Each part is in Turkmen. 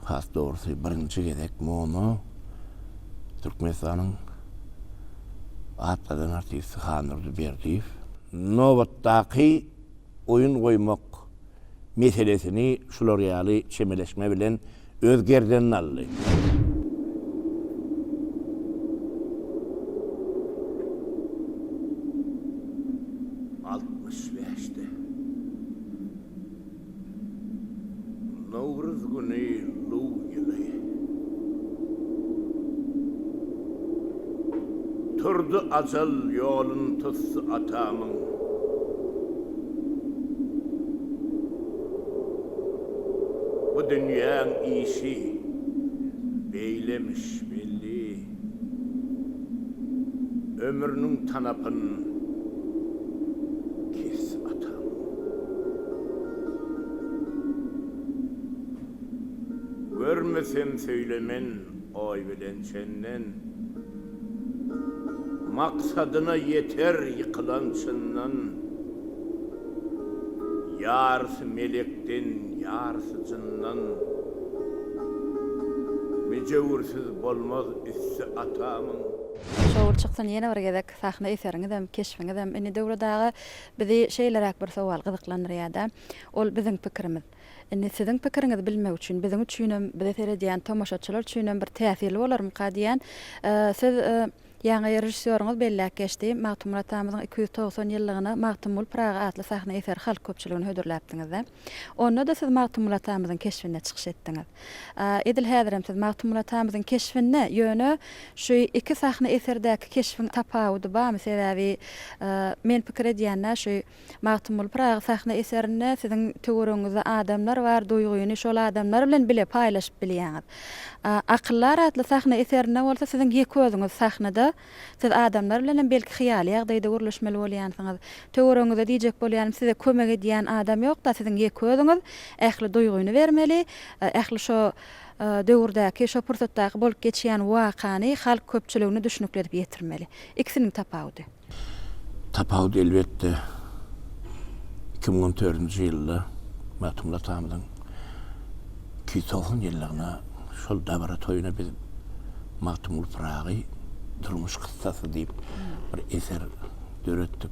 has doğrusu birinci gedek onu Türkmenistan'ın atladan artisti Hanurdu Berdiyev Novat'taki oyun koymak meselesini şular ýaly çemeleşme bilen özgerden aldy. Novruz günü Luw ýyly. Turdy ajal ýolun tussy atamyň. Bu dünýäň işi beýlemiş belli. Ömrüniň tanapyn kes atam. Görmesem söylemen oy bilen senden. Maksadyna yeter yıkılan çyndan. Yarsı melekden, yarsı cyndan. Mejewursiz bolmaz üssü atamyň. Şowul çyksan ýene bir gezek sahna eseriňizem, keşfiňizem, indi döwradagy bizi şeýleräk bir sowal gyzyklandyrýar-da. Ol biziň pikirimiz. Indi siziň pikiriňizi bilmek üçin biziň üçinem, bize seredýän tomaşaçylar üçinem bir täsirli bolarmy diýen, siz ýa-ni rejissöriňiz belläp geçdi. Magtum Atamyzyň 290 ýyllygyny Magtumul Praga adly sahna eseri halk köpçüligine hödürläpdiňiz-de. Onda da siz Magtum Atamyzyň keşfine çykyş etdiňiz. Edil häzirem siz Magtum Atamyzyň keşfine ýöne şu iki sahna eserdäki keşfin tapawudy barmy sebäbi men pikir edýänler şu Magtumul Praga sahna eserinde siziň töwereňizde adamlar bar, duýguny şol adamlar bilen bile paýlaşyp bilýäňiz. Akyllar adly sahna eserinde bolsa siziň ýeki özüňiz sahnada siz adamlar bilen belki hyýaly ýagdaýda guruluşmaly bolýansyňyz. Töwereňizde diýjek bolýan size kömek edýän adam ýok da siziň ýeki özüňiz ähli duýguny bermeli, ähli şo döwürdäki şo pursatdaky bolup geçýän wakany halk köpçüligine düşünüklerip ýetirmeli. İkisiniň tapawudy. Tapawudy elbetde 2014-nji ýylda Magtum Atamyň 290 ýyllygyna şol laboratoryna biz Magtumul Pragy durmuş kıssasy diýip bir eser döretdik.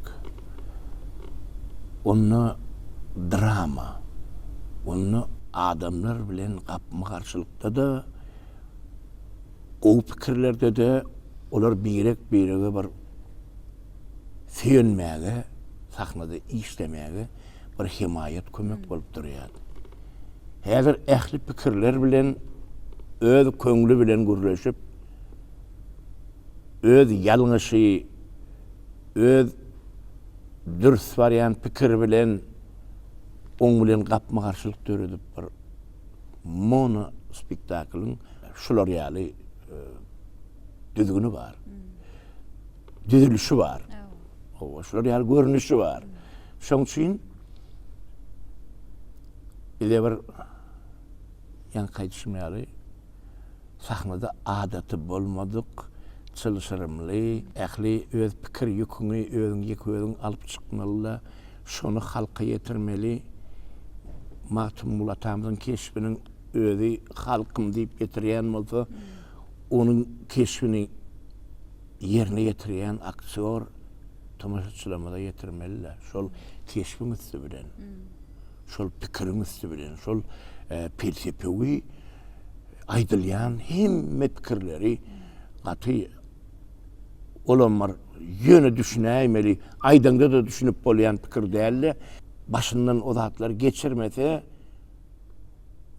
Onu drama, onu adamlar bilen gapma garşylykda da o pikirlerde de olar birek birege bir süýenmäge, sahnada işlemäge bir himayet kömek bolup durýar. Häzir ähli pikirler bilen öz köňli bilen gürleşip öz ýalňyşy, öz dürüst barýan pikir bilen oň bilen gapma garşylyk döredip bir mono spektaklyň şular ýaly düzgünü bar. Düzülüşi bar. O şular ýaly görnüşi bar. Şoň üçin ýa bir ýan gaýtşmaly sahnada adaty bolmadyk. Çalışırımlı, ähli öz pikir ýüküni özüň ýeki alyp çykmaly, şonu halka ýetirmeli. Magtum Atamyň keşfiniň özü halkym diýip ýetirýän bolsa, onuň keşfini ýerine ýetirýän aktyor tomaşaçylamada ýetirmeliler. Şol keşfiň üstü bilen, şol pikiriň üstü bilen, şol felsepewi aýdylýan hemme pikirleri gaty olanlar ýöne düşünäýmeli, aýdanda da düşünüp bolýan pikir däl. Başyndan o zatlar geçirmese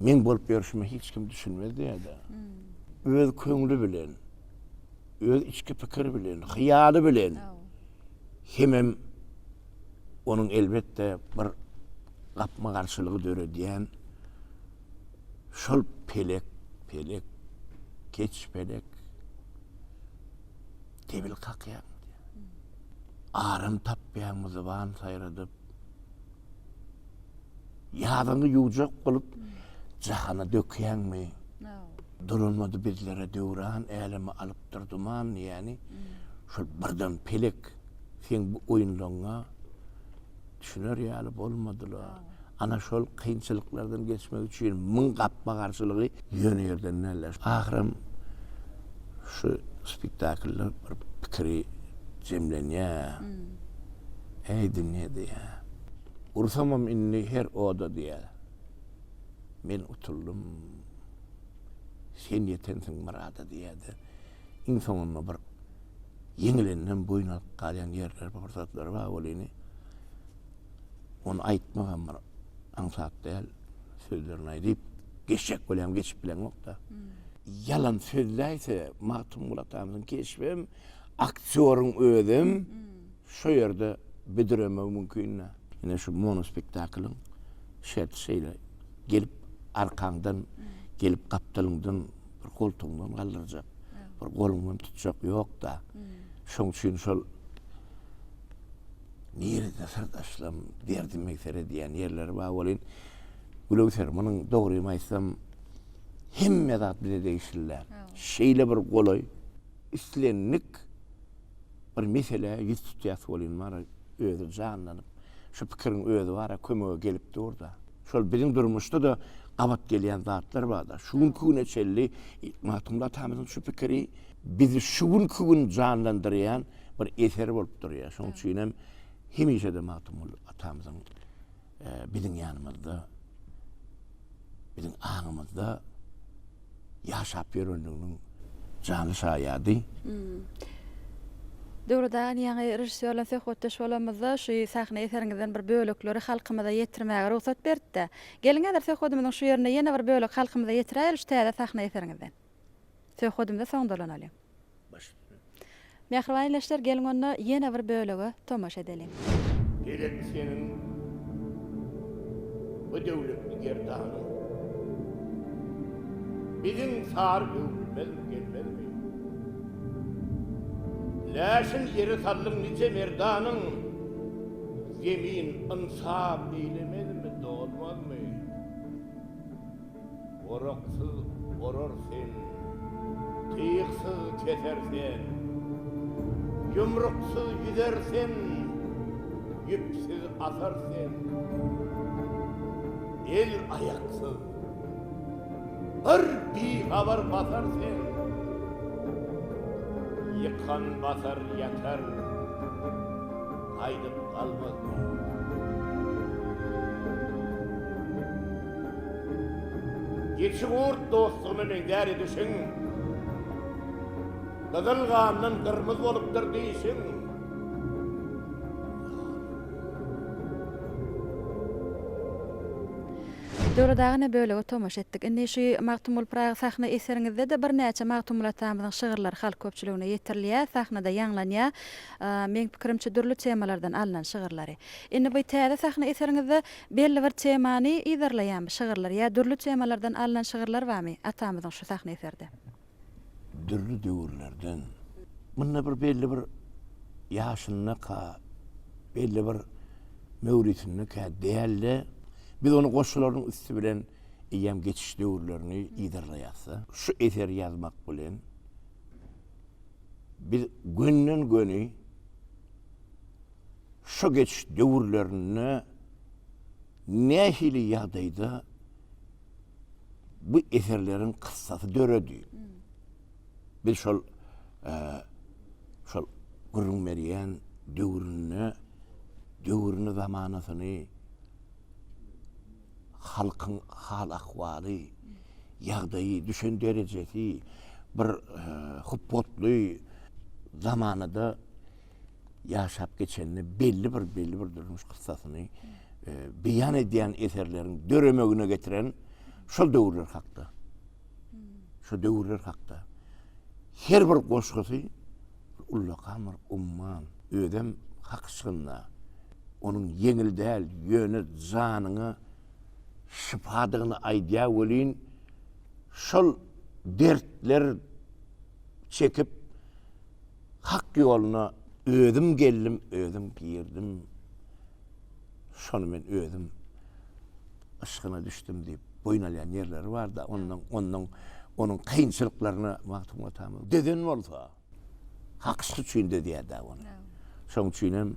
men bolup ýörüşme hiç kim düşünmezdi ýa-da. Öz köňli bilen, öz içki pikir bilen, hyýaly bilen hemem onuň elbetde bir gapma garşylygy döredýän şol pelek, keç pelek tebil kakýan. Arym tapýan muzyban saýradyp ýadyny ýuwjak bolup jahana dökýänmi? Durulmady bizlere döwran, elimi alyp durduman, ýani şol birden pelek sen bu oýunlaryňa düşüner ýaly bolmadylar. ana şol kıyınçılıklardan geçmek üçün mın kapma karşılığı yön yerden neler. Ahirem şu spektaküller bir pikiri cemlenye. Ey dinledi ya. Ursamam inni her oda diye. Men utuldum. Sen yetensin marada diyedi. İnsonunma bir yengilenden boyun alıp kalyan yerler, fırsatlar var olini. Onu aytmagam bir ansat değil, sözlerini aydıp, geçecek bolayam, geçip bilen yok da. Yalan sözleyse, Mahtum Mulatamızın keşfim, aktörün ödüm, şu yerde bidireme mümkün. Yine şu monospektaklın şeyle gelip arkandan, gelip kaptalından, bir koltuğundan kaldıracak. Bir kolundan tutacak yok da. Şoň üçin şol nerede sardaşlam derdim meksere diyen yerler var olin. Gülökser munyň dogry aýtsam hemme zat bile değişirler. Şeýle bir golay islenlik bir mesele ýüz tutýas bolyn mara özü janlanyp şu pikiriň özü bara kömege gelipdi orada. Şol bizim durmuşda da abat gelýän zatlar bar da. Şuň küne çelli Mahtumda tamyň şu pikiri bizi şuň küň janlandyrýan bir eser bolup durýar. Şoň üçin hem hemişe de Mahtum atamyzyň biziň ýanymyzda, biziň aňymyzda ýaşap ýöründiginiň jany şaýady. Döwreden ýa-ni rejissörler söhbetde şolamyzda şu sahne eseriňizden bir bölekleri halkymyza ýetirmäge ruhsat berdi. Geliňizler söhbetimiziň şu ýerine ýene bir bölek halkymyza ýetiräýil şu täze sahne eseriňizden. Söhbetimizde soňdalanaly. Mehriban ýeşler geliň onda ýene bir bölegi tomaşa edelim. Gerek senin bu döwletli gerdanı biziň sar gelmezmi? Läşin yeri sallyň nice merdanyň zemin insaf eylemezmi, dolmazmy? Oraksız orarsen, kıyıksız kesersen, yumruksuz yüzersen, yüpsiz asarsen, el ayaksız, bir haber basarsen, yıkan basar yatar, kaydıp kalmaz mı? Geçik uğurt dostluğunu mengdari düşün, Kızıl gamdan kırmızı olupdur deyişin. Döwredäne bölegi tomaş etdik. Indi şu Mahtum Praga sahne eseriňizde de bir näçe Mahtum Atamyzyň şygyrlary halk köpçüligine ýetirliýär, sahnada ýanglanýar. Men pikirimçe dürli temalardan alynan şygyrlary. Indi bu täze sahne eseriňizde belli bir temany ýerleýän şygyrlar ýa dürli temalardan alynan şygyrlar barmy Atamyzyň şu sahne eserde? Dürli döwürlerden. Munda bir belli bir ýaşyna belli bir mewritine däýerli. Biz onu goşularyň üstü bilen ýem geçiş döwürlerini ýydarlaýasy. Şu eser ýazmak bilen biz günden göni şu geçiş döwürlerini nähili ýagdaýda bu eserleriň kıssasy döredi. Biz şol gürünmerýän döwürni zamanasyny halkın hal ahwaly, ýagdaýy, düşen derejesi bir hupotly zamanada ýaşap geçenini belli bir durmuş kıssasyny beýan edýän eserleriň döremegine getiren şol döwürler hakda. Şu döwürler hakda. Her bir goşgusy ullakamyr umman ödem hakşynda onuň yeňil däl ýöne janyny şifadygyny aýdýa welin şol dertler çekip hak ýoluna özüm geldim, özüm girdim. Şonu men özüm aşkyna düşdüm diýip boýnalýan ýerleri bar da onun kıyınçılıklarına Mahtum Atamyz deden bolsa haksız üçin de diýär da onu. Şoň üçin hem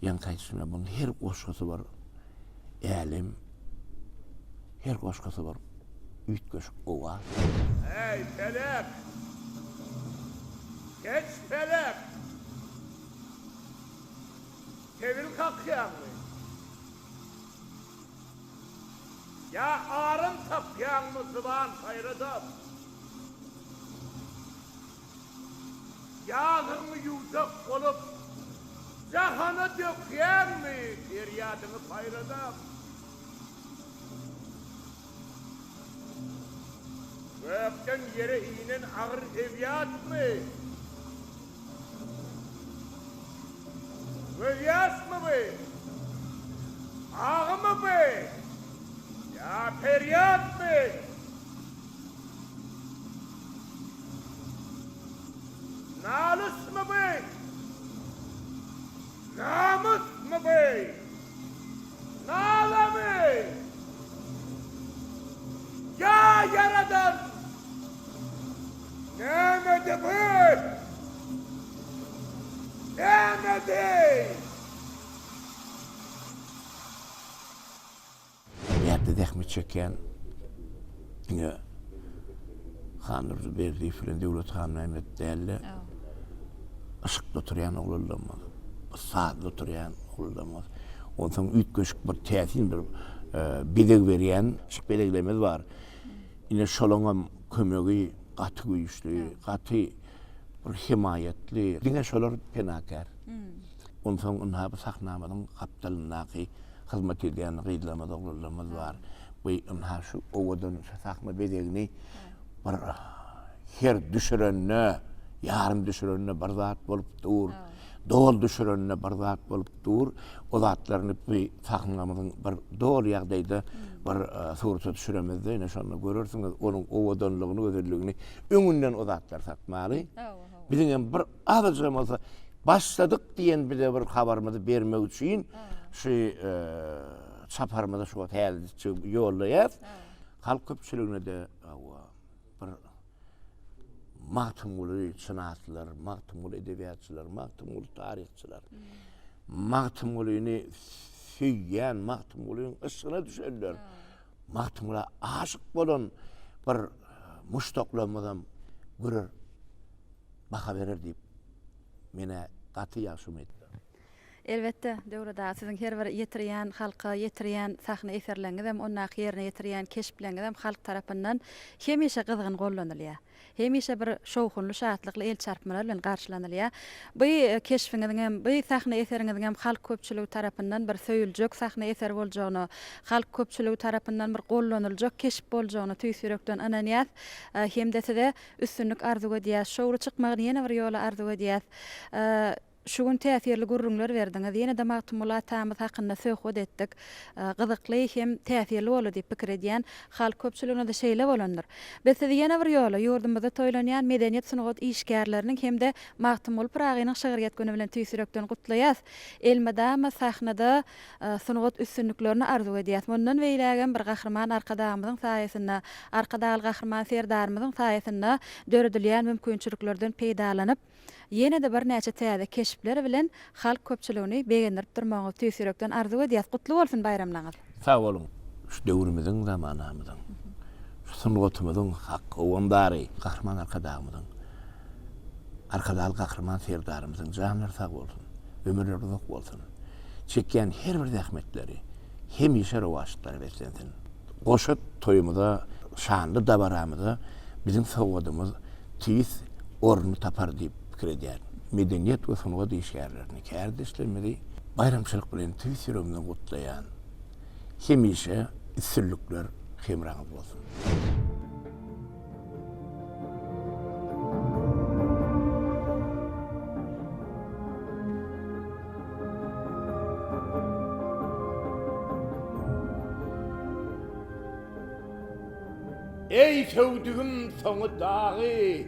ýan kaýsyna bunun her goşgusy bar. Elim her koşkası var. Ütköş ova. Hey Pelek! Geç Pelek! Tevil kalkyan mı? Ya arın tapyan mı zıvan hayradım? Yağını yuzak olup Cahanı dökyen mi? Feryadını payradım. Gökten yere inen ağır evyat mı? Evyat mı be? Ağı mı be? Ya feryat mı? Nalus mu be? Namus mu be? Nala mı? Ya yaradan! Nemedi be? Nemedi! Yerde dehmi çeken yine Hanır'ı verdiği filan devlet hanına emet değerli ışıkta oturuyan oğlulamaz. Saatte oturuyan oğlulamaz. Ondan sonra ütköşük bir teatin bir bedeg veriyen ışık bedeglemez var. Yine şolonam kömögü katı güçlü, katı bir himayetli. Dine şolar penakar. Ondan sonra onha bu sahnamadan kaptalınaki hizmet eden gıydlamada oğlulamaz var. Bu onha şu ovadan sakma bedegini bir her düşürenine, yarım düşürenine bir zat bolup dur. Doğal düşürenine bir zat bolup dur. O zatlarını bir sakınlamızın bir doğal yağdayda bir surata düşüremezdi. Yine şonda görürsünüz onun ovadanlığını, özelliğini öňünden o zatlar satmaly. Bizim bir azıcık olsa başladık diyen bir de bir habarımızı bermek üçin şu çaparmada şu täze yollayat. Halk köpçülüğüne de bir mahtumulu sanatçılar, mahtumulu edebiyatçılar, mahtumulu tarihçiler, mahtumulunu süyyen, mahtumulunun ışığına düşerler. Mahtumula aşık bolan bir muştoklanmadan görür, baka verir deyip mene katı yaşım etti. Elbette, döwreda siziň her bir ýetirýän halka, ýetirýän sahna eserleriňizem, onna ýerine ýetirýän keşifleriňizem halk tarapyndan hemişe gyzgyn gollanylýar. Hemişe bir şowhunly, şatlykly el çarpmalar bilen garşylanylýar. Bu keşifiňizem, bu sahna eseriňizem halk köpçüligi tarapyndan bir söýüljek sahna eser boljagyny, halk köpçüligi tarapyndan bir gollanıljak keşif boljagyny tüýsürekden ananýas, hemde size üstünlük arzu edýär, şowra çykmagyny ýene bir ýola arzu edýär. Şugun täsirli gurrunlar berdiňiz. Ýene de mahtumlar tamyz hakynda söhbet etdik. Gyzykly hem täsirli boldy diýip pikir edýän halk köpçüligine de şeýle bolandyr. Biz sizi ýene bir ýola ýurdumyzda toýlanýan medeniýet sunugat işgärleriniň hem de mahtumul Pragynyň şagyryat güni bilen tüýsürekden gutlaýas. Elmadama sahnada sunugat üstünliklerini arzu edýäs. Mundan beýlägen bir gahrman arkadamyzyň saýasynda, arkadaly gahrman serdarymyzyň saýasynda döredilýän mümkinçiliklerden peýdalanyp ýene de bir näçe täze keşifler bilen halk köpçüligini begendirip durmagy tüýsürekden arzu edýäs. Gutly bolsun bayramlaryňyz. Sağ olun. Şu döwrümizin zamanamyzyň, şu sunugatymyzyň hakkı wandary, gahrman arkadamyzyň, arkadaly gahrman serdarymyzyň janlar sağ bolsun, ömürleri uzak bolsun. Çekýän her bir zähmetleri hemişe rowaşlyklary beslensin. Goşa toýumyza, şanly dabaramyza bizim sowgadymyz tüýs orny tapar diýip pikir edýär. Medeniýet we sunugat işgärlerini kärdeşlemeli, bayramçylyk bilen tüýsüregden gutlaýan hemişe üstünlükler hemraňyz bolsun. Ey sevdiğim soňy dagy.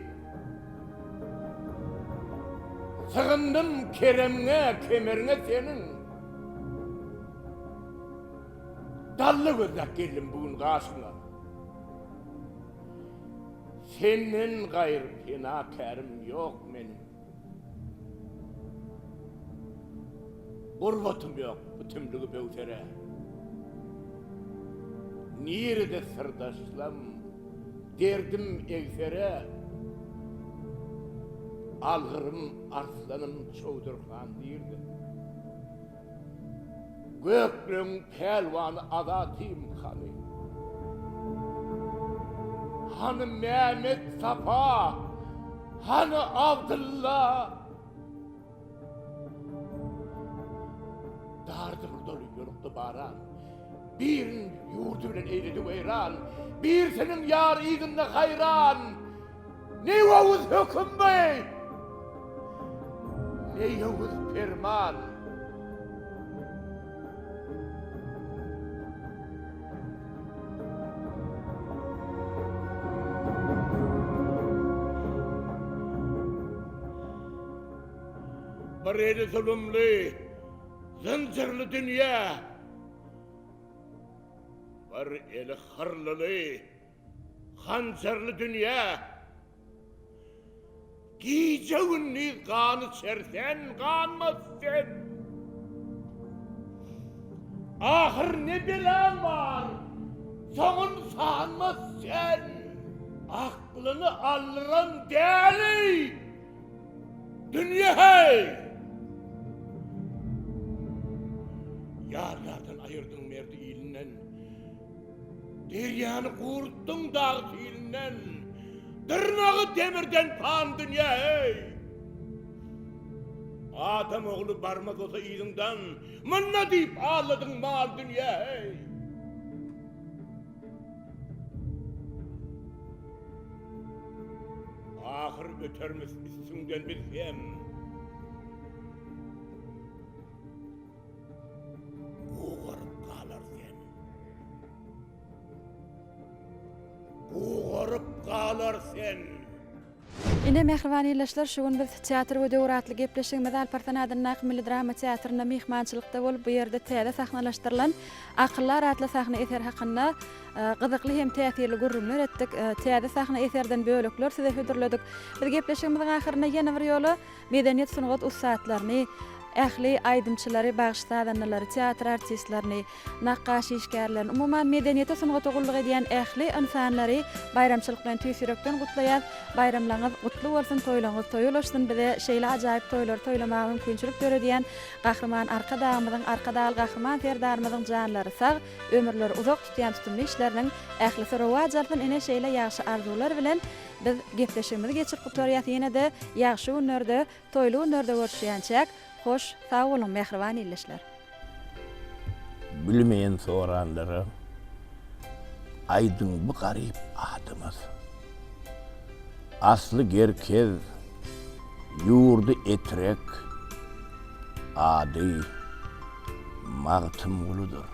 Sığındım keremine, kemerine senin. Dallı gözlük geldim bugün karşına. Senin gayrı fenakarım yok benim. Gurbatım yok, bütünlüğü böğtere. Nirde sırdaşlam, derdim egfere, algırım arslanım Çoğdurhan dirdi. Göklüň pelwanı adatim kanı. Hanı Mehmet Safa, hanı Abdullah. Dardı dolu yoluktu baran. Bir yurdu bilen eyledi veyran. Bir senin yar iğinle hayran. Ne yavuz hüküm bey, ne yavuz ferman. Bir eli zulümlü, zincirli dünya, bir eli hırlılı, hançerli dünya. Giyeceğini kanı çersen, kanmaz sen. Ahır ne bilen var, sonun sanmaz sen. Aklını aldıran değerli, dünya hey. Yarlardan ayırdın merdi ilinden, deryanı kurttun dağ ilinden, tırnağı demirden pan dünya hey. Adam oğlu barmak olsa ilinden, manna deyip ağladın mal dünya hey. Ahır ötermiş üstünden bilsem, uğurıp kalır sen. Uğurıp kalır sen. Ine mehriban ýerleşler şugun biz teatr we döwratly gepleşigimiz Alparslan Adynnak Milli Drama Teatrynda mehmançylykda bolup bu ýerde täze sahnalaşdyrylan akyllar atly sahna eser hakynda gyzykly hem täsirli gurrunlar etdik. Täze sahna eserden bölekler size hödürledik. Biz gepleşigimiziň ahyryna ýene bir ýoly medeniýet sunugat ustatlaryny, ähli aýdymçylary, bagışsadanlary, teatr artistlerini, naqqaşy işgärlerini, umuman medeniýete sunugat ogullyk edýän ähli insanlary bayramçylyk bilen tüýsürekden gutlaýar. Bayramlaryňyz gutly bolsun, toýlaryňyz toýulaşsyn, bize şeýle ajaýyp toýlar toýlamagy mümkinçilik berýän gahrman arkadagymyzyň, arkadaly gahrman ferdarymyzyň janlary sag, ömürleri uzak tutýan tutumly işleriniň ählisi rowajalpyn ene şeýle ýagşy arzular bilen biz gepleşigimizi geçirip gutarýar. Ýene de ýagşy günlerde, toýly günlerde görüşýänçäk. Hoş, sağ olun, mehriban ýerleşler. Bilmeyen soranları, aydın bu garip adımız. Aslı gerkez, yurdu etrek, ady Magtym uludur.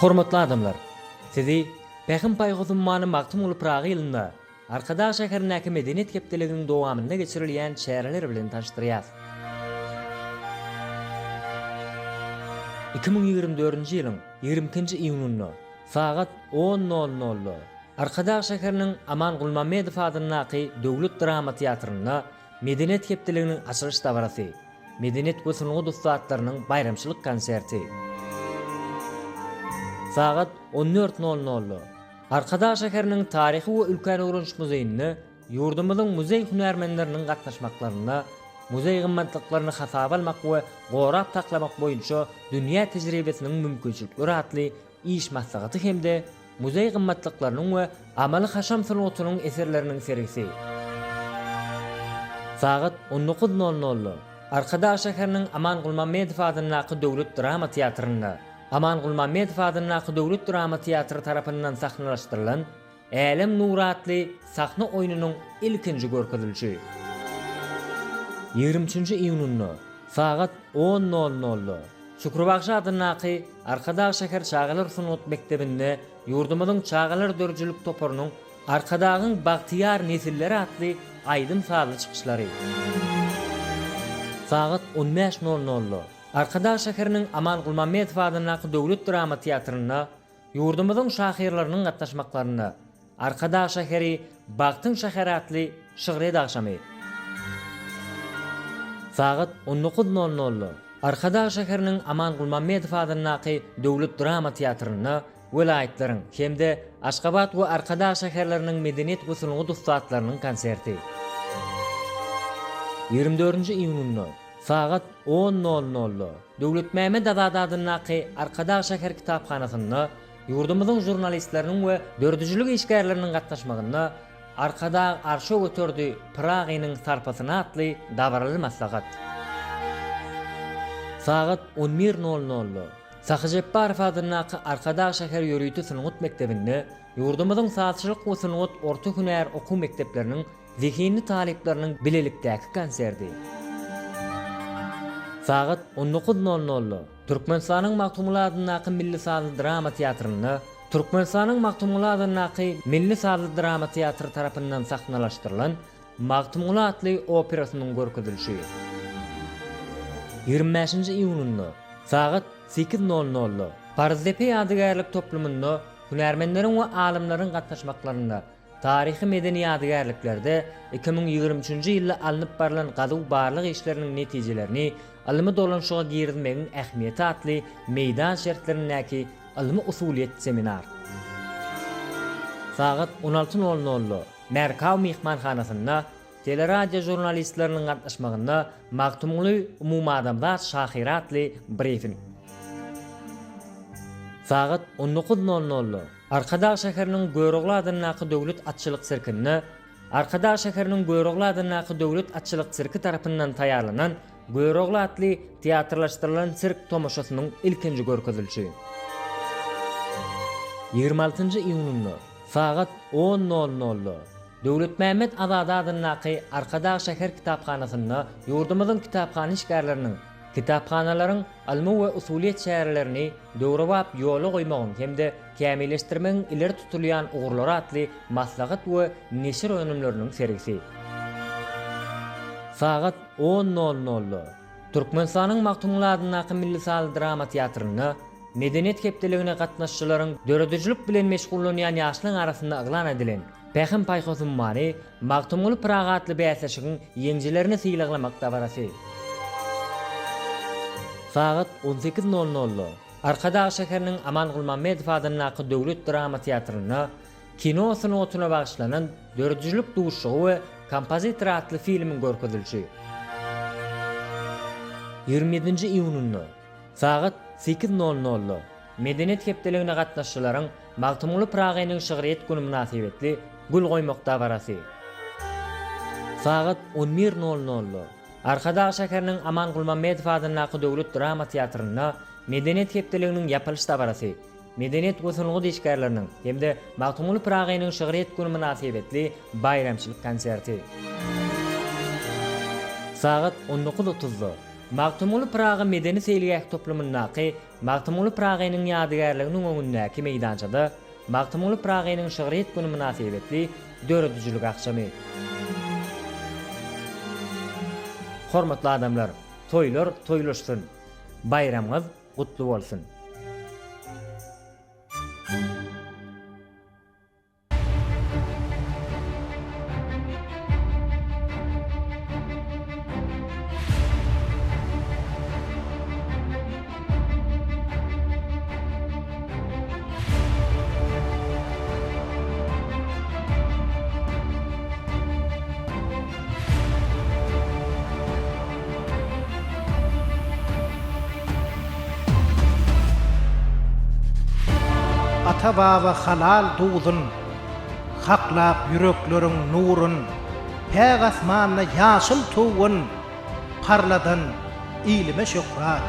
Hormatly adamlar, sizi Pähim Paýgozumanyň Magtym uly Praga ýylynda Arkadaş şäherindäki medeniýet gepdeliginiň dowamynda geçirilýän şäherler bilen taşdyrýar. 2024-nji ýylyň 20-nji iýunyny sagat 10:00 Arkadaş şäheriniň Aman Gulmamedow adyndaky Döwlet Drama Teatrynda medeniýet gepdeliginiň açylyş dabarasy, medeniýet we sunugat ustatlarynyň bayramçylyk konserti. Sagat 14:00 Arkadaş şäheriniň taryhy we ülkän öwrenç muzeýinde yurdumyzyň muzey hünärmenleriniň gatnaşmaklaryna, muzey gymmatlyklaryny hasaba almak we gorap taklamak boýunça dünýä tejribesiniň mümkinçilikleri atly iş maslahaty hemde muzey gymmatlyklarynyň we amaly haşam sanatynyň eserleriniň serisi. Saat 19:00 Arkadaş şäheriniň Aman Gulmammedow adynyň Döwlet Drama Teatrynda Aman Gulmammedow adynyň Döwlet Drama Teatry tarapyndan sahnalaşdyrylan Elem Nuratly sahna oýunynyň ilkinji görkezilişi. 20-nji iýunyny saat 10:00 Şükrübagşy adynyň Arkadaş şäher çağalar sunut mektebinde ýurdumyzyň çağalar dörjülük toparynyň Arkadagyň Bagtyar nesilleri atly aýdym sazly çykyşlary. Saat 15:00 Arkadaş şäheriniň Aman Gulmammedow adynyň Döwlet Drama Teatrynda ýurdumyzyň şahyrlarynyň gatnaşmaklaryna Arkadaş şäheri Bagtyň şäheri atly şygyret akşamy. Saat 19:00 Arkadaş şäheriniň Aman Gulmammedow adynyň Döwlet Drama Teatrynda welaýetlaryň hemde Aşgabat we Arkadaş şäherleriniň medeniýet gusununy dustatlarynyň konserti. 24-nji iýuny saat 10:00 Döwlet Mähmet Azad adynyň Arkadaş şäher kitaphanasynda ýurdumyzyň jurnalistleriniň we dördüjülük işgärleriniň gatnaşmagyna Arkada arşa götürdi Pragynyň sarpasyna atly dabaraly maslahat. Saat 11:00 Sahyjepbarow adynyň Arkadaş şäher ýörüýti sunut mektebinde ýurdumyzyň saatçylyk we sunut orta hünär okuw mektepleriniň zihini talipleriniň bilelikdäki konserti. Saat 19:00 Türkmenistanyň Maktumly adynyň Milli Sazly Drama Teatrynda Türkmenistanyň Maktumly adynyň Milli Sazly Drama Teatry tarapyndan sahnalaşdyrylan Maktumly atly operasynyň görkezilişi. 25-nji iýuny saat 8:00 Parzdepe ýadygärlik toplumynda hünärmenleriň we alymlaryň gatnaşmaklaryna tarihi medeni ýadygärliklerde 2023-nji ýylda alınıp barılan gazyw barlyk işleriniň netijelerini alymy dolanşyga girdimegiň ähmiýeti atly meýdan şertlerindäki alymy usuliýet seminar. Saat 16:00 Merkaw mihmanhanasynda teleradio jurnalistleriniň gatnaşmagynda Maktumly umumadamzat şahyry atly briefing. Saat 19:00 Arkadaş şäheriniň Göýrogly adynyň Döwlet atçylyk sirkinde Arkadaş şäheriniň Göýrogly adynyň Döwlet atçylyk sirki tarapyndan taýýarlanan Göýrogly atly teatrlaşdyrylan sirk tomoşasynyň ilkinji görkezilişi. 26-njy iýuny saat 10:00 Döwlet Mähmet Azad adynyň Arkadaş şäher kitaphanasynda ýurdumyzyň kitapkhana işgärleriniň kitaphanalaryň almy we usuliýet şäherlerini döwrewap ýola goýmagyň hemde kämilleşdirmegiň ileri tutulýan ugurlary atly maslahat we neşir öňümleriniň serisi. Saat 10:00 Türkmenistanyň Maktumly adynyň Milli Sazly Drama Teatrynda medeniýet hepdeligine gatnaşçylaryň döredijlik bilen meşgullanýan ýaşlaryň arasynda aglan edilen Pähim Paýhosum many Maktumly Praga atly bäsleşigiň ýeňjilerini syýlamak dabarasy. Saat 18:00 Arkadaş şäheriniň Aman Gulmammedow adynyň Döwlet Drama Teatrynda kino sanatyna bagyşlanan dördüjlük duşugy we kompozitor atly filmiň görkezilişi. 27-nji iýuny saat 8:00 Medeniýet hepdeligine gatnaşçylaryň Maktumly Pragynyň şygyret güni münasibetli gül goýmak dabarasy. Saat 11:00 Arkadaş şäheriniň Aman Gulmammedow adynyň Döwlet Drama Teatrynda medeniýet hepdeliginiň ýapylyş dabarasy, medeniýet we sunugy işgärleriniň hemde Maktumly Pragynyň şygyret güni münasibetli bayramçylyk konserti. Saat 19:30 Maktumly Praga medeni seýliýek toplumyndaky Maktumly Pragynyň ýadygärliginiň öňündäki meýdançada Maktumly Pragynyň şygyret güni münasibetli döredijlik akşamy. Hormatly adamlar, toýlar toýlaşsyn. Bayramyňyz gutly bolsun. ata baba halal duğdun, haklap yüreklerin nurun, päg asmanyna ýaşyl tuğun, parladan ilime şöhrat.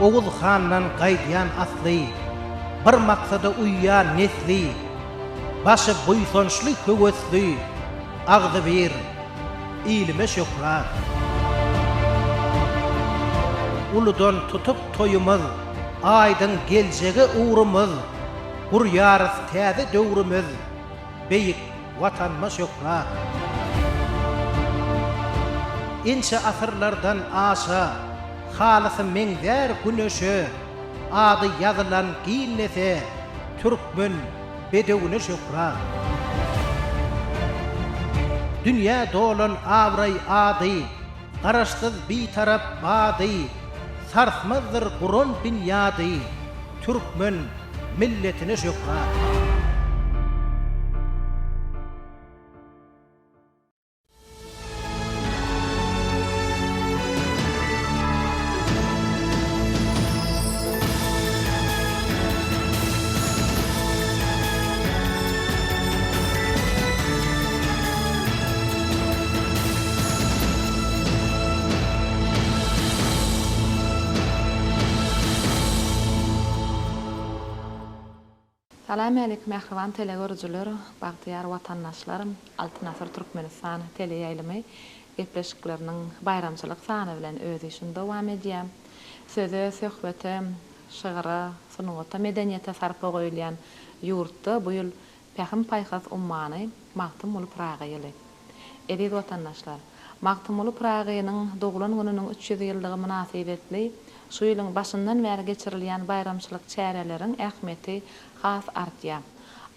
Oğuz Han'dan gaýdýan asly, bir maksada uýýan nesli, başı buýsonçly höwesli, agdy bir ilime şöhrat. Uludan tutup toyumuz, aydın geljegi uğrumuz, guryarys täze döwrümüz, beýik watanma şöhrat. Inçe asırlardan aşa, halysy meňzer güneşi, ady ýazylan giýnlese, türkmen bedewine şöhrat. Dünýä dolan awray ady, garaşsyz bitarap bady, sarsmazdyr Guron dünyady, türkmen milletine şöhrat. Salam aleykum mehriban telegörüjüler, bagtyar watandaşlarym, Altyn Asr Türkmenistan teleýaýlamy gepleşikleriniň bayramçylyk sany bilen öz işini dowam edýär. Söze, söhbete, şygyra, sunuwata, medeniýete sarpa goýulýan ýurtda bu ýyl Pähim Paýhas ummany Magtymly Praga ýyly. Edil watandaşlar, Magtymly Pragaýynyň doglan gününiň 300 ýyldygy münasibetli şu ýylyň başyndan bäri geçirilýän bayramçylyk çäreleriň ähmiýeti has artýar.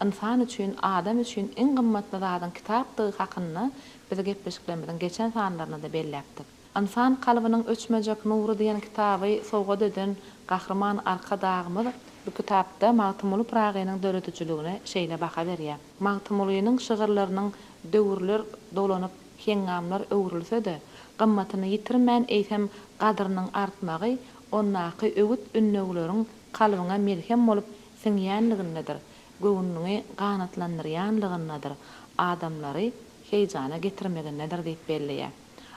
Insan üçin, adam üçin iň gymmatly zadyň kitapdygy hakyny bize gepleşiklerimizden geçen sanlaryna da belläpdik. Insan kalbynyň öçmejek nuru diýen kitaby sowga döden gahrman arka dağymyz bu kitapda Magtymly Pragaýynyň döredijligine şeýle baka berýär. Magtymlynyň şygyrlarynyň döwürler dolanyp heňamlar öwrülse-de gymmatyny ýitirmän eýsem gadrynyň artmagy onnaky öwüt ünnöwleriň kalbyňa merhem bolup siňýänligindedir. Göwnüňi ganatlandyrýanlygynadyr. Adamlary heýjana getirmegindedir diýip belliýär.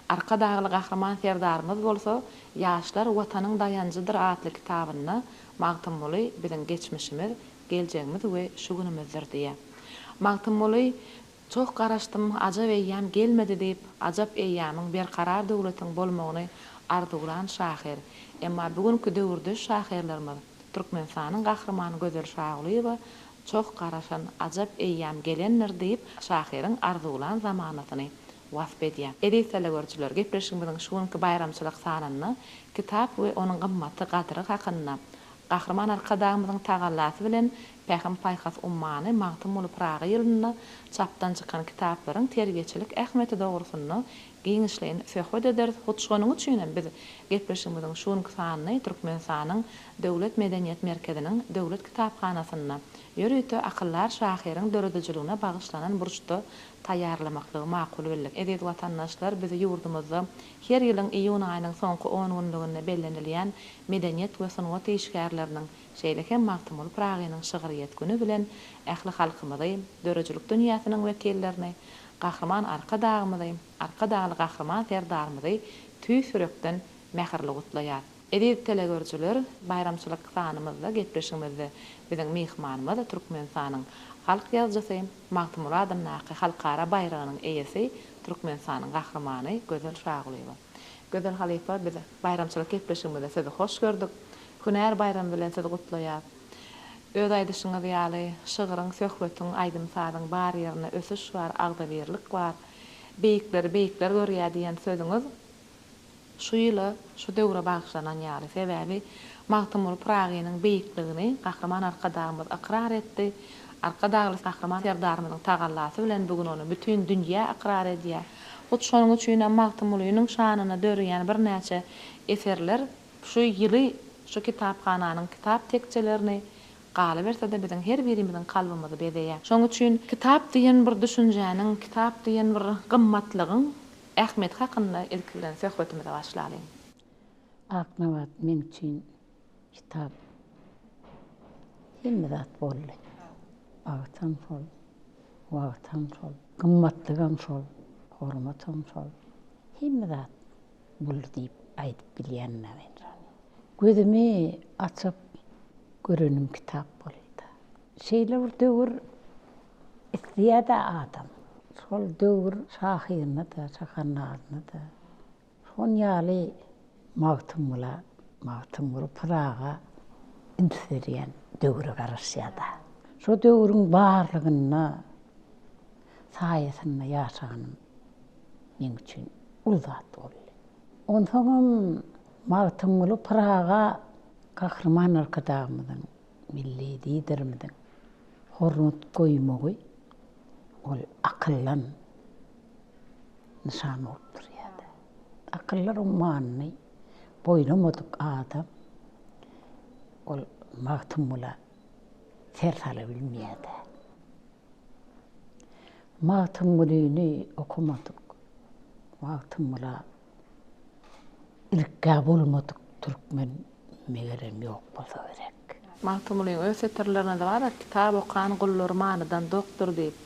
Arka dağly gahrman serdarymyz bolsa, ýaşlar watanyň dayanjydyr atly kitabyny Magtymly biziň geçmişimiz, geljegimiz we şu günümizdir diýär. Magtymly çok garaşdym, ajab eýýäm gelmedi diýip, ajab eýýämiň berkarar döwletiň bolmagyny arzulan şahyr. Emma bugünkü döwürde şahyrlarymyz Türkmenistanyň gahrmany Gözel Şahylyba çok garaşan ajab eýýäm gelenler diýip şahyryň arzulan zamanatyny wasp edýär. Edil telegörçüler gepleşigimiziň şuňky bayramçylyk sanyny kitap we onuň gymmaty gadry hakyna gahrman arkadağymyzyň tagallasy bilen Pähim Paýhas ummany Magtymly Praga ýylyna çapdan çykan kitaplaryň terbiýeçilik ähmiýeti dogrusyny giňişleýän söhbet eder. Hutşonyň üçin biz gepleşigimiziň şuňky sanyny Türkmenistanyň Döwlet Medeniýet Merkeziniň Döwlet Kitapxanasyna ýörüýte akyllar şahyryň döredijligine bagyşlanan burçda taýýarlamaklygy makul bildik. Edil watandaşlar bizi ýurdumyzda her ýylyň iýun aýynyň soňky 10 günlüginde bellenilýän medeniýet we sanawat işgärleriniň şeýleki Magtymly Pragaýynyň şygyryýet güni bilen ähli halkymyzy, dörejilik dünýäsiniň wekillerini, gahrman arka dağymyzy, arka dağly gahrman serdarymyzy tüý sürekden mähirli gutlaýar. Edil telegörçüler bayramçylyk sanymyzda gepleşigimizde biziň mehmanymyz Türkmenistanyň halk ýazgysy, Magtymly adamnaky halkara bayragynyň eýesi, Türkmenistanyň gahrmany Gözel Şahylyba. Gözel Halifa biz bayramçylyk gepleşigimizde sizi hoş gördük. Hünär bayram bilen sizi gutlaýar. Öz aýdyşyňyz ýaly şygyryň, söhbetiň, aýdym sadyň bar ýerine ösüş bar, agdabirlik bar. Beýikler görýär diýen sözüňiz şu ýyly, şu döwre bagyşlanan ýaly sebäbi Magtymly Pragaýynyň beýikligini gahrman arkadağymyz akrar etdi. Arkadağly gahrman serdarymyzyň tagallasy bilen bugün onu bütün dünýä akrar edýär. Şonuň üçin Magtymlynyň şanyna dörýän bir näçe eserler şu ýyly şu kitapxananyň kitap tekçelerini galy berse de biziň her birimiziň kalbymyzy bedeýär. Şoň üçin kitap diýen bir düşünjäniň, kitap diýen bir gymmatlygyň ähmiýet hakynda ilkilen söhbetimize başlaýyn. Aknabat men üçin kitap Hemme zat bolly. Bagtan şol, wagtan şol, gymmatlygam şol, hormatam şol. Hemme zat bolly diýip aýdyp bilýänler men. Gözümi açyp görenim kitap boldy. Şeýle bir döwür istiyada adam. Şol döwür şahyryny da, şahanlaryny da. Şon ýaly magtymly Praga intisirýän döwre garaşýada. Şo döwrüň barlygyna saýasyna ýaşanym men üçin ulzat boldy. Onsoňam magtymly Praga gahrman arkadamyň milli liderimiň hormat goýmagy ol akyllan nişan bolup durýardy. Akyllar ummanyny boýlamadyk adam ol magtymla sersala bilmeýärdi. Magtymlyny okumadyk. Magtymla ilka bolmadyk türkmen megerem ýok bolsa gerek. Magtymlyň öz seterlerine de bar, kitap okan gullar manydan doktor diýip.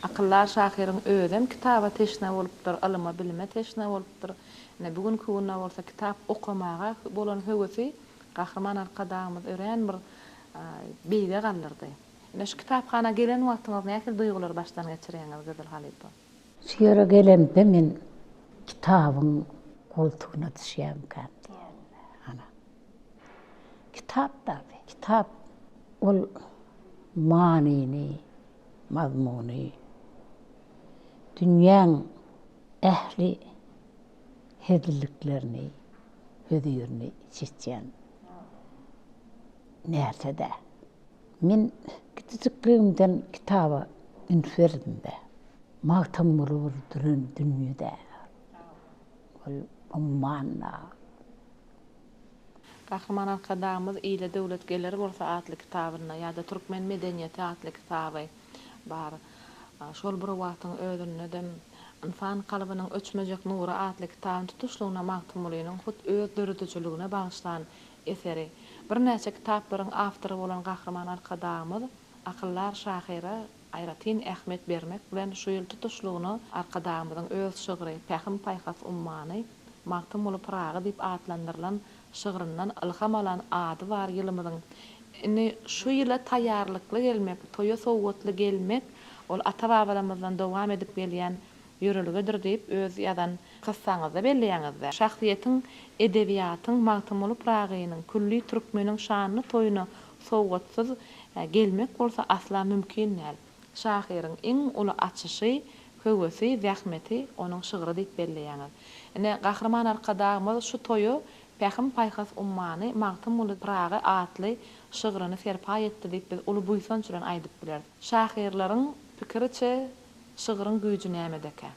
Akyllar şahyryň özem kitaba teşne bolupdyr, alyma bilme teşne bolupdyr. Ne bugün küwünde bolsa kitap okamaga bolan höwesi gahrman arkadamyz ören bir beýde gallardy. Ne şu kitapxana gelen wagtyňyz näçe duýgular başdan geçirýäňiz Gydyl Halypa? Şeýere gelemde men kitabyň goltugyna düşýän kan. Ana. Kitap ol manini, mazmuni, dünýäň ähli hedilliklerini, hödüýürni çeçen närsede. Men kiçikligimden kitaba ünsverdim de. Magtymly bir dünýede. Ol ummanna. Gahrman arkadamyz ýyla döwletgeleri bolsa atly kitabyna ýa-da türkmen medeniýeti atly kitaby bar. Şol bir wagtyň özüne de insan kalbynyň öçmejek nury atly kitabyny tutuşlugyna magtymlynyň hut öz döredijligine bagyşlan eseri. Bir näçe kitaplaryň awtory bolan Gahrman arkadamyz akyllar şahyry Ayratin Ähmet bermek bilen şu ýyl tutuşlugyny arkadamyzyň öz şygyry Pähim Paýhas ummany Magtymly Praga diýip atlandyrylan şygyryndan ilham alan ady bar ýylymyzyň. Indi şu ýyla taýýarlykly gelmek, toýa sowgatly gelmek ol ata-babalarymyzdan dowam edip gelýän ýörelgedir diýip öz ýadan kyssaňyzda belleýäňizde. Şahsiýetiň, edebiýatyň Magtymly Pragaýynyň külli türkmeniň şanyny toýuna sowgatsyz gelmek bolsa asla mümkin näl. Şahyryň iň uly açyşy, höwesi, zähmeti onuň şygyry diýip belleýäňiz. Ine Gahrman arkadamyz şu toýu Pähim Paýhas ummany Magtymly Praga atly şygyryny serpa etdi diýip biz uly buýsan çüren aýdyp biler. Şahyrlaryň pikiriçe şygyryň güýji nämedeke?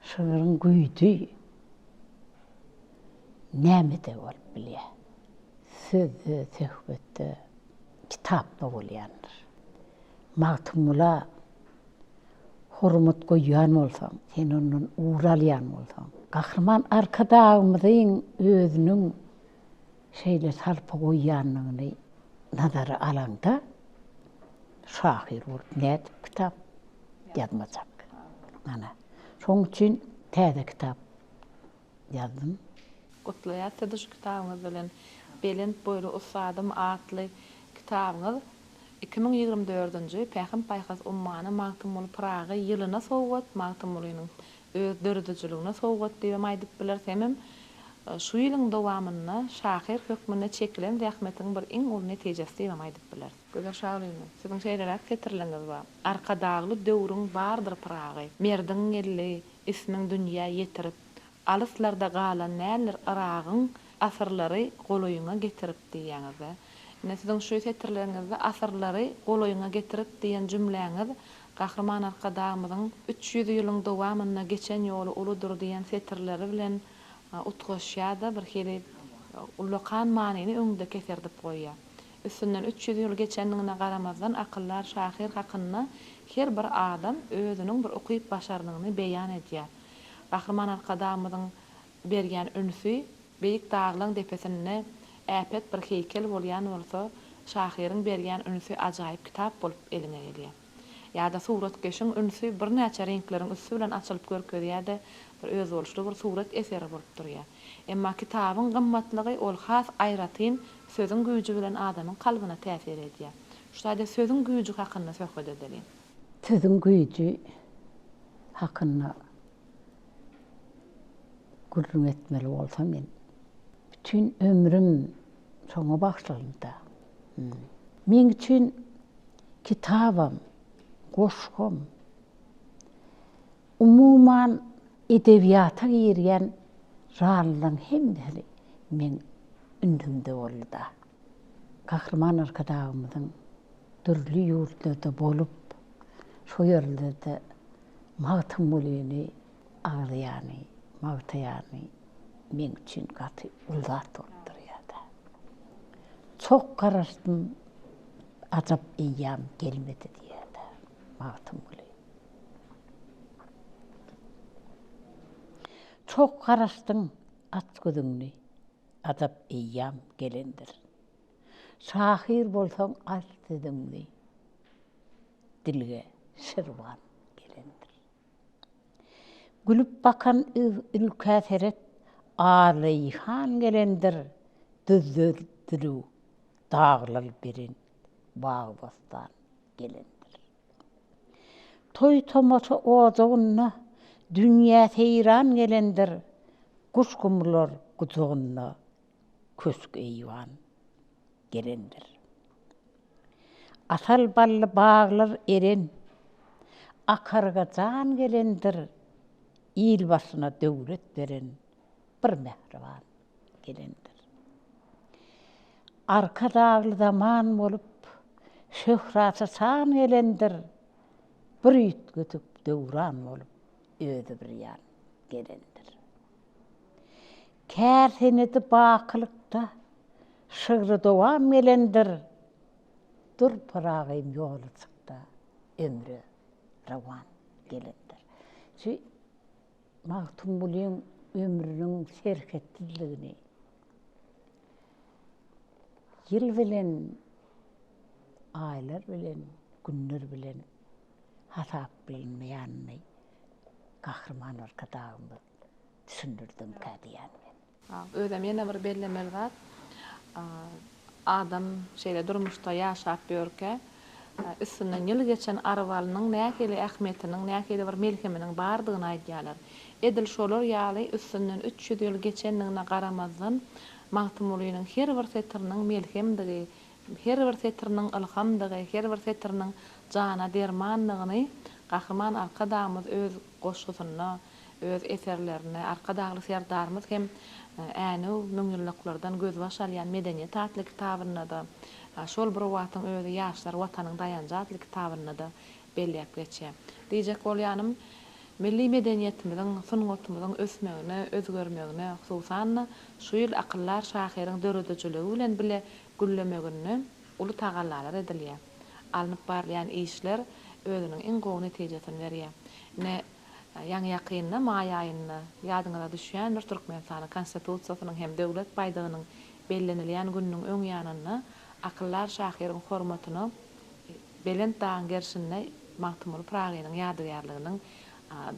Şygyryň güýji nämede bolup bilýär. Sözde, söhbetde, kitapda bolýandyr. Magtymla hormat goýan bolsaň, sen ondan uğralýan bolsaň, Gahrman arkadamyzyň özüniň şeýle sarpa goýanlygyny nazara alanda şahyr bolup nädip kitap ýazmajak. Ana. Şoň üçin täze kitap ýazdym. Gutlaýatdy şu kitabyňyz bilen Belent boýly usadym atly kitabyňyz 2024-nji Pähim Paýhas ummany Magtymly Praga ýylyna sowgat, Magtymlynyň öz döredijligine sowgat diýip aýdyp bilersem, şu ýylyň dowamyna şahyr hökmüne çekilen zähmetiň bir iň ul netijesi diýip aýdyp biler. Gözel şahyryň, siziň şeýleräk getirleňiz bar. Arkadagly döwrüň bardyr Praga. Merdiň elli, ismiň dünýä ýetirip, alyslarda galan näler aragyň asyrlary goloýuna getirip diýýäňiz. Ne siziň şu setirleňizde asyrlary goloýuna getirip diýen jümläňiz Gahrman arkadamyzyň 300 ýylyň dowamyna geçen ýoly uludur diýen setirleri bilen utgaşýada bir hili ulakan manyny öňde keserdip goýýar. Üstünden 300 ýyl geçenligine garamazdan akyllar şahyr hakyna her bir adam özüniň bir okuýup başardygyny beýan edýär. Gahrman arkadamyzyň bergen ünsü beýik dağlaň depesinde äpet bir heýkel bolýan bolsa, Şahyryň berýän ünsü ajaýyp kitap bolup eline gelýär. Ýa-da suratkeşiň ünsü bir näçe renkleriň üstü bilen açylyp görkezýär-de bir öz boluşly bir surat eseri bolup durýar. Emma kitabyň gymmatlygy ol has aýratyn sözüň güýji bilen adamyň kalbyna täsir edýär. Şuňda sözüň güýji hakynda söhbet edelim. Sözün güýji hakynda gurrun etmeli bolsam men bütün ömrüm soňa bagşlandy. Men üçin kitabam, goşgam, umuman edebiýata girýän ralyň hemleri men ündümde boldy. Kahraman arkadagymyzyň türlü ýurtlarda bolup, şo ýerlerde magtymlygyny aglaýany, magtaýany men üçin gaty ulzat bolup durýardy. Çok garaşdym, ajap eýýam gelmedi diýerdi magtymly. Çok garaşdym, at gözüňni, ajap eýýam gelendir. Şahyr bolsaň aç dedimdi. Dilge şirwan gelendir. Gülüp bakan ülkäseret ağlayhan gelendir. Düzdürdürü dağlar birin bağbastan gelendir. Toy tomaça oğuzağınna dünya seyran gelendir. Kuş kumrular kucağınna kösk eyvan gelendir. Asal ballı bağlar eren, akarga can gelendir. İl başına devlet veren bir mehriban gelendir. Arka dağlı zaman olup, şöhrata san gelendir. Bir üt götüp devran olup, ödü bir yan gelendir. Kär senedi bakılıkta, şıgrı doğam gelendir. Dur pırağıyım yolu çıktı, ömrü ravan gelendir. Şu Magtymlyň ömrüniň serketdilligini ýyl bilen, aýlar bilen, günler bilen hasap bilinmeýänni kahraman arkadagymy düşündirdim kädiýän men. Özüm ýene bir bellemel zat. Adam şeýle durmuşda ýaşap ýörke, üstünden ýyl geçen arwalynyň näkeli ähmetiniň, näkeli bir melheminiň bardygyny aýdýarlar. Edil şolar ýaly üstünden 300 ýyl geçenligine garamazdan Magtymlynyň her bir setriniň melhemdigi, her bir setriniň ilhamdygy, her bir setriniň jana dermanlygyny Kahraman arkadagymyz öz goşgusyna, öz eserlerine, arkadagly serdarymyz hem äni müňürlüklerden göz baş alýan medeniýet adly kitabyna da şol bir wagtyň özi ýaşlar watanyň dayanjy adly kitabyna da belläp geçýär. Diýjek bolýanym, milli medeniýetimiziň, sungatymyzyň ösmegine, özgörmegine, hususan şu ýyl akyllar şahyryň döredejiligi bilen bile güllemegini uly tagallalar edilýär. Alınıp barlayan işler özünün en gowy netijesini berýär. Ne ýaňy ýakynna, maý aýynda ýadyňyza düşýän bir Türkmenistanyň konstitusiýasynyň hem döwlet baýdagynyň bellenilýän gününiň öň ýanyna akyllar şahyryň hormatyny belent dağın gerşinde Magtymly Pragynyň ýadygarlygynyň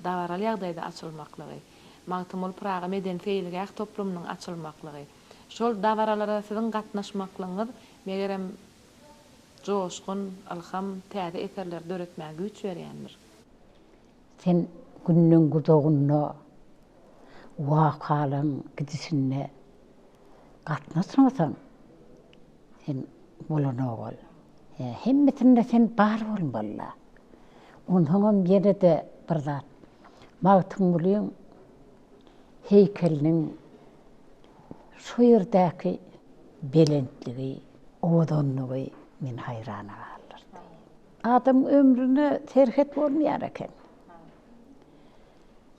davaral ýagdaýda açylmaklygy, Magtymly Praga meden feýilgäk toplumynyň açylmaklygy. Şol davaralara siziň gatnaşmaklygyňyz megerem joşgun, alham, täze eserler döretmäge güç berýändir. Sen günüň gudagyna wakalyň gidişine gatnaşmasaň sen bolanagol. Hemmetinde sen bar bolmaly. Ondan ýerde bir zat Magtymlyň heykeliniň şu ýerdäki belentligi, owadanlygy men haýrana galyrdy. Adam ömrüne terhet bolmaýar eken.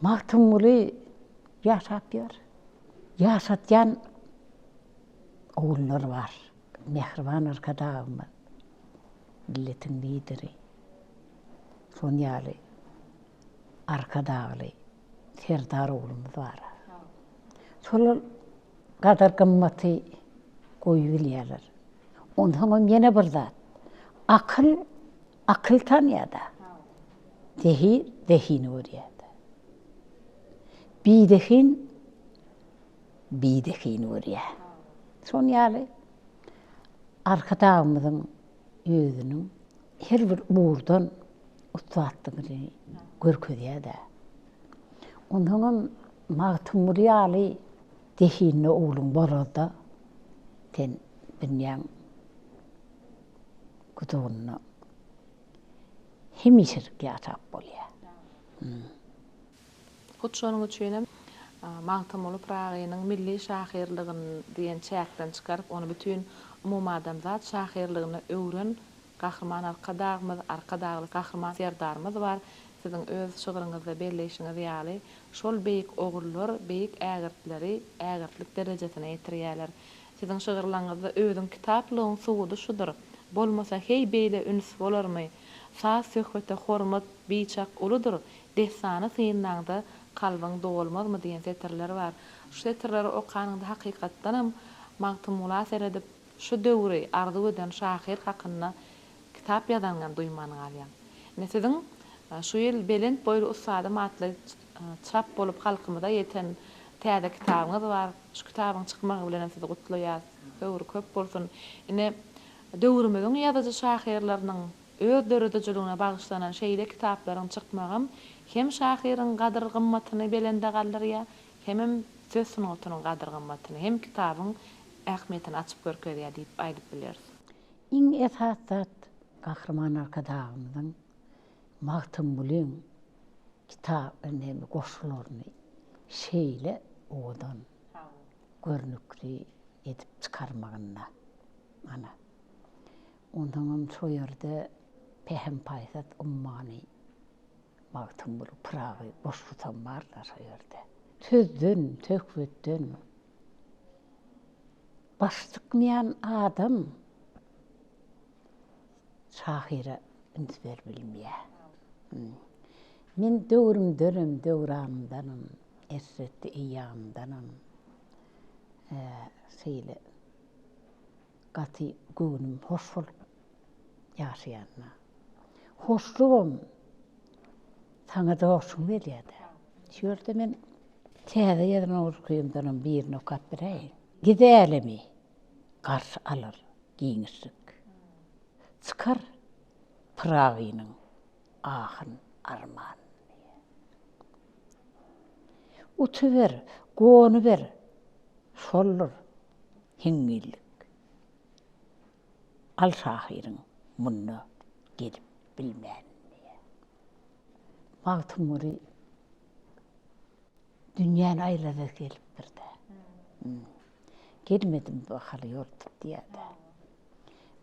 Magtymly ýaşap ýör. Ýaşatýan oğullar var. Mehriban arkadagymy, milletiň lideri. Son ýaly arkadagly Serdar oğlumuz var. Şol gadar gymmaty goýup bilýärler. Ondan yine bir zat. Akıl tanıyada. Dehini oriyada. Bidehini oriyada. Son yali arkadağımızın yüzünün her bir uğurdan utsattığını görküdüye de. Ondan mağtumur yali dehini oğlum barada ten binyan kutuğunu hemişirki atap bolya. Hutşonun üçünem Mağtamolu Pragynyň milli şahyrlygyny diýen çäkden çykaryp onu bütün umum adamzat şahyrlygyny öwren gahrman arkadagly gahrman serdarymyz bar. Siziň öz şygyryňyzda belleşiňiz ýaly şol beýik ogullar beýik ägirtleri ägirtlik derejesine ýetirýärler. Siziň şygyrlaryňyzda özüň kitaplygyň suwudy şudur. Bolmasa hey beýle üns bolarmy? Saz söhbete hormat biçak uludur. Dehsany synnaňda kalbyň dolmazmy diýen setirler bar. Şu setirleri okanyňda hakykatdanam magtumula seredip şu döwri ardy eden şahyr hakynda kitap ýazangan duýmanyň alýan. Siziň şu ýyl belent boýly usady matly çap bolup halkymyza ýeten täze kitabyňyz bar. Şu kitabyň çykmagy bilen sizi gutlaýar. Döwri köp bolsun. Ine döwrümüziň ýazyjy şahyrlarynyň öz döredejiliğine bagyşlanan şeýle kitaplaryň çykmagym hem şahyryň gadyr gymmatyny belende galdyrýar, hem söz sanatynyň gadyr gymmatyny, hem kitabyň ähmiýetini açyp görkezýär diýip aýdyp biler. İň esasat gahrman arkadağımızın Magtumulyň kitabyny goşularyny şeýle odan görnükli edip çykarmagyna. Ana. Ondan şu ýerde Pehem Paýsat ummany Magtumuly Pragy boşlutan barlar şu ýerde. Tözdün, tökbetden başlykmayan adam şahyra ünsber bilmeýär. Men döwrandanam, esretdi eýamdanam. Şeýle gaty göwnüm hoş bolup ýaşaýanna. Hoşlugum saňa da hoşum berýär. Şöýerde men täze ýazan okuýandan bir nokat bereýin. Gidälemi garşy alır giňişik. Çykar Pragynyň ahyn arman. Utuver, gonu ber, şollar hiňillik. Al şahyryň munna gelip bilmän. Magtumuly dünýäni aýlada gelip birde. Gelmedim bahaly ýurtdy diýdi.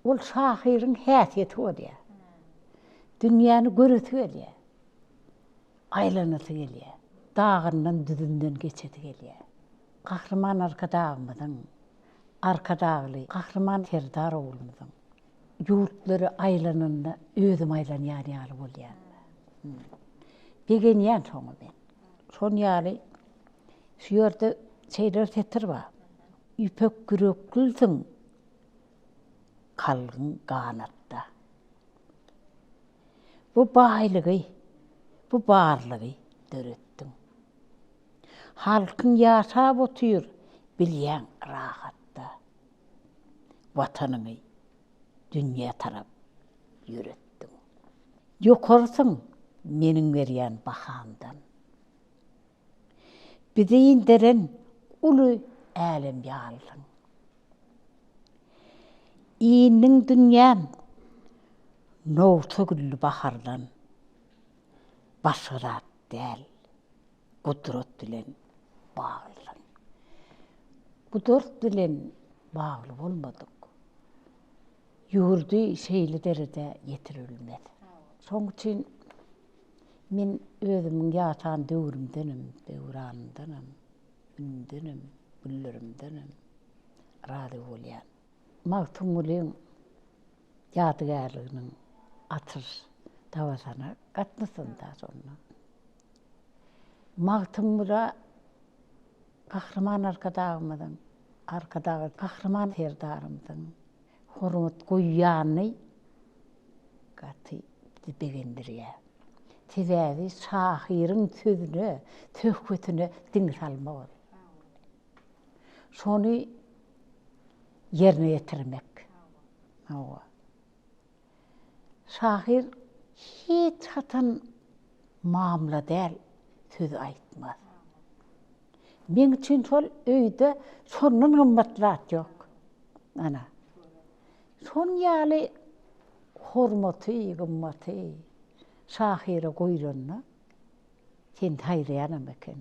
Ol şahyryň häsiýeti bolýar. Dünýäni görüp gelýär. Aýlanysy gelýär. Dağından düdünden geçedi gelýär. Gahrman arkadağymyzyň arkadagly gahrman Serdar oğlumyzyň ýurtlary aýlananda özüm aýlanýar ýaly bolýar. Begenýän soňy ben. Şon ýaly şu ýerde çeýler tetir bar. Üpek güreklisin kalgın ganatda. Bu baýlygy, bu barlygy döretdiň. Halkyň ýaşap otyr bilýän rahatda. Watanyny dünýä tarap ýöretdiň. Ýokarsyň meniň berýän bahamdan. Bideýin deren uly älem ýalyň. Ýynyň dünýän nowta güllü bahardan başyrat däl, gudrat bilen baglyň. Gudrat bilen bagly bolmadyk. Ýurdy şeýle derede ýetirilmedi. Şoň üçin men özümiň ýatan döwrandanam, ündenim, güllerimdenim, rady bolýan. Magtumulyň ýadygärliginiň atyr dawasana gatnasynda sonra. Magtumula gahrman arkadagymyň, arkadagy gahrman Serdarymyň hormat goýýany gaty begendir ya. Tebäbi şahyryň sözüne, töhbetine diňe salmagy. Şonu yerine getirmek. Hawa. Şahyr hiç hatan mamla däl söz aýtmaz. Men üçin şol öýde şonun gymmatlat ýok. Ana. Şon ýaly hormaty, gymmaty şahyra goýranna sen taýrýanam eken.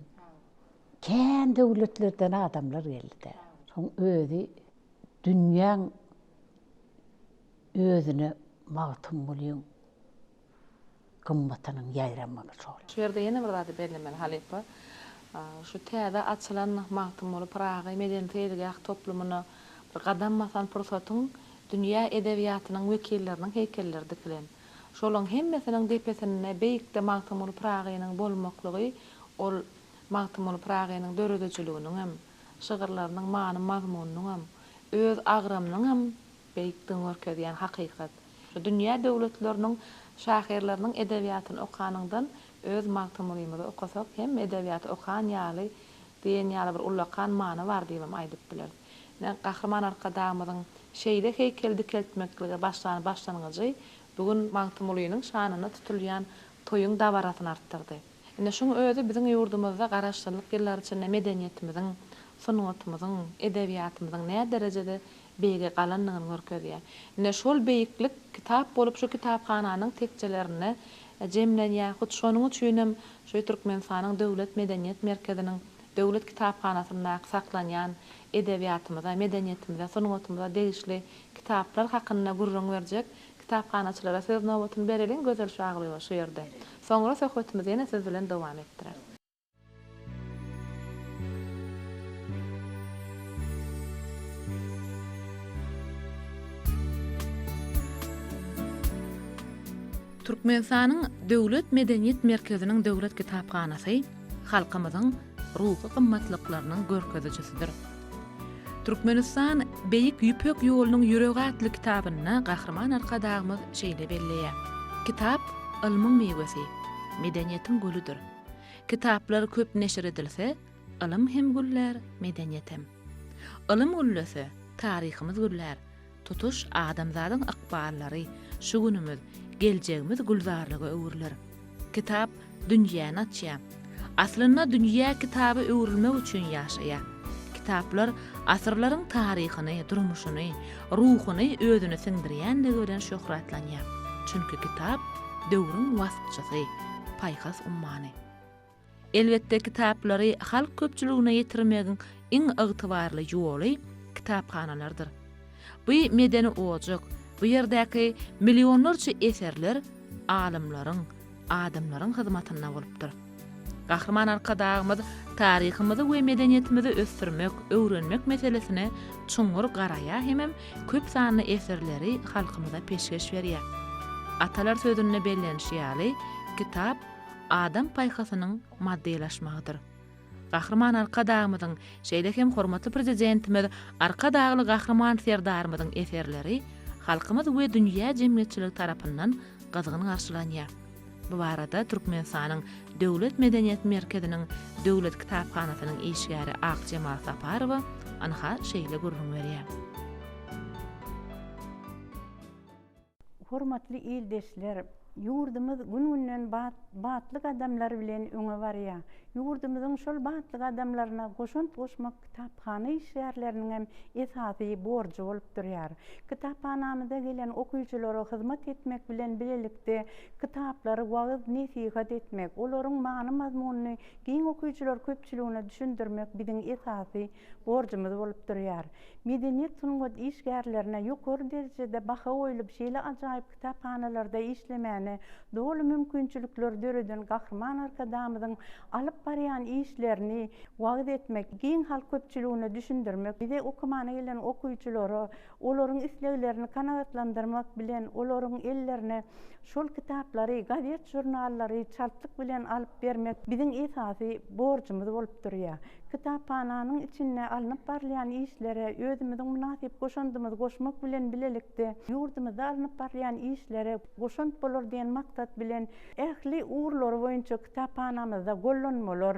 Kän döwletlerden adamlar geldi. Şoň özi dünýäň özüne magtym bolýan gymmatynyň ýaýranmagy şol. Şu ýerde ýene bir zat bellemeli Halipa. Şu täze açylan magtym bolup Praga medeniyet elgäk toplumyna bir gadam basan pursatyň dünýä edebiýatynyň wekilleriniň heykelleri dikilen. Şolaň hemmesiniň depesine beýikde magtym bolup Pragaýynyň bolmaklygy ol magtym bolup Pragaýynyň döredejliginiň hem şygyrlarynyň many mazmunynyň hem öz agramynyň hem beýikden görkezýän hakykat. Şu dünýä döwletleriniň şahyrlarynyň edebiýatyny okanyňdan öz magtymlygymyzy okasak hem edebiýaty okan ýaly diýen ýaly bir ulakan many bar diýip aýdyp biler. Men Gahrman Arkadamyň şeýle heykel dikeltmekligi başlanyjy bugün magtymlygynyň şanyna tutulýan toýuň dabaratyny artdyrdy. Ine şoň özi biziň ýurdumyzda garaşdyrlyk ýyllar içinde medeniýetimiziň, sunatymyzyň, edebiýatymyzyň näme derejede beýge galanlygyny görkezýär. Ine şol beýiklik kitap bolup şu kitaphananyň tekçelerini jemlenýär. Hut şonuň üçin şu Türkmenistanyň döwlet medeniýet merkeziniň döwlet kitaphanasynda saklanýan edebiýatymyza, medeniýetimizde, sunatymyza degişli kitaplar hakynda gurrun berjek kitapxanaçylara söz nowatyny bereliň gözel şaglygy şu ýerde. Soňra söhbetimizi ýene söz bilen dowam etdirer. Türkmenistanyň döwlet medeniýet merkeziniň döwlet kitaphanasy halkymyzyň ruhy gymmatlyklarynyň görkezejisidir. Türkmenistan beýik ýüpek ýolunyň ýüregi adly kitabyna Gahrman Arkadamyz şeýle belleýär. Kitap ilmiň mewesi, medeniýetiň gülüdir. Kitaplar köp neşir edilse, ilim hem güller, medeniýet hem. Ilim güllese, taryhymyz güller, tutuş adamzadyň akballary, şu günümüz, geljegimiz gulzarlygy öwürler. Kitap dünýäni açýar. Aslynda dünýä kitaby öwrülmek üçin ýaşaýar. Kitaplar asyrlaryň taryhyny, durmuşyny, ruhuny özüne siňdirýänligi bilen şöhratlanýar. Çünki kitap döwrüň wasitçysy, paýhas ummany. Elbetde kitaplary halk köpçüligine ýetirmegiň iň ygtybarly ýoly kitapxanalardyr. Bu medeni ojak, bu ýerdäki millionlarça eserler alimlaryň, adamlaryň hyzmatyna bolupdyr. Gahrman Arkadamyz taryhymyzy we medeniýetimizi ösdürmek, öwrenmek meselesine çuňur garaýa hem köp sanly eserleri halkymyza peşkeş berýär. Atalar sözüne bellenýär, kitap adam paýhasynyň maddeýlaşmagydyr. Gahrman Arkadamyzyň şeýle hem hormatly prezidentimiz Arkadagly Gahrman Serdarymyzyň eserleri halkymyz we dünýä jemgyýetçiligi tarapyndan gyzgyn garşylanýar. Bu barada Türkmenistanyň döwlet medeniýet merkeziniň döwlet kitapxanasynyň işgäri Akjemal Saparowa anha şeýle gurrun berýär. Hormatly ildeşler, ýurdumyz gün-günden batlyk adamlar bilen öňe barýar. Ýurdumyzyň şol batlyk adamlaryna goşunt goşmak kitapxana işgärleriniň hem esasy borjy bolup durýar. Kitaphanamyza gelen okuyjylara hyzmat etmek bilen bilelikde kitaplary wagyz nesihat etmek, olaryň many mazmunyny giň okuyjylar köpçüligine düşündirmek biziň esasy borjymyz bolup durýar. Medeniýet sungat işgärlerine ýokary derejede baha goýulyp şeýle ajaýyp kitaphanalarda işlemäni dolu mümkinçilikler döreden Gahrman Arkadamyzyň alyp barýan işlerini wagyz etmek, giň halk köpçüligine düşündirmek, bize okumana gelen okuyjylara olaryň isleglerini kanagatlandyrmak bilen olaryň ellerine şol kitaplary, gazet jurnallary çaltlyk bilen alyp bermek biziň esasy borjymyz bolup durýar. kitaphananyň içinde alınıp barlayan işlere özümizin münasip goşandymyz goşmak bilen bilelikde ýurdumyzda alınıp barlayan işlere goşant bolur diýen maksat bilen ähli uğurlar boýunça kitaphanamyzda gollanmalar,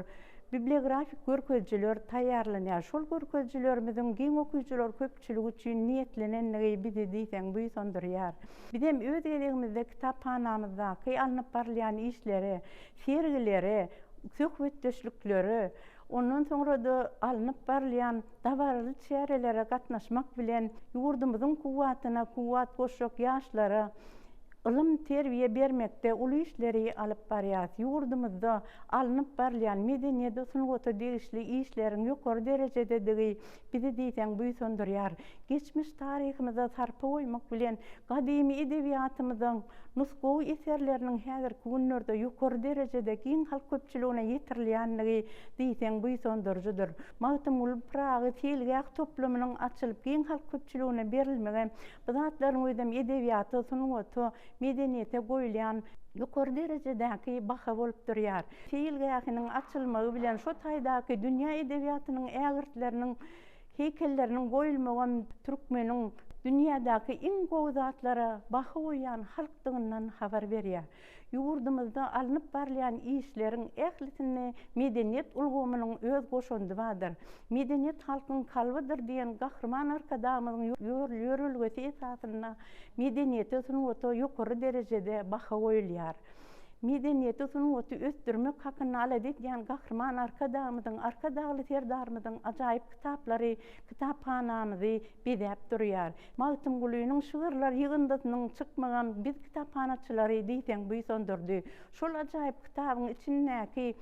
bibliografik görkezjiler taýýarlanýar. Şol görkezjilerimiziň giň okuyjylar köpçüligi üçin niýetlenenligi bizi diýsen buýsandyrýar. Biz hem öz gelegimizde kitaphanamyzdaky alınıp barlayan işlere, sergilere, söhbetdeşlikleri, ondan sonra da alınıp barlayan dabarly çärelere gatnaşmak bilen ýurdumyzyň kuwatyna kuwat goşak ýaşlara ılım terbiye bermekde uly işleri alıp barýar. Ýurdumyzda alınıp barlayan medeniýet sunugaty degişli işleriň ýokary derejedegi bizi diýsen buýsandyrýar. Geçmiş taryhymyza sarpa goýmak bilen gadymy edebiýatymyzyň nusgawy eserleriniň häzirki günlerde ýokary derejede giň halk köpçüligine ýetirilýänligi diýsen buýsandyrjydyr. Magtym ul Pragy Telgäk toplamynyň açylyp giň halk köpçüligine berilmegen bu zatlaryň öýdem edebiýaty sunugaty medeniýete goýulýan ýokary derejedäki baha bolup durýar. Telgäkiniň açylmagy bilen şo taýdaky dünýä edebiýatynyň ägirtleriniň heykelleriniň goýulmagan türkmeniň dünýädäki iň gowy zatlara baha goýan halkdygyndan habar berýär. Ýurdumyzda alınıp barlayan işleriň ählisini medeniýet ulgamynyň öz goşandy bardyr. Medeniýet halkyň kalbydyr diýen gahrman arkadamyň ýörülgesi esasyna medeniýete sunugaty ýokary derejede baha goýulýar. Medeniýeti sunugaty östürmek hakyny alad edýän gahrman arkadamyň arkadagly serdarmyň ajaýyp kitaplary kitaphanamyzy bedäp durýar. Magtym Gulynyň şygyrlar ýygyndysynyň çykmagan biz kitaphanaçylary diýsen buýsandyrdy. Şol ajaýyp kitabyň içindäki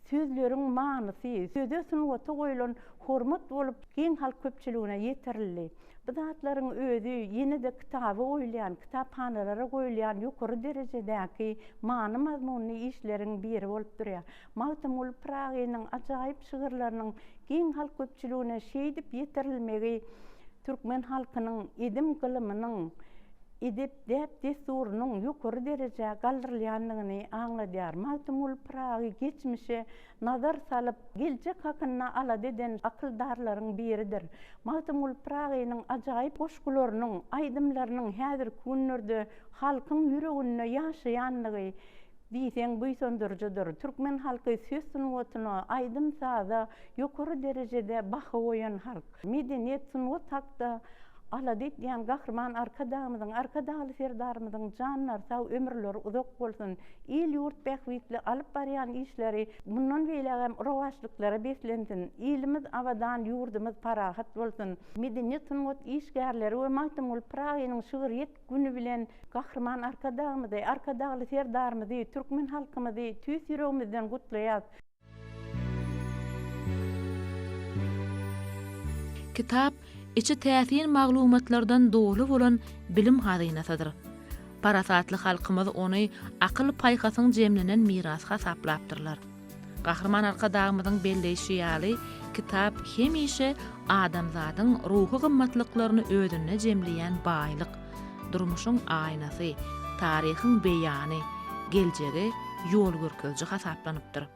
sözleriň manysy, söze sunugaty goýulan hormat bolup giň halk köpçüligine ýetirildi. Bu zatlaryň özü ýene-de kitaby goýulýan, kitaphanalara goýulýan ýokary derejedäki many mazmunly işleriň biri bolup durýar. Magtym ul Pragynyň ajaýyp şygyrlarynyň giň halk köpçüligine şeýdip ýetirilmegi türkmen halkynyň edim gylymynyň edip desturunyň ýokary dereje galdyrylýanlygyny aňladýar. Magtym ul Pragy geçmişe nazar salyp geljek hakyna alad eden akyldarlaryň biridir. Magtym ul Pragynyň ajaýyp goşgularynyň, aýdymlarynyň häzirki günlerde halkyň ýüreginde ýaşaýanlygy diýsen buýsandyrjydyr. Türkmen halky söz sunugatyna aýdym saza ýokary derejede baha goýan halk. Medeniýet sunugat hakda alad edýän gahrman arkadamyň, arkadaly serdarmyň janlar sag ömürleri uzak bolsun. Il ýurt bähwitli alyp barýan işleri bundan beýlegem rowaçlyklara beslensin. Ilimiz awadan, ýurdumyz parahat bolsun. Medeniýet sunugat işgärleri we Magtym ul Pragynyň şygyryet güni bilen gahrman arkadamyzy, arkadaly serdarmyzy, türkmen halkymyzy tüýs ýüregimizden gutlaýar. Kitap içi täsir maglumatlardan dolu bolan bilim hazynasydyr. Parasatly halkymyz ony akyl paýhasyň jemlenen mirasga saplapdyrlar. Gahrman arkadagymyzyň belleşi ýaly kitap hemişe adamzadyň ruhy gymmatlyklaryny özüne jemleýän baýlyk, durmuşyň aýnasy, taryhyň beýany, geljegi ýol görkezji hasaplanypdyr.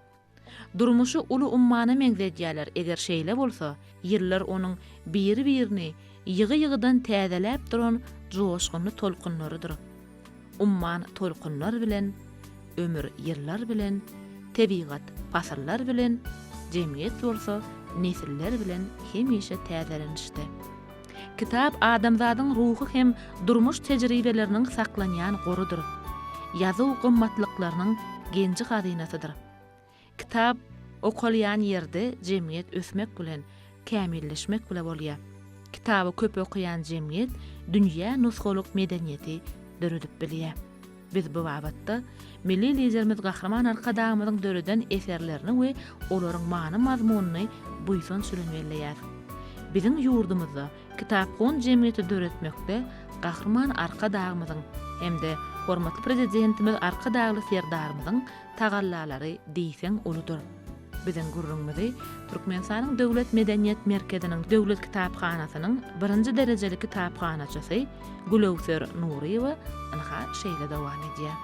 Durmuşy uly ummana meňzedýärler eger şeýle bolsa, ýyllar onuň biri-birini ýygy-ýygydan täzeläp duran joşgunly tolkunlarydyr. Umman tolkunlar bilen, ömür ýyllar bilen, tebigat pasarlar bilen, jemgyýet bolsa nesiller bilen hemişe täzelenişde. Kitap adamzadyň ruhy hem durmuş tejribeleriniň saklanýan gorudyr. Ýazyw gymmatlyklarynyň genji hazynasydyr. Kitap okulyan ýerde jemgyýet ösmek bilen, kämilleşmek bilen bolýar. Kitaby köp okuyan jemgyýet dünýä nusgalyk medeniýeti döredip bilýär. Biz bu wagtda milli liderimiz gahrman arkadamyzyň döreden eserlerini we olaryň many mazmunyny buýsan sürenýär. Biziň ýurdumyzda kitapgon jemgyýeti döretmekde gahrman arkadamyzyň hemde hormatly prezidentimiz arkadagly serdarmyzyň tagallalary diýsen uludur. Biziň gurrunmyzy Türkmenistanyň Döwlet Medeniýet Merkeziniň Döwlet Kitapxanasynyň 1-nji derejeli kitapxanaçysy Gülewser Nuriýewa anha şeýle dowam edýär.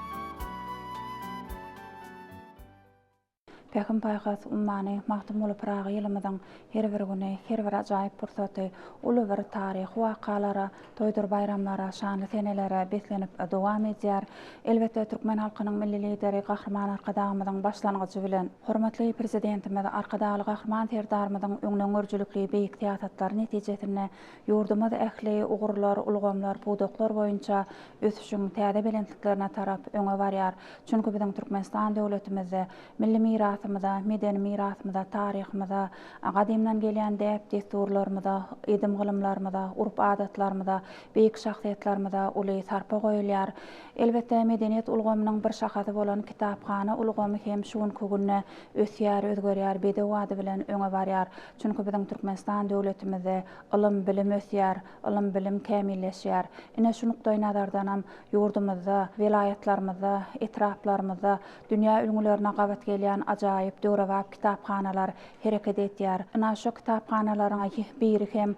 Pekim paykas ummany Mahtumul Prağı ýylymyzyň her bir güni, her bir ajaýyp pursaty, uly bir taryh wakalara, toýdur bayramlara, şanly senelere beslenip dowam edýär. Elbetde Türkmen halkynyň milli lideri Gahrman Arkadağymyzyň başlangyjy bilen hormatly prezidentimiz Arkadagy Gahrman Serdarymyzyň öňüň örjülükli beýik teatratlar netijesinde ýurdumyz ähli, ugurlar, ulgamlar, budoklar boýunça ösüşiň täze belentliklerine tarap öňe barýar. Çünki biziň Türkmenistan döwletimizde milli mirasymyza, medeni mirasymyza, taryhymyza, gadymdan gelýän däp desturlarymyza, edim gylymlarymyza, urp adatlarymyza, beýik şahsiýetlerimize uly sarpa goýulýar. Elbetde medeniýet ulgamynyň bir şahasy bolan kitapxana ulgamy hem şuň kögünne ösýär, özgerýär, bedewady bilen öňe barýar. Çünki biziň Türkmenistan döwletimizde ilm bilim ösýär, ilm bilim kämilleşýär. Ine şu nukdaý nazardanam ýurdumyzda, vilayatlarymyzda, etraplarymyzda dünýä ülgülerine gabat gelýän ajaýyp döwrewap kitapxanalar hereket etýär. Ina şu kitapxanalaryň biri hem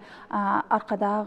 Arkadağ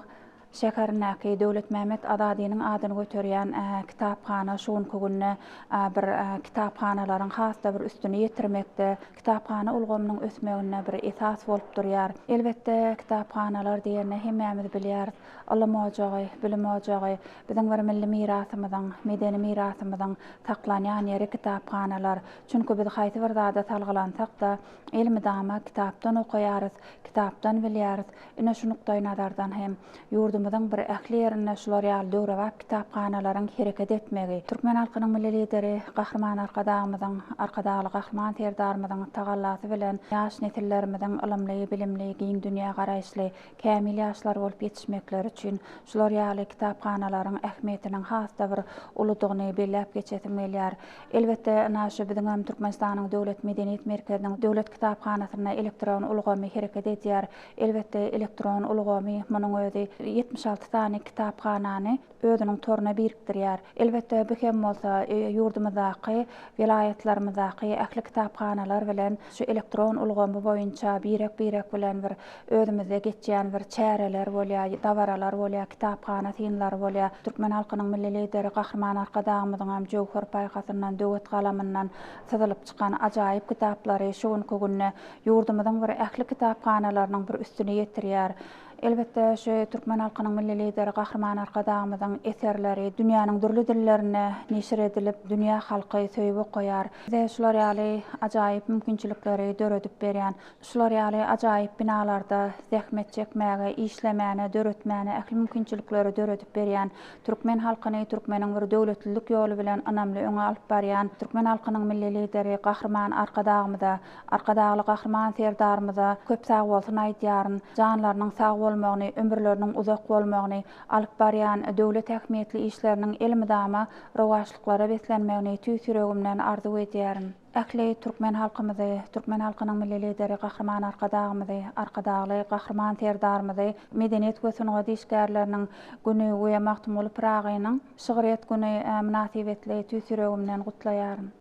şäherindäki Döwlet Mehmet Adadynyň adyny göterýän kitapxana şuň kögünne bir kitapxanalaryň hasda bir üstüne ýetirmekde, kitapxana ulgamynyň ösmegine bir esas bolup durýar. Elbetde kitapxanalar diýende hemmämiz bilýär, alamajagy, bilemajagy, biziň bir milli mirasymyzyň, medeni mirasymyzyň saklanýan ýeri kitapxanalar. Çünki biz haýsy bir zada talgylansak da elmidama kitapdan okaýarys, kitapdan bilýäris. Ine şu nukdaý nazardan hem ýurdumyzyň bir ähli ýerine şular ýaly döwrewap kitapxanalaryň hereket etmegi. Türkmen halkynyň milli lideri Gahrman Arkadağymyzyň, Arkadagy Gahrman Serdarymyzyň tagallasy bilen ýaş nesillerimiziň ilmli, bilimli, giň dünýä garaýşly, kämil ýaşlar bolup ýetişmekleri üçin şular ýaly kitapxanalaryň ähmiýetiniň hasda bir uludygyny belläp geçesim gelýär. Elbetde naşy biziň Türkmenistanyň döwlet medeniýet merkeziniň döwlet kitapxanasyna elektron ulgamy hereket etýär. Elbetde elektron ulgamy munyň özi 76 tane kitapxanany özüniň toruna birikdirýär. Elbetde bu hem bolsa ýurdumyzdaky, vilayatlarymyzdaky ähli kitapxanalar bilen şu elektron ulgamy boýunça birek bilen bir özümizde geçýän bir çäreler bolýar, dawaralar bolýar, kitapxana synlary bolýar. Türkmen halkynyň milli lideri Gahrman Arkadağymyzyň hem jowhar paýgasyndan, döwlet galamyndan syzylyp çykan ajaýyp kitaplary şuň kögünne ýurdumyzyň bir ähli kitapxanalarynyň bir üstüne ýetirýär. Elbetde şu Türkmen halkynyň milli lideri Gahrman Arkadağymyzyň eserleri dünýäniň dürli dillerine neşir edilip dünýä halky söýüp okaýar. Bize şular ýaly ajaýyp mümkinçilikleri döredip berýän, şular ýaly ajaýyp binalarda zähmet çekmäge, işlemäne, döretmäne ähli mümkinçilikleri döredip berýän, Türkmen halkyny Türkmeniň bir döwletlilik ýoly bilen anamly öňe alyp barýan Türkmen halkynyň milli lideri Gahrman Arkadağymyza, Arkadagy Gahrman Serdarymyza köp sag bolsun aýdýaryn, janlarynyň sag bolmagyny, ömürleriniň uzak bolmagyny, alyp barýan döwlet ähmiýetli işleriniň elmidama rowaşlyklara beslenmegini tüýs ýüregimden arzu edýärin. Ähli Türkmen halkymyzy, Türkmen halkynyň milli lideri Gahrman Arkadağymyzy, Arkadagy Gahrman Serdarymyzy medeniýet gösüne diýişgärleriniň güni we Mahtumul Pragynyň şygyryet güni münasibetli tüýs ýüregimden gutlaýaryn.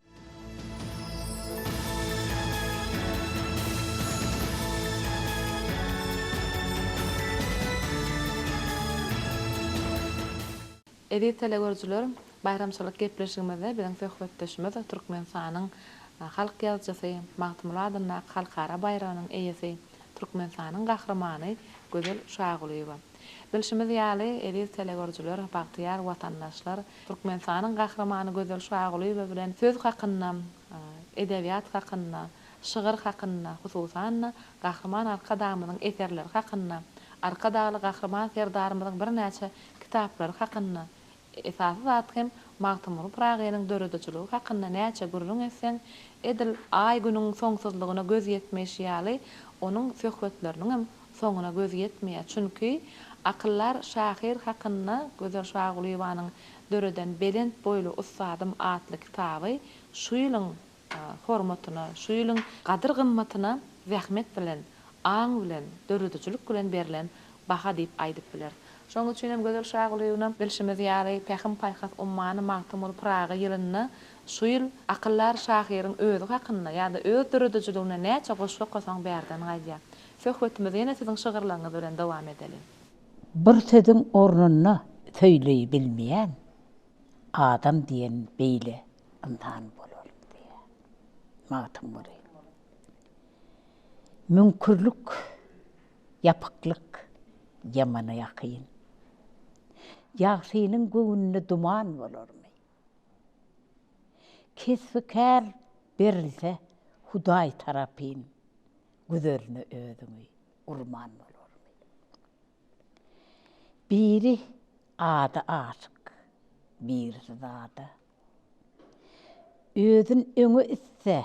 Edi telegörjüler, bayramçylyk gepleşigimizde biziň söhbetdeşimiz Türkmenistanyň halk ýazgysy, Mahtumul adyna halkara bayranyň eýesi, Türkmenistanyň gahrmany Gözel Şagulyeva. Bilşimiz ýaly edi telegörjüler, bagtyar watandaşlar Türkmenistanyň gahrmany Gözel Şagulyeva bilen söz hakynda, edebiýat hakynda, şygyr hakynda, hususan Gahrman Arkadağymyň eserleri hakynda, Arkadagy Gahrman Serdarymyň bir näçe kitaplary hakynda esasy zat hem Mahtumul Pragynyň döredejiligi hakynda näçe gurrun etsen, edil ay günüň soňsuzlygyna göz ýetmeş ýaly onuň söhbetleriniň hem soňuna göz ýetmeýär. Çünki akyllar şahyr hakynda Gözel Şagulyewanyň döreden belent boýly Ussadym atly kitaby şu ýylyň hormatyna, şu ýylyň gadyr gymmatyna zähmet bilen, aň bilen, döredejilik bilen berilen baha diýip aýdyp biler. Şoň üçin hem Gözel Şagulyewanyň bilşimiz ýaly Pekim paýkas ummany Mahtumul Pragy ýylyna şu ýyl akyllar şahyryň özü hakynda ýa-da öz döredejiligine näçe goşup gosaň berden gaýdýar. Söhbetimiz ýene siziň şygyrylaryňyz bilen dowam edelim. Bir sözüň ornuny söýleýi bilmeýän adam diýen beýle imtihan bolar diýär. Mahtumul münkürlük, yapıklık yamana yakıyın. Yağsının göğününe duman olur mu? Kesfikar verilse Huday tarapın güzörünü ödümü urman olur mu? Biri adı aşık, birisi adı. Özün öňü isse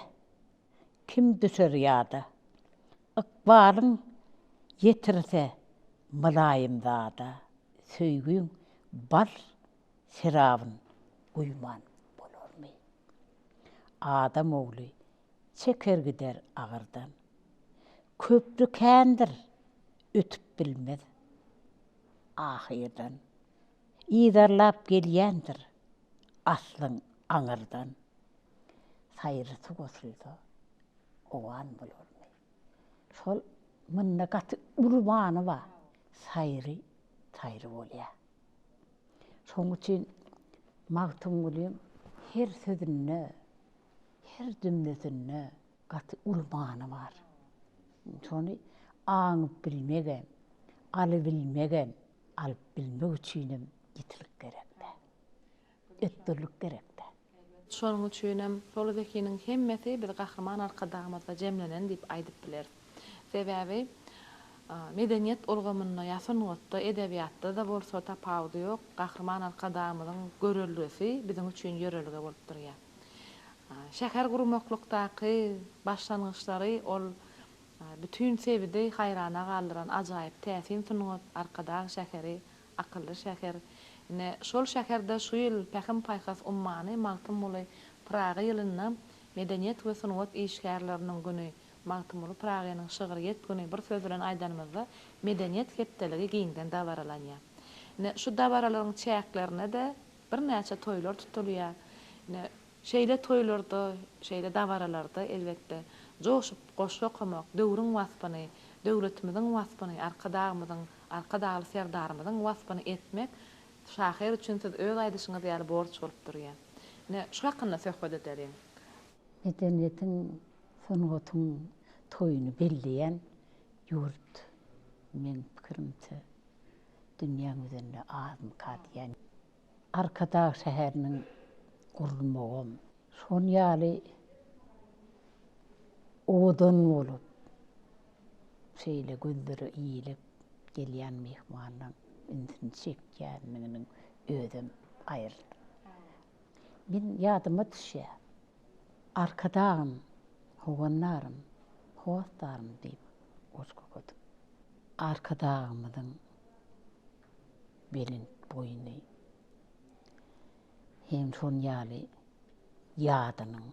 kim düşer ýada? Ikbalyň yetirse mylaýym zada. Söýgüň bal serabyn uýman bolurmy? Adam ogly çeker gider agyrdan. Köprü kändir ötüp bilmez ahyrdan. Ýydarlap gelýändir aslyň aňyrdan. Sayrısı gosulda oğan bulurmy? Şol mınnakat urmanı var. Sayrı bolýa. Şoň üçin magtym bolýan her sözüne, her cümlesine gaty urmanı var. Şonu aňyp bilmegen, aly bilmegen, alyp bilmek üçinem ýitirik gerekde. Ötdürlük gerekde. Şonuň üçinem şoladakiniň hemmeti bir gahrman arkadagymyzda jemlenen diýip aýdyp biler. Sebäbi medeniýet olgamyna ýasyngatda, edebiýatda da bolsa tapawdy ýok. Gahrman arkadagymyzyň görelgesi biziň üçin ýörelge bolup durýar. Şäher gurmaklykdaky başlangyçlary ol bütün sebidi hayrana galdyran ajaýyp täsin sunugat arkadag şäheri, akylly şäher. Ne şol şäherde şu ýyl pähim paýhas ummany magtym boly Praga ýylyna medeniýet we sunugat işgärleriniň güni magtym boly Pragaňyň şygyryýet güni bir söz bilen aýdanymyzda medeniýet hepdeligi giňden dabaralanýar. Ne şu dabaralaryň çäklerine de bir näçe toýlar tutulýar. Ne şeýle toýlarda, şeýle dabaralarda elbetde joşup goşu okamak, döwrüň waspany, döwletimiziň waspany, arkadagy serdarymyzyň waspany etmek şäher üçin siz öz aýdyşyňyz ýaly borç bolup durýar. Ne şu hakynda söhbet edelim. Medeniýetiň sunugatyň toýuny belleýän ýurt men pikirimçe dünýä üzerinde azmy katýan. Arkadag şäheriniň gurulmagy şon ýaly odan bolup şeýle gözleri iýilip gelýän mehmanyň ünsün çekýänliginiň özüm aýr. Men ýadyma düşýär. Arkadagym, howanlarym, howastarym diýip oşgokdum. Arkadagymyzyň belin boýuny hem şon ýaly ýadynyň,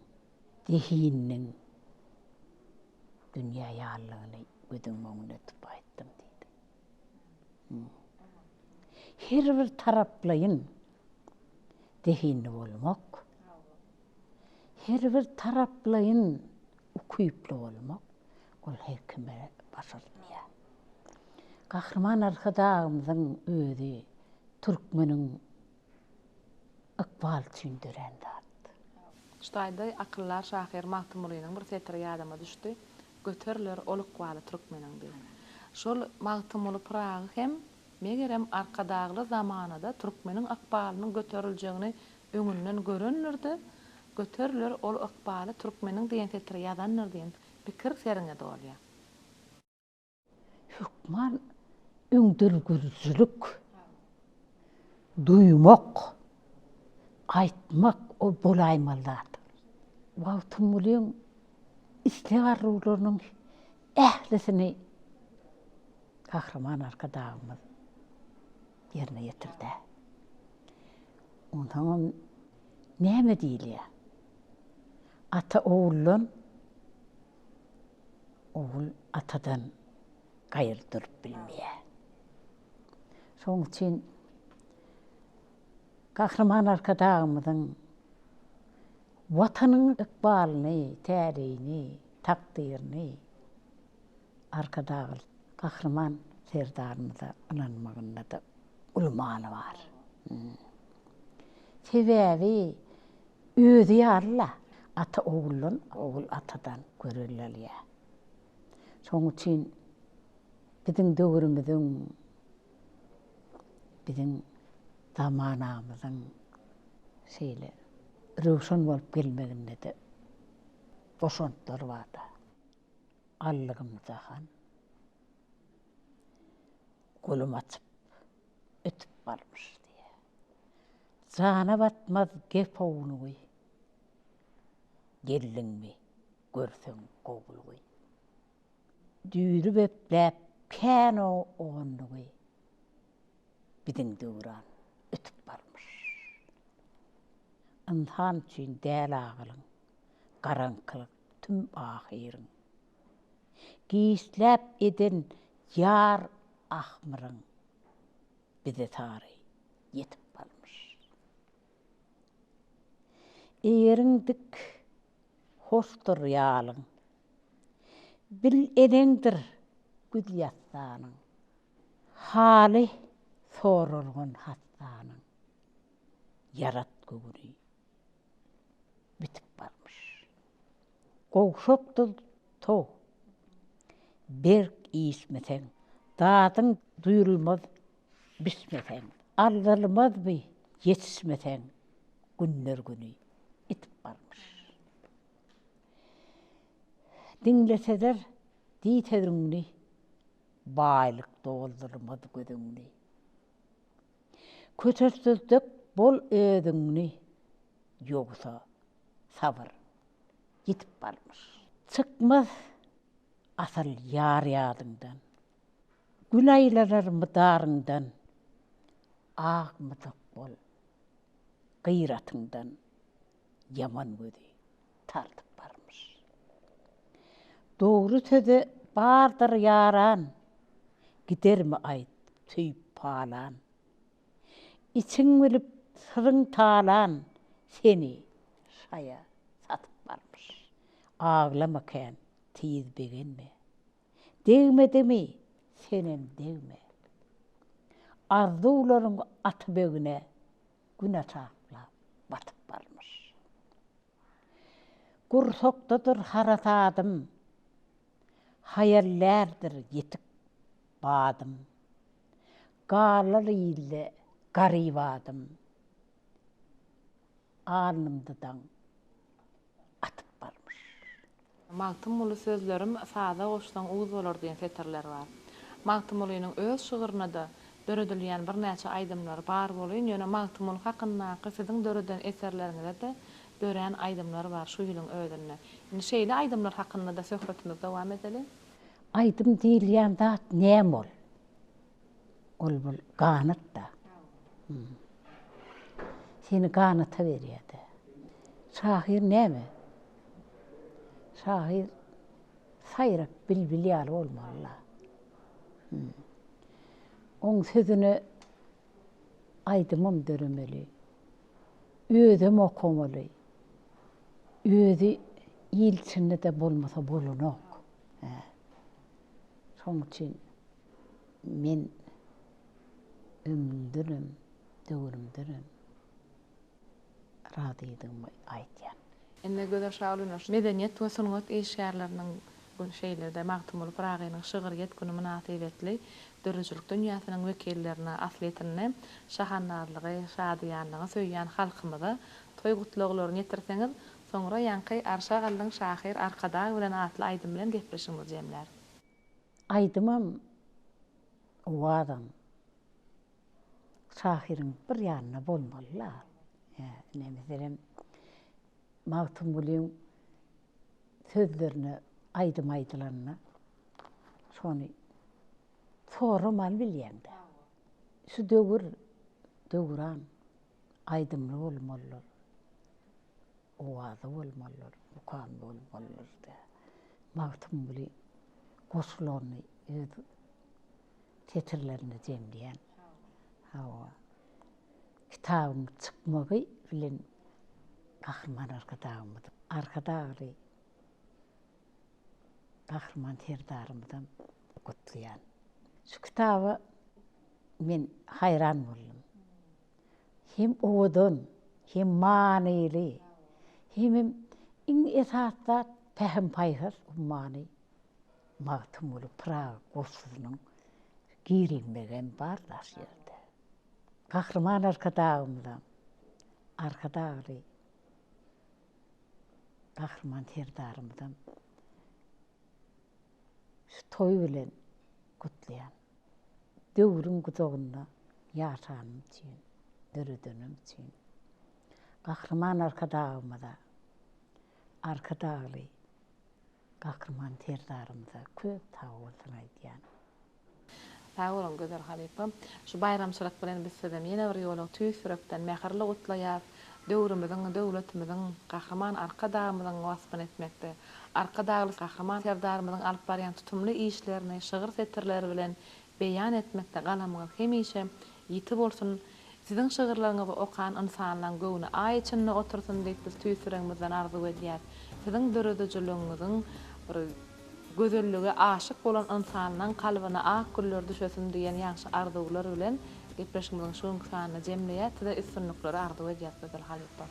dehininiň dünýä ýalygyny gözüň öňüne tutup aýtdym diýdi. Her bir taraplayın dehinli bolmak, her bir taraplayın ukuyuplu olmak, ol her kime başarılmaya. Gahrman arkadagymyzyň özü türkmeniň ykbal tündüren zat. Ştaýda akyllar şäher magtym bolynyň bir setri ýadyma düşdi. Göteriler ol ykbaly türkmeniň diýip. Şol magtym boly Praga hem megerem arkadagly zamanada türkmeniň ykbalynyň göteriljeğini öňünden görenlerdi. Göteriler ol ykbaly türkmeniň diýen setri ýazanlar diýen pikir seriňe dolýar. Hükman öňdürgüzlük, duymak, aýtmak o bolaýmallar. Wagtym bolyň islegarlylarynyň ählisini gahrman arkadagymyz ýerine ýetirdi. Ondan näme diýilýär? Ata oğullan, oğul atadan gaýrdyryp bilmeýär. Şoň üçin gahrman arkadagymyzyň watanyň ykbalyny, täriýini, takdirini arkadagy gahrman serdarymyza ynanmagynda da ulmany bar. Sebäbi özü ýarla ata oğullan, oğul atadan görelýär. Şoň üçin biziň döwrümüziň, biziň zamanamyzyň şeýle röwşen bolup gelmeginde de boşantlar barda. Allygymyza han golum açyp ötüp barmış diye. Jana batmaz gepowuny gelliňmi görseň gowulugy. Düýrü bepläp kano oňlugy biziň döwran ötüp barmış. Insan üçin däl agylyň, garankylyk tüm ahyryň. Giýisläp eden ýar ahmyryň bize tary yetip barmış. Eýeriň dik hoşdur ýalyň. Bil edendir güz ýatsanyň. Haly sorulgan hastanyň. Yarat göwüri bitip barmış. Gowşokdy to. Berk ismeseň, dadyň duýulmaz bismeseň, aldylmaz by ýetişmeseň, günler güni itip barmış. Dinleseler diýtediňni, baýlyk doldurmaz gözüňni. Kötersizlik bol ödüňni, ýogsa sabır yitip barmış. Çykmaz asal ýar ýadyňdan, günaýlalar mydaryňdan, agmydyk bol gyýratyňdan yaman gözi tartyp barmış. Dogry söze bardyr ýaran, gidermi aýt tüýüp palan. İçiň bilip sırıň talan, seni şaya satyp barmış. Ağlamakan tiz begenme. Degmedimi senem degme. Arzuwlaryň atbegine güne çaplap batyp barmış. Gursokdadyr haratadym, hayallerdir yetip badym. Galar ýyly garibadım. Alnymdydan atyp barmış. Magtymly sözlerim sada goşdan uýuz bolar diýen feterler bar. Magtymlynyň öz şygyryna da döredilýän bir näçe aýdymlar bar bolýan. Ýöne Magtymly hakynda gysydyň döreden eserlerinde de dören aýdymlar bar şu ýylyň ödünne. Indi şeýle aýdymlar hakynda da söhbetimiz dowam edeli. Aýdym diýilýän zat näme bol? Ol bol ganat da. Seni ganata berýärdi. Şahir näme? Şahir saýrak bilbil ýaly bolmaly. Oň sözüni aýdymam döremeli. Özüm okamaly. Özü ýylçynda da bolmasa bolanok. Şoň üçin men ömrümdürüm, döwrümdürüm. Radyýdymy aýtýan. Ende göder şaulunur. Medeniýet we sungat eşýarlarynyň bu şeýlerde Magtymly Pragynyň şygyryget güni münasibetli dörüjülük dünýäsiniň wekillerine asletine şahandarlygy, şadyýanlygy söýýän halkymyza toý gutluglaryny ýetirseňiz, soňra ýanky Arşagalyň şahir arkada bilen atly aýdym bilen gepleşiňiz jemler. Aýdymam o adam şahiriň bir ýanyna bolmalylar. Nämeserim Magtymlyň sözlerini aýdym aýdylarna şonu soraman bilýärdi. Şu döwran aýdymly bolmalylar. Owazy bolmalylar, mukan bolmalylar da. Magtymly goşularyny öz tetirlerini jemleýän. Hawa kitabym çykmagy bilen Kahraman arkadagy Kahraman terdarymdan gutlaýan. Şu kitaba men hayran boldum. Hem owadan, hem manyly, hem iň esasda pähim paýsas many. Mağtım olup Praga Korsuzunun girilmegen barlar yerde. Kahraman arkadağımdan, arkadağı kahraman terdarımdan şu toy bilen kutlayan dövrün kuduğunda yaşanım için, dörüdönüm için. Kahraman arkadağımda, arkadağı kahraman terdarımda köp tağıldan aydiyan. Sağ olun güzel halipam. Şu bayramçılık bilen biz sizem yine bir yolu tüysürükten meharlı utlayap döwrümizin, döwletimizin kahraman arkadağımızın waspan etmekde. Arkadağlı kahraman terdarımızın alyp barýan tutumly işlerini, şygyr setirleri bilen beýan etmekde galamyňyz hemişe ýitip bolsun. Sizin şygyrlaryňyzy okan insanlaryň göwüne aýçynly otursun diýip biz tüýsüregimizden arzu edýär. Sizin döredijiliginiziň bir gözelligi aşyk bolan insanlaryň kalbyna ak güller düşesin diýen ýaşy arzuwlar bilen gepleşigimiziň şu sanyny jemleýär. Size üstünliklere arzu edýär güzel halippa.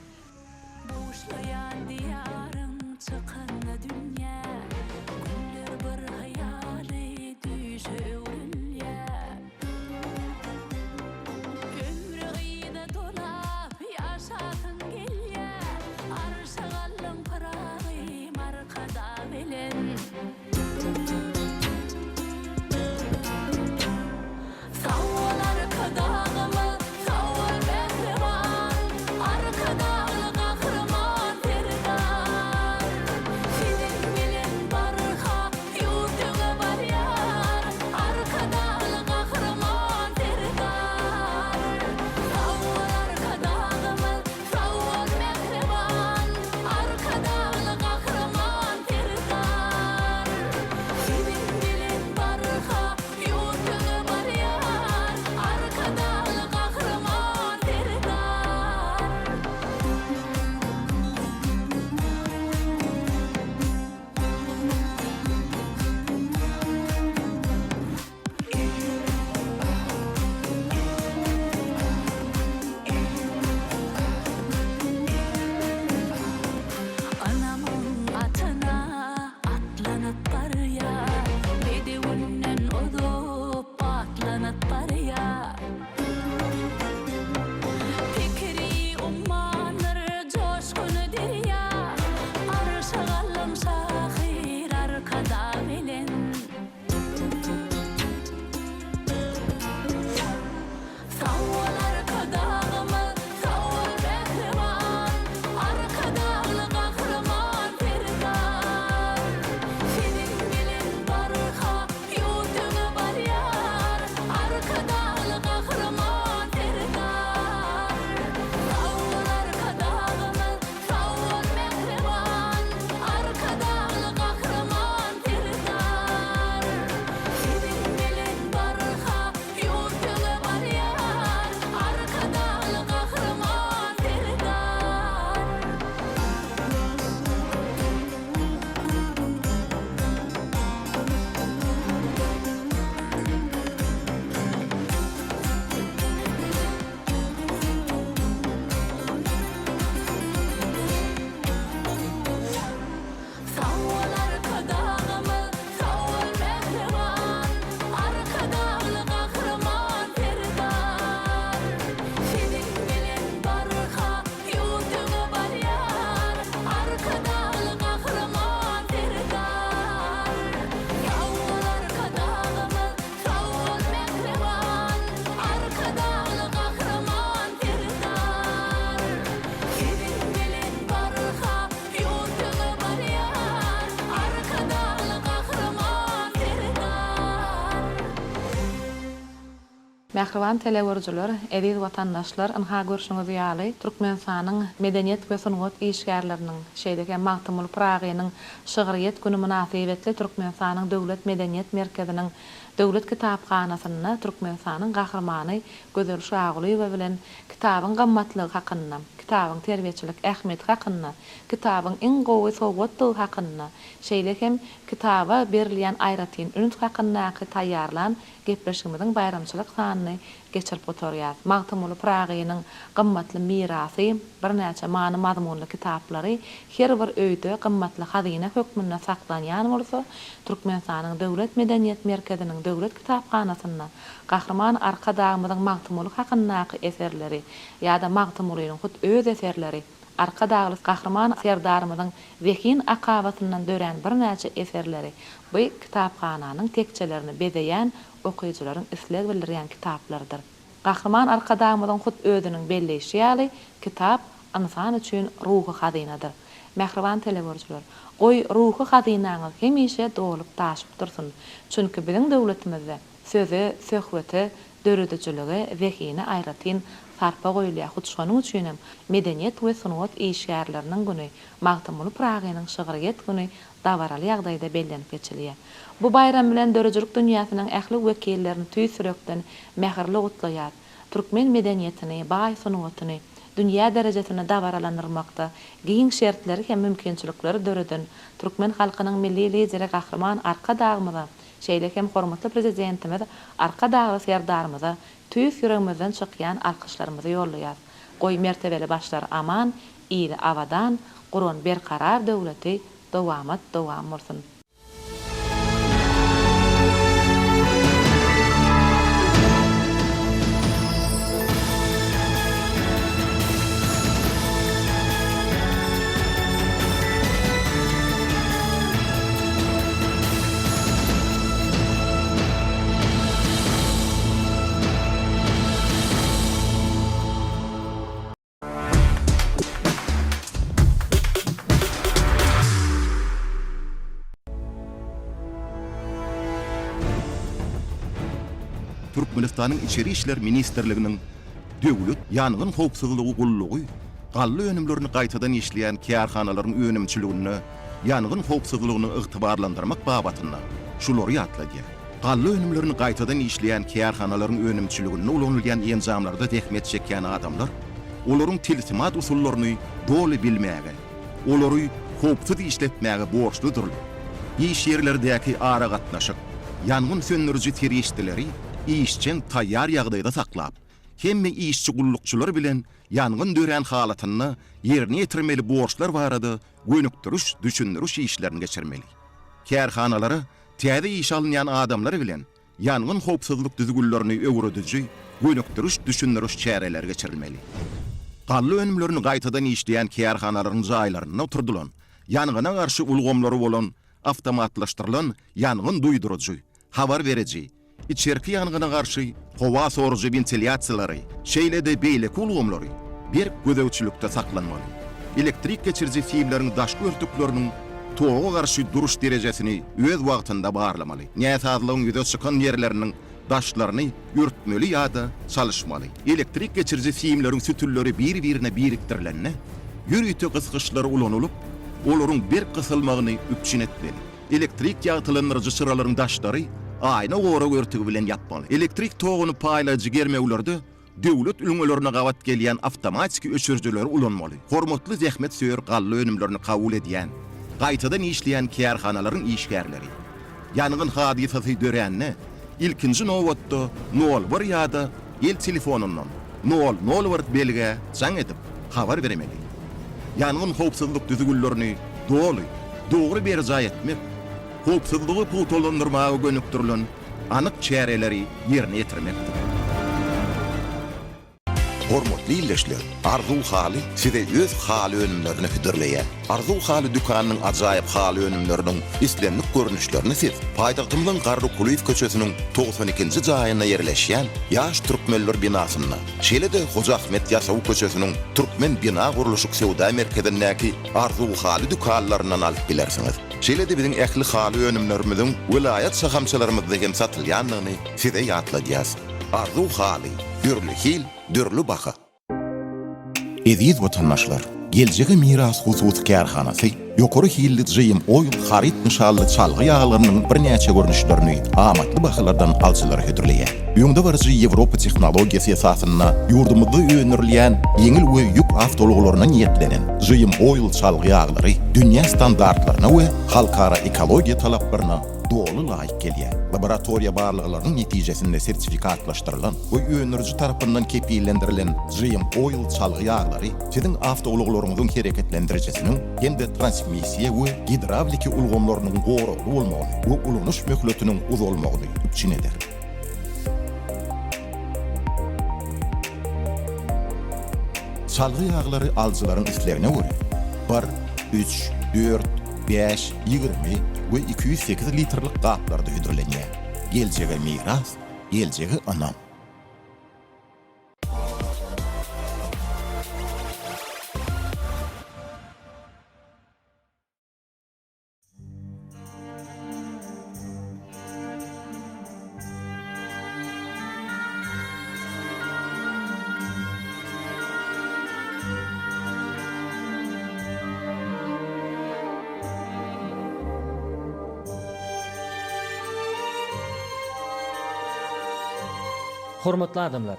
Boşlayan diyarım çıkanda dünya güller bir hayali düşe ölüya ömrüğine dolap yaşatın gelya arşağallın pırağım arkada bilen savval arkadağımı savval behrevan arkadağlı kahraman terdan senin bilen barha yurtuna var yar arkadağlı kahraman terdan savval arkadağımı savval behrevan arkadağlı kahraman terdan senin bilen barha yurtuna var yar arkadağlı kahraman terdan Anamın atına atlanıp barya Bedevünden odup atlanıp barya Fikri ummanır coşkunu derya Arşağallım şahir arkada bilen savval arkadağımı savval behrevan arkadağlı kahraman terdan senin bilen barha yurtuna var yar arkadağlı kahraman terdan savval arkadağımı savval behrevan arkadağlı kahraman terdan senin bilen barha yurtuna var yar arkadağlı kahraman terdan savval arkadağımı savval behrevan arkadağlı kahraman terdan senin bilen barha yurtuna var yar arkadağlı kahraman terdan savval arkadağımı savval behrevan arkadağlı kahraman terdan senin bilen barha yurtuna var yar arkadağlı kahraman terdan Mehriban telewürjüler, ediz watandaşlar, ynha görüşüňiz ýaly Türkmenistanyň medeniýet we sungat işgärleriniň şeýdeki Magtymyl Pragynyň şygyryýet güni münasibetli Türkmenistanyň Döwlet Medeniýet Merkeziniň Döwlet Kitapxanasyna Türkmenistanyň gahrmany Gözel Şagulyeva bilen kitabyň gammatlygy hakynda kitabın terbiýetçilik ähmiýeti hakynda, kitabın iň gowy sowgatdygy hakynda, şeýle hem kitaba berilýän aýratyn ünüt hakyndaky taýýarlan gepleşigimiziň bayramçylyk sanyny geçirip oturýar. Magtymly Pragynyň gymmatly mirasy, bir näçe many mazmunly kitaplary her bir öýde gymmatly hazyna hökmünde saklanýan bolsa, Türkmenistanyň döwlet medeniýet merkeziniň döwlet kitaphanasynda Gahrman Arkadağymyzyň magtymly hakyndaky eserleri ýa-da magtymlynyň hut öz eserleri Arkadağly Gahrman serdarymyzyň Zekin akabatyndan dören bir näçe eserleri bu kitaphananyň tekçelerini bezeýän okuýjylaryň isleg bildirýän kitaplardyr. Gahrman Arkadağymyzyň hut özüniň belleşi ýaly kitap insan üçin ruhy hazynadyr. Mehriban teleworçular, goý ruhy hazynaňyz hemişe dolup taşyp dursun. Çünki biziň döwletimizde söze, söhbete, dörediciligi, zehine aýratyn sarpa goýulýar. Şonuň üçin hem medeniýet we sanat işgärleriniň güni, Magtymly Pragynyň şygyryet güni dawaraly ýagdaýda bellenip geçilýär. Bu bayram bilen dörejilik dünýäsining ähli wekillerini tüý sürekden mähirli gutlaýar. Türkmen medeniýetini, baý sanatyny dünýä derejesine dawaralandyrmakda giň şertleri hem mümkinçilikleri döreden Türkmen halkynyň milli lideri Gahrman Arkadağymyza, şeýle hem hormatly prezidentimiz Arkadağly serdarymyza tüý yüregimizden çykýan alkyşlarymyzy ýollaýar. Goý mertebeli başlar aman, ýyly awadan, Guron berkarar döwleti dowam bolsun. Türkmenistanyň İçeri işler ministrliginiň döwlet ýangyn howpsuzlygy gullugy, gally önümlerini gaýtadan işleýän kiýarhanalaryň önümçiligini, ýangyn howpsuzlygyny ygtybarlandyrmak babatynda şulary ýatlaýar. Gally önümlerini gaýtadan işleýän kiýarhanalaryň önümçiligini ulanylýan ýenjamlarda tehmet çekýän adamlar, olaryň tilsimat usullaryny doly bilmäge, olary howpsuz işletmäge borçludyr. İş ýerlerdäki ara gatnaşyk, ýangyn söndürüji terişdileri işçen taýýar ýagdaýda saklap, hemme işçi gullukçular bilen ýangyn dören halatyny ýerine ýetirmeli borçlar barada gönüktiriş, düşündiriş işlerini geçirmeli. Kärhanalary täze iş alynýan adamlar bilen ýangyn howpsuzlyk düzgünlerini öwrediji, gönüktiriş, düşündiriş çäreleri geçirilmeli. Gally önümlerini gaýtadan işleýän kärhanalaryň jaýlaryna oturdulan, ýangyna garşy ulgamlary bolan awtomatlaşdyrylan ýangyn duýduruji, habar bereji, İçerki ýangyna garşy howa soruju ventilyasiýalary, şeýle-de beýle kulgumlary bir gödäwçilikde saklanmaly. Elektrik geçirji fiýimleriň daş görtükleriniň toğu garşy duruş derejesini öz wagtynda barlamaly. Näsazlygyň ýüze çykan ýerleriniň daşlaryny ýörtmeli ýa-da çalışmaly. Elektrik geçirji fiýimleriň sütülleri bir-birine birikdirilenne, ýürüýte gysgyçlary ulanylyp, olaryň bir kysylmagyny üpçin etmeli. Elektrik ýagtylandyrjy sıralaryň daşlary aýna gora görtügi bilen ýatmaly. Elektrik toguny paýlajy germewlerde döwlet ülüňlerine gawat gelýän awtomatik öçürjiler ulanmaly. Hormatly zähmet söýür gally önümlerini kabul edýän, gaýtadan işleýän kiýarhanalaryň işgärleri. Ýangyn hadisasy döränne ilkinji nowatda 01 ýa-da el telefonundan 001 belge jaň edip habar bermeli. Ýangyn howpsuzlyk düzgünlerini dogry bir jaý etmek, howpsuzlygy putolandyrmaga gönüktirilen anyk çäreleri ýerine ýetirmekdir. Hormatly illeşler, Arzuw haly size öz haly önümlerini hüdürleýär. Arzuw haly dükanynyň ajaýyp haly önümleriniň islenlik görnüşlerini siz paýtagtymyň Garry Kuliýew köçesiniň 92-nji jaýyna ýerleşýän ýaş türkmenler binasynda, şeýle-de Hoja Ahmet ýasaw köçesiniň türkmen bina guruluşyk sewda merkezindäki Arzuw haly dükanlaryndan alyp bilersiňiz. Şeýle-de biziň ähli haly önümlerimiziň vilayat sahamçylarymyzda hem satylýanlygyny size ýatlaýar. Arzuw haly, dürli hil, dürli baha. Ediz vatandaşlar, geljegi miras hususy kärhanasy ýokary hilli jyym oýul harit nişanly çalgy ýağlarynyň bir näçe görnüşlerini amatly bahalardan alçylary hödürleýär. Öňde barjy Ýewropa tehnologiýasy esasyna ýurdumyzda öňürilýän ýeňil we ýük awtologlaryna niýetlenen Dream Oil çalgy ýaglary dünýä standartlaryna we halkara ekologiýa talaplaryna dolu laýyk gelýär. Laboratoriýa barlyklarynyň netijesinde sertifikatlaşdyrylan we öňürji tarapyndan kepillendirilen Dream Oil çalgy ýaglary siziň awtologlaryňyzyň hereketlendirjisiniň hem-de transmissiýa we hidrawliki ulgamlarynyň gowragy bolmagyny we ulanyş möhletiniň uzalmagyny üçin eder. Çalgy ýaglary aljylaryň islegine görä 1, 3, 4, 5, 20 we 208 litrlik gaplarda hüdürlenýär. Geljege miras, geljege anam. Hormatly adamlar,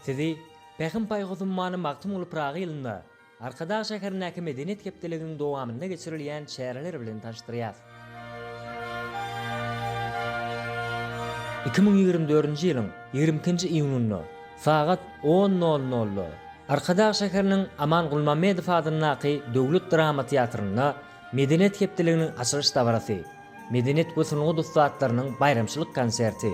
sizi Pähim paýgozunmany Maktum ulu Pragy ýylynda Arkadaş şäherindäki medeniýet gepdeliginiň dowamynda geçirilýän şäherler bilen tanışdyrýar. 2024-nji ýylyň 20-nji iýunyny sagat 10:00 Arkadaş şäheriniň Aman Gulmamedow adynyňky Döwlet Drama Teatrynda medeniýet gepdeliginiň açylyş dabarasy, medeniýet gosunugy dostlarynyň bayramçylyk konserti.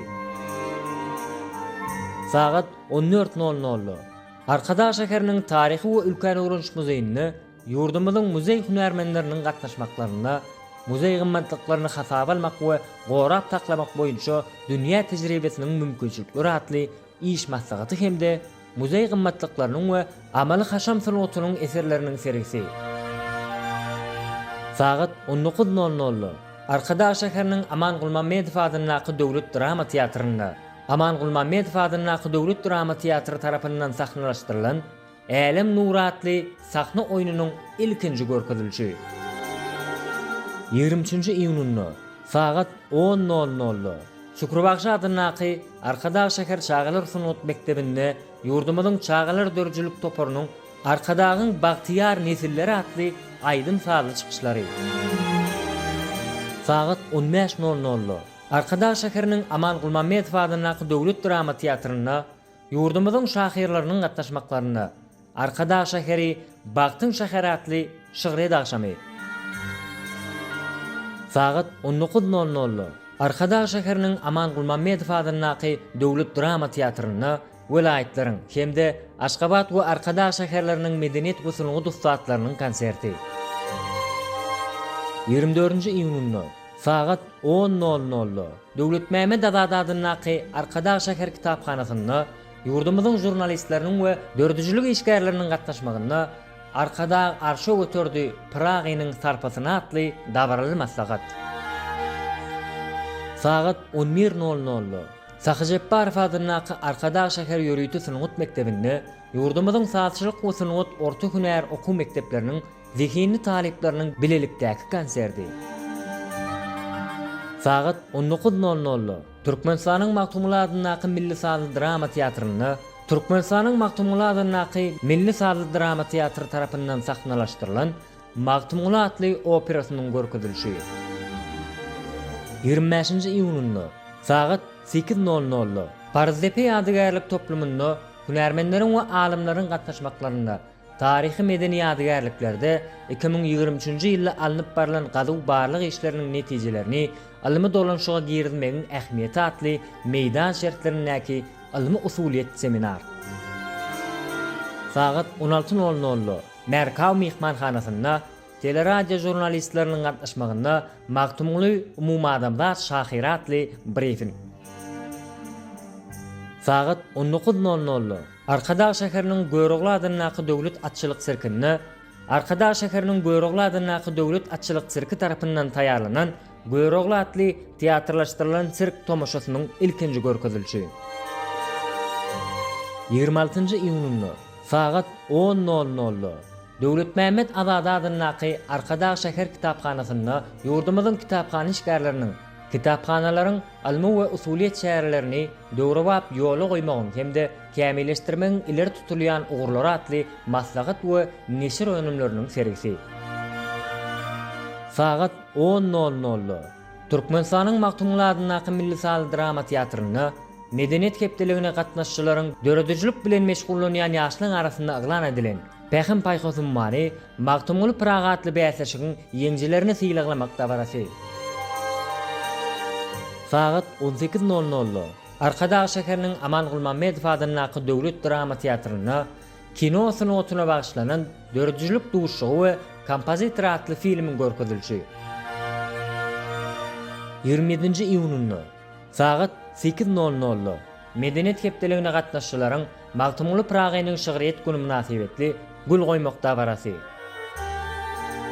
Sagat 14:00 Arkadaş şäheriniň taryhy we ülkän öwrenç muzeýinde ýurdumyzyň muzey hünärmenleriniň gatnaşmaklaryna, muzey gymmatlyklaryny hasaba almak we gorap taklamak boýunça dünýä tejribesiniň mümkinçilikleri atly iş maslahaty hemde muzey gymmatlyklarynyň we amaly haşam sanatynyň eserleriniň sergisi. Sagat 19:00 Arkadaş şäheriniň Aman Gulmamedow adynyňky Döwlet Drama Teatrynda Aman Gulmamedow adynyňky Döwlet Drama Teatry tarapyndan sahnalaşdyrylan Elem Nuratly sahna oýunynyň ilkinji görkezilişi. 20-nji iýunyny sagat 10:00 Şükrübagşy adynyňky Arkadaş şäher çağalar sunut mektebinde ýurdumyzyň çağalar dörjülük toparynyň Arkadagyň Bagtyar nesilleri atly aýdym saly çykyşlary. Sagat 15:00 Arkadaş şäheriniň Aman Gulmamedow adynyňky Döwlet Drama Teatrynda ýurdumyzyň şahyrlarynyň gatnaşmaklaryna Arkadaş şäheri Bagtyň şäheri atly şygyr edagşamy. Sagat 19:00 Arkadaş şäheriniň Aman Gulmamedow adynyňky Döwlet Drama Teatrynda welaýetlaryň hemde Aşgabat we Arkadaş şäherleriniň medeniýet gosunugy dostlarynyň konserti. 24-nji iýunyny sagat 10:00 Döwlet Mähmet Azad adynyňky Arkadaş şäher kitaphanasynda ýurdumyzyň jurnalistleriniň we dördüjülük işgärleriniň gatnaşmagyna Arkada arşa götürdi Pragynyň sarpasyna atly dabarly maslahat. Sagat 11:00 Sahyjepbarow adynyňky Arkadaş şäher ýörüýti sunugut mektebinde ýurdumyzyň saatçylyk we sunugut orta hünär okuw mektepleriniň zihini talipleriniň bilelikdäki konserti. Sagat 19:00 Türkmenistanyň Maktumly adynyňky Milli Sazly Drama Teatrynda Türkmenistanyň Maktumly adynyňky Milli Sazly Drama Teatry tarapyndan sahnalaşdyrylan Maktumly atly operasynyň görkezilişi. 25-nji iýunyny sagat 8:00 Parizdepe ýadygärlik toplumynda hünärmenleriň we alimlaryň gatnaşmaklaryna tarihi medeni ýadygärliklerde 2023-nji ýylda alınıp barılan gazyw barlyk işleriniň netijelerini alymy dolanşyga girizmegiň ähmiýeti atly meýdan şertlerindäki alymy usuliýet seminar. Sagat 16:00 Merkaw mehmanhanasynda teleradio jurnalistleriniň gatnaşmagynda Maktumly umumadamzat şahyra atly briefing. Sagat 19:00 Arkadaş şäheriniň Göýrogly adynyňky Döwlet atçylyk sirkinde Arkadaş şäheriniň Göýrogly adynyňky Döwlet atçylyk sirki tarapyndan taýýarlanan Göýrogly atly teatrlaşdyrylan sirk tomaşasynyň ilkinji görkezilişi. 26-njy iýunyny sagat 10:00 Döwlet Mähmet Azad adynyňky Arkadaş şäher kitaphanasynda ýurdumyzyň kitapkhana işgärleriniň kitapxanalaryň almy we usuliýet şäherlerini döwrewap ýola goýmagyň hemde kämilleşdirmegiň ileri tutulýan ugurlary atly maslahat we neşir önümleriniň sergisi. Sagat 10:00 Türkmenistanyň Maktumladynaky Milli Sal Drama Teatryny medeniýet kepdeligine gatnaşçylaryň döredüjilik bilen meşgullanýan ýaşlaryň arasynda aglan edilen Pähim Paýhosumany Maktumly Praga atly bäsešigiň ýeňjilerini syýlamakda barasy. Sagat 18:00 Arkadaş şäheriniň Aman Gulmamedow adynaky Döwlet Drama Teatryny kino sanatına bagyşlanan döredüjilik duşugy we kompozitor atly filmiň görkezilişi. 27 iyununda saat 8:00 medeniýet kepdeligine gatnaşçylaryň Maktumly Pragaýyň şygyryet güni münasibetli gül goýmakda barasy.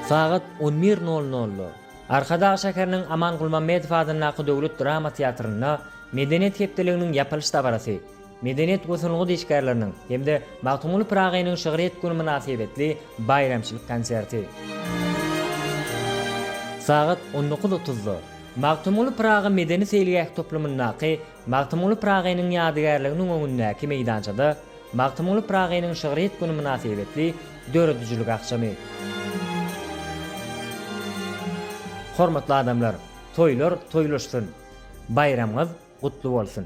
Saat 11:00 Arkadaş şäheriniň Aman Gulmamedow adynaky Döwlet Drama Teatryny medeniýet kepdeliginiň ýapylyş barasy. Medeniýet goýsunlugy diýişgärleriniň hemde Maktumly Pragaýyň şygyryet güni münasibetli bayramçylyk konserti. Saat 19:30 Maktumly Praga medeni seýliýek toplumyndaky Maktumly Pragaýyň ýadygärliginiň öňündäki meýdançada Maktumly Pragaýyň şygyryet güni münasibetli döredüjilik akşamy. Hormatly adamlar, toýlar toýlaşsyn. Bayramyňyz gutly bolsun.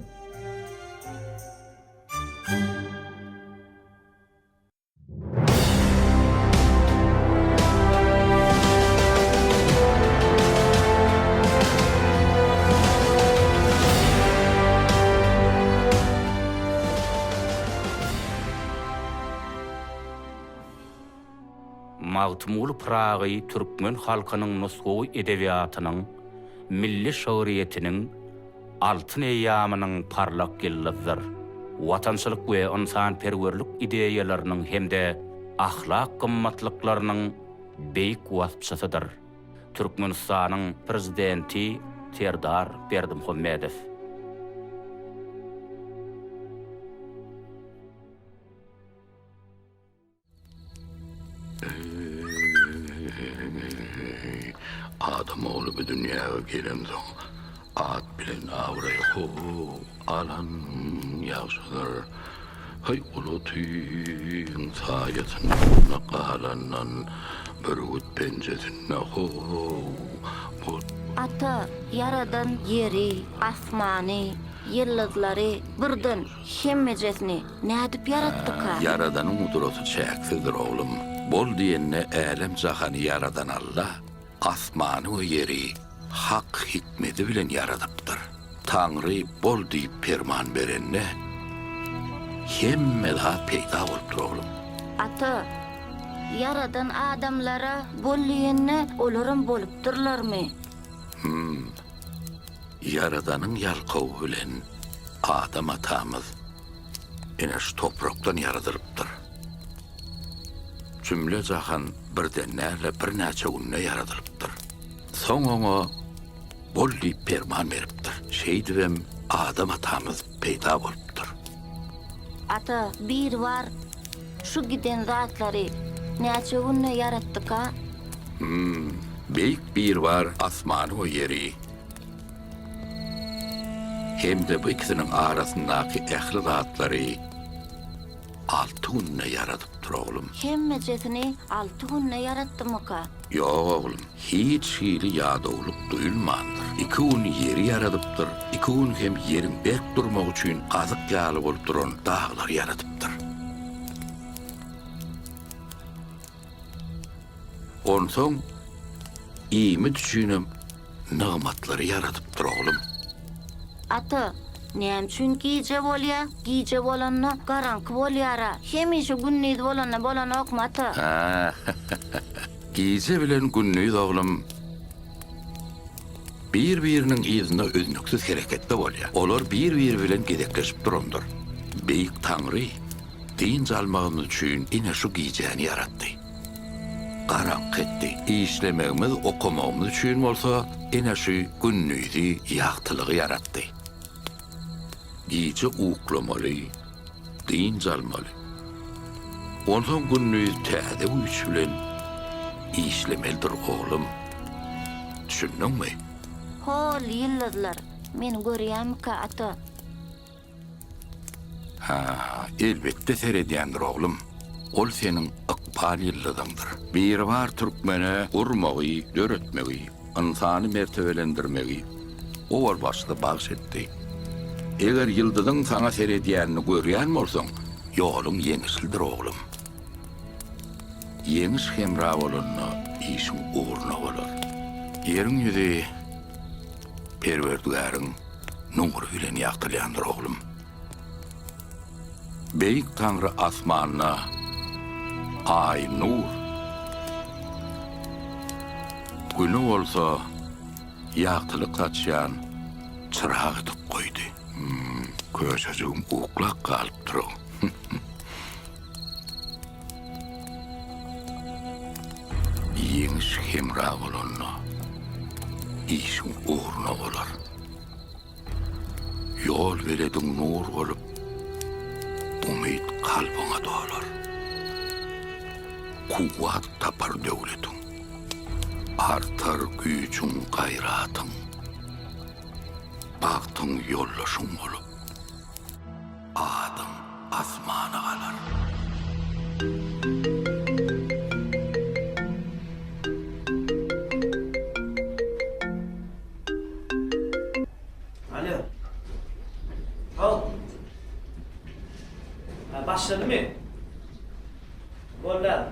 Maktumly Pragaý türkmen halkynyň nusguwy edebiýatynyň, milli şöhretiniň altyn eýamynyň parlak ýyldyzydyr. Watançylyk we insanperwerlik ideýalarynyň hemde ahlak gymmatlyklarynyň beýik wasapçysydyr. Türkmenistanyň prezidenti Serdar Berdimuhammedow. Adam oğlu bir dünyaya gelen soň at bilen awray alan ýagşydyr. Hay ulutyň saýatyna galanan bir öt pençesine Ata yaradan yeri, asmany, ýyldızlary birden hemmejesini nädip yaratdyka? Yaradanyň udraty çäksizdir oğlum. Bol diýenne älim jahany yaradan Allah, asmany we yeri hak hikmeti bilen yaradypdyr. Taňry bol diýip ferman berenne hemme daha peýda bolupdyr oğlum. Ata, yaradan adamlara bol diýenne olaram bolupdyrlarmy? Yaradanyň ýalkawy bilen adam atamyz ene şu toprakdan yaradyrypdyr. Cümle jahan birden näle bir näçe günne yaradyrypdyr. Soň oňa bol diýip ferman beripdir. Şeýdibem adam atamyz peýda bolupdyr. Ata, bir var, şu giden zatlary näçe günne yaratdyka? Beýik bir var asmany we yeri. Hemde bu ikisinin arasyndaky ähli zatlary 6 günne yaradypdyr oğlum. Hemmejesini 6 günne yaratdymyka? Ýok oğlum, hiç şeýle ýada bolup duýulmandyr. 2 gün yeri yaradypdyr, 2 gün hem yerin berk durmak üçin gazyk ýaly bolup duran dağlar yaradypdyr. Onsoň iými düşünem nygmatlary yaradypdyr oğlum. Ata, näme üçin gije bolýar? Gije bolanna garanky bolýara. Hemişe günnüz bolanna okma ata. Gije bilen günnüz oğlum bir-biriniň ýüzünde özünüksiz hereketde bolýar. Olar bir-biri bilen gedekleşip durandyr. Beýik Taňry din almagymyz üçin ine şu gijeni yaratdy. Garanky etdi. İşlemegimiz, okumagymyz üçin bolsa ine şu günnüzi ýagtylygy yaratdy. Gije uklamaly, din almaly. Ondan günnüz täze güýç bilen işlemelidir oğlum. Düşündüňmi? hol yıllar. Men görýäm ki ata. Ha, elbette seredýändir oglum. Ol senin ykpal ýyllygyňdyr. Bir var türkmene urmagy, döretmegi, insany mertebelendirmegi owal başly bagş etdi. Eger ýyldygyň saňa seredýänini görýän bolsaň, ýolun ýeňişildir oglum. Ýeňiş hemra bolanyna işiň uğruna bolar. Ýeriň ýüzi Perwerdigäriň nuňry bilen ýagtylýandyr oglum. Beýik Taňry asmanyna ay nur. Günü bolsa ýagtylyk saçýan çyrag edip goýdy. Köşejigim uklak galypdyr. Ýeňiş hemra bolanyna işiň uğruna bolar. Yol berediň nur bolup umyt kalbyňa dolar. Kuwat tapar döwletiň, artar güýçüň gaýratyň, bagtyň ýollaşyň bolup adyň asmana galar. Alo. Al. Başladı mı? Goller.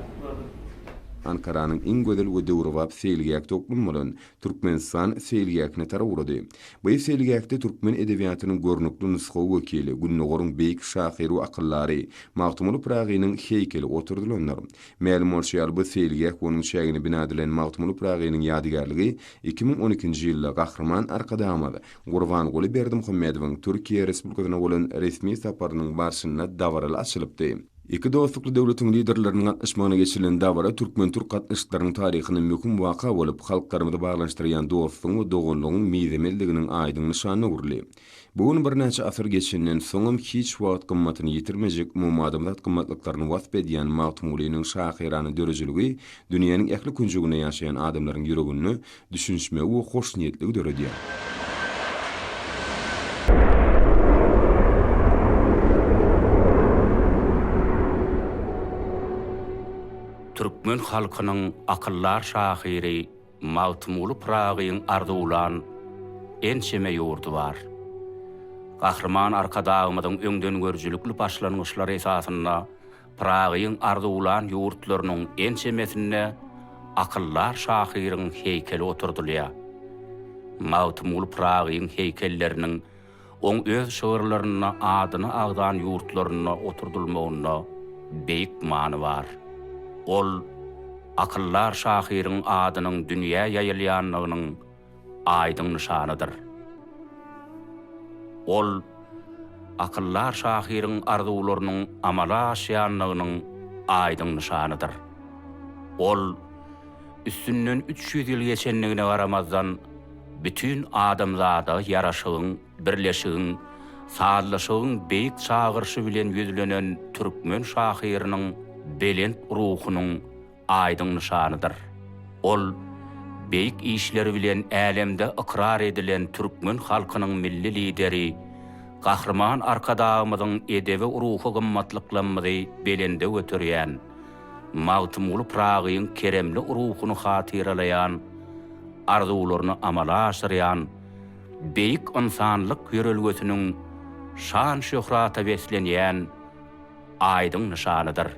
Ankara'nın en gözel we döwrüwap seýilgäk toplum bolan Türkmenistan seýilgäkine tarawurdy. Bu seýilgäkde türkmen edebiýatynyň görnükli nusxawy wekili Günnogorun beýik şahyry we akıllary Magtymul Pragynyň heýkeli oturdular. Ma'lum bolýar bu seýilgäk onuň şägini bina edilen Magtymul Pragynyň ýadygarlygy 2012-nji ýylda Gahrman Arkadamady Gurban Guly Berdimuhammedowyň Türkiýe Respublikasyna bolan resmi saparynyň barşyna dawraly açylypdy. İki dostlukly döwletiň liderleriniň gatnaşmagyna geçirilen dawra türkmen-türk gatnaşyklarynyň taryhyny möhüm waka bolup halklarymyzy baglanşdyrýan dostlugyň we doganlygyň mizemeldiginiň aýdyň nyşanyna gurly. Bugun bir näçe asr geçenden soňam hiç wagt gymmatyny ýitirmejek mumadamdat gymmatlyklaryny wasp edýän Magtumulynyň şahyrany dörejiligi dünýäniň ähli künjügine ýaşaýan adamlaryň ýüregini düşünşme we hoşniýetligi döredýär. Türkmen halkynyň akyllar şahyry Magtymul Pragyň arzuwlan ençeme ýurdy bar. Gahrman Arkadamydyň öňden görjülükli başlangyşlary esasynda Pragyň arzuwlan ýurtlarynyň ençemesine akyllar şahyryň heýkeli oturdylýar. Magtymul Pragyň heýkelleriniň oň öz şöwrlaryna adyny agdan ýurtlaryna oturdylmagyna beýik many bar. Ol akyllar şahyryň adynyň dünýä ýayylýanlygynyň aýdyň nyşanydyr. Ol akyllar şahyryň arzuwlarynyň amala aşýanlygynyň aýdyň nyşanydyr. Ol üstünden 300 ýyl geçenligine garamazdan bütün adamzada ýaraşygyň, birleşigiň, saadlaşygyň beýik çağırşy bilen ýüzlenen türkmen şahyrynyň belent ruhunyň aýdyň nyşanydyr. Ol beýik işleri bilen älemde ikrar edilen türkmen halkynyň milli lideri, Gahrman Arkadamydyň edebi ruhy gymmatlyklanmady belende götürýän, Magtymul Pragyň keremli ruhuny hatyralaýan, arzuwlaryny amala aşyrýan, beýik insanlyk ýörelgesiniň şan şöhrata beslenýän aýdyň nyşanydyr.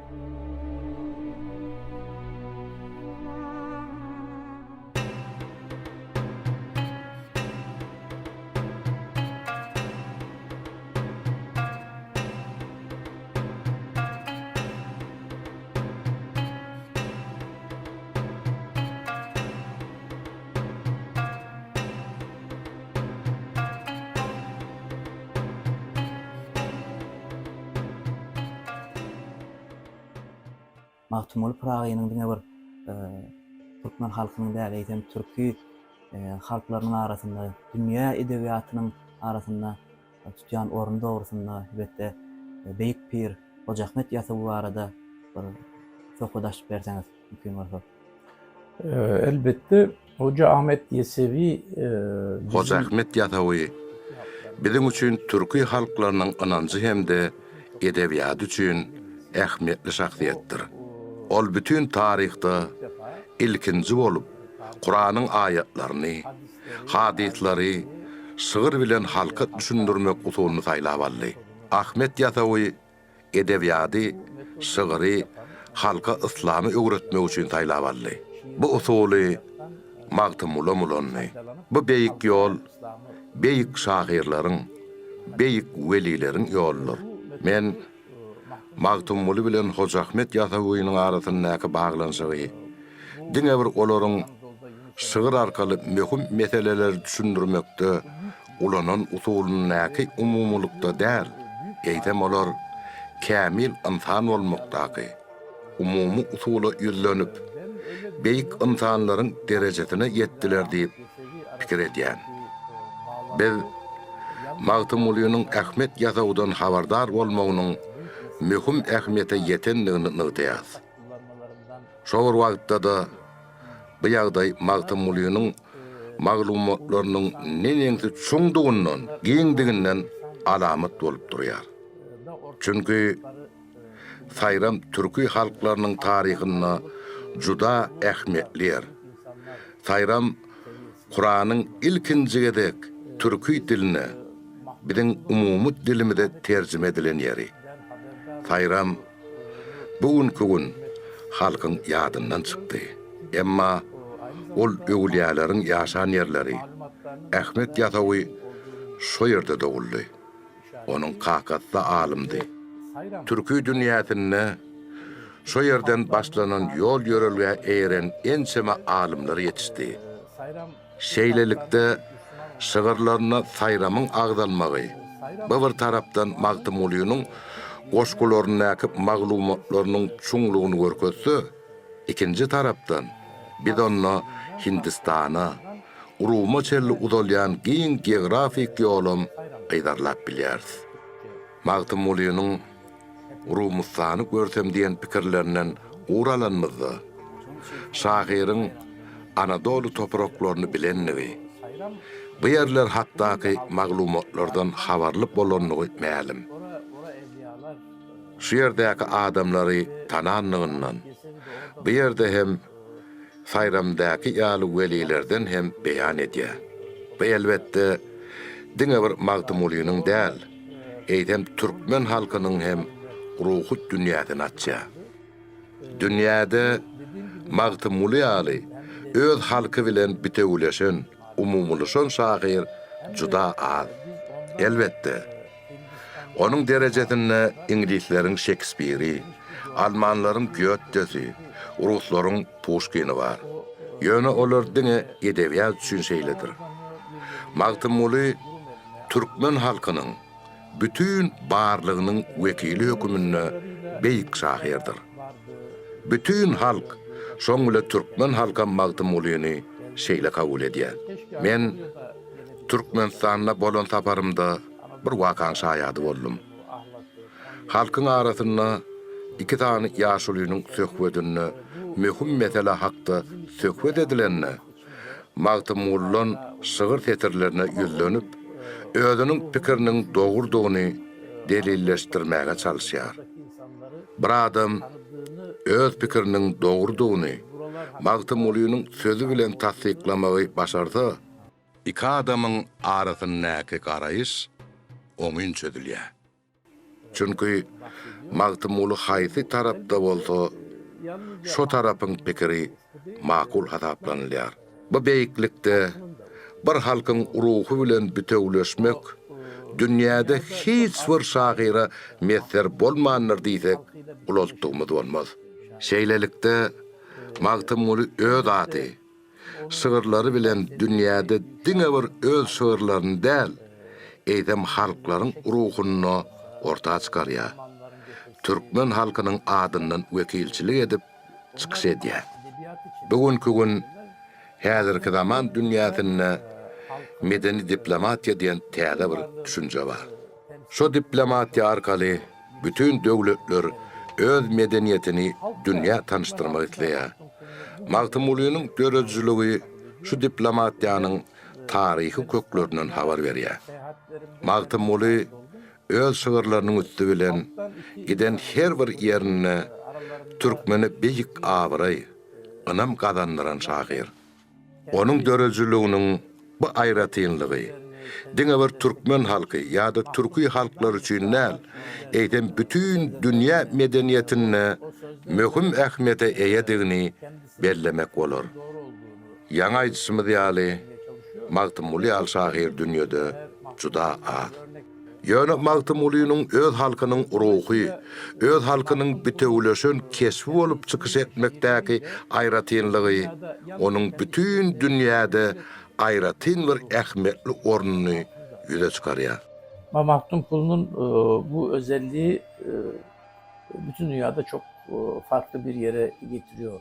Magtymul Pragynyň diňe bir türkmen halkynyň däleýtem türki halklarynyň arasynda, dünýä edebiýatynyň arasynda tutýan orun dogrusynda elbetde beýik pir Hoca Ahmet ýasyby barada bir söhbet açyp berseňiz mümkin bolsa. Magtymul Pragynyň diňe bir türkmen halkynyň däleýtem türki halklarynyň arasynda, dünýä edebiýatynyň arasynda tutýan orun dogrusynda elbetde beýik pir Hoca Ahmet ýasyby barada bir söhbet açyp berseňiz mümkin bolsa. Elbette Hoca Ahmet Yesevi Hoca Ahmet Yesevi bizim üçün Türkiye halklarının anancı hem de edebiyat üçün ähmiýetli şahsiýetdir. Ol bütün tarihte ilkinci olup Kur'an'ın ayetlerini, hadisleri, şığır bilen halka düşündürmek usulunu saylavallı. Ahmet Yesevi edebiyatı, şığırı, halka İslam'ı öğretmek için saylavallı. Bu usulü magtymulany. Bu beýik yol, beýik şahirlerin, beýik welilerin yoldur. Men magtymuly bilen Hoca Ahmet Yesevi'niň arasyndaky baglanşygy, diňe bir olaryň şığır arkaly möhüm meseleler düşündirmekde ulanan usulundaky umumlukda däl, eýdem olar kämil insan bolmakdaky umumy usula ýüzlenip beýik insanlaryň derejesine ýetdiler diýip pikir edýän. Biz magtymulynyň Ahmet Yesevi'den habardar bolmagynyň möhüm ähmiýete ýetendigini nygdýas. Şol wagtda da bu ýagdaý magtymulynyň maglumatlarynyň neňeňsi çuňdugyndan, giňdiginden alamat bolup durýar. Çünki Sayram Türkiýe halklarynyň taryhyna juda ähmiýetlidir. Sayram Kur'anyň ilkinjigedek türkü diline, biziň umumy dilimizde terjime edilen ýeri. Sayram bugünkü gün halkyň ýadyndan çykdy. Emma ol öwliýalaryň ýaşan ýerleri Ahmet Yesevi şo ýerde doguldy. Onuň kakatda alymdy. Türkü dünýäsinde şo ýerden başlanan ýol ýörelge eýeren ençeme alymlar ýetişdi. Şeýlelikde şygyrlaryna Sayramyň agdalmagy, bu bir tarapdan magtymulynyň goşgularyny maglumatlarynyň çuňlugyny görkezse, ikinji tarapdan biz onu Hindistana, Uruma çelli udalyan giň geografik ýolum aýdarlap bilýäris. Magtymulynyň Urumystany görsem diýen pikirlerinden uralanmazdy. Şahyryň Anadolu topraklaryny bilennigi, bu ýerler hatdaky maglumatlardan habarly bolanlygy mälim. Şu ýerdäki adamlary tananlygyndan, bu ýerde hem Sayramdaky ýaly welilerden hem beýan edýär. Bu elbetde diňe bir magtymulynyň däl, eýdem türkmen halkynyň hem ruhy dünýäden açýar. Dünýäde magtymuly ýaly öz halky bilen bitewleşen, umumlaşan şahyr juda az. Elbetde onuň derejesinde inglisleriň Shakespeare'i, almanlaryň Goethe'si, ruslaryň Pushkin'i bar. Ýöne olar diňe edebiyat üçin şeýledir. Magtymuly türkmen halkynyň bütün barlygynyň wekili hökümünde beýik şahyrdyr. Bütün halk şoň bilen türkmen halka magtymulyny şeýle kabul edýär. Men Türkmenistanda bolan saparymda bir wakan şaýady boldum. Halkyň arasynda iki tane ýaşulynyň söhbetini möhüm mesele hakda söhbet edilenne magtymullan şygyr tetirlerine ýüzlenip özüniň pikiriniň dogurdugyny delilleşdirmäge çalyşýar. Bir adam öz pikiriniň dogurdugyny magtymulynyň sözü bilen tasdiklamagy başarsa, iki adamyň arasyndaky garaýyş oňun çözülýär. Çünki magtymuly haýsy tarapda bolsa, şo tarapyň pikiri makul hasaplanylýar. Bu beýiklikde bir halkyň ruhy bilen bitewleşmek dünýäde hiç bir şahyra mesler bolmandyr diýsek, ulotdugymyz bolmaz. Şeýlelikde magtymuly öz aty, şygyrlary bilen dünýäde diňe bir öz şygyrlaryny däl, eýdem halklaryň ruhyny ortağa çykarýar. Türkmen halkynyň adyndan wekilçilik edip çykyş edýär. Bugünkü gün häzirki zaman dünýäsinde medeni diplomatiýa diýen täze bir düşünje bar. Şo diplomatiýa arkaly bütün döwletler öz medeniýetini dünýä tanıştyrmak isleýär. Magtymgulynyň görejiligi şu diplomatiýanyň taryhy köklerinden habar berýär. Magtymguly öz şygyrlarynyň üstü bilen giden her bir ýerine türkmeni beýik awray, ynam gazandyran şahyr. Onuň dörejiliginiň bu aýratynlygy diňe bir türkmen halky ýa-da türkü halklary üçin näl, eýdem bütün dünýä medeniýetine möhüm ähmiýete eýedigini bellemek bolar. Ýaňa aýdysymyz ýaly Magtymguly al şahyr dünýede juda az. Ýöne Magtymgulynyň öz halkynyň ruhy, öz halkynyň bitewleşen kesbi bolup çykyş etmekdäki aýratynlygy onuň bütün dünýäde aýratyn bir ähmiýetli ornuny ýüze çykarýar. Magtymgulynyň bu özelliği bütün dünyada çok farklı bir yere getiriyor.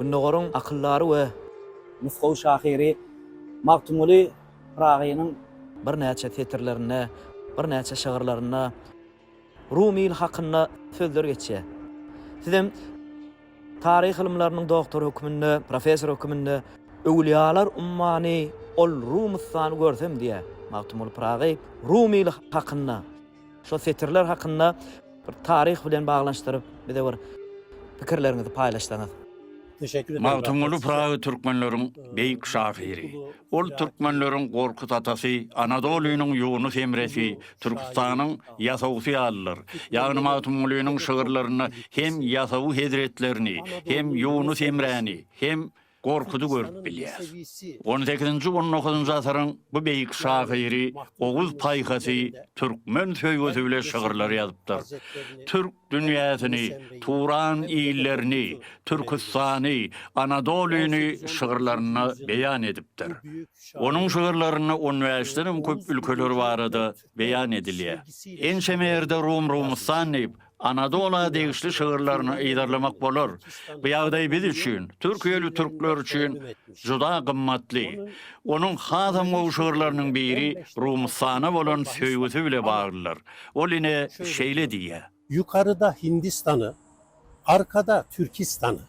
Günnogorun akyllary we nufgaw şahyry Magtymguly Pragynyň bir näçe tetirlerine, bir näçe şagyrlaryna Rumi hakyna sözler geçýär. Sizem taryh ilimläriniň doktor hökmünde, professor hökmünde öwliýalar ummany ol Rumusany görsem diýe Magtymguly Pragy Rumi hakyna, şo tetirler hakyna bir taryh bilen baglanşdyryp bize bir pikirlerinizi paýlaşdyňyz. Magtymguly Pragy türkmenleriň beýik şahyry. Ol türkmenleriň gorkut atasy, Anadolu'nyň Yunus Emresi, Türkistanyň ýasawy aldylar. Ýagny Magtymgulynyň şygyrlaryny hem ýasawy hezretlerini, hem Yunus Emreni, hem gorkudy görüp bilýär. 18-nji 19-njy asaryň bu beýik şahyry Oğuz paýhasy türkmen söýgüsi bilen şygyrlar ýazypdyr. Türk dünýäsini, Turan ýerlerini, Türkistany, Anadolu'ny şygyrlaryny beýan edipdir. Onuň şygyrlaryny uniwersitetiniň köp ülkeleri barada beýan edilýär. Enşemerde Rumustan diýip Anadolu'a degişli şygyrlaryny eýdarlamak bolar. Bu ýagdaý biz üçin, Türkiýeli türkler üçin juda gymmatly. Onuň hasam o şygyrlarynyň biri Rumustana bolan söýgüsi bilen baglylar. Ol ine şeýle diýär. Yukarıda Hindistan'ı, arkada Türkistan'ı,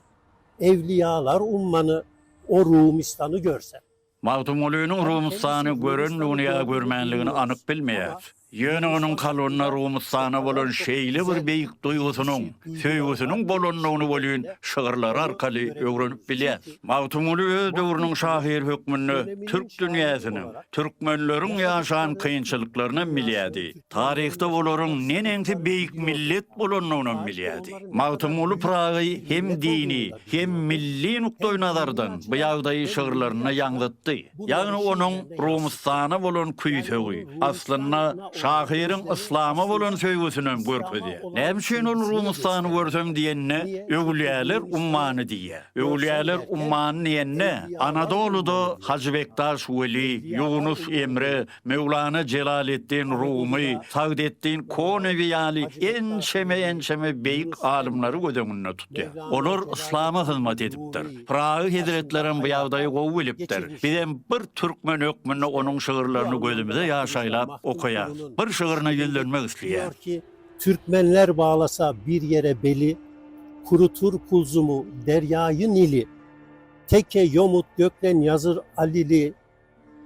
evliyalar ummanı, o Rumistan'ı görsen. Magtymgulynyň Rumustany görenligini ýa görmänligini anyk bilmeýär. Ýöne onuň kalonyna Rumustana bolan şeýle bir beýik duýgusynyň, söýgüsiniň bolanlygyny bolýan şygyrlar arkaly öwrenip bilýär. Magtymguly öz döwrüniň şahyr hökmünde türk dünýäsiniň, türkmenleriň ýaşaýan kynçylyklaryny bilýärdi. Taryhda olaryň nenenki beýik millet bolanlygyny bilýärdi. Magtymguly Pragy hem dini, hem milli nukdaý nazardan bu ýagdaýy şygyrlaryna ýaňlatdy. Ýagny onuň Rumustana bolan küýsegi aslynda şahyryň islama bolan söýgüsini görkezýär. Näme üçin ol Rumustany görsem diýenne öwliýalar ummany diýär. Öwliýalar ummany diýenne Anadolu'da Hacı Bektaş Weli, Yunus Emre, Mevlana Celaleddin Rumi, Saadettin Konevi ýaly ençeme beýik alimlary gözüňde tutýar. Olar islama hyzmat edipdir. Pragy hezretlerim bu ýagdaýy gowy bilipdir. Bizem bir türkmen hökmünde onuň şygyrlaryny gözümizde ýaşaýlap okaýar. Bir şygyrına ýellenmek isleýär. Türkmenler bağlasa bir yere beli, kurutur kulzumu deryayı Nil'i. Teke yomut göklen yazır Alili,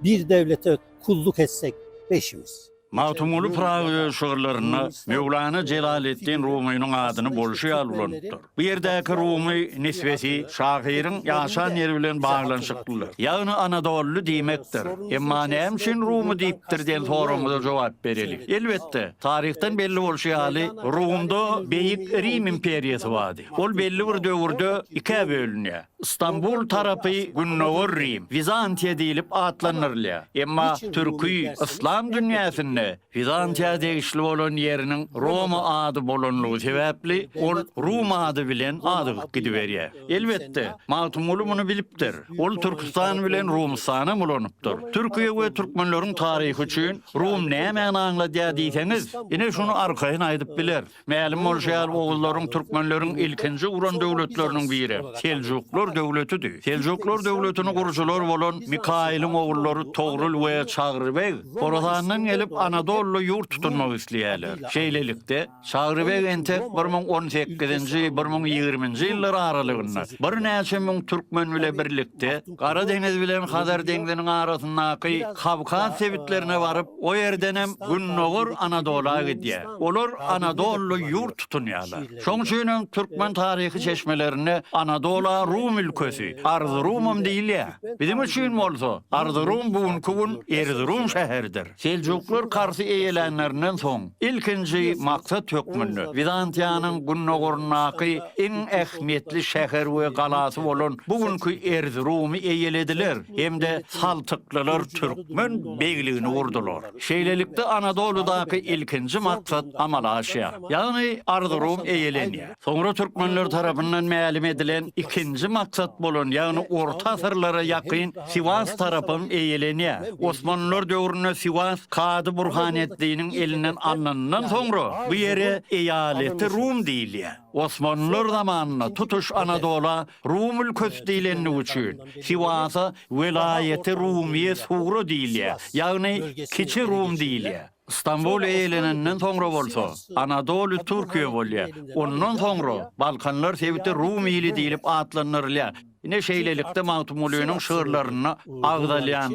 bir devlete kulluk etsek beşimiz. Magtymguly Pragy şygyrlaryna Mevlana Celaleddin Rumi'niň adyny bolşy alýandyr. Bu ýerdäki Rumi nisbeti şahyryň ýaşan ýeri bilen baglanşyklylar. Ýagny Anadolu diýmekdir. Emma näme üçin Rumi diýipdir diýen soramyza jogap berelik. Elbetde, taryhdan belli bolşy ýaly Rumda beýik Rim imperiýasy bardy. Ol belli bir döwürde iki bölünýär. İstanbul tarapy Günnowar Rim, Bizantiýa diýilip atlanyrlar. Emma Türkiýe İslam dünýäsinde biline Bizantiya degişli bolan yerinin Roma adı bolanlygy sebäpli ol Rum adı bilen adygyp gidiberýär. Elbetde Magtumulu bunu bilipdir. Ol Türkistan bilen Rumistana bolanypdyr. Türkiýe we türkmenleriň taryhy üçin Rum näme anlaýar diýseniz, ine şunu arkaýyn aýdyp biler. Mälim bolşýar oğullaryň türkmenleriň ilkinji uran döwletleriniň biri Seljuklar döwletidir. Seljuklar döwletini gurujylar bolan Mikail'in oğulları Togrul we Çağrıbeg Horasandan gelip Anadolu yurt tutunmak isleýärler. Şeýlelikde Çağrıbeg entek 1018-nji 1020-nji ýyllar aralygynda bir näçe müň türkmen bilen birlikde Kara Deniz bilen Hazar Deňziň arasyndaky Kavkaz sebitlerine barıp o ýerden hem Günnogor Anadolu'a gidýär. Olar Anadolu yurt tutunýarlar. Şoň üçin türkmen taryhy çeşmelerine Anadolu Rum ülkesi, Arzurum diýilýär. Bizim üçin bolsa Arzurum bugünkü Erzurum şäherdir. Seljuklar karşı eýelenlerinden soň ilkinji maksat hökmünde Bizantiýanyň Günnogornaky iň ähmiýetli şäher we galasy bolan bugünkü Erzurumy eýelediler. Hemde Saltyklylar türkmen begligini gurdular. Şeýlelikde Anadolu'daky ilkinji maksat amala aşýar. Ýagny Arzurum eýelenýär. Soňra türkmenler tarapyndan mälim edilen ikinji maksat bolan ýagny orta asyrlara ýakyn Sivas tarapyn eýelenýär. Osmanlılar döwründe Sivas Kady Burhanetdiňiň elinden alnandan soňra bu ýere eýaleti Rum diýilýär. Osmanlılar zamanında tutuş Anadolu'a Rum ülkesi diýilenligi üçin Sivasa velayeti Rumiye suğru diýilýär. Ýagny Kiçi Rum diýilýär. İstanbul eýlenenden soňra bolsa Anadolu Türkiýe bolýar. Ondan soňra Balkanlar sebiti Rum ili diýilip atlanyrlar. Ine şeýlelikde Magtumulunyň şyrlaryna agdalýan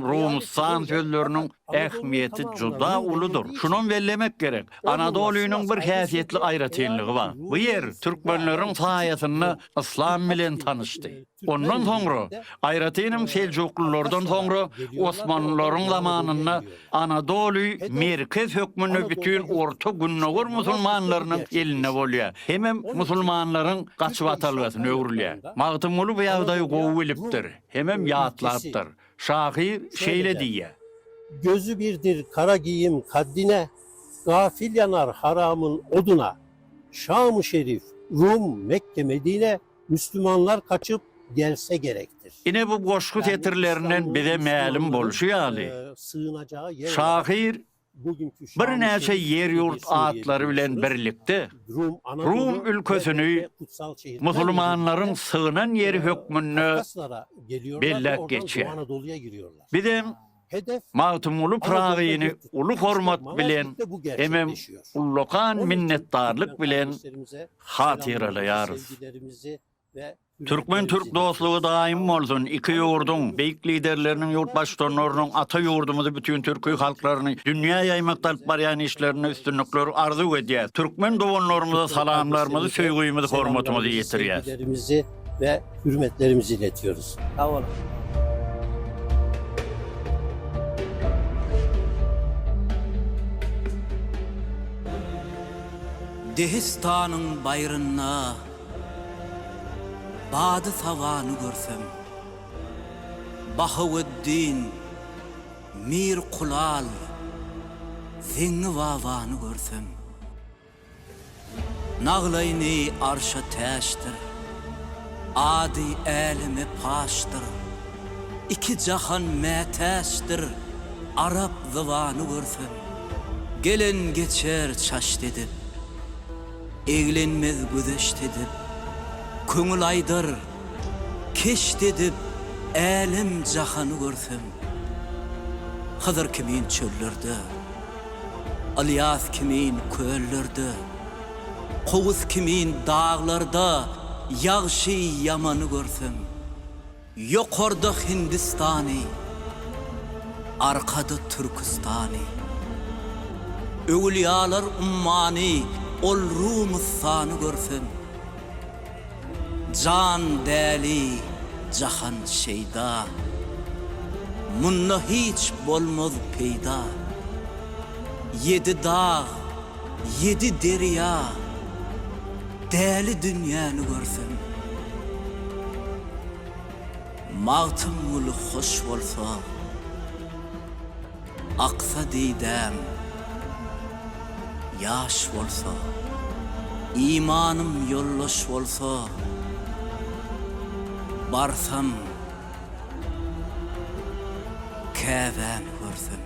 Rumistan sözleriniň ähmiýeti juda uludur. Şunun bellemek gerek. Anadolu'nun bir häsiýetli aýratynlygy bar. Bu yer türkmenleriň saýasyny İslam bilen tanışdy. Ondan soňra aýratynyň Seljuklulardan soňra Osmanlılaryň zamanynda Anadolu merkez hökmüni bütün orta Günnogor musulmanlarynyň eline bolýar. Hemem musulmanlaryň gaçyp atalgasyny öwrülýär. Magtumulu bu ýagdaý gowy bilipdir. Hemem ýatlapdyr. Şahyr şeýle diýär. Gözü birdir kara giyim kaddine, gafil yanar haramın oduna. Şam-ı Şerif, Rum, Mekke, Medine, Müslümanlar kaçıp gelse gerektir. Ine bu goşku tetirlerinden bize mälim bolşýaly. Şahyr bir näçe yer yurt atları bilen birlikde Rum ülkesini musulmanlaryň sığınan yeri hökmünde bellek geçýär. Bidem Magtumulu pragyny ulu hormat bilen hemem ullukan minnetdarlyk bilen hatyralaýarys. Türkmen Türk dostluğu daim bolsun. Iki yurdun, beyik liderlerinin, yurt başkanlarının, ata yurdumuzu, bütün Türkiye halklarını, dünya yaymakta alıp barayan işlerine üstünlükleri arzu edýär. Türkmen doğanlarımıza salamlarımızı, söýgüýümüzi, hormatymyzy ýetirýär. Liderimizi ve hürmetlerimizi iletiyoruz. Sağ olun. Dehistanın bayrına badı tavanı görsem, Bahavuddin, Mir Kulal, Zinni vavanı görsem, Nağlayni arşa täştir, adi elimi paştır, iki cahan mätäştir, Arap zıvanı görsem, gelen geçer çaş dedip, eglenmez güzeş dedip, köngül aydır, keş dedip, elim cahanı görsem, Hızır kimin çöllerde, Alyas kimin köllerde, Kovuz kimin dağlarda, yağşı yamanı görsem, yokorda Hindistani, arkada Türkistani, Öwliyalar ummani, ol Rumistanı görsem, can däli, jahan şeyda, munna hiç bolmaz peyda. Yedi dağ, yedi derya, däli dünýäni görsem, Magtumul hoş bolsa, Aksa didem, yaş bolsa, imanım yolloş bolsa, barsam, käven görsün.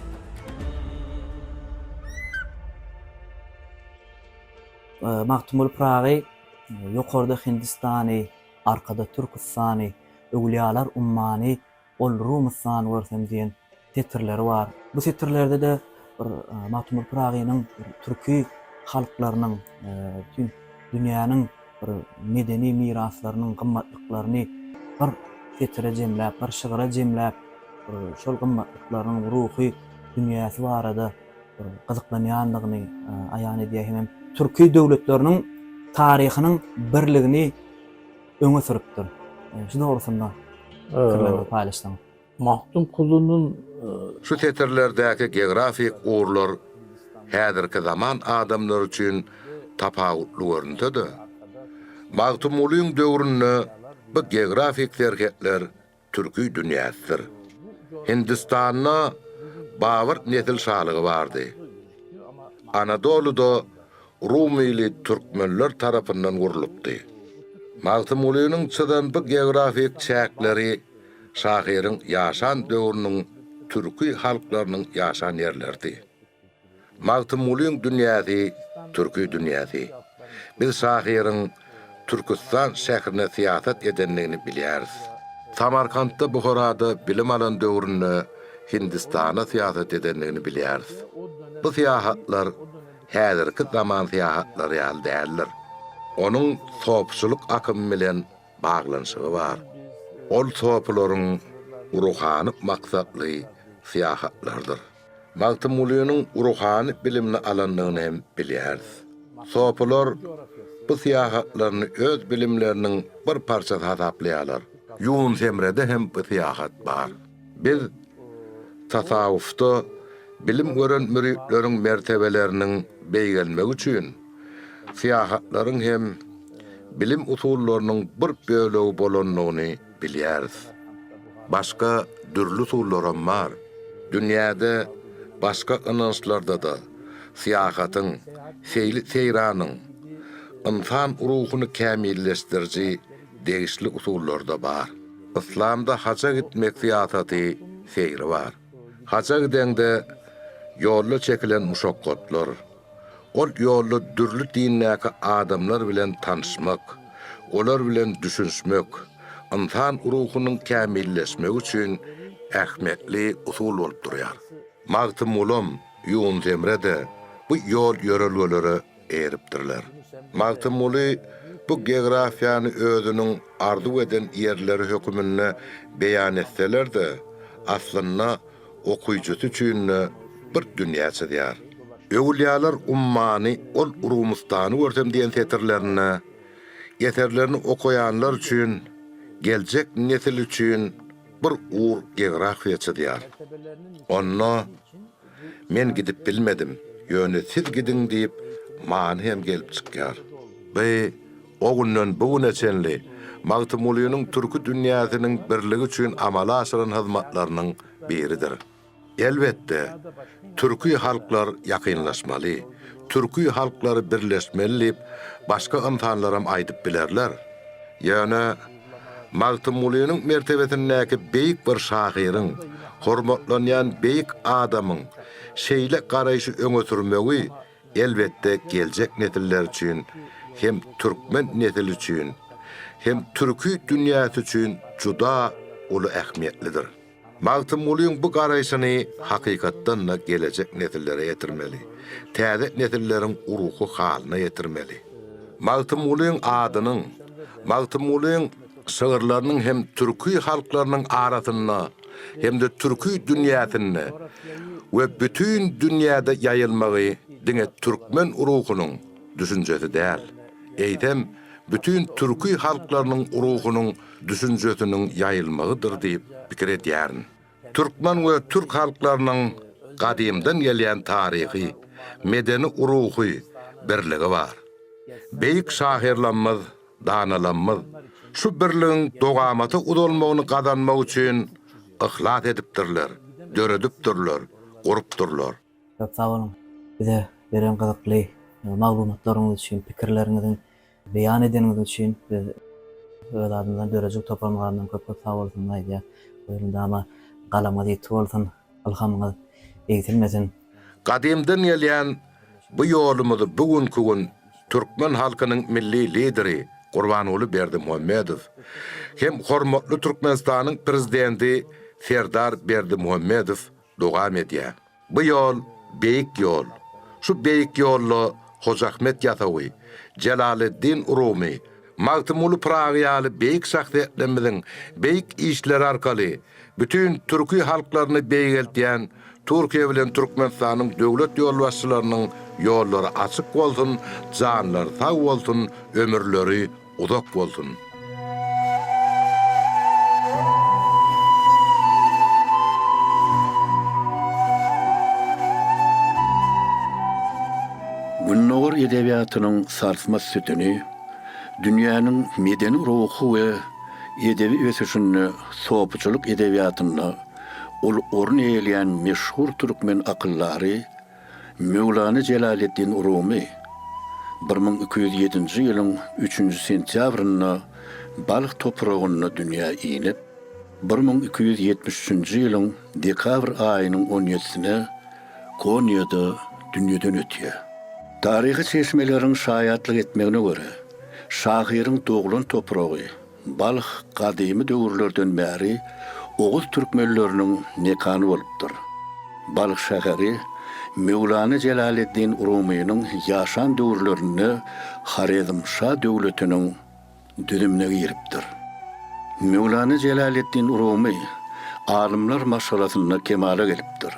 Maktumul Pragi, yukarıda Hindistani, arkada Türkistani, Ewliyalar ummani, ol Rumistan görsem diyen tetirleri var. Bu tetirlerde de Maktumul Pragi'nin Türkü halklarının, bütün dünyanın medeni miraslarının gymmatlyklaryny bir tetire jemläp, bir şygyra jemläp, şol gymmatlyklarynyň ruhy dünyasy barada gyzyklanýandygyny aýan edýär. Türkiýe döwletleriniň taryhynyň birligini öňe sürüpdir. Şu dogusunda fikirlerimi paýlaşdyň. Mahtum Kulu'nun şu tetirlerdäki geografik uğurlar häzirki zaman adamlar üçin tapawutly görünýärdi. Magtumulyň döwründe bu geografik terketler türkü dünýäsidir. Hindistanyna Bavyr nesil şalygy bardy. Anadolu'da Rumili Türkmenler tarapyndan gurulypdy. Magtumulynyň çydan bu geografik çäkleri şahyryň ýaşan döwrüniň türkü halklarynyň ýaşan ýerlerdi. Magtumulyň dünýäsi türkü dünýäsi. Biz şahyryň Türkistan şäherine siýasat edenligini bilýäris. Samarkandda Buharada bilim alan döwründe Hindistana siýasat edenligini bilýäris. Bu siýasatlar häzirki zaman siýasatlary ýaly däldir. Onuň sopçuluk akymy bilen baglanyşygy bar. Ol sopularyň ruhany maksatly siýasatlardyr. Magtumulynyň ruhany bilimini alanlygyny hem bilýäris. Sopular bu siýasatlaryny öz bilimleriniň bir parçasy hasaplaýarlar. Yunus Emre'de hem bu siýasat bar. Biz tasawufda bilim gören müritleriň mertebeleriniň beýgelmegi üçin siýasatlaryň hem bilim usullarynyň bir bölegi bolanlygyny bilýäris. Başga dürlü usullar bar. Dünýäde başga ynançlarda da siýasatyň, seýranyň, insan ruhuny kämilleşdiriji degişli usullar da bar. İslamda haca gitmek siýasaty seyri var. Haca gidende ýolda çekilen muşakkatlar, ol ýolda dürlü dinläki adamlar bilen tanışmak, olar bilen düşünmek, insan ruhunyň kämilleşmegi üçin ähmetli usul bolup durýar. Magtumulyň Yunus Emre'de bu ýol ýörelgeleri eripdirler. Magtumuly bu geografiýany özüniň arzu eden ýerleri hökümine beýan etseler de, aslynda okuyjusy üçin bir dünýäçi diýär. Ewliýalar ummany ol Rumistany görsem diýen tetirlerini, yeterlerini okuyanlar üçin, geljek nesil üçin bir uğur geografiýaçy diýär. Onna men gidip bilmedim, ýöne siz gidin diýip many hem gelip çykýar. Be o günden bugüne çenli Magtumulynyň türkü dünýäsiniň birligi üçin amala aşyran hyzmatlarynyň biridir. Elbetde türkü halklar ýakynlaşmaly, türkü halklary birleşmeli, başga insanlara aýdyp bilerler. Ýöne Magtumulynyň mertebesindäki beýik bir şahyryň, hormatlanýan beýik adamyň şeýle garaýşy öňe sürmegi elbetde geljek nesiller üçin hem türkmen nesil üçin hem türkü dünýäsi üçin juda uly ähmiýetlidir. Magtumulyň bu garaýşyny hakykatdan da geljek nesillere ýetirmeli. Täze nesilleriň uruhy halyna ýetirmeli. Magtumulyň adynyň, Magtumulyň şygyrlarynyň hem türkü halklarynyň arasynda hem de türkü dünýäsinde we bütün dünýäde ýayılmagy diňe türkmen uruhynyň düşünjesi däl. Eýdem bütün türkü halklarynyň uruhynyň düşünjesiniň ýayılmagydyr diýip pikir edýärin. Türkmen we türk halklarynyň gadymdan gelýän taryhy, medeni uruhy birligi bar. Beýik şahyrlanmaz, danalanmaz, şu birligiň dogamaty udalmagyny gazanmak üçin ihlat edipdirler, döredipdirler, gorup durlar. Çok sağ olun. Bize veren gyzykly maglumatlaryňyz üçin, pikirleriňizi beýan edeniňiz üçin biz öz adymdan dörejik toplanmagynyň köp sağ bolsun aýdýar. Buyurun ama galama diýip bolsun, ilhamyňyz eýtilmesin. Gadymdan gelýän bu ýolumuzy bugünkü gün Türkmen halkynyň milli lideri Gurbanoğlu Berdimuhammedow hem hormatly Türkmenistanyň prezidenti Serdar Berdimuhammedow dogam edýär. Bu ýol beýik ýol. Şu beýik ýolly Hoca Ahmet Ýatawy, Celaleddin Urumi, Magtymul Pragiýaly beýik şahsiýetlerimiziň beýik işleri arkaly bütün türkü halklaryny beýgeltýän Türkiýe bilen Türkmenistanyň döwlet ýolbaşçylarynyň ýollary açyk bolsun, janlary sag bolsun, ömürleri uzak bolsun. Günnogor edebiýatynyň sarsmas sütüni, dünýäniň medeni ruhu we edebi ösüşini sopuçuluk edebiýatyny ol orun eýleýän meşhur türkmen akyllary Mevlana Celaleddin Urumi 1207-nji ýylyň 3-nji sentýabryny Balyk topragyny dünýä inip 1273-nji ýylyň dekabr aýynyň 17-sine Konya'da dünýeden ötýär. Tarihi çeşmeleriň şaýatlyk etmegine görä, şahyryň doğulan topragy Balyk gadymy döwürlerden bäri Oğuz türkmenleriniň nekany bolupdyr. Balyk şäheri Mevlana Celaleddin Urumiýanyň ýaşan döwürlerini Haredim-Şah döwletiniň düdümine giripdir. Mevlana Celaleddin Urumi alımlar maşgalatyna kemale gelipdir.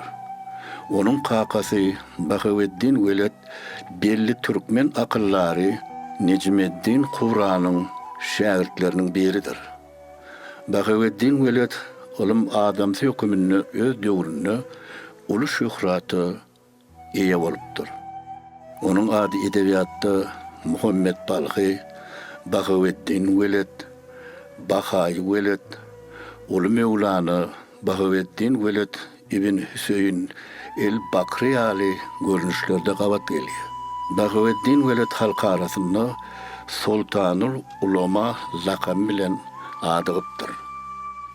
Onun kakasy Bahaweddin Weled belli türkmen akyllary Necmeddin Quranyň şägirdleriniň biridir. Bahaweddin Weled olim adamsy hökümini öz döwründe uly şöhraty eýe bolupdyr. Onun ady edebiýatda Muhammed Balhy, Bahaweddin Weled, Bahay Weled, uly Mevlana Bahaweddin Weled ibn Hüseyin el-Bakri ali görnüşlerde gabat gelýär. Bahaweddin Weled halka arasynda Sultanul Ulama lakamy bilen adygypdyr.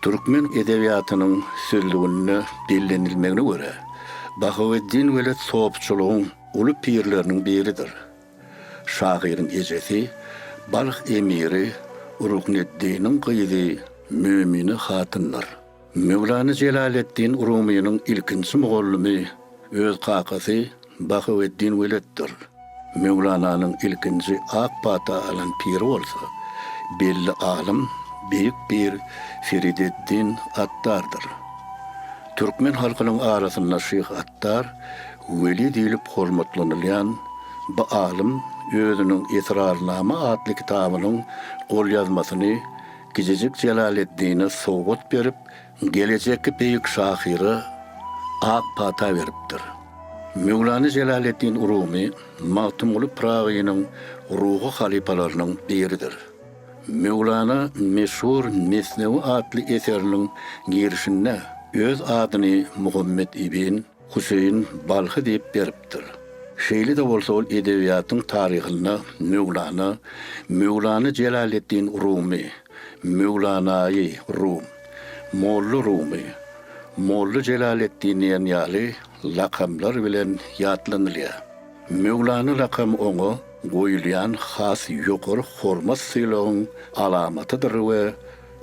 Türkmen edebiýatynyň sözlüğünde bellenilmegine görä, Bahaweddin Weled soapçylygyň uly pirleriniň biridir. Şahyryň ejesi Balyk emiri Urukneddiniň gyzy Mümini hatynlar. Mevlana Celaleddin Urumiýanyň ilkinji mugallimy öz kakasy Bahaweddin Weleddir. Mevlananyň ilkinji Akbata alan piri bolsa, belli alim beýik bir Ferideddin Attardyr. Türkmen halkynyň arasynda Şeyh Attar weli diýilip hormatlanylýan bu alim özüniň Esrarnama adly kitabynyň gol ýazmasyny Gececik Celaleddin'e sowgat berip, gelecekki beýik şahyry Akbata beripdir. Mevlana Celaleddin Urumi Magtymul Pragiýanyň ruhy halipalarynyň biridir. Mevlana meşhur Mesnevi adly eseriniň girişinde öz adyny Muhammed ibn Huseyn Balhy diýip beripdir. Şeýle de bolsa ol edebiýatyň taryhyna Mevlana Celaleddin Urumi, Mevlana-y Rum, Molla Rumi, Molla Celaleddin ýaly lakamlar bilen ýatlanylýar. Mevlana lakamy oňa goýulýan has ýokary hormat sylagyň alamatydyr we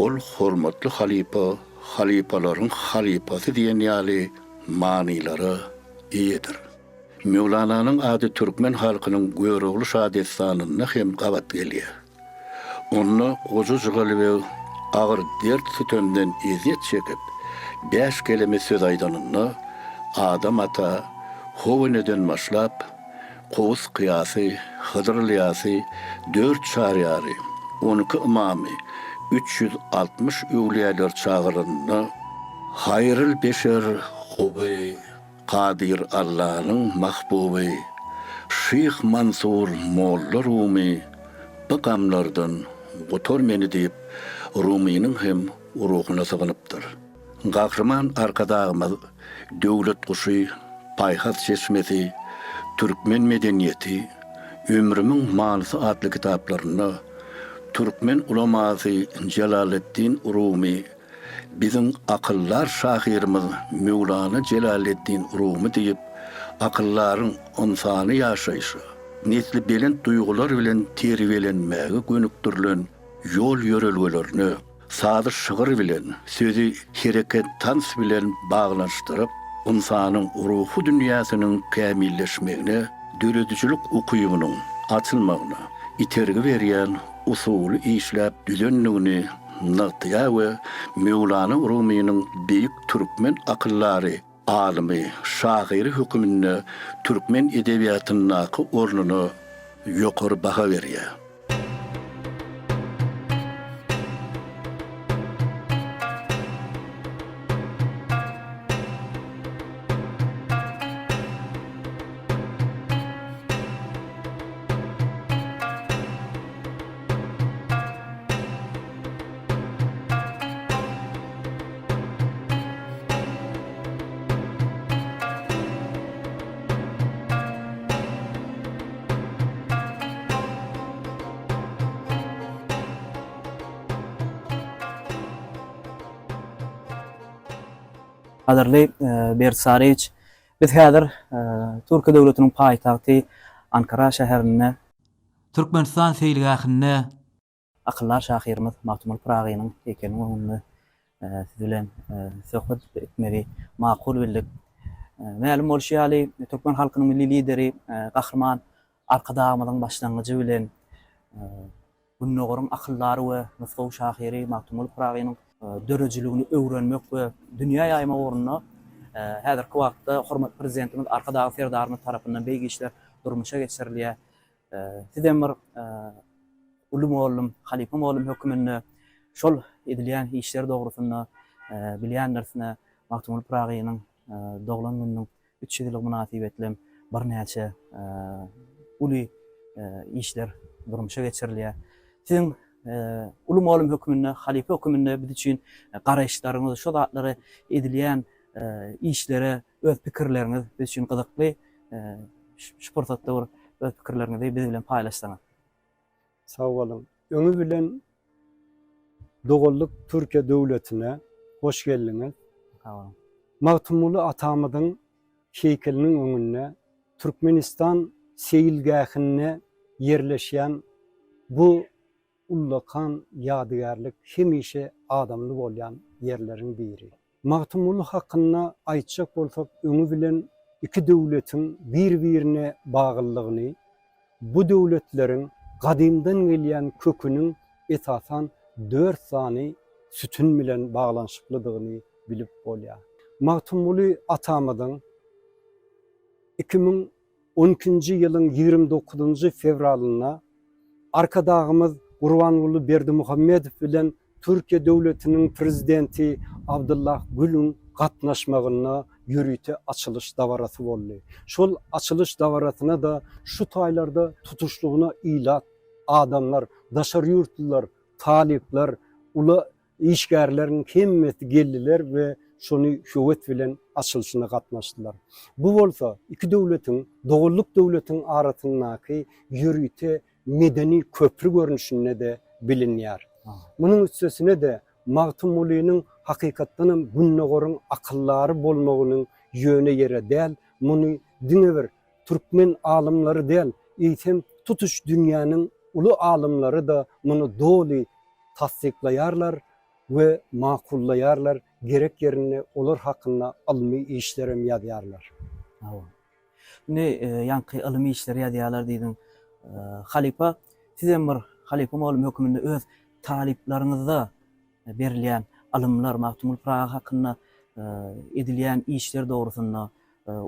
ol hormatly halipalaryň halipasy diýen ýaly manylary iýedir. Mevlananyň ady türkmen halkynyň görogly şadetsanyna hem gabat gelýär. Onu goju jygaly we agyr dert sütönden eziyet çekip 5 kelime söz aýdanyny adam ata howuneden başlap Kovus Kıyası, Hıdır Liyası, 4 şariari, 12 imami, 360 övliyalar çağırını Hayrıl Beşer Hubi, Kadir Allah'ın mahbubi, Şeyh Mansur Molla Rumi, bakamlardan otor meni deyip Rumi'nin hem ruhuna sığınıptır. Gahraman arkadağımız dövlet kuşu Payhat Çeşmesi, Türkmen medeniyeti, Ömrümün Manısı adlı kitaplarını Türkmen ulaması Celaleddin Rumi, bizim akıllar şahirimiz Mevlana Celaleddin Rumi deyip, akılların insanı yaşayışı, nesli bilen duygular bilen terbiyelenmegi gönüktürülen yol yörelgelerini, sadır şığır bilen, sözü hareket tans bilen bağlaştırıp, insanın ruhu dünyasının kamilleşmegine, döredüçülük ukuyumunun açılmağına, itergi veriyen usulü işlep düzenliğini nıqtıya ve Mevlana Rumi'nin büyük Türkmen akılları, alimi, şahiri hükümünü Türkmen edebiyatındaki ornunu yukarı baha veriyor. Qadirli Bersariç, biz häzir Türkiýe döwletiniň paýtagty Ankara şäherinde Türkmenistan seýilgähinde akyllar şahyrymyz Mahtumul Pragynyň ekeni öňünde siz bilen söhbet etmeli makul bildik. Mälim bolşýaly Türkmen halkynyň milli lideri gahrman arkadağymyzyň başlangyjy bilen Günnogorun akıllary we Mustafa Şahyry Mahtumul Pragynyň dörejiliğini öwrenmek we dünýä ýayma ornuna häzirki wagtda hormat prezidentimiz arkadagy serdarymyz tarapyndan beýgi işler durmuşa geçirilýär. Sizem bir ulum oğlum, halifem oğlum hökümünde şol edilýän işler dogrusunda bilýän narsana Mahtumul Pragynyň doglan gününiň 3 ýyllyk münasibetli bir näçe uly işler durmuşa geçirilýär. Sizin ulum oğlum hökümünde, halife hökümünde biz üçin garaşlaryňyz, şol atlary edilýän işlere öz pikirleriniz biz üçin gyzykly. Şu pursatda bir öz pikirlerinizi biz bilen paýlaşsaňyz. Sağ olun. Öňü bilen Dogolluk Türkiýe döwletine hoş geldiňiz. Sağ olun. Mahtumulu atamyzyň heýkeliniň öňünde Türkmenistan seýilgähine yerleşýän bu ullakan ýadygarlyk hemişe adamly bolýan yerleriň biri. Mahtumulu hakkında aýtjak bolsak, öňü bilen iki döwletiň bir-birine baglylygyny, bu döwletleriň gadymdan gelýän köküniň esasan 4 sany sütün bilen baglanşyklydygyny bilip bolýar. Mahtumulu atamyzyň 2012-nji ýylyň 29-njy fevralyna arkadagymyz Gurbanuly Berdimuhammedow bilen Türkiýe döwletiniň prezidenti Abdullah Gülüň gatnaşmagyna ýürüýte açylış dawarasy boldy. Şol açylış dawarasyna da şu taýlarda tutuşlugyna ilat adamlar, daşary ýurtlylar, talipler, ula işgärleriň hemmeti geldiler we şonu şöwet bilen açylışyna gatnaşdylar. Bu bolsa iki döwletiň, Dogolluk döwletiň arasyndaky ýürüýte medeni köprü görünüşünde de bilinýär. Bunun üstesine de Mahtumulu'nun hakikatdan Günnogorun akıllary bolmagynyň ýöne ýere däl, muny diňe bir Türkmen alımları däl, eýsem tutuş dünýäniň ulu alımları da muny doly tasdiklaýarlar we makullaýarlar, gerek yerine olar hakynda almy işlerem ýazýarlar. Ne ýanky almy işler ýazýarlar diýdim. Halifa, sizem bir halife oğlum hökümünde öz taliplarınızda berilýän alımlar Mahtumul Prag hakynda edilýän işler dogrusunda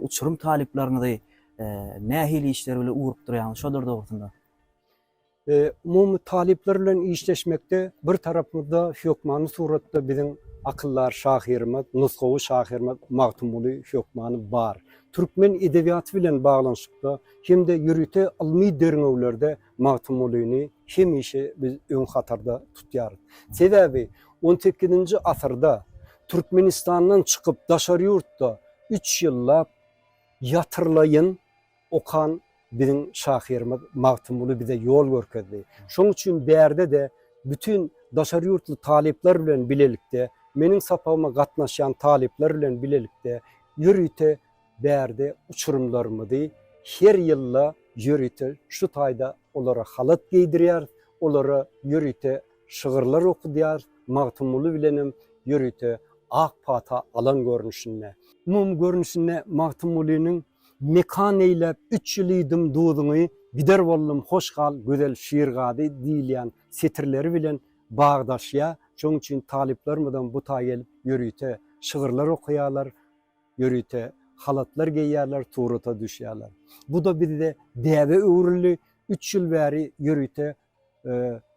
uçurum taliplarinizi nähili işler bilen urup durýan şolar dogrusunda. Umumy talipler bilen işleşmekde bir tarapymyzda hökmany suratda biziň akyllar şahyrymyz, Nuskowy şahyrymyz Mahtumulu hökmany bar. Türkmen edebiýaty bilen baglanşykda hem-de ýürüýte almy derňewlerde Mahtumuluny hemişe biz öň hatarda tutýarys. Sebäbi 18-nji asyrda Türkmenistandan çykyp daşary ýurtda 3 ýyllap yatırlayın okan bizim şahirimiz Magtymguly bize yol görkezdi. Şoň üçin berde de bütün daşary ýurtly talipler bilen bilelikde, menin sapawma gatnaşan talipler bilen bilelikde ýürüte berde uçurumlarymyzy her ýylla ýürüte şu taýda olara halat giydirýär, olara ýürüte şygyrlar okudýar, Magtymguly bilenim ýürüte ak pata alan görnüşine. Mum görnüşine Magtymgulynyň mekan eylep 3 ýyl idim duduňy gider bollum hoş gal gözel şiir gady diýilýän setirleri bilen bagdaşya. Şoň üçin taliplermeden bu taý gelip ýürüte şygyrlar okuýarlar, ýürüte halatlar giyýärler, turata düşýärler. Bu da bizde däwe öwrüli 3 ýyl bäri ýürüte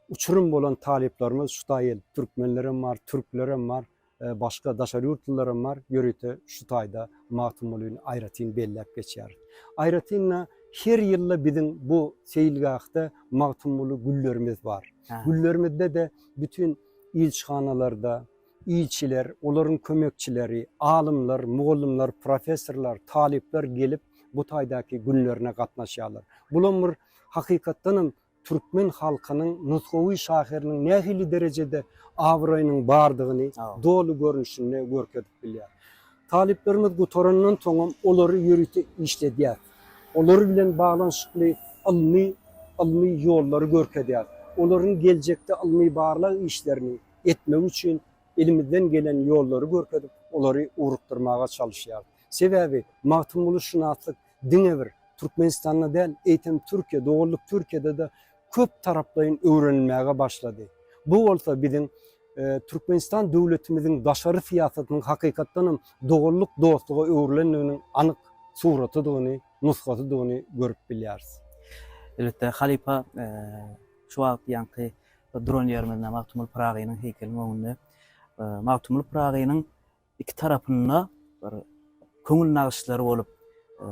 uçurum bolan taliplerimiz şu taý türkmenlerim var, türklerim var, başka daşary ýurtlylarym var, ýürüte şu taýda Magtymgulyny aýratyn bellep geçýär. Aýratynla her ýylla bizim bu seýilgahda Magtymguly güllerimiz var. Güllerimizde de bütün ilçhanalarda ilçiler, olaryň kömekçileri, alımlar, mugallimler, professorlar, talipler gelip bu taýdaky günlerine gatnaşýarlar. Bular hakykatdanam Türkmen halkynyň nusgawy şahyrnyň nähili derejede awraýynyň bardygyny, dolu görnüşini görkezip bilýär. Taliplerimiz gutorandan soňam olary ýürüte işledýär. Olary bilen baglanşykly ilmi ýollary görkezýär. Olaryň geljekde ilmi barlyk işlerini etmek üçin elimizden gelen ýollary görkezip olary urukdurmaga çalışýar. Sebebi Magtymguly şunatlyk diňe bir Türkmenistanda däl, eýtem Türkiýe, dogurluk Türkiýede de köp taraplaýyn öwrenilmäge başlady. Bu bolsa bizim Türkmenistan döwletimiziň daşary siýasatynyň hakykatdanam dogurluk dostlugy öwrenliginiň anyk suratydygyny, nusgatydygyny görüp bilýäris. Elbette Halipa şu wagt ýanky dron ýermezde Magtymguly Pragynyň heýkelini öňünde Magtymguly Pragynyň iki tarapynda bir köňül nagyşlary bolup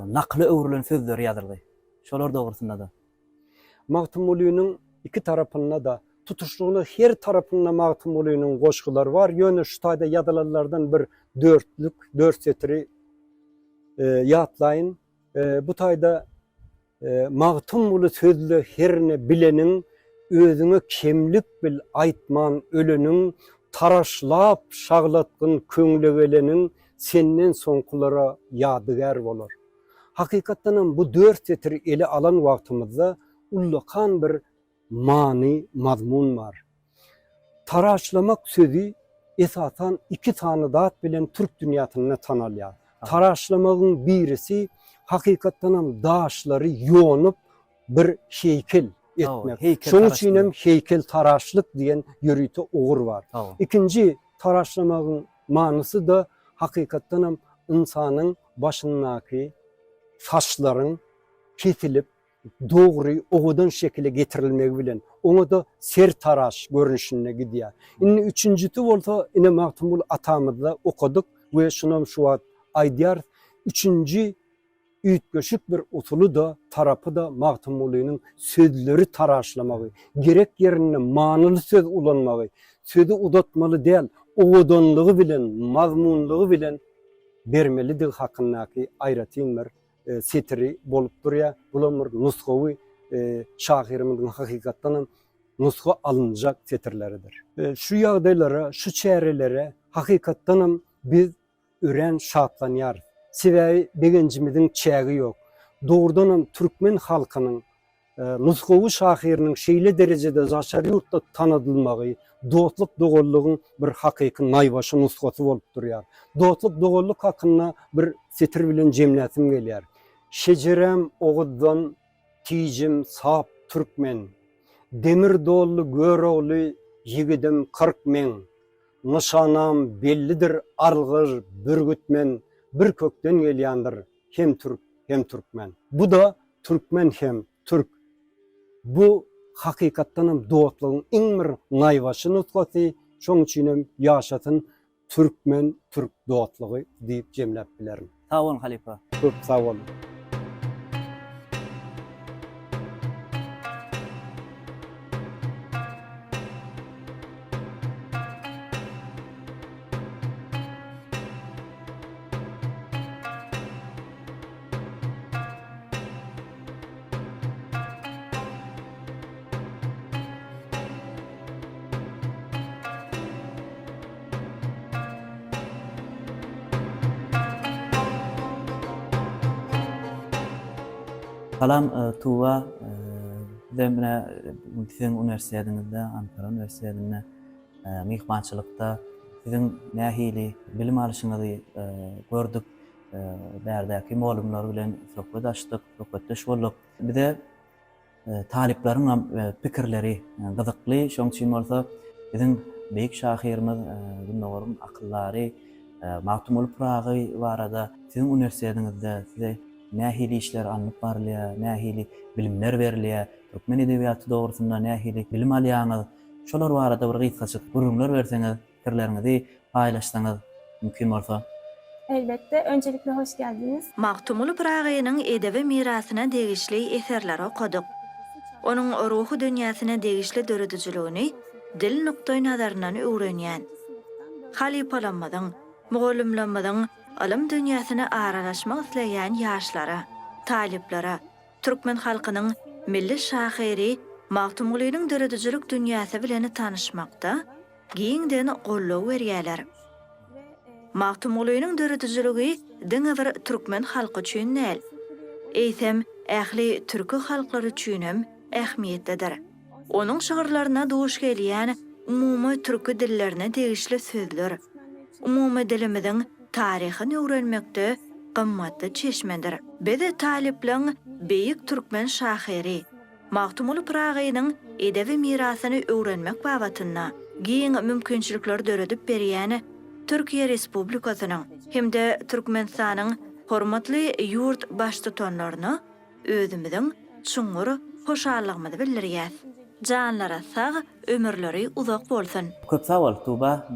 nakly öwrilen sözler ýazyldy. Şolar dogrusunda da Magtymgulynyň iki tarapynda da tutuşluğunu her tarafında Magtymgulynyň goşgulary var. Ýöne şu taýda ýazylarlardan bir 4 setiri ýatlaýyn. Bu taýda Magtymguly sözle herne bileniň özüňe kemlik bil aýtman öleniň taraşlap şaglatgyn köňlegelenin senden soňkulara ýadygar bolar. Hakykatdanam bu 4 setiri ele alan wagtymyzda ullakan bir mani mazmun var. Taraşlamak sözü esasan iki tane zat bilen Türk dünýasyna tanalýar. Taraşlamagyň birisi hakykatdanam daşlary ýonyp bir heýkel etmek. Şoň üçin hem heýkel taraşlyk diýen ýürüte ogur var. İkinci taraşlamagyň manysy da hakykatdanam insanyň başyndaky saçlaryň kesilip doğru oğudan şekilde getirilmek bilen onu da ser taraş görünüşüne gidiyor. Indi üçüncüsü bolsa ine Magtymguly atamızda okuduk ve şunam şu wagt aýdýar. Üçüncü üýtgeşik bir usuly da tarapy da Magtymgulynyň sözleri taraşlamagy, gerek yerine manyly söz ulanmagy, sözü udatmaly däl, oğudanlygy bilen, mazmunlygy bilen bermelidir hakyndaky aýratyn bir setiri bolup durýar. Bular nusgawy şahyrymyzyň hakykatdan nusga alınjak setirleridir. Şu ýagdaýlara, şu çärelere hakykatdan biz ören şatlanýar. Sebebi begencimiziň çägi ýok. Doğrudan Türkmen halkynyň nusgawy şahyrynyň şeýle derejede daşary ýurtda tanydylmagy, dostluk dogurlugyň bir hakyky naýbaşy nusgaty bolup durýar. Dostluk dogurluk hakynda bir setir bilen jemlätim gelýär. Şecerem oğuddan tijim sap Türkmen, demir dollu görogly yigidim 40 men, nişanam bellidir argyr bürgütmen, bir kökden gelýändir hem Türk hem Türkmen. Bu da Türkmen hem Türk. Bu hakykatdanam dostlugyň iň bir naýbaşy nusgaty, şoň üçin ýaşatyn Türkmen Türk dostlugy diýip jemläp bilerim. Sağ olun Halipa. Köp sağ olun. Kalam Tuva demine sizin üniversitetinizde, Ankara Üniversitesinde mihmançılıkta sizin nähili bilim alışyňyzy gördük. Bärdäki molumlar bilen söhbet açdyk, söhbetleş bolduk. Bir de talipleriň pikirleri gyzykly, şoň üçin bolsa bizim beýik şahyrymyz Günnogorun akyllary Mahtumul Pragy barada sizin üniversitetinizde size nähili işler alınıp barylýar, nähili bilimler berilýär, türkmen edebiýaty dogrusynda nähili bilim alýaňyz, şolar barada bir gysgaçyk gurulmalar berseňiz, fikirlerinizi paýlaşsaňyz mümkin bolsa. Elbette. Öncelikle hoş geldiniz. Mahtumul Pragynyň edebi mirasyna degişli eserler okuduk. Onun ruhu dünýäsine degişli döredijligini dil nukday nazaryndan öwrenýän. Halipalanmadyň, mugallimlanmadyň alim dünýäsine aralaşmak isleýän ýaşlara, taliplara, türkmen halkynyň milli şahyry Mahtumul'yň döredijilik dünýäsi bilen tanışmakda giňden gollaw berýärler. Mahtumul'yň döredijiligi diňe bir türkmen halky üçin näl, eýsem ähli türkü halklary üçinem ähmiýetlidir. Onuň şagyrlaryna duş gelýän umumy türkü dillerine degişli sözler, umumy dilimiziň taryhyny öwrenmekde gymmatly çeşmedir. Bede talipliň beýik türkmen şahyry Mahtumul Pragynyň edebi mirasyny öwrenmek babatynda giň mümkinçilikler döredip berýän Türkiýe Respublikasynyň hemde Türkmenistanyň hormatly ýurt başlyklaryny özümiziň çuňur hoşallygymyzy bildirýär. Janlara sag, ömürleri uzak bolsun. Köp sag bol Tuba,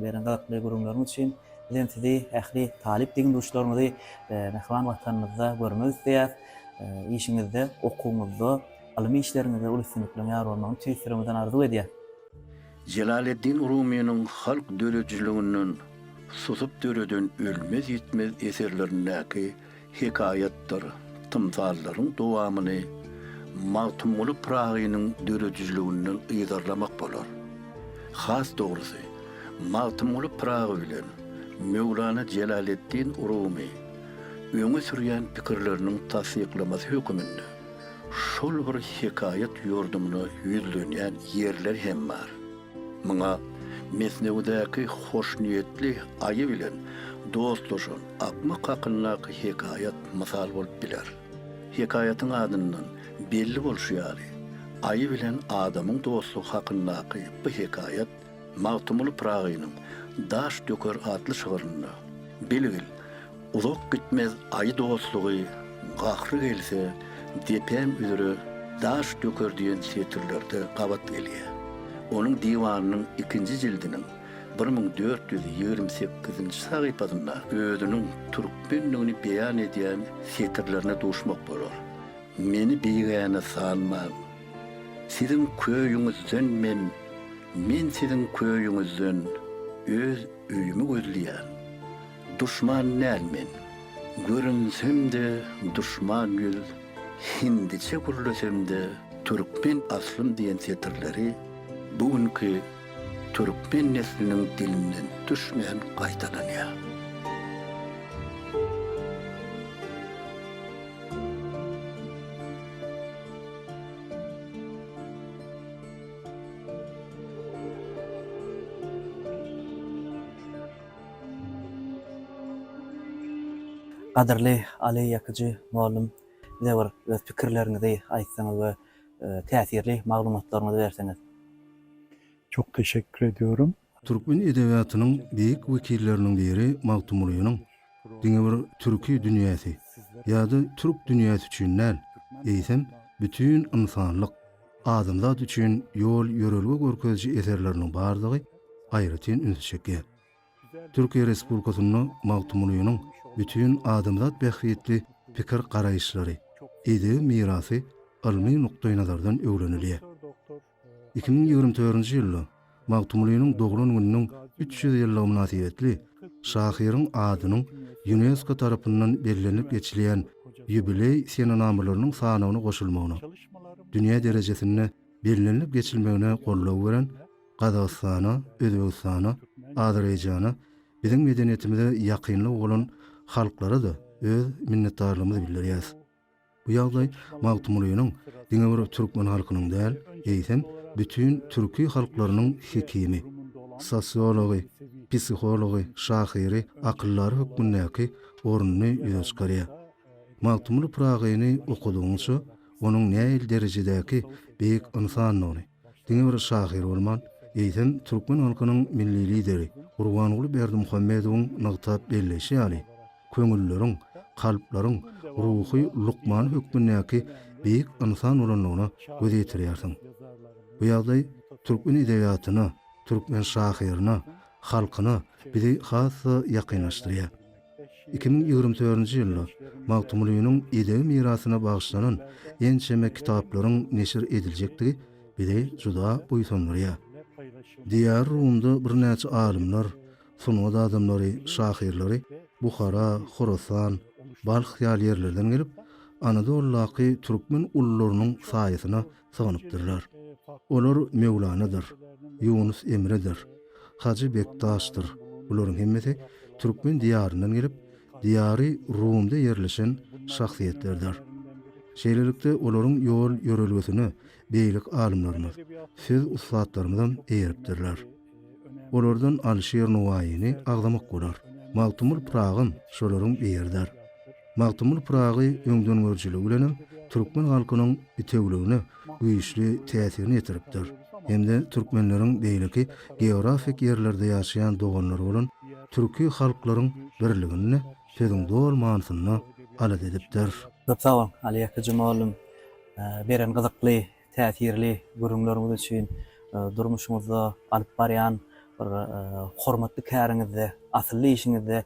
beren gaply gurumlaryň üçin bizem sizi ähli talip diýen dostlaryňyzy mehman watanymyzda görmek isleýär. İşiňizde, okuwňyzda, alimy işleriňizde ulysynyklyň ýar bolmagyny tüýsürimizden arzu edýär. Celaleddin Rumiýanyň halk döredijliginiň susup döreden ölmez ýetmez eserlerindäki hikayatlar, tymsallaryň dowamyny Mahtumul Pragynyň döredijliginiň ýydarlamak bolar. Has dogrusy, Mahtumul Pragy bilen Mevlana Celaleddin Rumi öňe sürýän pikirleriniň tasdiklamasy höküminde şol bir hikayat ýordumyny ýüzlenýän ýerler hem bar. Muňa Mesnewdäki hoş niýetli aýy bilen dostlaşan akmak hakyndaky hikayat mysal bolup biler. Hikayatyň adyndan belli bolşýary, aýy bilen adamyň dostlugy hakyndaky bu hikayat Mahtumul Pragynyň Daş döker adly şygyryny belgil, uzak gitmez aýy dostlugy gahry gelse depem üzere Daş döker diýen setirlerde gabat gelýär. Onun diwanynyň 2-nji jildiniň 1428-nji sahypasynda özüniň türkmenligini beýan edýän setirlerine duşmak bolar. Meni beýgäne salman. Sizin köýüňizden men sizin köýüňizden öz öýümi gözleýän. Duşman nälmen. Görünsem de duşman yüz, hindiçe gürlesem de türkmen aslym diýen setirleri bugünkü türkmen nesliniň dilinden düşmeýän gaýtalanýar. Qadirli Ali Yakıcı muallim, bize bir öz pikirlerinizi aýtsaňyz we täsirli maglumatlaryňyzy berseňiz. Çok teşekkür ediyorum. Türkmen edebiyatynyň beýik wekilleriniň biri Mahtumul'yň diňe bir türkü dünýäsi ýa-da türk dünýäsi üçin näl, eýsem bütün insanlyk adamlar üçin ýol ýörelge görkezji eserleriniň bardygy aýratyn ünsüçekge. Türkiýe Respublikasynyň Mahtumul'yň bütün adamzat behiyetli pikir garaýyşlary, edebi mirasy ilmi nukday nazardan öwrenilýär. 2024-nji ýylda Mahtumul'yň dogran gününiň 300 ýyllygy münasibetli şahyryň adynyň UNESCO tarapyndan bellenip geçilýän ýubiley senamalarynyň sanawyna goşulmagyna, dünýä derejesinde bellenip geçilmegine gollaw beren Gazagystana, Özbegistana, Azerbaýjana, biziň medeniýetimizde ýakynly bolan halklara da öz minnetdarlygymyzy bildirýäs. Bu ýagdaý Magtumulynyň diňe bir türkmen halkynyň däl, eýsem bütün türki halklarynyň hekimi, sosiology, psihology, şahyry, akyllary hökmündäki ornuny ýösgerýär. Magtumuly Pragyny okudyňça onuň näil derejedäki beýik insanyny, diňe bir şahyr bolman, eýsem türkmen halkynyň milli lideri Gurbanguly Berdimuhammedowyň nagtab belleşi ýaly köňülleriň, kalplaryň ruhy lukman hökmündäki beýik insan bolanyna göz ýetirýärsiň. Bu ýagdaý türkmen edebiýatyna, türkmen şahyryna, halkyna bizi hassa ýakynlaşdyrýar. 2024-nji ýylda Magtumulynyň edebi mirasyna bagşlanan ençeme kitaplaryň neşir ediljekdigi bizi juda uýsandyrýar. Diýer Rumda bir näçe alimler, sunwat adamlary, şahyrlary Buhara, Horasan, Balx ýerlerden gelip Anadolu'daki türkmen ullularynyň saýasyna sığanypdyrlar. Olar Mevlana'dyr, Yunus Emre'dir, Hacı Bektaş'dyr. Bularyň hemmesi türkmen diýaryndan gelip diýary Rumda ýerleşen şahsiýetlerdir. Şeýlelikde olaryň ýol ýörelgesini beýlik alimlerimiz, söz ustadlarymyzdan eýeripdirler. Olardan Alşer Nuwaýyny agdamak bolar. Magtumuly Pragym şolaryň beýerdir. Magtumuly Pragy öňden görjüligi bilen türkmen halkynyň ýetegligine güýçli täsirini ýetiripdir. Hemde türkmenleriň beýleki geografik ýerlerde ýaşaýan doganlar bolan türki halklaryň birligini sözüň dol manysyna alat edipdir. Köp sağ olun Ali Akıcım oğlum. Beren gyzykly, täsirli görüňleriniz üçin durmuşymyzda alyp barýan bir hormatly käriňizde, asylly işiňizde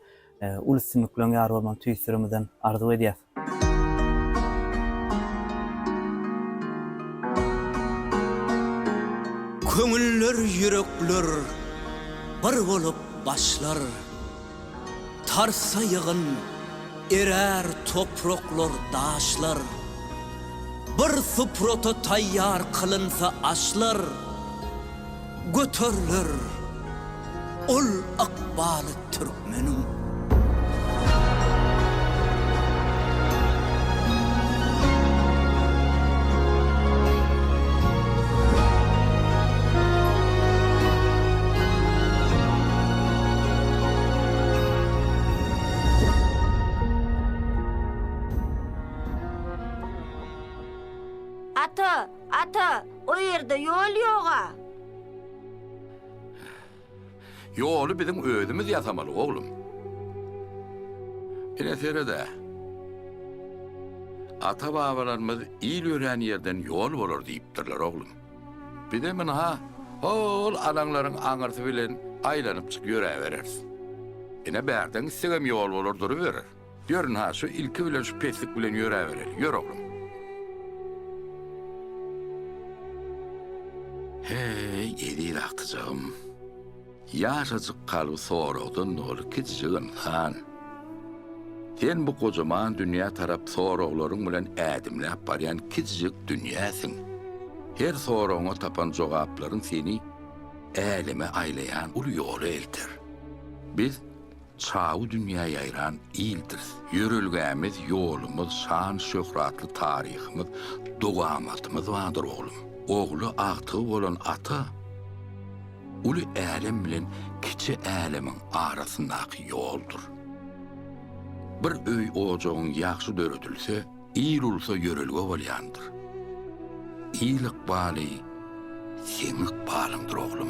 ulysymyk bilen ýar bolman tüýsürimizden arzu edýäs. Köňüller, yürekler bir bolup başlar. Tarsa ýygyn erer topraklar, daşlar. Bir suprota tayyar kılınsa aşlar. Götürler ol akbalı Türkmenim. Ata, o ýerde ýol ýoga. Ýoly biziň özümiz ýasamaly oglum. Ine serede ata babalarymyz il ören ýerden ýol bolar diýipdirler oglum. Bide men ol alaňlaryň aňyrsy bilen aýlanyp çyk ýöreberersin. Ine bärden istegem ýol bolar duruberer. Görün şu ilki bilen şu peslik bilen ýöreberer. Ýör oglum. Hey, edil aktıcağım. Yaşacık kalı soğurodun nolu kiticiğin han. Sen bu kocaman dünya tarap soğuroğların bilen edimlep baryan kiticiğik dünyasın. Her soğuroğuna tapan cogapların seni elime aylayan ulu yolu eltir. Biz çağı dünyaya ayıran ildir. Yürülgemiz, yolumuz, şan şöhratlı tarihimiz, doğamatımız vardır oğlum. Oğlu ağtığı bolan ata, ulu elem bilen kiçi elemin arasındaki yoldur. Bir öy oğucuğun yaxşı dörüdülse, iyil olsa yörülge bolyandır. İyilik bali, senik balımdır oğlum.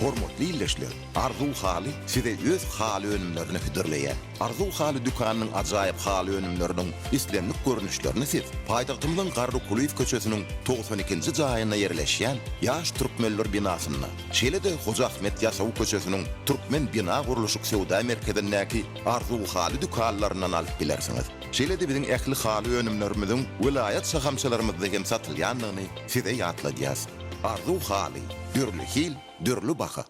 Hormatly illeşler, arzu haly size öz haly önümlerini hüdürleýär. Arzu haly dükanynyň ajaýyp haly önümleriniň islenlik görnüşlerini siz paýtagtymyň Garry Kuliýew köçesiniň 92-nji jaýyna ýerleşýän ýaş türkmenler binasyna, şeýle-de Hoja Ahmet Ýasaw köçesiniň Türkmen bina gurulşyk sewda merkezindäki arzu haly dükanlaryndan alyp bilersiňiz. Şeýle-de biziň ähli haly önümlerimiziň vilayat şahamçylarymyzda hem satylýanlygyny size ýatladýas. Arzu haly, dürlü hil, dürlü baha.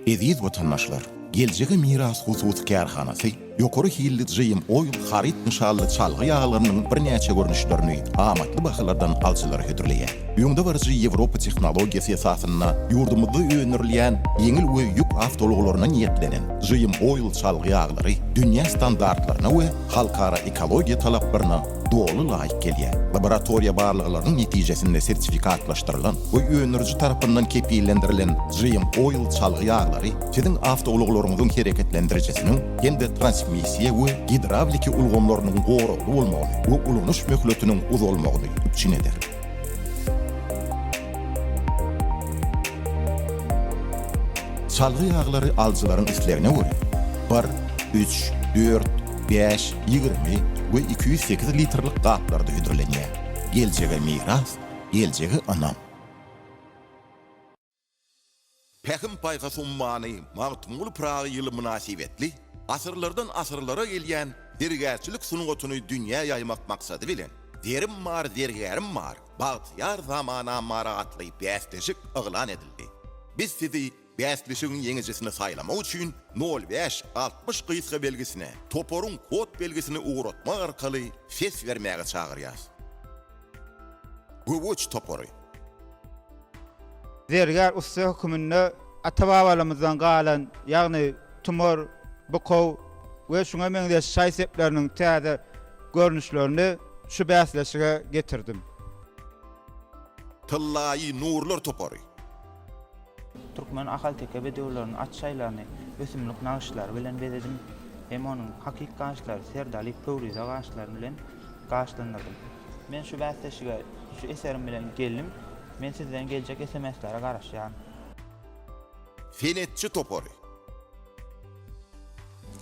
Eziz vatandaşlar, geljegi miras husus kärhanasy ýokary hilli jyym oýul harit nişanly çalgy ýağlarynyň bir näçe görnüşlerini amatly bahalardan alçylar hödürleýär. Ýöňde barjy Ýewropa tehnologiýasy esasyna ýurdumyzda öňürilýän ýeňil we ýük awtologlaryna niýetlenen jyym oýul çalgy ýağlary dünýä standartlaryna we halkara ekologiýa talaplaryna dolu laýyk gelýär. Laboratoriýa barlyklarynyň netijesinde sertifikatlaşdyrylan we öňürji tarapyndan kepillendirilen jyym oýul çalgy ýağlary siziň awtologlaryňyzyň hereketlendirjesiniň ýende transmissiýa we hidravliki ulgamlarynyň gowragly bolmagyny we ulanyş möhletiniň uzalmagyny üçin eder. Çalgy ýağlary alçylaryň islerine görä 1, 3, 4, 5, 20 we 208 litrlik gaplarda hüdürlenýär. Geljege miras, geljege anam. Pähim paýga summany magtmul pragy ýyly münasibetli, asyrlardan asyrlara gelýän dergärçilik sunugatyny dünýä ýaymak maksady bilen derim mar, dergärim mar, bagtyar zamana maratly bäsleşik yglan edildi. Biz sizi bäsleşigiň ýeňejesini saýlamak üçin 05-60 gysga belgisine, toporun kod belgisini uğratmak arkaly ses vermäge çagyrýas. Göwüç topory. Dergär usta höküminde atababalarymyzdan galan, ýagny tumor, bukow we şuňa meňdeş şaýsepleriniň täze görnüşlerini şu bäsleşige getirdim. Tyllaýy nurlar topory. Türkmen ahal teke bedewlerini atşaýlaryny ösümlik nagyşlary bilen bezedim. Hem onuň hakik gaşlary serdalik pöwrize gaşlary bilen gaşlandyrdım. Men şu bäsleşige şu eserim bilen geldim. Men sizden geljek SMS-lere garaşýan. Fenetçi topory.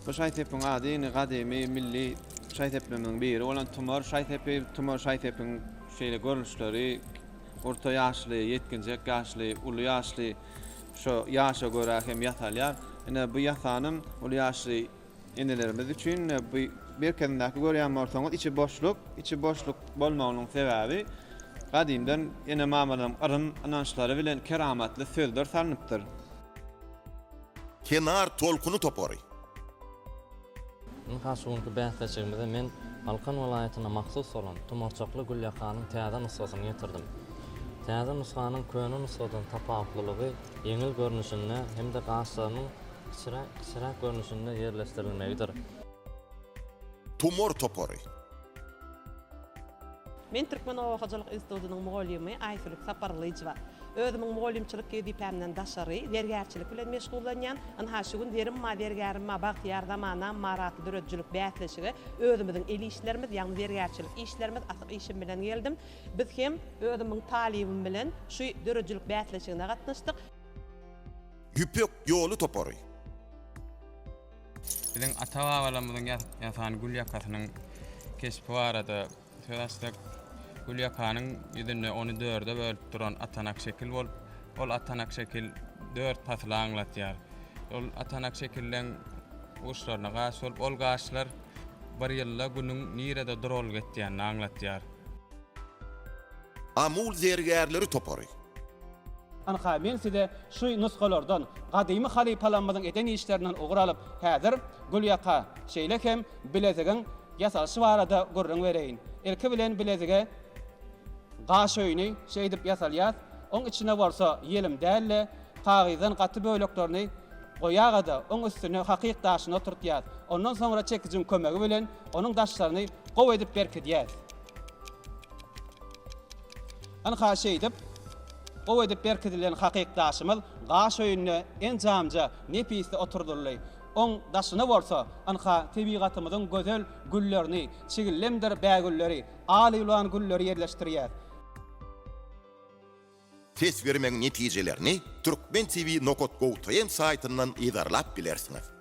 Bu şaýtepiň adyny gadymy milli şaýtepleriniň biri olan tumor şaýtepiň şeýle görnüşleri orta ýaşly, ýetkinjek ýaşly, uly ýaşly şu ýaşa görä hem ýatalýar. Ene bu ýatanyň uly ýaşly enelerimiz üçin bu berkendäki görýän bolsaňyz içi boşluk bolmagynyň sebäbi gadymdan ene mamalarym aryn anançlary bilen keramatly sözler sarnypdyr. Kenar tolkuny topory. Haşuňky bäsleşigimizde men Alkan welaýatyna maksus bolan tumorçakly Gülýakanyň täze nusgasyny getirdim. Täze nusganyň köne nusgadan tapawutlylygy ýeňil görnüşinde hemde gaşlarynyň kisirak görnüşinde ýerleşdirilmegidir. Tumor topory. Men Türkmen Owakyjylyk Institutynyň mugallymy Aýsulyk Saparlyjywa. Özümiň mugallimçilik gedipämden daşary dergärçilik bilen meşgullanýan, anha şu gün derim ma dergärim ma bagtyar zamana maratly dürejçilik bäsleşigi özümiziň el işlerimiz, ýagny dergärçilik işlerimiz asyk işim bilen geldim. Biz hem özümiň talibim bilen şu dürejçilik bäsleşigine gatnaşdyk. Güpek ýoly topory. Biziň ata-babalarymyzyň ýasan Gülýakasynyň keşpi barada söýläsek Gülýakanyň ýüzünde onu 4-de bölüp duran atanak şekil bolup, ol atanak şekil 4 pasla aňlatýar. Ol atanak şekilden uşlaryna gaş bolup, ol gaşlar bir ýylda günüň nirede durul getýänini aňlatýar. Amul zergärleri topory. Anha men size şu nuskalardan gadymy halipalanmadan eden işlerinden uğralyp häzir Gülýaka şeýlekem bilezigiň ýasaşy barada görüň bereýin. Erke bilen bilezige gaş öýüni şeýdip ýasalýar. Oň içine bolsa ýelim dälle tagyzdan gaty böleklerini goýagada oň üstüne hakyk daşyny oturtýar. Ondan soňra çekijiň kömegi bilen onuň daşlaryny gow edip berkidýär. Anha şeýdip gow edip berkidilen hakyk daşymyz gaş öýünde en jamja nepiste oturdurly. On daşyny bolsa anha tebigatymyzyň gözel güllerini, çigillim bägülleri, aly ulan gülleri ýerleşdirýär. tesvirmeň netijelerini Türkmen TV Nokot.com saytyndan idarlap bilersiniz.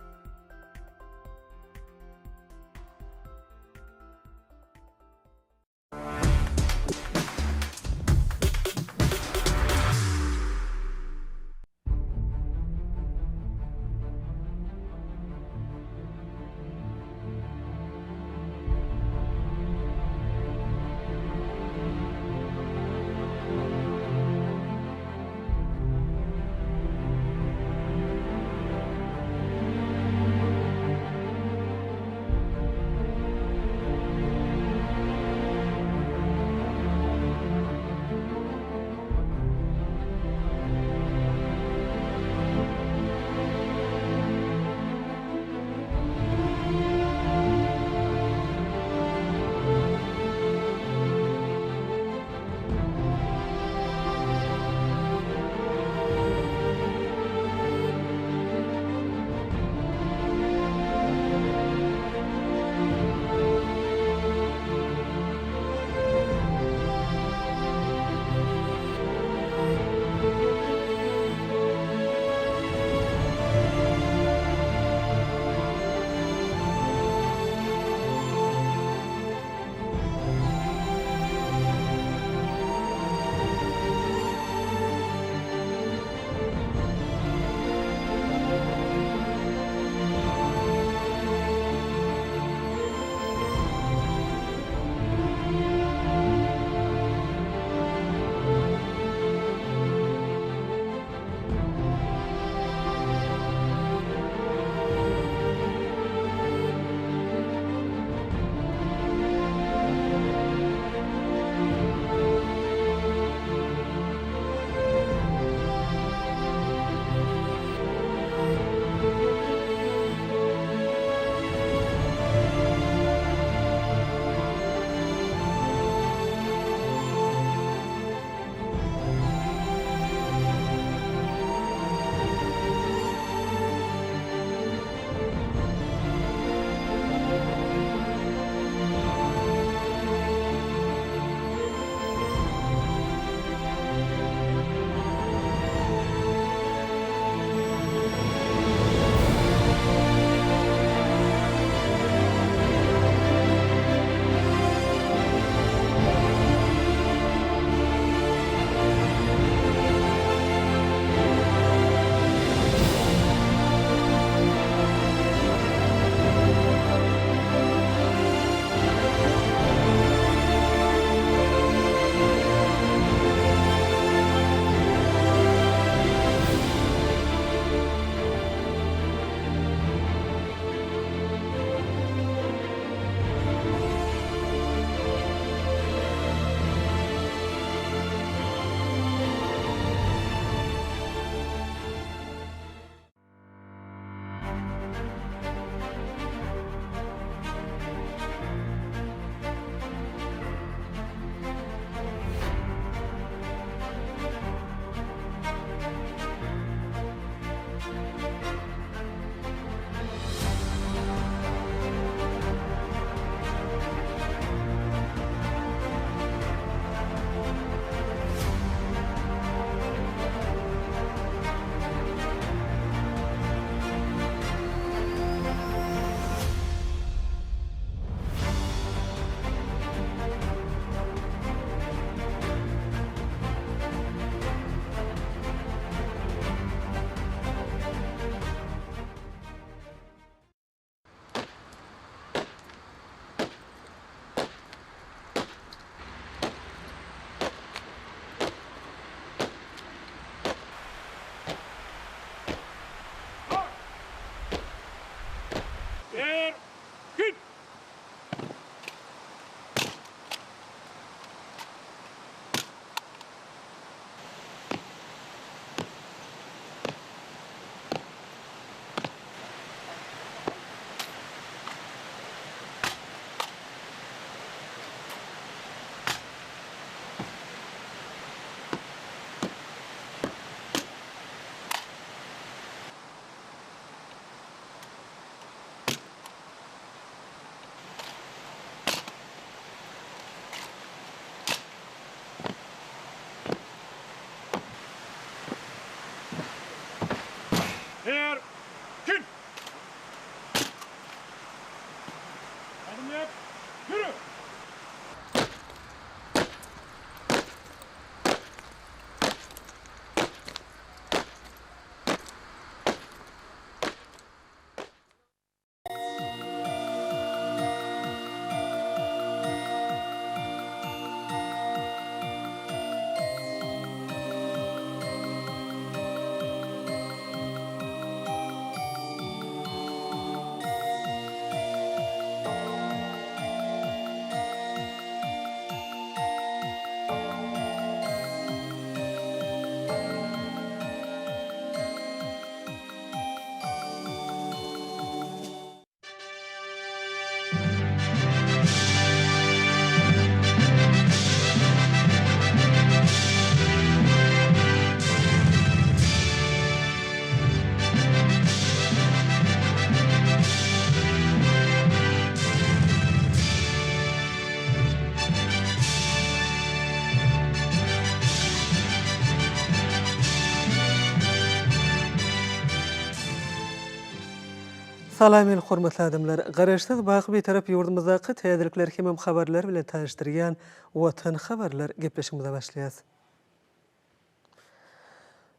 Salam el hormatly adamlar. Garaşsyz baky bir tarap ýurdumyzdaky täzelikler hem habarlar bilen tanışdyrýan Watan habarlar gepleşigimize başlaýas.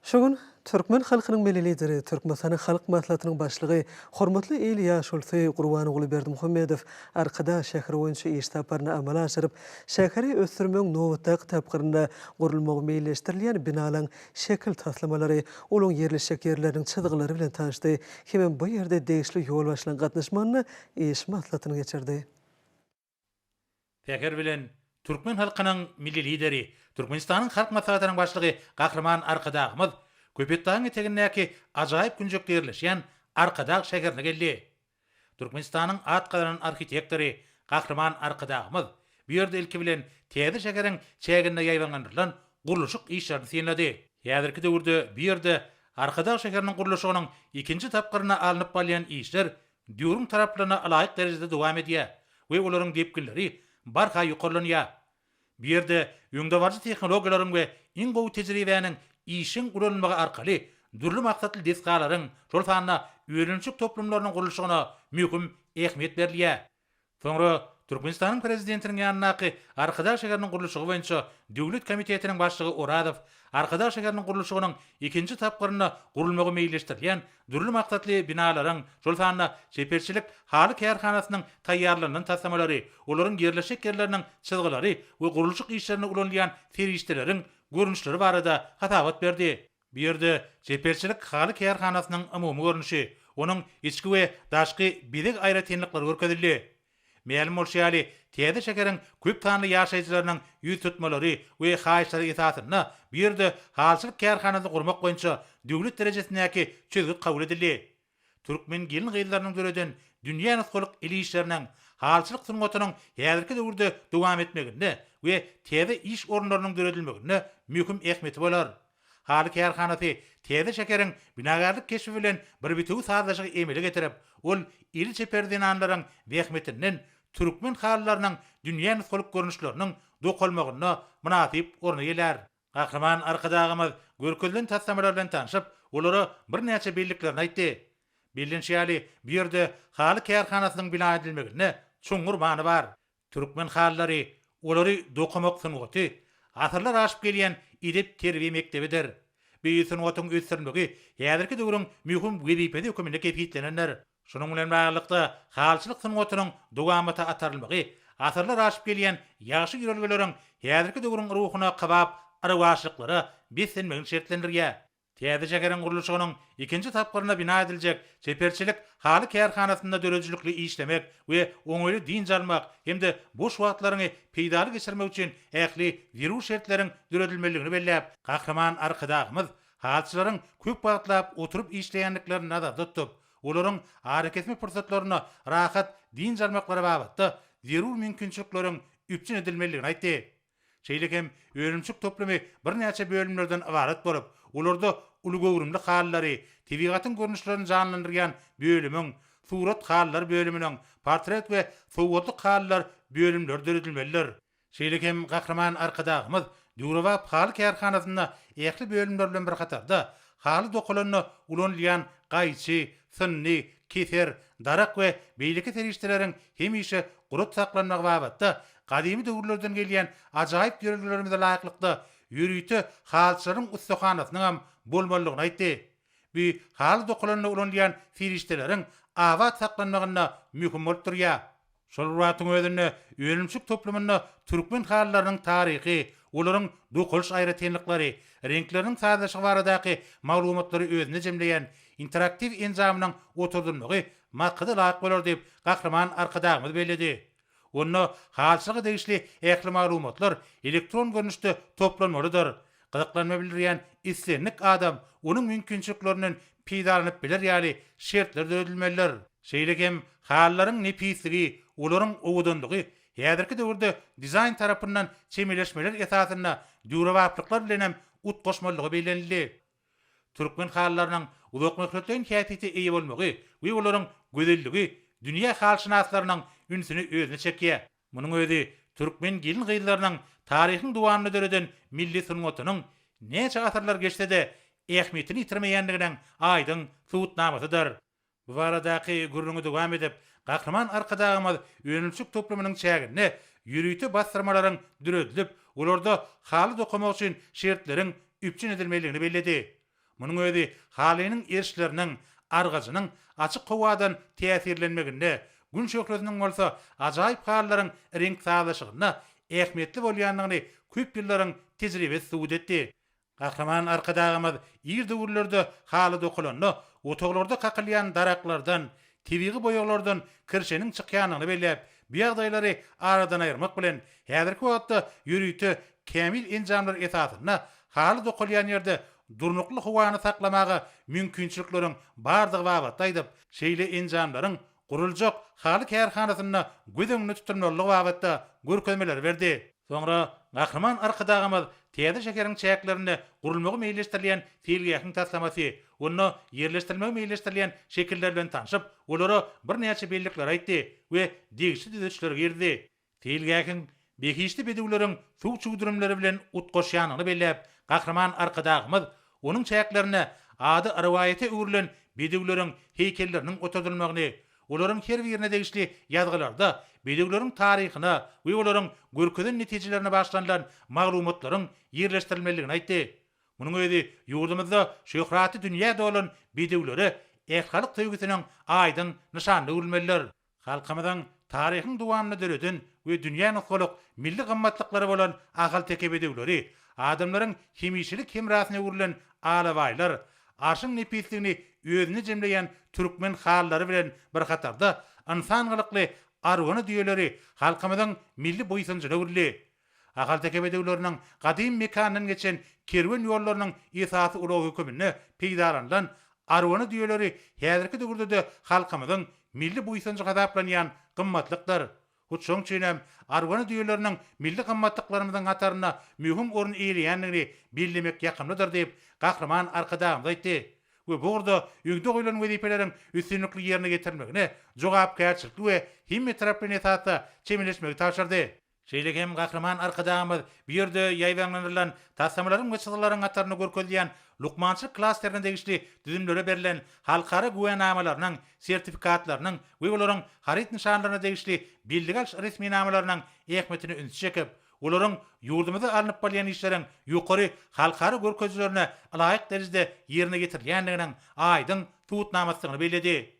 Şogun Türkmen halkynyň milli lideri, Türkmenistanyň halk maslahatynyň başlygy, hormatly Ilya Şulsy Gurbanoğlu Berdimuhammedow arkada şäher boýunça iş taparyny amala aşyryp, şäheri ösürmeň nowatdaky tapgyrynda gurulmagy meýilleşdirilýän binalaryň şekil taslamalary, olaň ýerleşik ýerleriň çyzgylary bilen tanışdy. Hem bu ýerde degişli ýol başlan gatnaşmanyny iş maslahatyny geçirdi. Şäher bilen Türkmen halkynyň milli lideri, Türkmenistanyň halk maslahatynyň başlygy Gahrman Arkadagymyz Köpetdagyň etegindäki ajaýyp günjek ýerleşýän Arkadag şäherine geldi. Türkmenistanyň atgalan arhitektory Gahrman Arkadagymyz bu ýerde ilki bilen täze şäheriň çäginde ýaýlanýan gurulşyk işlerini synlady. Ýazyrky döwürde bu ýerde Arkadag şäheriniň gurulşygynyň ikinji tapgyryna alınıp bolýan işler döwrüň taraplaryna alaýyk derejede dowam edýär we olaryň gepgilleri barha ýokarlanýar. Bu ýerde ýöňdebarjy tehnologiýalaryň we iň gowy tejribäniň işin urulmagy arkaly dürli maksatly deskalaryň şol sanyna öýrençik toplumlarynyň gurulşygyna möhüm ähmiýet berilýär. Soňra Türkmenistanyň prezidentiniň ýanynaky Arkadag şäheriniň gurulşygy boýunça döwlet komitetiniň başlygy Oradow Arkadag şäheriniň gurulşygynyň ikinji tapgyryna gurulmagy meýilleşdirilýän dürli maksatly binalaryň şol sanyna şeperçilik haly kärhanasynyň taýýarlanan tasamalary, olaryň ýerleşik ýerleriniň çyzgylary we gurulşyk işlerine ulanýan ferişdeleriň görnüşleri barada hatabat berdi. Bu ýerde şeperçilik haly kärhanasynyň umumy görnüşi, onuň içki we daşky bilik aýratenliklary görkezildi. Ma'lum bolşýaly, täze şäheriň köp tanly ýaşaýjylarynyň ýüz tutmalary we haýyşlary esasyna bu ýerde halçylyk kärhanasy gurmak boýunça döwlet derejesindäki çözgüt kabul edildi. Türkmen gelin gyýylarynyň döreden dünýä nusgalyk ilişleriniň halçylyk sungatynyň ýazyrky döwürde dowam etmeginde we täze iş orunlarynyň döredilmeginde möhüm ähmiýeti bolar. Haly kärhanasy täze şäheriň binagarlyk keşfi bilen bir bitiw sazlaşygy emele getirip, ol ili çeperdenanlaryň ähmiýetinden Türkmen hallarynyň dünýä nusgalyk görnüşleriniň dokalmagyna munasyp orny ýeler. Gahrman Arkadagymyz görkezlen taslamalar bilen tanışyp, olara bir näçe belliklerini aýtdy. Bilinçýäli, bu ýerde haly kärhanasynyň bina edilmegine çoňur many bar. Türkmen hallary olary dokumak sunugaty, asyrlar aşyp gelýän edep terbiýe mektebidir. Bu sunugatyň ösürmegi ýazyrky döwrüň möhüm wezipesi höküminde kepitlenenler. Şunun bilen baglykda halçylyk sunugatynyň dowamaty atarylmagy, asyrlar aşyp gelýän ýaşy ýörelgeleriň ýazyrky döwrüň ruhyna kabap arawaşlyklary besenmegini şertlendirýär. Täze şäheriň gurulşygynyň ikinji tapgyryna bina ediljek çeperçilik haly kärhanasynda dörejilikli işlemek we oňoýly din jalmak hemde boş wagtlaryny peýdaly geçirmek üçin ähli wirus şertleriň döredilmeligini belläp, Gahrman Arkadagymyz halçylaryň köp wagtlap oturup işleýänliklerini nazarda tutup, olaryň hareketme pursatlaryna rahat din jalmaklary babatda zerur mümkinçilikleriň üpçün edilmeligini aýtdy. Şeýlekem öýrençik toplumy bir näçe bölümlerden ibaret bolup, olarda uly gowrumly hallary, tebigatyň görnüşlerini janlandyrýan bölümüň, surat hallar bölüminiň, portret we sowatlyk hallar bölümleri döredilmelidir. Şeýlekem Gahrman Arkadagymyz Döwrewap haly kärhanasyna ähli bölümler bilen bir hatarda haly dokulanyny ulanýan gaýçy, sünni, keser, darak we beýleki terişdeleriň hemişe gurut saklanmagy babatda gadymy döwürlerden gelýän ajaýyp ýörelgelerimize laýyklykda ýürüýti halçylaryň ustahanasynyň hem bolmalygyny aýtdy. Bu haly dokulanyny ulanýan ferişdeleriň awat saklanmagyna möhüm bolup durýar. Şol wagtyň özünde öýrençik toplumyny türkmen hallarynyň taryhy, olaryň dokulyş aýratenliklary, renkleriniň sazlaşygy baradaky maglumatlary özüne jemleýän interaktiv enzamynyň oturdurmagy maksady laýyk bolar diýip Gahrman Arkadagymyz bellädi. Onu halçylyga degişli ähli maglumatlar elektron görnüşde toplanmalydyr. Gyzyklanma bildirýän islenlik adam onuň mümkinçilikleriniň peýdalanyp biler ýaly şertler döredilmelidir. Şeýlekem hallaryň nepisligi, olaryň owudanlygy ýazyrky döwürde dizayn tarapyndan çemeleşmeler esasyna döwrewapliklar bilen hem utgaşmalygy beýlenildi. Türkmen hallarynyň uzak möhletlen käpiti eýe bolmagy we olaryň gözelligi dünýä halşynaslarynyň ünsüni özüne çekýär. Munyň özi Türkmen gelin gyýylarynyň taryhyny dowamly döreden milli sunugatynyň neçe asyrlar geçse de ähmiýetini ýitirmeýändiginiň aýdyň subutnamasydyr. Bu baradaki gurrunu devam edip, Gahraman arkadağımız önülçük toplumının çägine yürüytü bastırmaların dürödülüp, ularda halı dokumak için şertlerin üpçün edilmeliğini belledi. Munun özi halinin erişlerinin, argacının açık kovadan tesirlenmeginde, gün şöklözünün olsa acayip halların renk sağlaşığına, ehmetli bolyanlığını küp yılların tecrübesi suud etti. Gahraman arkadağımız ýerde urlarda haly dokulanny, otoglarda kakılyan daraklardan, tibiği boyaglardan kirşenin çykýanyny bellep, bu ýagdaýlary aradan ayırmak bilen häzirki wagtda ýürüýti kämil enjamlar esasyna haly dokulyan ýerde durnukly howany saklamagy mümkinçilikleriň bardygy wagtda aýdyp, şeýle enjamlaryň guruljak haly kärhanasyna gödüňni tuturmalygy wagtda görkezmeler berdi. Soňra Gahraman arkadağımız täze şekeriň çäklerini gurulmagy meýilleşdirilýän filgiýakyň taslamasy, onu ýerleşdirilmegi meýilleşdirilýän şekiller bilen tanışyp, olara bir näçe bellikler aýtdy we degişli düzüşler girdi. Filgiýakyň bekişli bedewleriň suw çugdurumlary bilen utgoşýanyny bellep, Gahraman arkadağımız onuň çäklerini ady riwayaty öwrilen bedewleriň heýkelleriniň otadylmagyny, olaryň her birine degişli ýazgylarda bedewleriň taryhyna we olaryň görkezden netijelerine başlanýan maglumatlaryň ýerleşdirilmeligini aýtdy. Munyň özi ýurdumyzda şöhraty dünýäde bolan bedewleri ähkalyk töwgüsiniň aýdyn nyşanly ölmeliler. Halkymyzyň taryhyň dowamly döredin we dünýäniň goluk milli gymmatlyklary bolan ahal teke bedewleri, adamlaryň hemişilik hemrasyna öwrilen alawaýlar, arşyň nepitligini özüne jemleýän türkmen hallary bilen bir hatarda insanlykly arwany diýeleri halkymyzyň milli boýsunçylygy öwrili. Ahal teke bedewleriniň gadim mekanyny geçen kerwen ýollarynyň esasy ulagy hökümine peýdalandan arwany diýeleri häzirki döwürde de halkymyzyň milli boýsunçy gadaplanýan gymmatlykdyr. Şoň üçin hem arwany diýeleriniň milli gymmatlyklarynyň gataryna mühim orun eýleýänligini bilmek ýakymlydyr diýip Gahraman arkadağımız aýtdy. We burada ýügde goýulan wezipeleriň üstünlikli ýerine getirmegine jogapkärçilik we himmet tarapyny esasy çemeleşmegi taşyrdy. Şeýle hem Gahraman arkadağımız bir ýerde ýaýbanlanan tassamalaryň we çyzylaryň gataryny görkezleýän Lukmançylyk klasterine degişli düzümlere berilen halkara güwenamalarynyň, sertifikatlarynyň we olaryň harit nişanlaryna degişli bildigal resmi namalarynyň ähmetini üns çekip, olaryň ýurdumyzda alınıp bolýan işleriň ýokary halkara görkezlerine laýyk derejede ýerine getirilýänliginiň aýdyn tutnamasyny bellädi.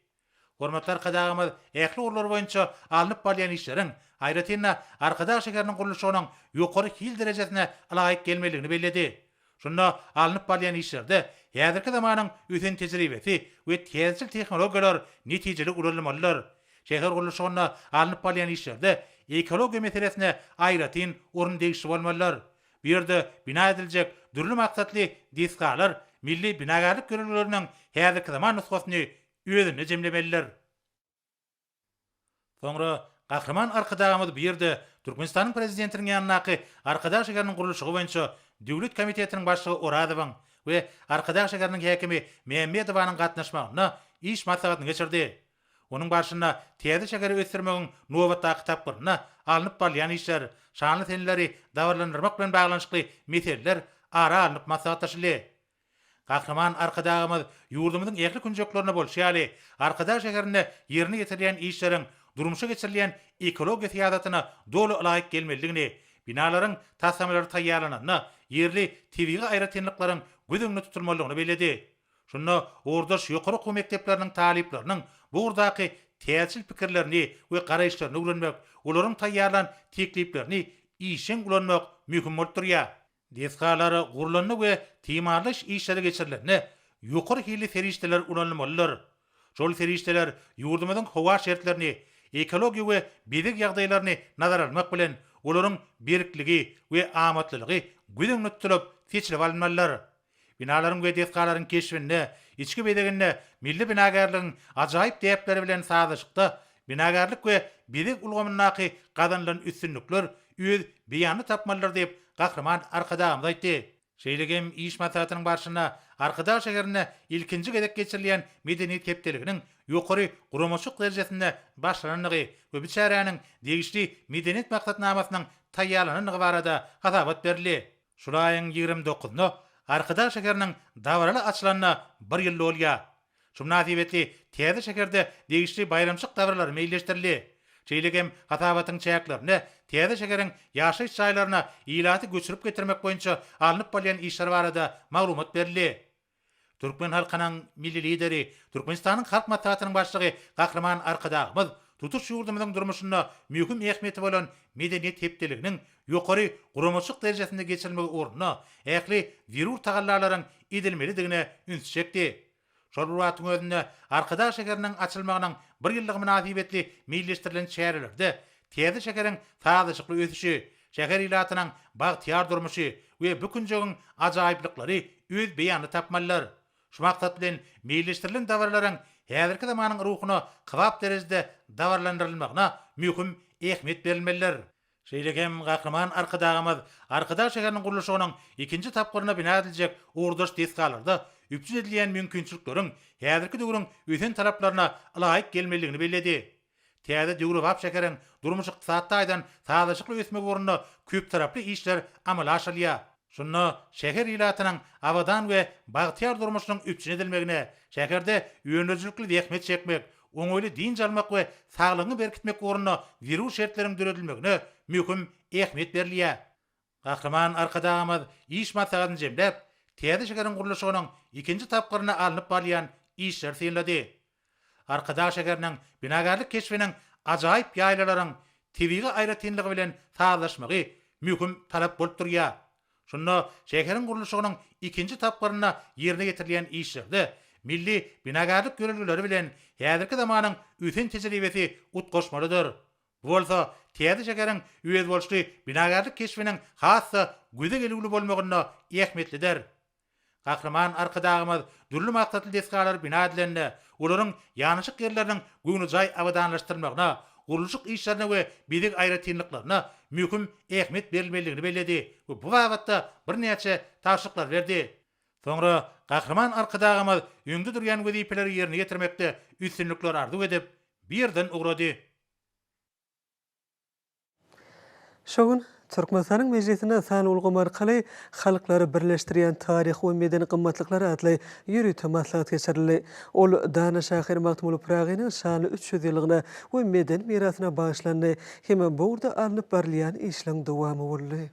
Hormatly arkadağymyz ähli urlar boýunça alınıp bolýan işleriň aýratynda arkadaş şekeriniň gurulşynyň ýokary hil derejesine laýyk gelmeligini bellädi. Şunda alınıp bolýan işlerde häzirki zamanyň ösen tejribesi we täzil tehnologiýalar netijeli ulanmalylar. Şehir gurulşyna alınıp bolýan işlerde ekologiýa meselesine aýratyn orun degişi bolmalylar. Bir ýerde bina ediljek dürli maksatly diskalar milli binagarlyk görelleriniň häzirki zaman nusgasyny özüne jemlemeliler. Soňra Gahraman arkadağımız bir ýerde Türkmenistanyň prezidentiniň ýanynaky arkadaş şegeriniň gurulşy boýunça Döwlet komitetiniň başlygy Oradowyň we arkadaş şegeriniň häkimi Mehmedowyň gatnaşmagyna iş maslahatyny geçirdi. Onuň başyna täze şegeri ösdürmegiň nowatda kitaplaryna alınıp bolýan işler, şanly tenleri dawarlandyrmak bilen baglanyşykly meseleler ara alınıp maslahat taşyly. Gahraman arkadağımız ýurdumyzyň ähli künjeklerine bolşýaly, arkadaş şegerine ýerine getirilýän işleriň durmuşa geçirilýän ekologiýa syýasatyna dolu laýyk gelmeligini, binalaryň tassamalary taýýarlananyna, ýerli tebiği aýratynlyklaryň gödüňde tutulmalygyny bellädi. Şunda ordaş ýokary okuw mekdepleriniň talipleriniň bu urdaky täsir pikirlerini we garaýşlaryny öwrenmek, olaryň taýýarlan tekliplerini işin ulanmak möhüm bolup durýar. Desgalary gurulany we timarlyş işleri geçirilenine ýokary hili ferişdeler ulanmalylar. Şol ferişdeler ýurdumyzyň howa şertlerini, ekologiýa we bizik ýagdaýlaryny nazara almak bilen olaryň berkligi we amatlylygy gödüňde tutulyp seçilip alınmalylar. Binalaryň we desgalaryň keşfinde, içki bedeginde milli binagarlygyň ajaýyp däpleri bilen sazyşykda binagarlyk we bizik ulgamynyňky gadanlanan üstünlikler öz beýany tapmalylar diýip Gahraman arkadağımız aýtdy. Şeýlegem iş maslahatynyň başyna arkadaş şegerine ilkinji gedek geçirilýän medeniýet kepdeliginiň ýokary guramaçyk derejesinde başlananyny we biçäräniň degişli medeniýet maksatnamasynyň taýýarlananyny barada hasabat berildi. Şulaýyň 29-ny arkadaş şegeriniň dawraly açylanyna bir ýyl bolýar. Şu münasibetli täze şekerde degişli bayramçyk davrlar meýilleşdirildi. Şeýlegem hatabatyň çäklerini täze şekerin ýaşaýyş çaýlaryna ilaty göçürüp getirmek boýunça alınıp bolýan işler barada maglumat berildi. Türkmen halkynyň milli lideri, Türkmenistanyň halk matbuatynyň başlygy Gahrman Arkadagymyz tutuş ýurdumyzyň durmuşyna mühim ähmiýeti bolan medeniýet hepdeliginiň ýokary guramaçyk derejesinde geçirilmegi ornuny ähli zerur tagallalaryň edilmelidigine üns çekdi. Şol wagtyň özünde Arkadag şekeriniň açylmagynyň bir ýyllygy münasibetli meýilleşdirilen çärelerde täze şekeriň taýyşykly ösüşi, şeker ilatynyň bagtyar durmuşy we bükünjegiň ajaýyplyklary öz beýany tapmalylar. Şu maksat bilen meýilleşdirilen dawarlaryň häzirki zamanyň ruhuny kybap derejede dawarlandyrylmagyna mühim ähmiýet berilmeliler. Şeýlegem Gahrman Arkadagymyz Arkadag şekeriniň gurulşynyň ikinji tapgyryna bina ediljek urduş tesgalarda üpçün edilen mümkinçilikleriň häzirki döwrüň ösen talaplaryna laýyk gelmeligini bellädi. Täze döwrüp şekeriň durmuş ykdysatda aýdan taýyşykly ösmek ornuny köp taraply işler amala aşylýar. Şunu şeker ilatynyň awadan we bagtyar durmuşynyň üpçün edilmegine, şekerde ýönlüjlikli ähmiýet çekmek, oňoýly din jalmak we saglygyny berkitmek ornuny zerur şertleriň döredilmegine mühim ähmiýet berilýär. Gahrman Arkadagymyz iş maslahatyny jemläp, täze şekeriň gurulşynyň ikinji tapgyryna alınıp bolýan işler synlady. Arkadag şekeriniň binagarlyk keşfiniň ajaýyp ýaýlalaryň tebigi aýratynlygy bilen taýlaşmagy mühim talap bolup durýar. Şunu şekerin gurulşynyň ikinji tapgyryna ýerine getirilen işlerde milli binagarlyk görelgeleri bilen häzirki zamanyň ösen tejribesi utgoşmalydyr. Bu bolsa täze şekeriň üýet bolşy binagarlyk keşfiniň hassa göze geligli bolmagyna ähmiýetlidir. Gahrman Arkadagymyz dürli maksatly desgalar bina edilende, olaryň ýanyşyk ýerleriniň göňüň jaý awadanlaşdyrmagyna, gurulşyk işlerine we bizik aýratynlyklaryna mühim ähmiýet berilmeligini bellädi. Bu wagtda bir näçe taşyklar berdi. Soňra Gahrman Arkadagymyz öňde durýan wezipeleri ýerine getirmekde üstünlikler arzu edip birden ugrady. Şogun Türkmenistanyň mejlisine san ulgam arkaly halklary birleşdirýän taryh we medeni gymmatlyklary adly ýürüýte maslahat geçirildi. Ol Dana Şahir Magtumuly Pragynyň şany 300 ýyllygyna we meden mirasyna bagyşlandy. Hem bu urda alınıp barylan işleň dowamy boldy.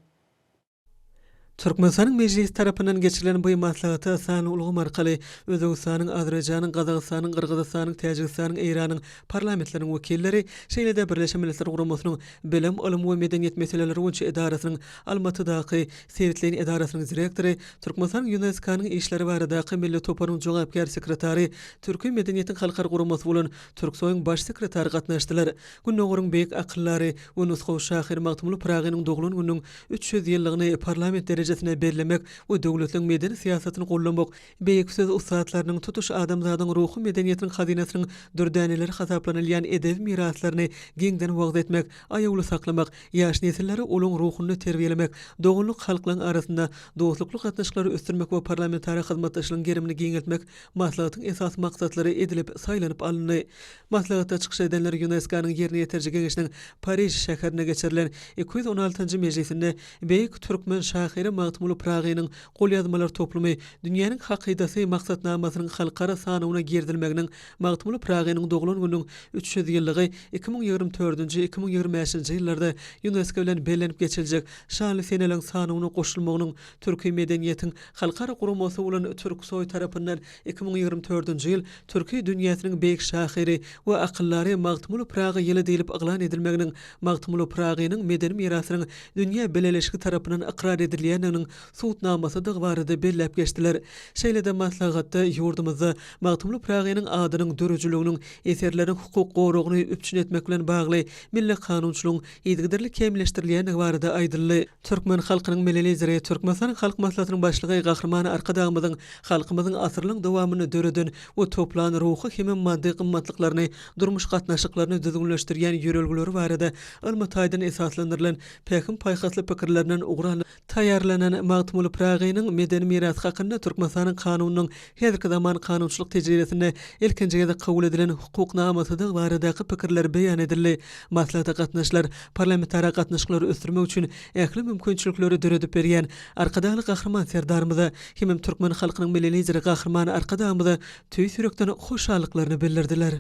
Türkmenistanyň mejlis tarapyndan geçirilen bu maslahaty sany ulgam arkaly Özbegistanyň, Azerbaýjanyň, Gazagystanyň, Kyrgyzstanyň, Täjikistanyň, Iranyň parlamentleriň wekilleri şeýlede Birleşen Milletler Guramasynyň bilim, ilim we medeniýet meseleleri boýunça edarasynyň Almatydaky Sewitleýin edarasynyň direktory, Türkmenistanyň UNESCO-nyň işleri baradaky milli topanyň jogapkar sekretary, Türkiýe medeniýetiň halkary guramasy bolan Türksoýuň baş sekretary gatnaşdylar. Günnägörüň beýik akyllary we Nusxaw Şahir Magtumuly Pragynyň doglan günüň 300 ýyllygyny parlament derejesine bellemek we döwletiň medeni siýasatyny gollanmak, beýik söz ustadlarynyň tutuş adamzadyň ruhy medeniýetiniň hazynasynyň dürdaneleri hasaplanylýan edebi miraslaryny geňden wagt etmek, aýagly saklamak, ýaş nesilleri olaň ruhuny terbiýelemek, dogunlyk halklaryň arasynda dostlukly gatnaşyklary ösdürmek we parlamentary hyzmatdaşlygyň gerimini geňeltmek maslahatyň esas maksatlary edilip saýlanyp alyndy. Maslahatda çykyş edenler UNESCO-nyň ýerine ýetirjek geňişiniň Paris şäherine geçirilen 216-njy mejlisinde beýik türkmen şahyry Magtumuly Pragynyň golýazmalar toplumy dünýäniň hakydasy maksatnamasynyň halkara sanyna girdilmeginiň Magtumuly Pragynyň doglan günüň 300 ýyllygy 2024-nji 2025-nji ýyllarda UNESCO bilen bellenip geçiljek şanly seneleň sanyna goşulmagynyň türki medeniýetiň halkara guramasy bolan Türksoy tarapyndan 2024-nji ýyl Türkiýe dünýäsiniň beýik şahyry we akyllary Magtumuly Pragy ýyly diýilip aglan edilmeginiň Magtumuly Pragynyň medeni mirasynyň dünýä beleleşigi tarapyndan ikrar edilýän suutnamasy dygbarada belläp geçdiler. Şeýlede maslahatda ýurdumyzda Magtumuly Pragynyň adynyň dörüjüliginiň eserleriň hukuk gorugyny üpçün etmek bilen bagly milli kanunçylygyň ýetgidirli kemleşdirilýän barada aýdyldy. Türkmen halkynyň melelizeri Türkmenistanyň halk maslahatynyň başlygy Gahrman Arkadagymyzyň halkymyzyň asyrlyň dowamyny döredin we toplan ruhy hem maddi gymmatlyklaryny durmuş gatnaşyklaryny düzgünleşdirýän ýörelgeleri barada Almatydan esaslandyrylan pekim paýhasly pikirlerinden ugrany taýýarlan başlanan Magtumul Pragynyň medeni miras hakynda Türkmenistanyň kanunynyň häzirki zaman kanunçylyk tejribesinde ilkinji ýerde kabul edilen hukuqnamasyda baradaky pikirler beýan edildi. Maslahata gatnaşylar parlamentara gatnaşyklary ösdürmek üçin ähli mümkinçilikleri döredip berýän arkadaly gahrman serdarymyza hem Türkmen halkynyň milli lideri gahrman arkadamyza tüý sürekden hoşallyklaryny bildirdiler.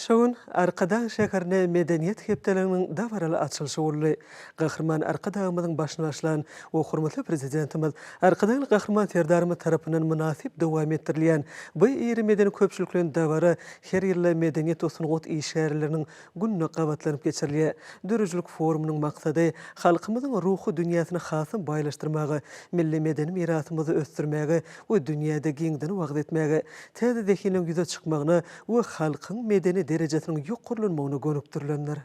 Şoň arkada şäherine medeniýet hepdeleriniň dawaraly açylyşy boldy. Gahrman arkadamyzyň başyna başlan we hormatly prezidentimiz arkadaly gahrman serdarymy tarapyndan münasip dowam etdirilýän bu ýeri medeni köpçülikleriň dawara her ýyly medeniýet osunugat işgärleriniň günne gabatlanyp geçirilýär. Dörüjlük forumynyň maksady halkymyzyň ruhy dünýäsini hasym baýlaşdyrmagy, milli medeni mirasymyzy ösdürmäge we dünýäde giňden wagt etmäge, täze zehiniň ýüze çykmagyna we halkyň medeni derejesiniň ýokurlanmagyna gönükdirilenler.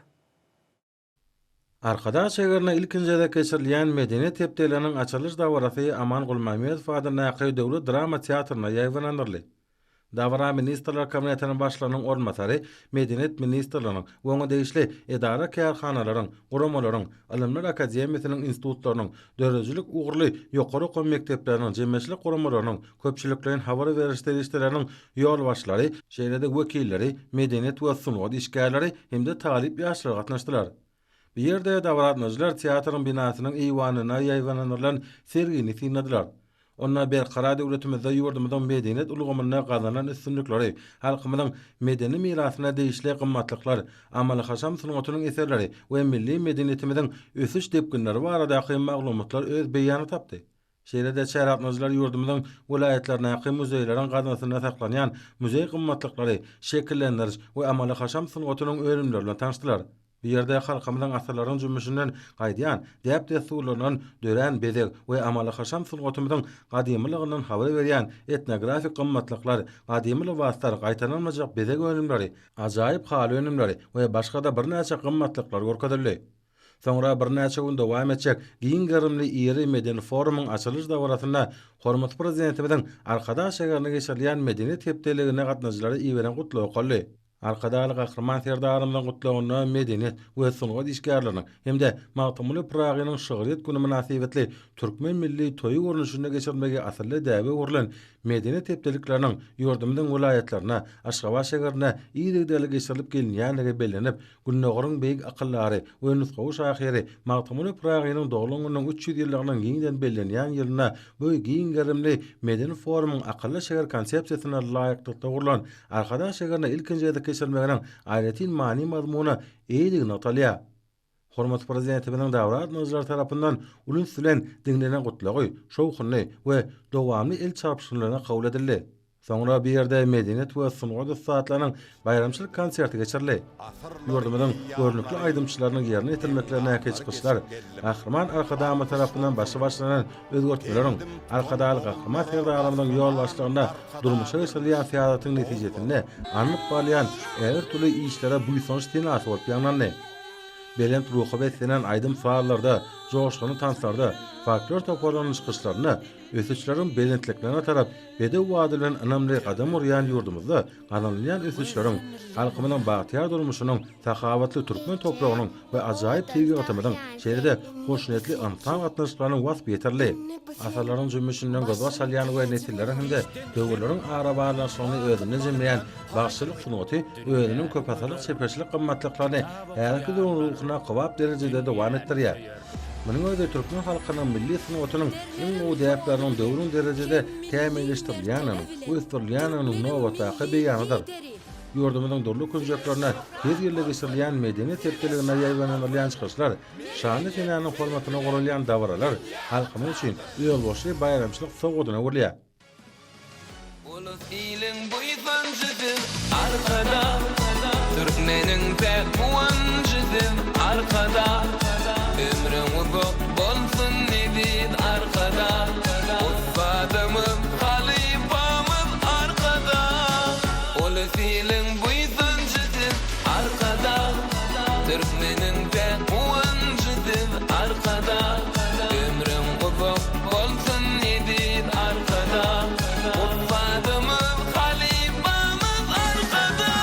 Arkada şäherine ilkinjede geçirilýän medeniýet hepdeleriniň açylyş dawarasy Aman Gulmamedow adly Näqi döwlet drama teatryna ýaýlanandyry. Dawra Ministrler Kabinetiniň başlygynyň ornmasary, Medeniýet Ministrliginiň we degişli edara kärhanalaryň, guramalaryň, Alimler Akademiýasynyň institutlarynyň, dörejilik ugurly ýokary okul mekdepleriniň, jemgyýetçilik guramalarynyň, köpçülikleriň habar berişleri işleriniň ýol başlary, şeýlede wekilleri, medeniýet we sunugat işgärleri hemde talip ýaşlar gatnaşdylar. Bir ýerde dawratnaşylar teatryň binasynyň eýwanyna ýaýlananylan sergini synladylar. Onna berqara döwletimizde ýurdumyzyň medeniýet ulgamyna gazanan üstünlikleri, halkymyzyň medeni mirasyna degişli gymmatlyklar, amaly haşam sunugatynyň eserleri we milli medeniýetimiziň ösüş depginleri barada maglumatlar öz beýany tapdy. Şeýlede çäratnaşylar ýurdumyzyň vilayetlerine muzeýleriň gazasyna saklanýan muzey gymmatlyklary, şekillendiriş we amaly haşam sunugatynyň öňümlerini tanışdylar. Bir ýerde halkymyzyň asarlaryň jümmüşinden gaýdýan, däp desturlaryň dören bezek we amaly haşam sungatymyzyň gadymlygynyň habar berýän etnografik gymmatlyklar, gadymy lewaslar, gaýtanylmajak bezek önümleri, ajaýyp haly önümleri we başga da bir näçe gymmatlyklar görkezildi. Soňra bir näçe gün dowam etjek giň garymly ýeri medeni forumyň açylyş dawrasynda hormatly prezidentimiziň arkada şäherine geçirilýän medeniýet hepdeligine gatnaşjylary iweren gutlaw goldy. Arkadaly gahrman serdarymyň gutlawyna medeniýet we sunugat işgärleriniň hemde Magtumul Pragynyň şöhret güni münasibetli türkmen milli toýu görnüşine geçirilmegi asyrly däwe urulan medeniýet hepdelikleriniň ýurdumyzyň vilayetlerine, Aşgabat şäherine ýa-da geçirilip gelýänligi bellenip, Gülnogaryň beýik akıllary we nusgawy şahyry Magtumul Pragynyň doglangynyň 300 ýyllygynyň giňden bellenýän ýylyna bu giň garimli medeni forumyň akylly şäher konsepsiýasyna laýykly urulan arkada şäherine ilkinji geçirilmegiň aýratin many mazmuny eýdigini atalýar. Hormatly prezidentimiziň dawratnaşylar tarapyndan ulun sülen diňlenen gutlagy, şowkyny we dowamly el çarpşyklaryna kabul edildi. Soňra bir ýerde medeniýet we sunugat saatlarynyň bayramçylyk konserti geçirildi. Ýurdumyzyň görnükli aýdymçylarynyň ýerine ýetirmeklerine keçikişler, gahrman arkadamy tarapyndan başlanan özgertmeleriň, arkadaly gahrman serdarymyň ýol başlygynda durmuşa geçirilýän fiýadatyň netijesinde anyp balýan her türlü işlere buýsanç tenasy bolup ýanlandy. Belent ruhy beslenen aýdym suallarda, joşgyny tanslarda, folklor toparlanışgyçlaryna, ösüçleriň belentliklerine tarap bede wadilen anamly gadam urýan ýurdumyzda gananlayan ösüçleriň, halkymynyň bagtyar durmuşynyň, tahawatly türkmen topragynyň we ajaýyp tegi gatymynyň şeýlede hoşnetli antan gatnaşyklarynyň wasp ýeterli. Asarlaryň jümmüşinden gozba salýan we nesilleriň hemde döwürleriň arabalaşygyny özüne jemleýän bagşylyk sunugaty özüniň köp asalyk sepeçilik gymmatlyklaryny her iki ruhyna gowap derejede dowam etdirýär. Munyň öýde türkmen halkynyň milli sunugatynyň iň gowy däpleriniň döwrüň derejede täminleşdirilýäni, ösdürilýäni nowataqy beýanydyr. Ýurdumyzyň durly köjeklerine her ýerde geçirilýän medeniýet tepkiligine ýaýlanylýan çykyşlar, şany tenanyň hormatyna gorulýan dawralar halkymyz üçin ýolbaşy bayramçylyk sowadyna urlýar. Türkmeniň pek muwancıdım arkada, ömrüm uzak bolsun nedid arkada, ustadymym halifamym arkada, ol filin buysancıdım arkada, Türkmeniň pek muwancıdım arkada, ömrüm uzak bolsun nedid arkada, ustadymym halifamym arkada.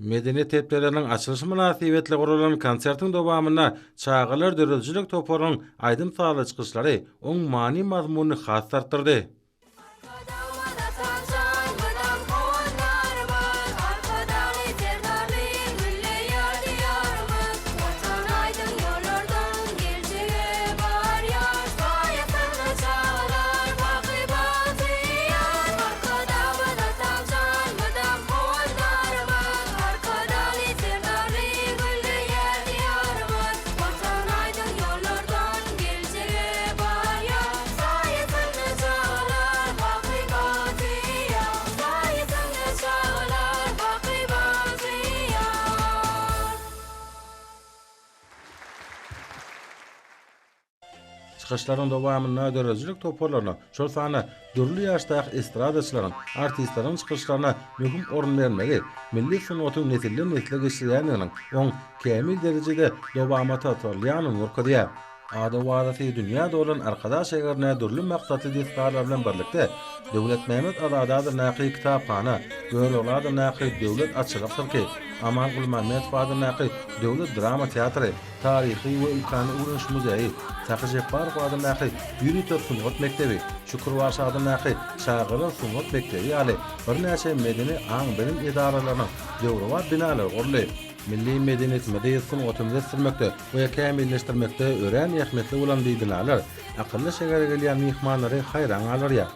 Medeni tepkilerinin açılış münasibetli kurulan konsertin dowamında çağılar dörülçülük toporun aydın sağlı çıkışları on mani mazmununu has tarttırdı. Çıkışların dowamında dörülçülük toporlarına, şol sana dürlü yaşdaki estradaçylaryň, artistlaryň çıkışlarına mühim orun bermeli, milli sunatyn nesilden nesile geçirýändiginiň oň kämil derejede dowamata atyrlýanyny urkadýar. Ada wadaty dünýäde bolan arkadaş şäherine dürlü maksatly diskarlar bilen birlikde Döwlet Mehmet Azadadyr näki kitapxana, Göreoladyr näki döwlet açylyk sirki, Aman Gulmamedov adyr näki döwlet drama teatry, tarihi we ülkany urunş muzeyi, Saky Jepbarov adyr näki Ýürüter sunat mektebi, Şükrüwaş adyr näki Şagylar sunat mektebi ýaly bir näçe medeni aň bilim idaralarynyň döwrewat binalar gurly. Milli medeniýetimizi sunatymyzy sürmekde we kämilleşdirmekde ören ähmetli bolan binalar akylly şäherge gelýän mihmanlary haýran alýar.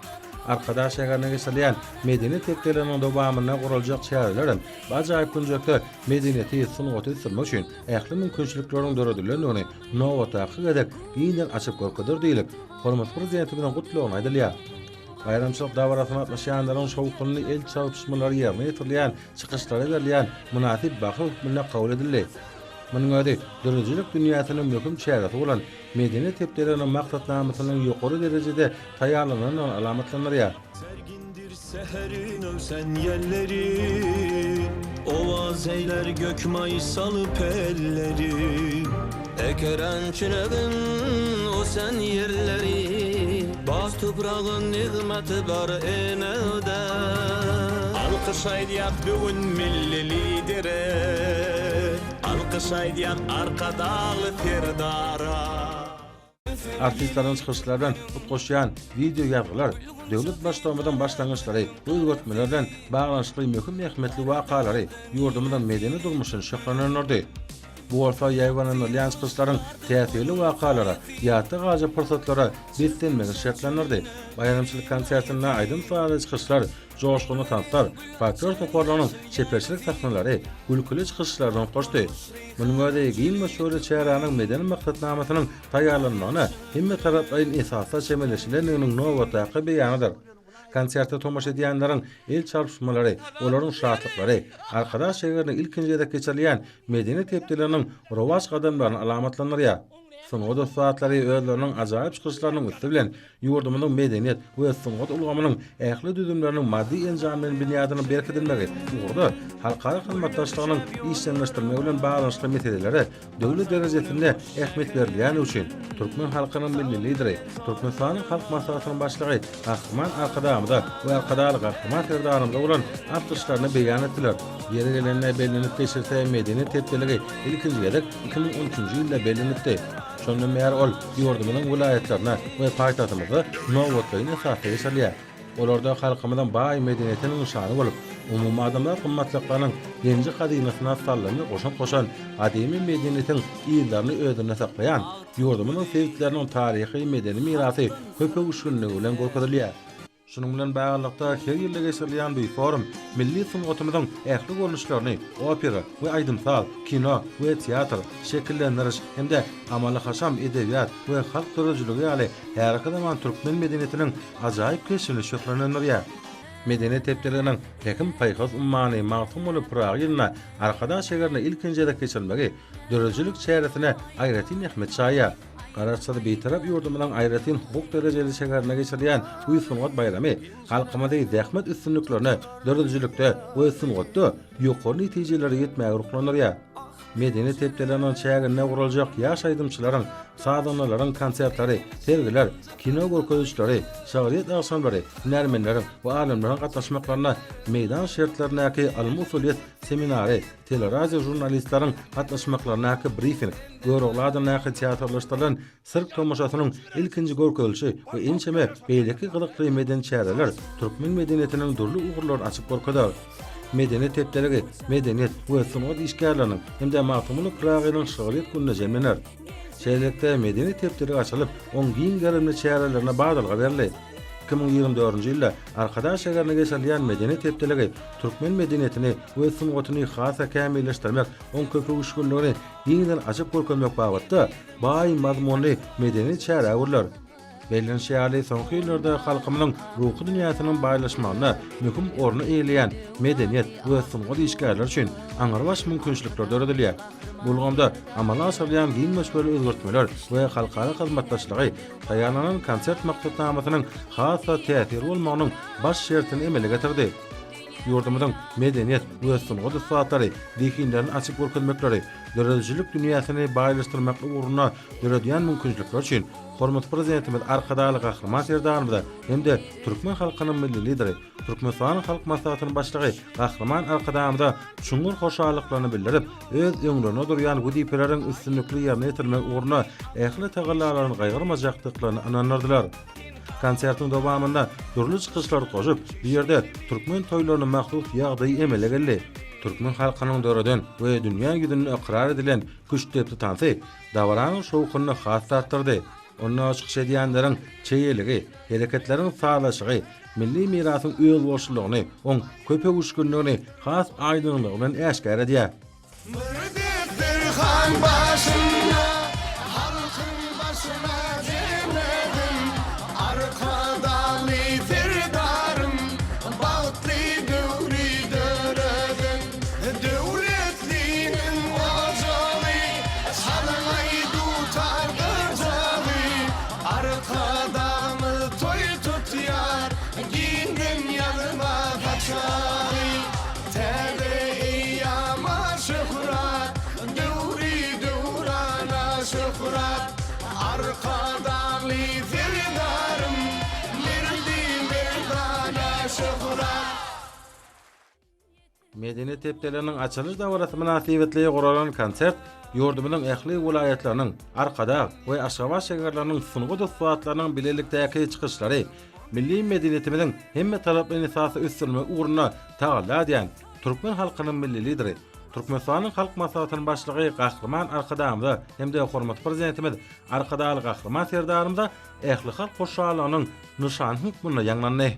Arkadaş şäherine geçirilýän medeni tepkileriniň dowamyna guraljak şäherlerim bajaýyp günjekde medeniýeti sunaty sürmek üçin ähli mümkinçilikleriň döredilendigini nowataky gedek ýene açyp görkedir diýilip, hormat prezidenti bilen gutlagyny aýdylýar. Bayramçylyk dawratyna atlaşýanlaryň şowkuny el çarpışmalary ýerine ýetirilýän çykyşlary berilýän munasip baky hukmyna kabul edildi. Munyň öňünde döredijilik dünýäsiniň möhüm şäherleri bolan medeni tepkileriniň maksatnamasynyň ýokary derejede taýýarlananyny alamatlanýar. Sergindir seherin ölsen yerleri, ovaz eyler gök maysalı pelleri. Ekeren çilegin o sen yerleri, baz toprağın niğmeti bar enede. Alkış aydiyat bugün milli lidere, alkış aydiyat arkadalı firdara. Artistlaryň çıkışlardan utgoşýan video ýazgylar, döwlet başlamadan başlangyçlary, bu öwretmelerden baglanşykly möhüm ähmetli wakalary ýurdumyň medeni durmuşyny şohlanýardy. Bu bolsa ýaýwanlanýan çıkışlaryň täsirli wakalary, ýaty gaja pursatlara beslenmegi şertlenirdi. Bayramçylyk konsertinde aydyn faýaly çıkışlar, joşguny tantlar, folklor toporlarynyň şeperçilik sahnalary, gülküli çıkışlardan goşdy. Munyň öňünde giň şöyle çäheranyň medeni maksatnamasynyň taýýarlanmagyny hemme taraplaryň esasy çemeleşileriniň nowataky beýanydyr. Konserte tomaşa edýänleriň el çarpışmalary, olaryň şahatlykları, arkadaş şäherine ilkinjide geçirilýän medeni tepkileriniň rowaç gadamlaryny alamatlanýar. Sunat sahatlary özleriniň ajaýyp çykyşlarynyň üstü bilen ýurdumyň medeniýet we sunat ulgamynyň ähli düzümleriniň maddi enjamynyň binýadyny berkidilmegi, ugurda halkara hyzmatdaşlygynyň işlendirmegi bilen baglanşyk meseleleri döwlet derejesinde ähmet berilýän üçin türkmen halkynyň milli lideri, Türkmenistanyň halk maslahatynyň başlygy Ahman Arkadamyda we Arkadaly Gahryman Ferdanymda bolan aptyrşlaryny beýan etdiler. Ýeri gelenler bellenip geçirse medeni tepkileri ilkinji gedek 2013-nji ýylda bellenipdi. Şondan beri ol ýurdumyň vilayetlerine we paýtagtymyza nowatlaryny sahy geçirýär. Olarda halkymyň baý medeniýetiniň nişany bolup, umumy adamlar kymmatlyklarynyň genji hadynasyna sallany goşan ademy medeniýetiň ýyllaryny özüne saklaýan ýurdumyň sevgileriniň taryhy medeni mirasy köpügüşlügi bilen gorkadylýar. Şunun bilen baglanykda her ýylda geçirilýän bu forum milli sunatymyzyň ähli görnüşlerini opera we aýdymsal, kino we teatr şekillendiriş hemde amaly haşam edebiýat we halk dörejiligi ýaly her zaman türkmen medeniýetiniň ajaýyp keşini şöhretlendirýär. Medeni tepkileriniň hekim paýhaz ummany magtum bolup pragyna arkadaş şäherine ilkinjide geçirilmegi dörejilik şäheresine aýratyn ähmet çaýýar. Garaçsady beýtarap ýurdumyň aýratyn hukuk derejeli şäherine geçirilýän bu sunat bayramy halkymyzy zähmet üstünliklerini döredijilikde we sunatda ýokary netijelere ýetmäge ruhlanýar. medeni tepdelerinin çägine guraljak ýaş aýdymçylaryň, sadanylaryň konsertleri, sergiler, kino görkezişleri, şahyriýet akşamlary, närimenleriň we alimleriň gatnaşmaklaryna meýdan şertlerindäki almusuliýet seminary, teleradio jurnalistleriň gatnaşmaklaryna briefing, görogladyň teatrlaşdyrylan sirk tomoşasynyň ilkinji görkezişi we inçeme beýleki gyzykly meden çäreler türkmen medeniýetiniň durly ugurlary açyp görkezýär. Medeni tepdeligi, medeniyet we sunat işgärleriniň hemde magtumuly pragynyň şahyriýet gününe jemlener. Şeýlekde medeni tepdeleri açylyp, oň giň gerimli çärelerine bagdalga berildi. 2024-nji ýylda Arkadaş şäherine geçirilýän medeni tepdeligi türkmen medeniýetini we sunatyny hasa kämilleşdirmek, oň köpük işgörlerini ýeňden açyp görkezmek bagatda baý mazmunly medeni çäre urlar. Belin şeýali soňky ýyllarda halkymyň ruhy dünýäsiniň baýlaşmagyna möhüm orny eýleýän medeniýet we sunat işgärler üçin aňarbaş mümkinçilikler döredilýär. Bulgamda amala aşyrýan giň meşgul özgertmeler we halkara hyzmatdaşlygy taýýarlanan konsert maksatnamasynyň hasa täsiri bolmagynyň baş şertini emele getirdi. Ýurdumyzyň medeniýet we sunat sahatlary diýkinlerini açyp görkezmekleri, döredicilik dünýäsini baýlaşdyrmak ugruna döredýän mümkinçilikler üçin hormat prezidentimiz Arkadaly Gahrman Serdarymyza hemde türkmen halkynyň milli lideri, Türkmenistan halk maslahatynyň başlygy Gahrman Arkadamyza çuňur hoşalyklaryny bildirip, öz öňlerine durýan güdipeleriň üstünlikli ýerine ýetirmek ugruna ähli tagallalaryny gaýgyrmajakdyklaryny ananlardylar. Konsertiň dowamında turly çykyşlar goşup, bu ýerde türkmen toýlaryny mahsus ýagdaý emele geldi. Türkmen halkynyň döredän we dünýä ýüzünde ikrar edilen güçli tutansy dawaranyň şowkuny hasartdyrdy. Onu açyk edýänleriň çeýeligi, hereketleriň sağlaşygy, milli mirasyň öýül bolşulygyny, oň köpek uşgunlygyny has aýdynlygy bilen äşkär edýär. Medeni tepdelerinin açılış dawarasy münasibetli guralan konsert ýurdumyzyň ähli vilayetleriniň Arkada we Aşgabat şäherleriniň sunugy dostlatlarynyň bilelikdäki çykyşlary milli medeniýetimiziň hemme talaplaryny esasy üstünme ugruna taýýarlaýan türkmen halkynyň milli lideri, Türkmenistanyň halk maslahatynyň başlygy Gahrman Arkadamyza hemde hormat prezidentimiz Arkadaly Gahrman Serdarymyza ähli halk hoşalygynyň nişan hukmuna ýanglandy.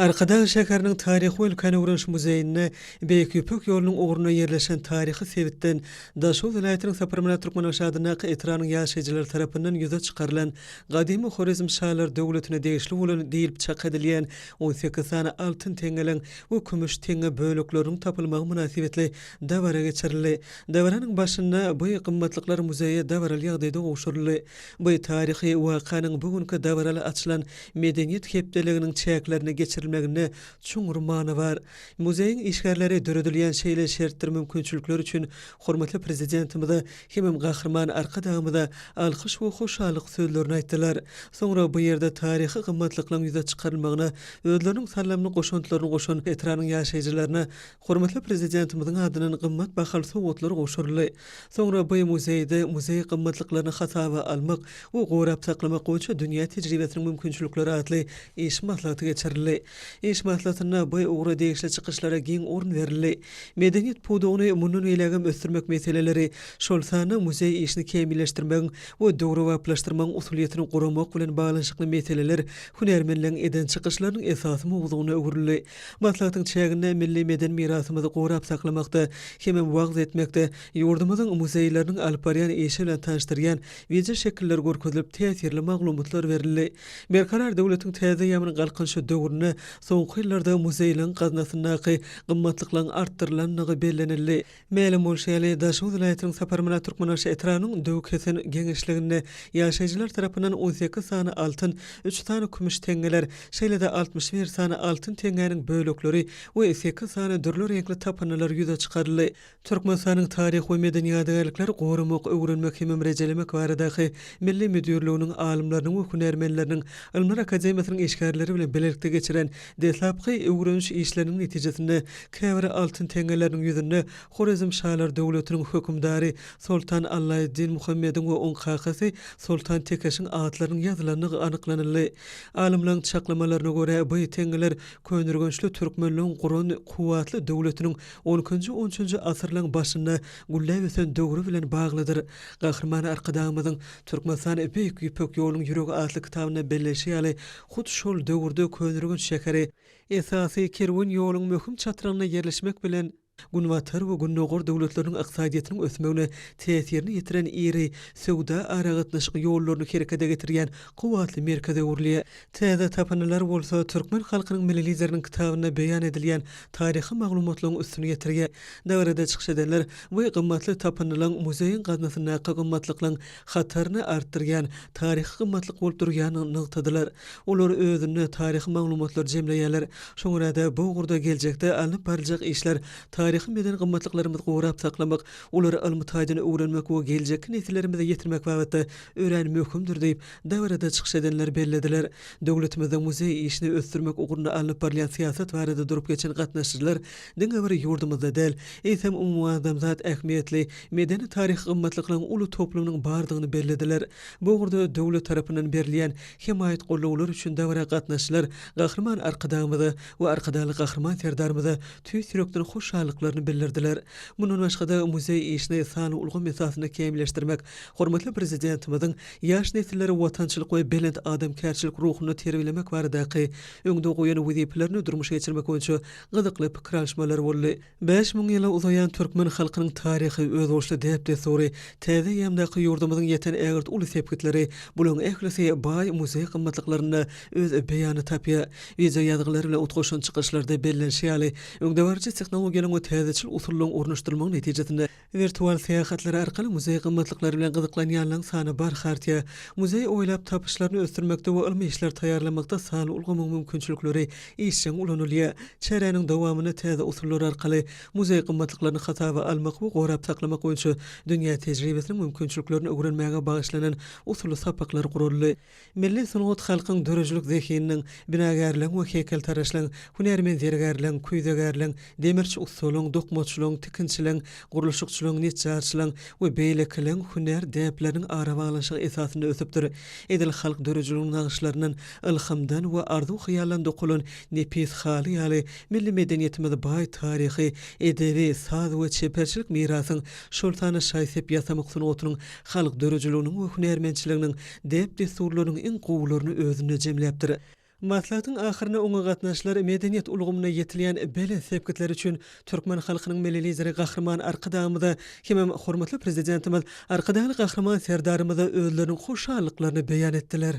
Arkadaş şäheriniň taryhy we ülkeni öwrenş muzeýine Beýikýüpek ýolunyň ugruna ýerleşen taryhy sebitden Daşow vilayatynyň Saparmana Türkmen aşadyna etranyň ýaşaýjylar tarapyndan ýüze çykarylan gadymy Horizm şaýlar döwletine degişli bolan diýilip çak edilýän 18 sany altyn teňelen we kümüş teňe bölekleriň tapylmagy münasibetli dawara geçirildi. Dawaranyň başynda bu gymmatlyklar muzeýe dawaral ýagdaýda gowşuruldy. Bu taryhy wakanyň bugünkü dawarala açylan medeniýet hepdeliginiň çäklerini geçirilmegine çuňur many bar. Muzeýiň işgärleri döredilýän şeýle şertler mümkinçilikler üçin hormatly prezidentimiz hem Gahrman Arkadamyza alkyş we hoşalyk sözlerini aýtdylar. Soňra bu ýerde taryhy gymmatlyklaryň ýüze çykarylmagyna özleriniň salamly goşuntlaryny goşan etranyň ýaşaýjylaryna hormatly prezidentimiziň adynyň gymmat bahal sowatlary goşurly. Soňra bu muzeýde muzeý gymmatlyklaryny hasaba almak we gorap saklamak boýunça dünýä tejribesiniň mümkinçilikleri adly iş maslahaty geçirildi. iş maslahatyna bu uğra degişli çıkışlara giň orun berildi. Medeniyet pudugyny munun elegem ösdürmek meseleleri şol sana muzey işini kemilleşdirmek we dogry waplaşdyrmak usuliýetini guramak bilen baglanyşykly meseleler hunermenliň eden çıkışlarynyň esasy mowdugyna öwrüldi. Maslahatyň çäginde milli meden mirasymyzy gorap saklamakda hemem wagt etmekde ýurdumyzyň muzeyleriniň alyp barýan işi bilen tanışdyrýan wije şekiller görkezilip täsirli maglumatlar berildi. Berkarar döwletiň täze ýamyny galkynşy döwrüne soňky ýyllarda muzeyleriň gaznasynaky gymmatlyklaryň artdyrylanyny bellenildi. Mälum bolşaly Daşy vilayatynyň Saparmana Türkmenaş etranyň döwkesen geňişliginde ýaşaýjylar tarapyndan 18 sany altyn, 3 sany kümüş teňgeler, şeýle-de 61 sany altyn teňgäniň bölekleri we 8 sany dürli reňkli tapanylar ýüze çykaryldy. Türkmenistanyň taryh we medeni ýadygärlikleri goramak, öwrenmek hem rejelemek baradaky milli müdürlüğiniň alymlarynyň we hunermenleriniň Ilmlar Akademiýasynyň eşgärleri bilen birlikde geçiren deslapky öwrenş işleriniň netijesinde käbir altyn teňgeleriň ýüzünde Horizm Şahlar döwletiniň hökümdary Sultan Allaýeddin Muhammediň we oň kakasy Sultan Tekeşiň atlarynyň ýazylanyny anyklanyldy. Alymlaryň çaklamalaryna görä bu teňgeler könürgençli türkmenligiň guran kuwatly döwletiniň 12-13 asyrlaryň başynda gullap ösen döwri bilen baglydyr. Gahrman arkadamyzyň Türkmenistan Büyük Ýüpek ýolunyň ýüregi atly kitabyna belleşýäli hut şol döwürde könürgenç şekeri esasy kerwen ýolunyň möhüm çatragyna yerleşmek bilen Gunwatar we Gunnogor döwletleriniň ykdysadyýatynyň ösmegine täsirini ýetiren iri söwda aragatnaşyk ýollaryny herekete getirýän kuwatly merkeze urly. Täze tapanylar bolsa türkmen halkynyň milli lideriniň kitabyna beýan edilýän taryhy maglumatlaryň üstüne ýetirýär. Döwrede çykyş edenler bu gymmatly tapanylaryň muzeýiň gaznasyna gymmatlyklaryň hataryny artdyrýan taryhy gymmatlyk bolup durýanyny nyktadylar. Olar özüne taryhy maglumatlar jemleýärler. Şoňra bu gurda geljekde alyp barjak işler taryhy meden gymmatlyklarymy gorap saklamak, olary almytaýdyny öwrenmek we geljek nesillerimize ýetirmek wagtynda öwren möhümdir diýip döwrede çykyş edenler bellediler. Döwletimizde muzey işini ösdürmek ugruna alyp barýan siýasat barada durup geçen gatnaşyjylar diňe bir ýurdumyzda däl, eýsem umumy adamzat ähmiýetli medeni taryh gymmatlyklaryň uly toplumynyň bardygyny bellediler. Bu gurda döwlet tarapyndan berilýän himayet gollawlary üçin döwre gatnaşyjylar gahrman arkadamyzy we arkadaly gahrman serdarymyzy tüý sürekden hoşallyklaryny bildirdiler. Munun başga muzey işini sany ulgun mesasyna kemilleşdirmek, hormatly prezidentimiziň ýaş nesilleri watançylyk we belend adamkärçilik ruhuny terbiýelemek baradaky öňde goýan wezipelerini durmuşa geçirmek boýunça gyzykly pikir alşmalary boldy. 5000 ýyla uzayan türkmen halkynyň taryhy öz boşly depde sory, täze ýamdaky ýurdumyzyň ýeten ägirt uly sepkitleri bulan ählisi baý muzey gymmatlyklaryna öz beýany tapýar. Video ýadyglary bilen utgoşan çykyşlarda bellenşýäli, öňde barjy tehnologiýalaryň täzeçil usullaryň ornaşdyrylmagy netijesinde virtual seýahatlar arkaly muzey gymmatlyklary bilen gyzyklanýanlaryň sany barhartya, muzey oýlap tapyşlaryny ösdürmekde we ilmi işler taýýarlamakda sany ulgamy mümkinçilikleri işçiň ulanylýar. Çäreniň dowamyny täze usullar arkaly muzey gymmatlyklaryny hataba almak we gorap saklamak boýunça dünýä tejribesiniň mümkinçiliklerini öwrenmäge bagyşlanan usuly sapaklar guruldy. Milli sunugat halkyň dörejlik zehininiň binagärliň we hekeltaraşlyň, hunermen zergärliň, kuýdegärliň, demirçi usulyň, dokmaçylyň, tikinçiliň, gurulşykçylyň, netçarçylyň we beýlekliň huner depleriniň arabalaşygy esasynda ösüpdir. Edil halk dörejliginiň nagyşlarynyň ilhamdan we arzu hyýallan dokulan nepis haly ýaly milli medeniýetimiz baý taryhy, edebi, saz we çeperçilik mirasyň şoltany şaýsep ýasamak sunugatynyň halk dörejliginiň we hunermençiliginiň dep desturlarynyň iň gowlaryny özüne jemläpdir. Maslahatyň ahyryna oňa gatnaşylar medeniýet ulgamyna ýetilýän bele sepkitler üçin türkmen halkynyň milli lideri gahrman arkadamyza hemem hormatly prezidentimiz arkadaly gahrman serdarymyza özleriniň hoşallyklaryny beýan etdiler.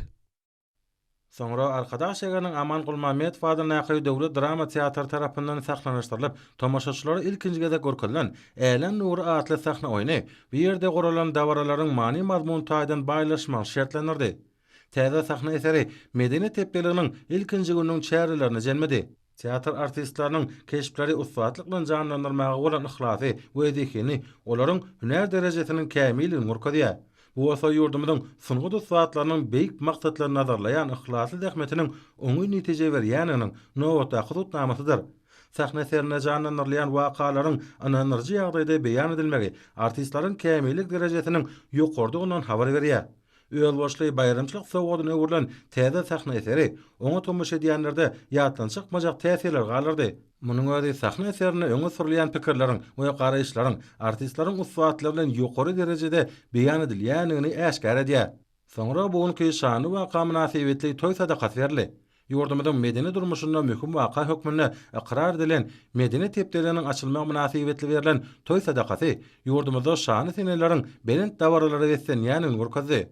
Soňra arkadaş şegeriniň Aman Gulmametow adına ýaky döwlet drama teatr tarapyndan saklanyşdyrylyp, tomaşaçylara ilkinji gezek görkezlen Älen Nuri atly sahna oýny bir ýerde guralan dawaralaryň many mazmun taýdan baýlaşmak şertlenirdi. Täze sahna eseri medeniýet tepdeliginiň ilkinji günüň çärelerini jelmedi. Teatr artistlarynyň keşipleri usatlyk bilen janlandyrmagy bolan ihlasy we edekini olaryň hüner derejesiniň kämilini görkezýär. Bu wasa ýurdumyzyň sunugat usatlarynyň beýik maksatlaryny nazarlaýan ihlasy zähmetiniň oňy netije berýäniniň nowata hudutnamasydyr. Sahna eserine janlandyrylýan wakalaryň anonyrjy ýagdaýda beýan edilmegi artistlaryň kämillik derejesiniň ýokardygynyň habar berýär. Ölboşly bayramçylyk sowgadyna öwrilen täze sahna eseri oňa tomuş edýänlerde ýatlançykmajak täsirler galardy. Munyň özi sahna eserine öňe sürülýän pikirleriň we garaýşlaryň artistlaryň uswatly bilen ýokary derejede beýan edilýändigini äşkar edýär. Soňra bugünkü şany waka münasibetli toý sadakat berli. Ýurdumyzyň medeni durmuşynda möhüm waka hökmüne iqrar edilen medeni tepdeleriň açylmagy münasibetli berilen toý sadakaty ýurdumyzda şany seneleriň belent dawarlary wetsenýänini görkezdi.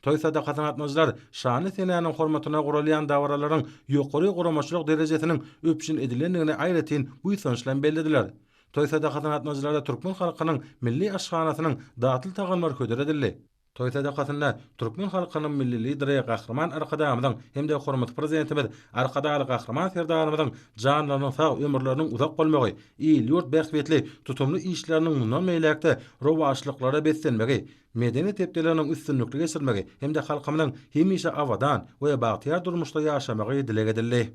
Toý sadakatyny atmazlar şany senäniň hormatyna gurulýan dawarlaryň ýokary guramaçylyk derejesiniň öpüşin edilendigini aýratyn bu ýa bellediler. Toý sadakatyny atmazlarda türkmen halkynyň milli aşganasynyň datyl taganlar köder edildi. Toý sadakatynda türkmen halkynyň milli lideri Gahrman Arkadamyň hem de hormat prezidentimiz Arkadaly Gahrman Serdarymyň janlarynyň sag ömürleriniň uzak bolmagy, ýyl ýurt bäxtbetli tutumly işleriniň mundan meýlekde rowaşlyklara beslenmegi, medeni tepdeleriň üstünlükli geçirmegi hem de halkymyň hemişe awadan we bagtyar durmuşda ýaşamagy dilek edildi.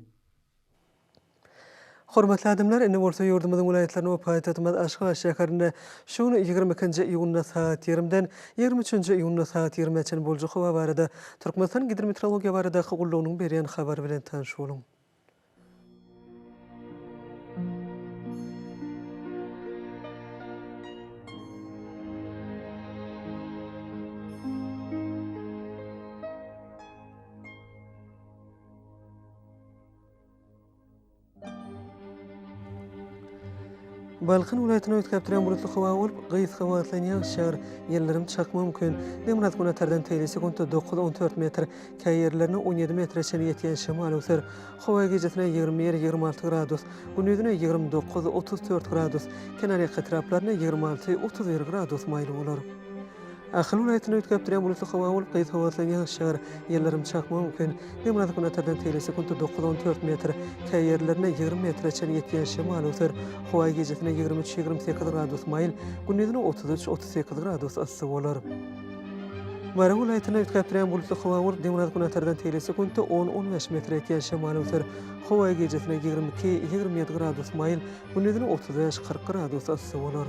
Hormatly adamlar, indi bolsa ýurdumyzyň vilayetlerine we paýtagymyz Aşgabat şäherinde şuny 22-nji iýunyna saat 20-den 23-nji iýunyna saat 20-çe boljak hawa barada Türkmenistan Hidrometeorologiýa barada gullugynyň berýän habar bilen tanış boluň. Balkın vilayetine ötkäpdirän bulutly hawa bolup, gyýys hawatlanýan şäher ýerlerim çakma mümkin. Demirhat güne terden teyli sekundda 9-14 metr, käý ýerlerine 17 metreçe ýetýän şemal öser. Hawa gejetine 20-26 gradus, gündüzine 29-34 gradus, kenary etraplaryna 26-31 gradus maýly bolar. Ahil vilayetine ötkäpdirän bulutly hawa bolup, gyýys hawatlanýan şäher ýerlerim çakma mümkin. Demirhat güne terden teyli sekundda 9-14 metr, käý ýerlerine 20 metreçe ýetýän şemal öser. Hawa gejetine 23-28 gradus maýl, gündüzine 33-38 gradus ysy bolar. Mara vilayetine ötkäpdirän bulutly hawa bolup, Demirhat güne terden teyli sekundda 10-15 metre ýetýän şemal öser. Hawa gejetine 22-27 gradus maýl, gündüzine 35-40 gradus ysy bolar.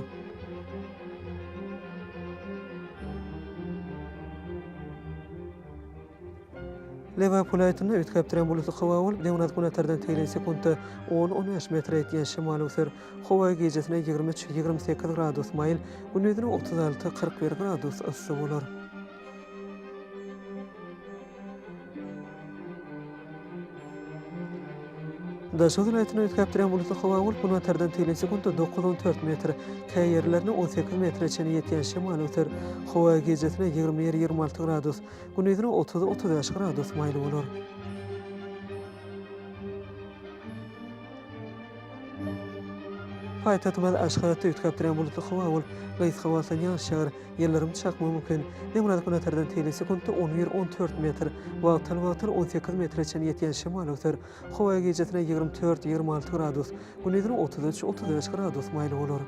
Leva vilayetine ötkäpdirän bulutly hawa bolup, Demirhat güne terden teyli sekundda 10-15 metre ýetýän şemal öser. Hawa gejetine 23-28 gradus maýl, gündüzine 36-41 gradus ysy bolar. Daşoz vilayetine ötkäpdirän bulutly hawa bolup, güne terden teyli sekundda 9-14 metr, käý ýerlerine 18 metreçe ýetýän şemal öser. Hawa gejetine 20-26 gradus, gündüzine 30-35 gradus maýly bolar. Paýtagymyz Aşgabatda ötkäpdirän bulutly hawa bolup, gyýys hawatlanýan şäher ýerlerim çakma mümkin. Demirhat güne terden teyli sekundda 11-14 metr, wagtal 18 metreçe ýetýän şemal öser. Hawa gejetine 24-26 gradus, gündüzine 33-35 gradus maýly bolar.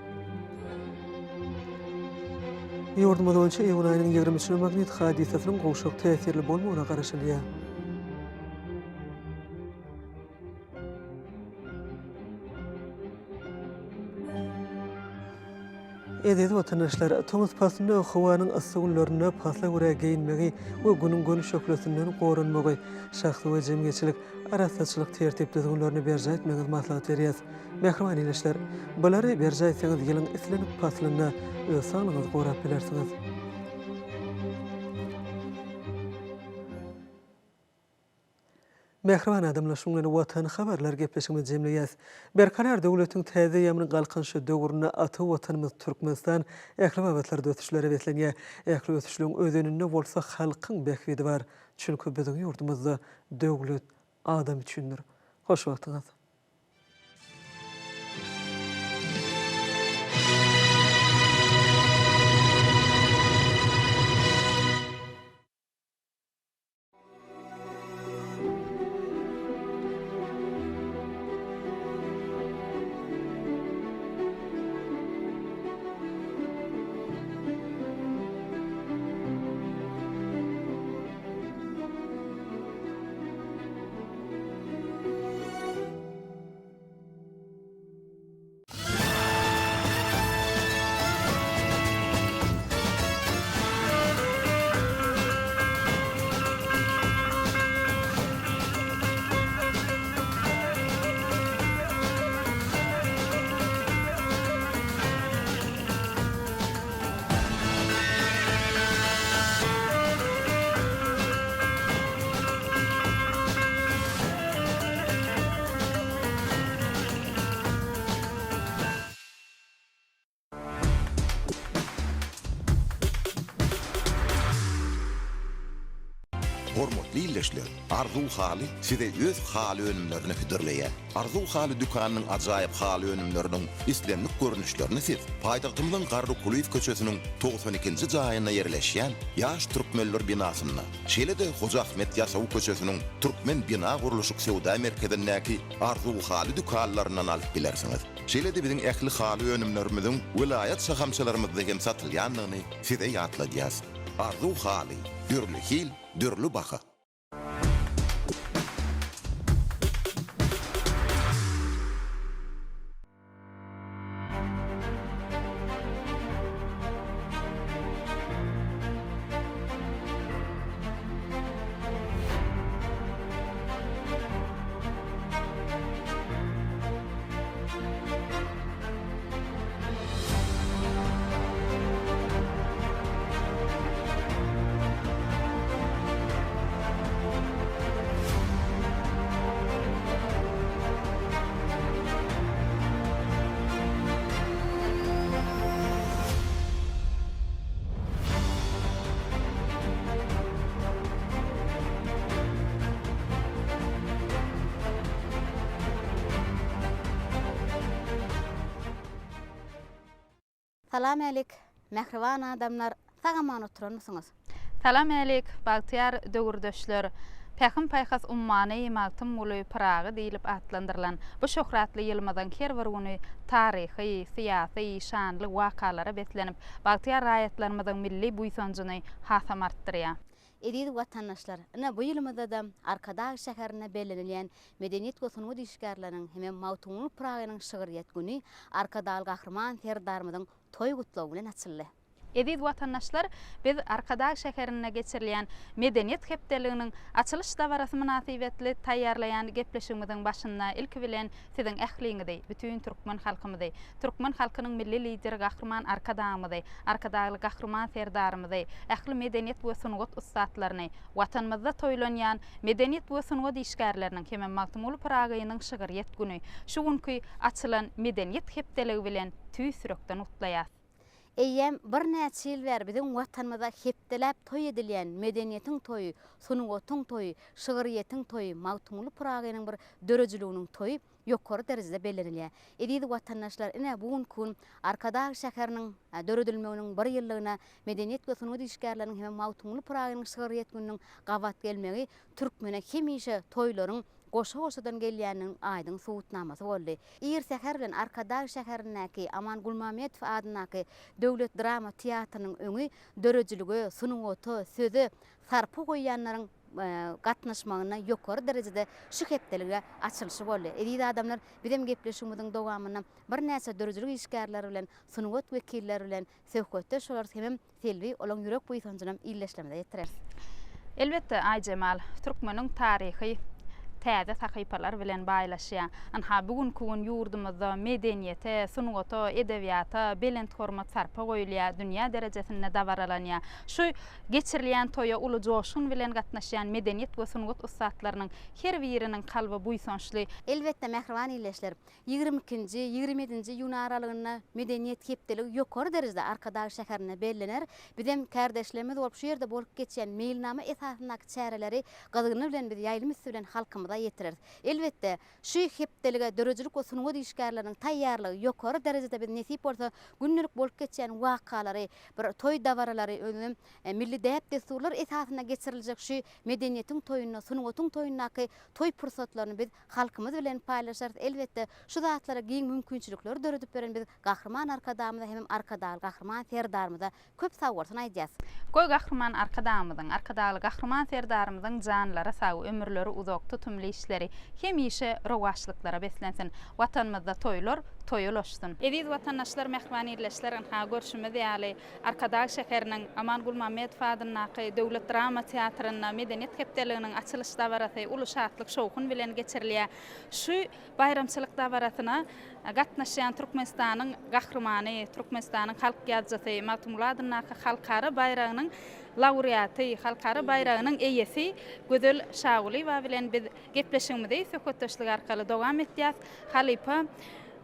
Ýurdumyz boýunça iýun aýynyň 23-nji magnit hadisasynyň gowşak täsirli bolmagyna garaşylýar. Ededi vatandaşlar, Thomas Pasında hawanyň ysy günlerinde pasla göre giyinmegi we günüň gönüş şöklesinden gorunmagy, şahsy we jemgyýetçilik arasaçylyk tertip düzgünlerini berja etmegi maslahat berýär. Mehriban ýeşler, bulary berja etseňiz ýylyň islenip paslyna öz saglygyňyzy gorap bilersiňiz. Mehriban adamlar şuňlary watan habarlar gepleşigine jemleýäs. Berkarar döwletiň täze ýamyny galkynşy döwrüne aty watanymyz Türkmenistan ähli wagtlarda ötüşlere beslenýär. Ähli ötüşlüň özünde bolsa halkyň bähwidi bar. Çünki biziň ýurdumyzda döwlet adam üçindir. Hoş wagtyňyz. Hormatly illeşler, Arzu Haly size öz haly önümlerini hüdürleýär. Arzu Haly dükanynyň ajaýyp haly önümleriniň islemlik görnüşlerini siz paýtagtymyň Garry Kuliýew köçesiniň 92-nji jaýyna ýerleşýän ýaş türkmenler binasyna, şeýle-de Hoja Ahmet ýaşaw köçesiniň türkmen bina gurulşyk sewda merkezindäki Arzu Haly dükanlaryndan alyp bilersiňiz. Şeýle-de biziň ähli haly önümlerimiziň vilayat şahamçylarymyzda hem satylýanlygyny size ýatladýas. Arzu Haly, dürlü hil, dürlü baha. Salam alik, mehriban adamlar, sagaman oturmuşsunuz. Salam alik, Bagtyar döwürdöşler. Pähim paýhas ummany Maltym Muly Pragy diýilip atlandyrylan bu şöhratly ýylmadan her bir güni taryhy, syýasy, şanly wakalara betlenip Bagtyar raýatlarymyzyň milli buýsanjyny hasam artdyrýar. Edil watandaşlar, ina bu ýylmada da Arkadaş şäherine bellenilýän medeniýet gosununy diýişgärleriň hem Maltym Muly Pragynyň şygyryýat güni Arkadaş gahrman terdarmyzyň toy gutlawy bilen açyldy. Edil watandaşlar, biz Arkadaş şäherine geçirilýän medeniýet hepdeliginiň açylyş dawarasy münasibetli taýýarlaýan gepleşigimiziň başynda ilki bilen siziň ähliňizde, bütün türkmen halkymyzda, türkmen halkynyň milli lideri gahrman Arkadaşymyzda, Arkadaşly gahrman serdarymyzda, ähli medeniýet we sunugat ustadlaryny, watanymyzda toýlanýan medeniýet we sunugat işgärleriniň hem Maltym Muly Pragynyň şygyryýat güni şu günkü açylan medeniýet hepdeligi bilen tüýsürekden utlaýar. Eýem bir näçe ýyl bäri biziň watanymyzda hepdeläp toý edilýän medeniýetiň toýy, sunugatyň toýy, şygyryýetiň toýy, Maltym Muly Pragynyň bir dörejliginiň toýy ýokary derejede bellenilýär. Edil watandaşlar, ine bu gün Arkadaş şäheriniň döredilmeginiň 1 ýyllygyna medeniýet we sunugat işgärleriniň hem Maltym Muly Pragynyň şygyryýat güniniň gawat gelmegi türkmene hemişe toýlaryň goşa-goşadan gelýäniniň aýdyň suwutnamasy boldy. Ir şäher bilen Arkadaş şäherindäki Aman Gulmametow adynaky Döwlet Drama Teatrynyň öňü dörejiligi, sunugaty, sözi sarpy goýanlaryň gatnaşmagyna ýokary derejede şu hepdelige açylşy boldy. Edil adamlar bizim gepleşigimiziň dowamyna bir näçe dörejilik işgärleri bilen, sunugat wekilleri bilen söhbetde şolar hem selvi olaň ýürek buýsanjynam illeşlemede ýetirer. Elbetde Aýjemal, türkmeniň taryhy täze sahypalar bilen baýlaşýar. Anha bugünkü gün ýurdumyzda medeniýete, sunugata, edebiýata belent hormat sarpa goýulýar, dünýä derejesinde dawaralanýar. Şu geçirilýän toýa uly joşun bilen gatnaşýan medeniýet we sunugat ustadlarynyň her biriniň kalby buýsançly. Elbetde mehriban ýyleşler, 22-nji, 27-nji ýuny aralygyna medeniýet hepdeligi ýokary derejede Arkadaş şäherine bellener. Bizim kardeşlerimiz bolup şu ýerde bolup geçýän mailnama esasyndaky çäreleri gazyny bilen biz ýaýlymyz bilen halkymyza ýetirer. Elbetde şu hepdelige dörejilik we sunugat işgärleriniň taýýarlygy ýokary derejede biz nesip bolsa günlük bolup geçýän wakalary, bir toý dawaralary, özüm milli däp desturlar esasynda geçiriljek şu medeniýetiň toýuny, sunugatyň toýundaky toý pursatlaryny biz halkymyz bilen paýlaşarys. Elbetde şu zatlara giň mümkinçilikler döredip beren biz gahrman Arkadaşymyza hem Arkadaşly gahrman serdarymyza köp sagwarsyny aýdýas. Goý gahrman Arkadaşymyzyň, Arkadaşly gahrman serdarymyzyň janlara sag, ömürleri uzak tutumly işleri hemişe rowaşlyklara beslensin. Watanymyzda toýlar toýulaşsyn. Edil watandaşlar, mehriban ýerleşler, ha görüşimiz ýaly Arkadaş şäheriniň Aman Gulmametow adynaky Döwlet Drama Teatryna medeniýet hepdeliginiň açylyş dawarasy uly şatlyk şowkun bilen geçirilýär. Şu bayramçylyk dawarasyna gatnaşýan Türkmenistanyň gahrmany, Türkmenistanyň halk ýazgysy Maltym Muly adynaky halkara bayragynyň laureaty, halkara bayragynyň eýesi Gözel Şaguly bilen biz gepleşigimizde söhbetdeşlik arkaly dowam etýäs. Halipa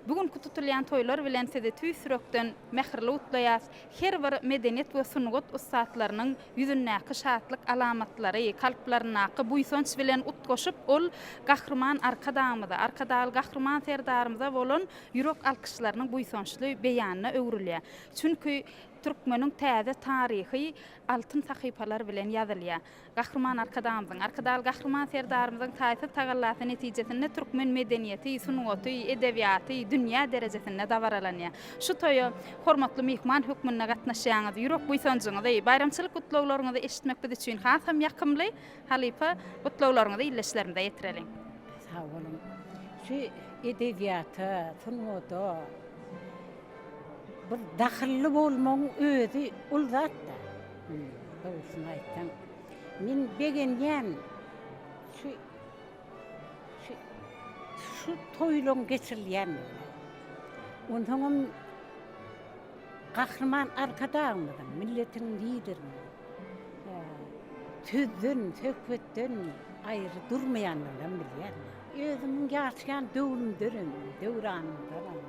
Bugün tutulýan toýlar bilen sizi tüýsürekden mähirli utlaýas. Her bir medeniýet we sunugat ustaatlarynyň ýüzündäki şatlyk alamatlary, kalplarynaky buýsonç bilen ut goşup ol gahrman arkadamyda, arkadaly gahrman serdarymyza bolan ýürek alkyşlarynyň buýsonçly beýanyna öwrülýär. Çünki Türkmeniň täze taryhy altyn sahypalar bilen ýazylýar. Gahrman arkadamyň, arkadaly gahrman serdarymyzyň taýsy tagallaty netijesinde türkmen medeniýeti, sunugaty, edebiýaty dünýä derejesinde dawaralanýar. Şu toýa hormatly mehman hökmünde gatnaşýaňyz, ýürek buýsonçyňyzy, bayramçylyk gutlawlaryňyzy eşitmek biz üçin hasam ýakymly. Halipa gutlawlaryňyzy illeşlerinde ýetirelim. Sağ olun. Şu edebiýaty, sunugaty bir dahilli bolmaň özü ul zat da. Doğrusyny aýtsam, men begenýän şu toýlaň geçirilýän. Ondan gahrman arkadamyň, milletiň lideri. Tüzün, söhbetden aýry durmaýanlardan bilýär. Özümiň ýaşaýan döwranymdan,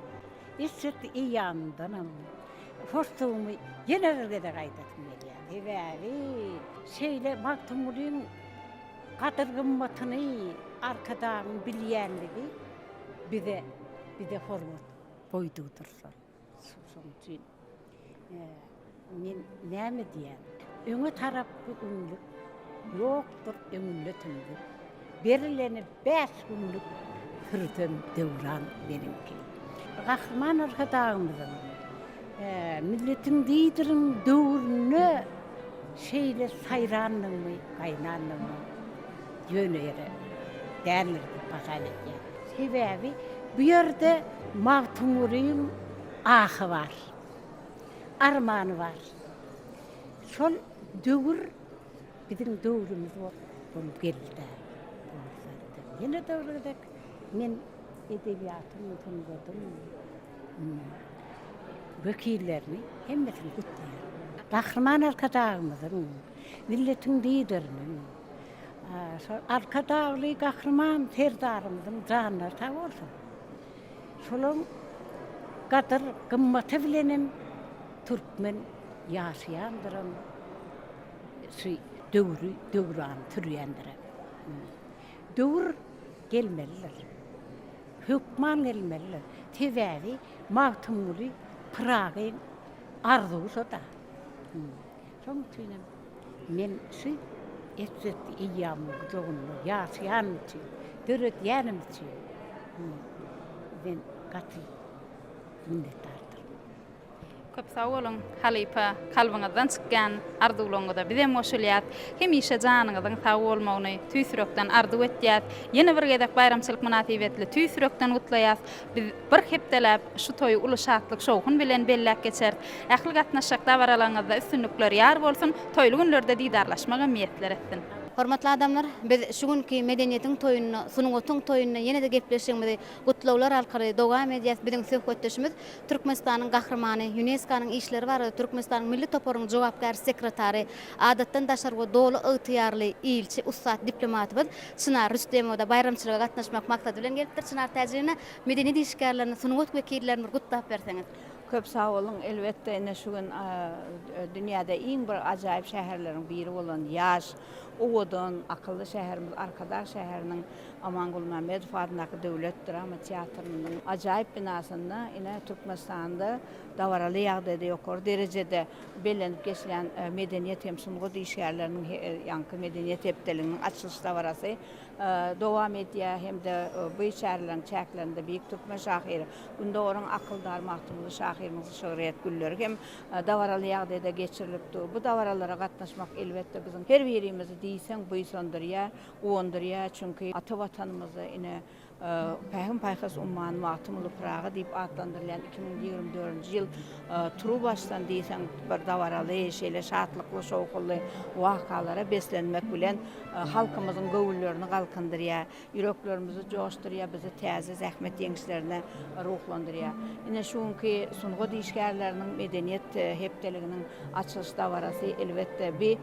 İsset iýamdanam. Forsumy ýene birgede gaýdatym gelýär. Hebäri şeýle maktumlyň gadyr gymmatyny arkadan bilýänligi bize hormat boýdursa. Şoň üçin men näme diýän? Öňe tarapy ünlük ýokdur, öňünde berileni 5 günlük hürden döwran benimki. Gahrman arkadağımızın, milletin liderin döwrüne şeýle saýranlygyny, gaýnanlygyny ýönere därler bakalykdy. Sebäbi bu ýerde Magtumuryň ahy bar, armany bar. Şol döwür biziň döwrümüz bolup geldi. Ýene döwrüde men edebiýatyny tanıdım. Vekillerini hemmesini kutlaýar. Gahrman arkadağımyzyň, milletiň lideriniň, arkadaly gahrman serdarymyzyň janlary sag bolsun. Şolaň gadyr gymmaty bilenem türkmen ýaşaýandyram. Döwran türýändiram. Döwür gelmeliler. Hükman gelmeli. Teveri, Magtumly, Prag'ın arzusu da. Şoň üçin men şu etset iýamyň jogyny ýaşaýan üçin, döretýänim üçin ben gaty minnetdardyr. Köp sağ olun Halipa, kalbyňyzdan çykkan arzuwlaryňyza bize moşulýat. Hemişe janyňyzyň sağ bolmagyny tüýsürekden arzu etýär. Ýene bir gedek bayramçylyk münasibetli tüýsürekden utlaýas. Biz bir hepdelep şu toýy uly şatlyk şowhun bilen belläp geçer. Ähli gatnaşykda baralaňyzda üstünlükler ýar bolsun, toýly günlerde didarlaşmaga miýetler etsin. Hormatly adamlar, biz şu günki medeniýetiň toýuny, sunugatyň toýuny ýene de gepleşýärmiz. Gutlawlar alkary dowam edýär. Biziň söhbetdeşimiz Türkmenistanyň gahrmany, UNESCO-nyň işleri bar, Türkmenistanyň milli toporyň jogapkar sekretary, adatdan daşarga dolu ygtyýarly ilçi, ustad, diplomatymyz Çınar Rüstemow bayramçylyga gatnaşmak maksady bilen gelipdir. Çınar täjine medeniýet işgärlerini, sunugat wekillerini gutlap berseňiz. Köp sağ olun. Elbette ene şu gün dünyada en bir acayip şehirlerin biri olan Yaş, Uğudun, akıllı şehrimiz, Arkadaş şehrinin Amangul Mehmedov adındaki Devlet Drama Tiyatronu'nun acayip binasında yine Türkmenistan'da davaralı ýagdaýda ýokary derecede belenip geçilen medeniyet hem sunugat işgärlerinin yankı medeniyet hepdeliginiň açılış davarasy dowam edýär hem-de bu şäherleriň çäklerinde Beýik Türkmen şahyry Gündoğur'un akıldar Magtumuly şahyrymyň şöhret gülleri hem davaralı ýagdaýda geçirilipdi. Bu davaralara gatnaşmak elbette biziň her birimizi diýsen buýsandyrýar, uwandyrýar çünki ata watanymyzy ine Pähim Paýhas umman Magtumuly Praga diýip adlandyrılan 2024-nji ýyl turu başdan diýsen bir davaraly şeýle şatlykly şowkly wakalara beslenmek bilen halkymyzyň göwüllerini galkandyrýar, ýüreklerimizi joşdurýar, bizi täze zähmet ýeňişlerine ruhlandyrýar. Ine şuňky sunugat işgärleriniň medeniýet hepdeliginiň açylış dawarasy elbette bir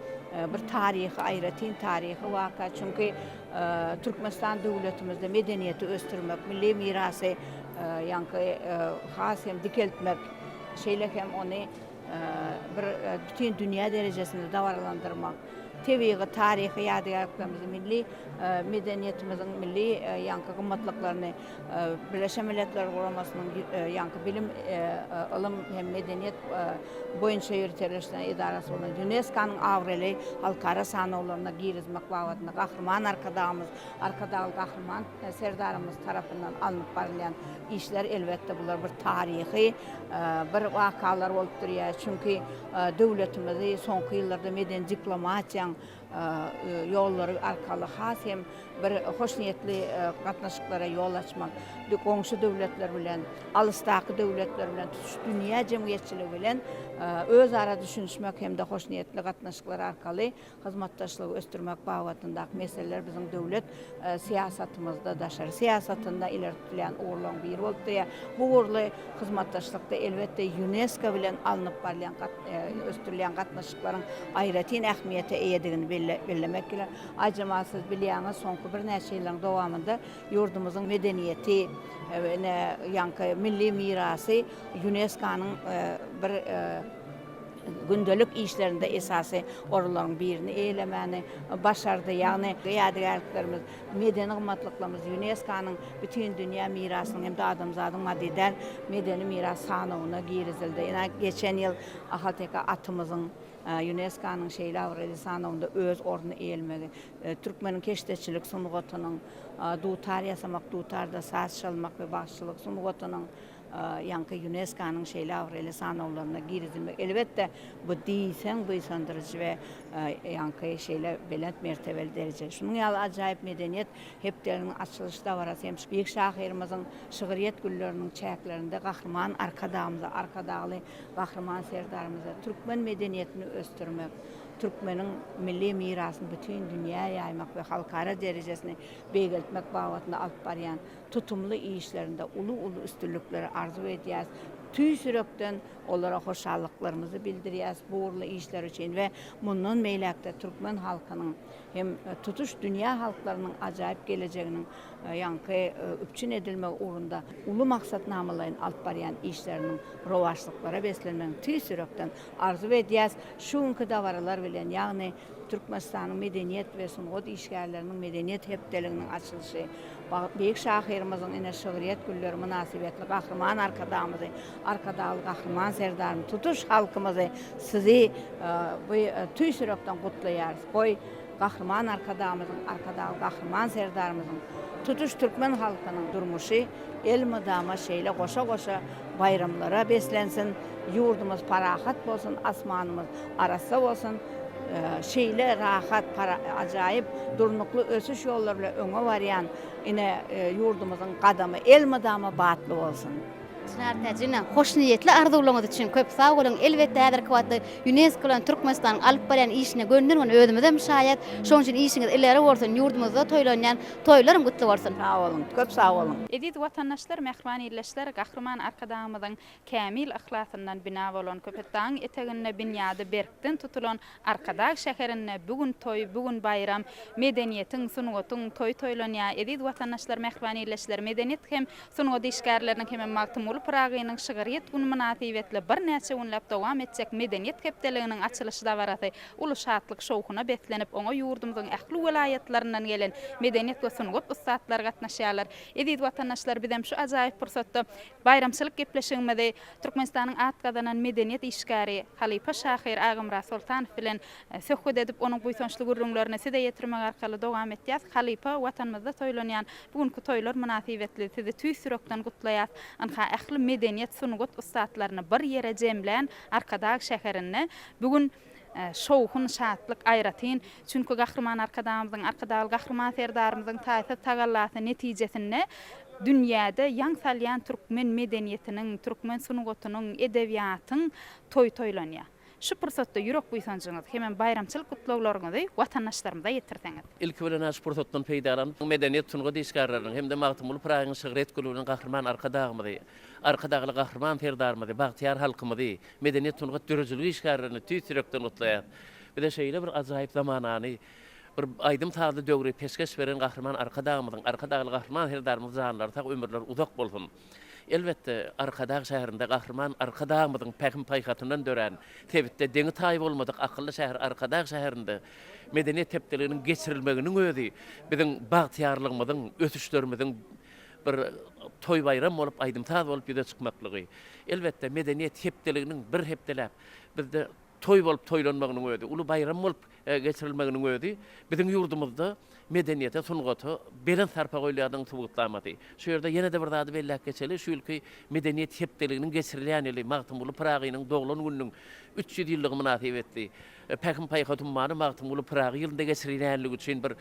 taryhy, aýratyn taryhy waka çünki Türkmenistan döwletimizde medeniýeti östürmek, milli mirasy yankı has hem dikeltmek şeyler hem onu bir bütün dünya derecesinde davarlandırmak. Tebiği, tarihi, yadigarlıklarımızı, milli medeniyetimizin milli yankı kımmatlıklarını Birleşen Milletler Kuramasının yankı bilim, ılım hem medeniyet boyunca yürütülüşüne idaresi olan UNESCO'nun Avreli halkara sanıwlarına girizmek babatında kahraman arkadağlı kahraman serdarımız tarafından alınıp barılayan işler elbette bunlar bir tarihi bir vakalar olup duruyor. Çünkü devletimizi sonki yıllarda meden diplomatiyan yolları arkalı has hem bir hoş niyetli katnaşıklara yol açmak, komşu devletler bilen, alыстaqı devletler bilen, dünya cemiyetçiliği bilen öz ara düşünüşmek hem de hoş niyetli katnaşıklar arkalı hizmetdaşlığı östürmek babatındaki meseleler bizim devlet siyasatımızda daşar. Siyasatında ilerletilen uğurlan bir oldu ya. Bu uğurlu hizmetdaşlıkta elbette UNESCO bilen alınıp barlayan östürülen katnaşıkların ayrıtin ahmiyete eyedigini bellemek gelir. Acımasız bilýäňiz soňky bir näçe ýylyň dowamında ýurdumyzyň medeniyeti yankı milli mirasy UNESCO-nyň bir gündelik işlerinde esası oraların birini eylemeni başardı. Yani yadigarlıklarımız, medeni kımmatlıklarımız UNESCO'nun bütün dünya mirasının hem de adamzadın madidel medeni miras sanıwına girizildi. Yani geçen yıl Ahalteka atımızın UNESCO'nun şeyle avreli sanıwında öz ornu eğilmedi. Türkmenin keşteçilik sunugotunun dutar yasamak, dutarda saz çalmak ve başçılık sunugotunun yankı UNESCO'nun şeyle avreli sanıwlarına girizilmek. Elbette bu değilsen bu isandırıcı ve yankı şeyle belent mertebeli derece. Şunun yalı acayip medeniyet heplerinin açılışı da var. Hem büyük şahirimizin şıgıriyet güllerinin çayaklarında kahraman arkadağlı kahraman serdarımıza Türkmen medeniyetini östürmek, Türkmenin milli mirasını bütün dünyaya yaymak ve halkara derecesini belirtmek babatında alıp barayan tutumlu işlerinde ulu üstünlükleri arzu edýäs. Tüy sürekden onlara hoşallıklarımızı bildiriyaz bu uğurlu işler için ve bunun meylekte Türkmen halkının hem tutuş dünya halklarının acayip geleceğinin yankı üpçün edilme uğrunda ulu maksatnamalayın alıp barayan işlerinin rovaşlıklara beslenmenin tüy sürekden arzu edýäs. Şunkı davaralar bilen yani Türkmenistan'ın medeniyet ve sunugot işgärlerinin medeniyet hepdeliginin açılışı, büyük şahirimizin ine şıgıriyet gülleri münasibetli kahraman arkadağlı kahraman serdarını tutuş halkımızı sizi bu tüy sürekden kutlayarız. Koy kahraman arkadağlı kahraman serdarımızın tutuş Türkmen halkının durmuşu el mıdama şeyle koşa bayramlara beslensin, yurdumuz parahat olsun, asmanımız arasa olsun, şeyle rahat acayip durnuklu ösüş yollarıyla öňe barýan ine yurdumyzyň gadamy el mydama batly bolsun. Snartajyna hoş niyetli arzuwlaryňyz üçin köp sag bolun. Elbetde häzir kwatda UNESCO bilen Türkmenistanyň alyp barýan işine göndermen özümizem şaýat şoň üçin işiňiz ileri bolsun, ýurdumyzda toýlanýan toýlarym gutly bolsun. Sag bolun, köp sag bolun. Edid watandaşlar, mehman illeşler gahryman arkadağımyzyň kämil ahlasyndan bina bolan köpetdaň etegine binýady berkden tutulan Arkadağ şäherine bugün toy, bugün bayram, medeniýetiň, sunugotyň toy toýlanýar. Edid watandaşlar, mehman illeşler medeniýet hem sunugot işgärleriniň hem Magtymul Pragynyň şygyryet günü münasibetli bir näçe günläp dowam etjek medeniýet hepdeliginiň açylyşy da barasy uly şatlyk şowkuna beslenip oňa ýurdumyzyň ähli welaýatlaryndan gelen medeniýet we sunugot ustadlar gatnaşýarlar. Edid watandaşlar bizem şu ajaýyp fursatda bayramçylyk gepleşigimizde Türkmenistanyň atgazanan medeniýet işgäri Halipa Şahir Agymra Sultanow bilen söhbet edip onuň buýsançly gurrunlaryny size ýetirmek arkaly dowam etýäs. Halipa watanymyzda toýlanýan bugünkü toýlar münasibetli sizi tüý sürekden gutlaýar. Anha ähli medeniýet sunugot ustadlaryny bir ýere jemlän Arkadağ şäherine bugün şowhun şatlyk aýratyn. Çünki gahryman arkadaşlyk gahryman serdarymyzyň taýsy tagallasy netijesinde dünýäde ýaň salýan türkmen medeniýetiniň, türkmen sunugotynyň, edebiýatyň toýlanýar. Şu pursatda ýürek buýsanjyňyz hemen bayramçylyk gutlawlaryňyzy watandaşlarymyza ýetirseňiz. İlk bilen aş pursatdan peýdalan medeniýet sunugot işgärleriň hem de Magtymul Pragynyň şygyryet gülüniň gahryman arkadağly gahryman serdarymyzy, bagtyar halkymyzy, medeniýet sunugot dörejiligi işgärlerini tüý sürekden gutlaýar. Bir de şeýle bir ajaýyp zamanany bir aýdym taýda döwri peşkeş beren gahryman arkadağly gahryman serdarymyzy zanlar tak ömürler uzak bolsun. Elbette arkadaş şäherinde Gahrman arkadağımyzyň päkim paýhatyndan dören, tebitde deňi taýyp bolmadyk akylly şäher arkadaş şäherinde medeniýet tepdeliginiň geçirilmeginiň özi biziň bagtyarlygymyzyň, ötüşlerimiziň bir toy bayram bolup aýdymtaz bolup ýüze çykmaklygy. Elbette medeniýet tepdeliginiň bir hepdelap bizde toy bolup toylanmagynyň özi, uly bayram bolup geçirilmeginiň özi biziň ýurdumyzda medeniýete sungaty belen sarpa goýlaryň tugutlamady. Şu ýerde ýene de bir zady bellek geçeli, şu ülke medeniýet hepdeliginiň geçirilýänligi Magtymguly Pragynyň doglan gününiň 300 ýyllygy münasibetli. Päkim paýhatymany Magtymguly Pragy ýylynda geçirilýänligi üçin bir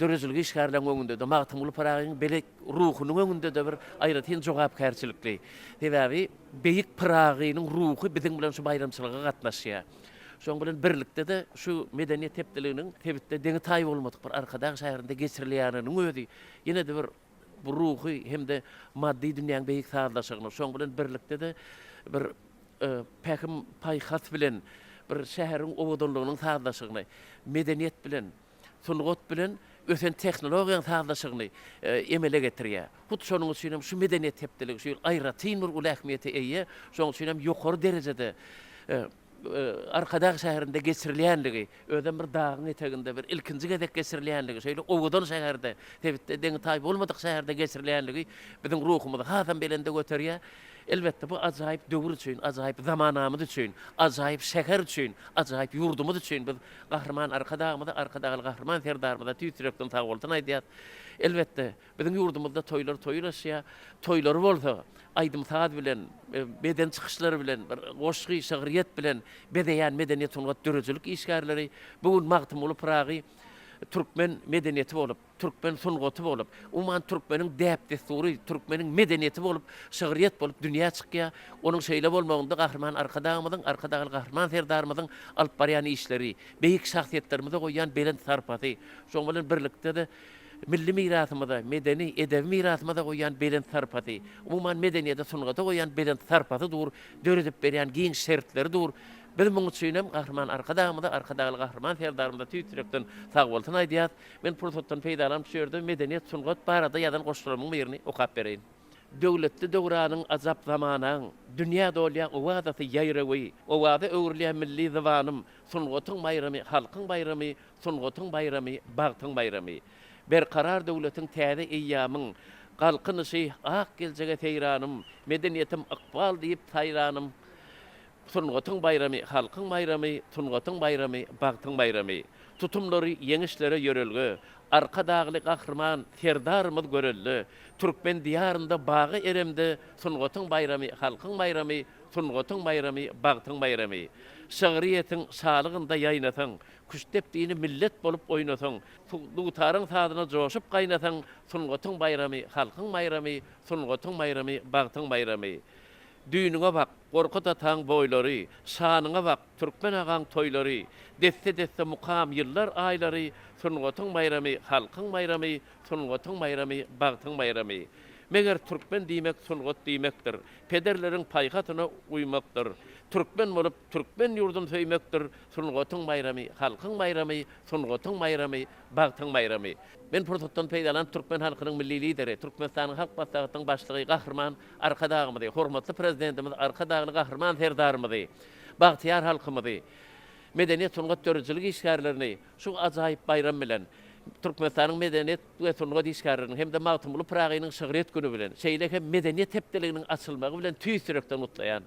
dörejilgi işgärlen öňünde de Magtymguly Pragynyň belek ruhunyň öňünde de bir aýratyn jogapkärçilikli. Sebäbi beýik Pragynyň ruhy biziň bilen şu bayramçylyga gatnaşýar. Şoň bilen birlikde de şu medeniýet tepdeliginiň tebitde deňi taýyp bolmadyk bir arkadaş şäherinde geçirilýäniň özi ýene de bir bu ruhy hemde maddi dünýäň beýik sazlaşygyny şoň bilen birlikde de bir päkim paýhat bilen bir şäheriň owadanlygynyň sazlaşygyny medeniýet bilen sungat bilen ösen tehnologiýanyň sazlaşygyny emele getirýär. Hut şonuň üçin şu medeniýet tepdeligi şu aýratyn bir uly ähmiýete eýe, şoň üçin hem ýokary derejede arkadaş şäherinde geçirilýänligi, öden bir dağın eteginde bir ilkinji gezek geçirilýänligi, şeýle owadan şäherde, tebitde deňi taýyp bolmadyk şäherde geçirilýänligi biziň ruhumyzy hasam belende göterýär. Elbette bu ajaýyp döwür üçin, ajaýyp zamanamyz üçin, ajaýyp şäher üçin, ajaýyp ýurdumyz üçin biz Gahrman arkadagymyzda, arkadagy Gahrman serdarymyzda tüýtürekden sag bolsun aýdýar. Elbette biziň ýurdumyzda toýlar toýlaşýar, toýlar bolsa aýdymsaz bilen, beden çykyşlary bilen, bir goşgy şagyriyet bilen bedeýän medeniýet sungat dörejilik işgärleri bugün Magtymguly Pragy Türkmen medeniýeti bolup, Türkmen sungaty bolup, umman Türkmeniň däp destury, Türkmeniň medeniýeti bolup, şagyriyet bolup dünýä çykýar. Onuň şeýle bolmagynda Gahrman arkadagymyzyň, arkadagy Gahrman serdarymyzyň alyp barýan işleri, beýik şahsiýetlerimize goýan belend sarpaty, şoň bilen birlikde de milli mirasymyza, medeni edebi mirasymyza goýan belend sarpaty, umman medeniýete sungaty goýan belend sarpaty dur, döredip berýän giň şertleri dur. Biz muňa üçinem Gahrman arkadagymyzda, arkadagy Gahrman serdarymyzda tüýtürekden sag bolsun aýdýar. Men pursatdan peýdalanıp şu ýerde medeniýet sungat barada ýadan goşularyň birini okap bereýin. Döwletli döwranyň azap zamanyň dünýä dolýan owadaty ýaýragy, owada öwrülýän milli zawanym, sungatyň bayramy, halkyň bayramy, sungatyň bayramy, bagtyň bayramy. Berkarar döwletiň täze eýýamyň galkynyşy ak geljege teýranym, medeniýetim ykbal diýip taýranym. Sungatyň bayramy, halkyň bayramy, sungatyň bayramy, bagtyň bayramy. Tutumlary ýeňişlere ýörelge, arkadagly Gahrman serdarymyz göreldi. Türkmen diýarynda bagy eremde sungatyň bayramy, halkyň bayramy, sungatyň bayramy, bagtyň bayramy. Şagyriyetiň şalygynda ýaýnasaň, küçdep diýini millet bolup oýnasaň, dugtaryň sadyna joşup gaýnasaň, sungatyň bayramy, halkyň bayramy, sungatyň bayramy, bagtyň bayramy. Düýnüňe bak, gorkut atan boýlary, şanyňa bak, Türkmen agan toýlary, deste mukam ýyllar aýlary, sungatyň bayramy, halkyň bayramy, sungatyň bayramy, bagtyň bayramy. Meger Türkmen diýmek sungat diýmekdir. Pederleriň paýhatyna uýmakdyr. Türkmen bolup Türkmen ýurdun söýmekdir. Sungatyň bayramy, halkyň bayramy, sungatyň bayramy, bagtyň bayramy. Men pursatdan peýdalan Türkmen halkynyň milli lideri, Türkmenistanyň halk batlagynyň başlygy Gahrman arkadagymyzy, hormatly prezidentimiz arkadagy Gahrman serdarymyzy, bagtyar halkymyzy, medeniýet sungat dörejilik işgärlerini şu ajaýyp bayram bilen Türkmenistanyň medeniýet we sungat işgärlerini hem de Magtymguly Pragynyň şagyriyet günü bilen, şeýle hem medeniýet tepdeliginiň açylmagy bilen tüýtürekden mutlaýan.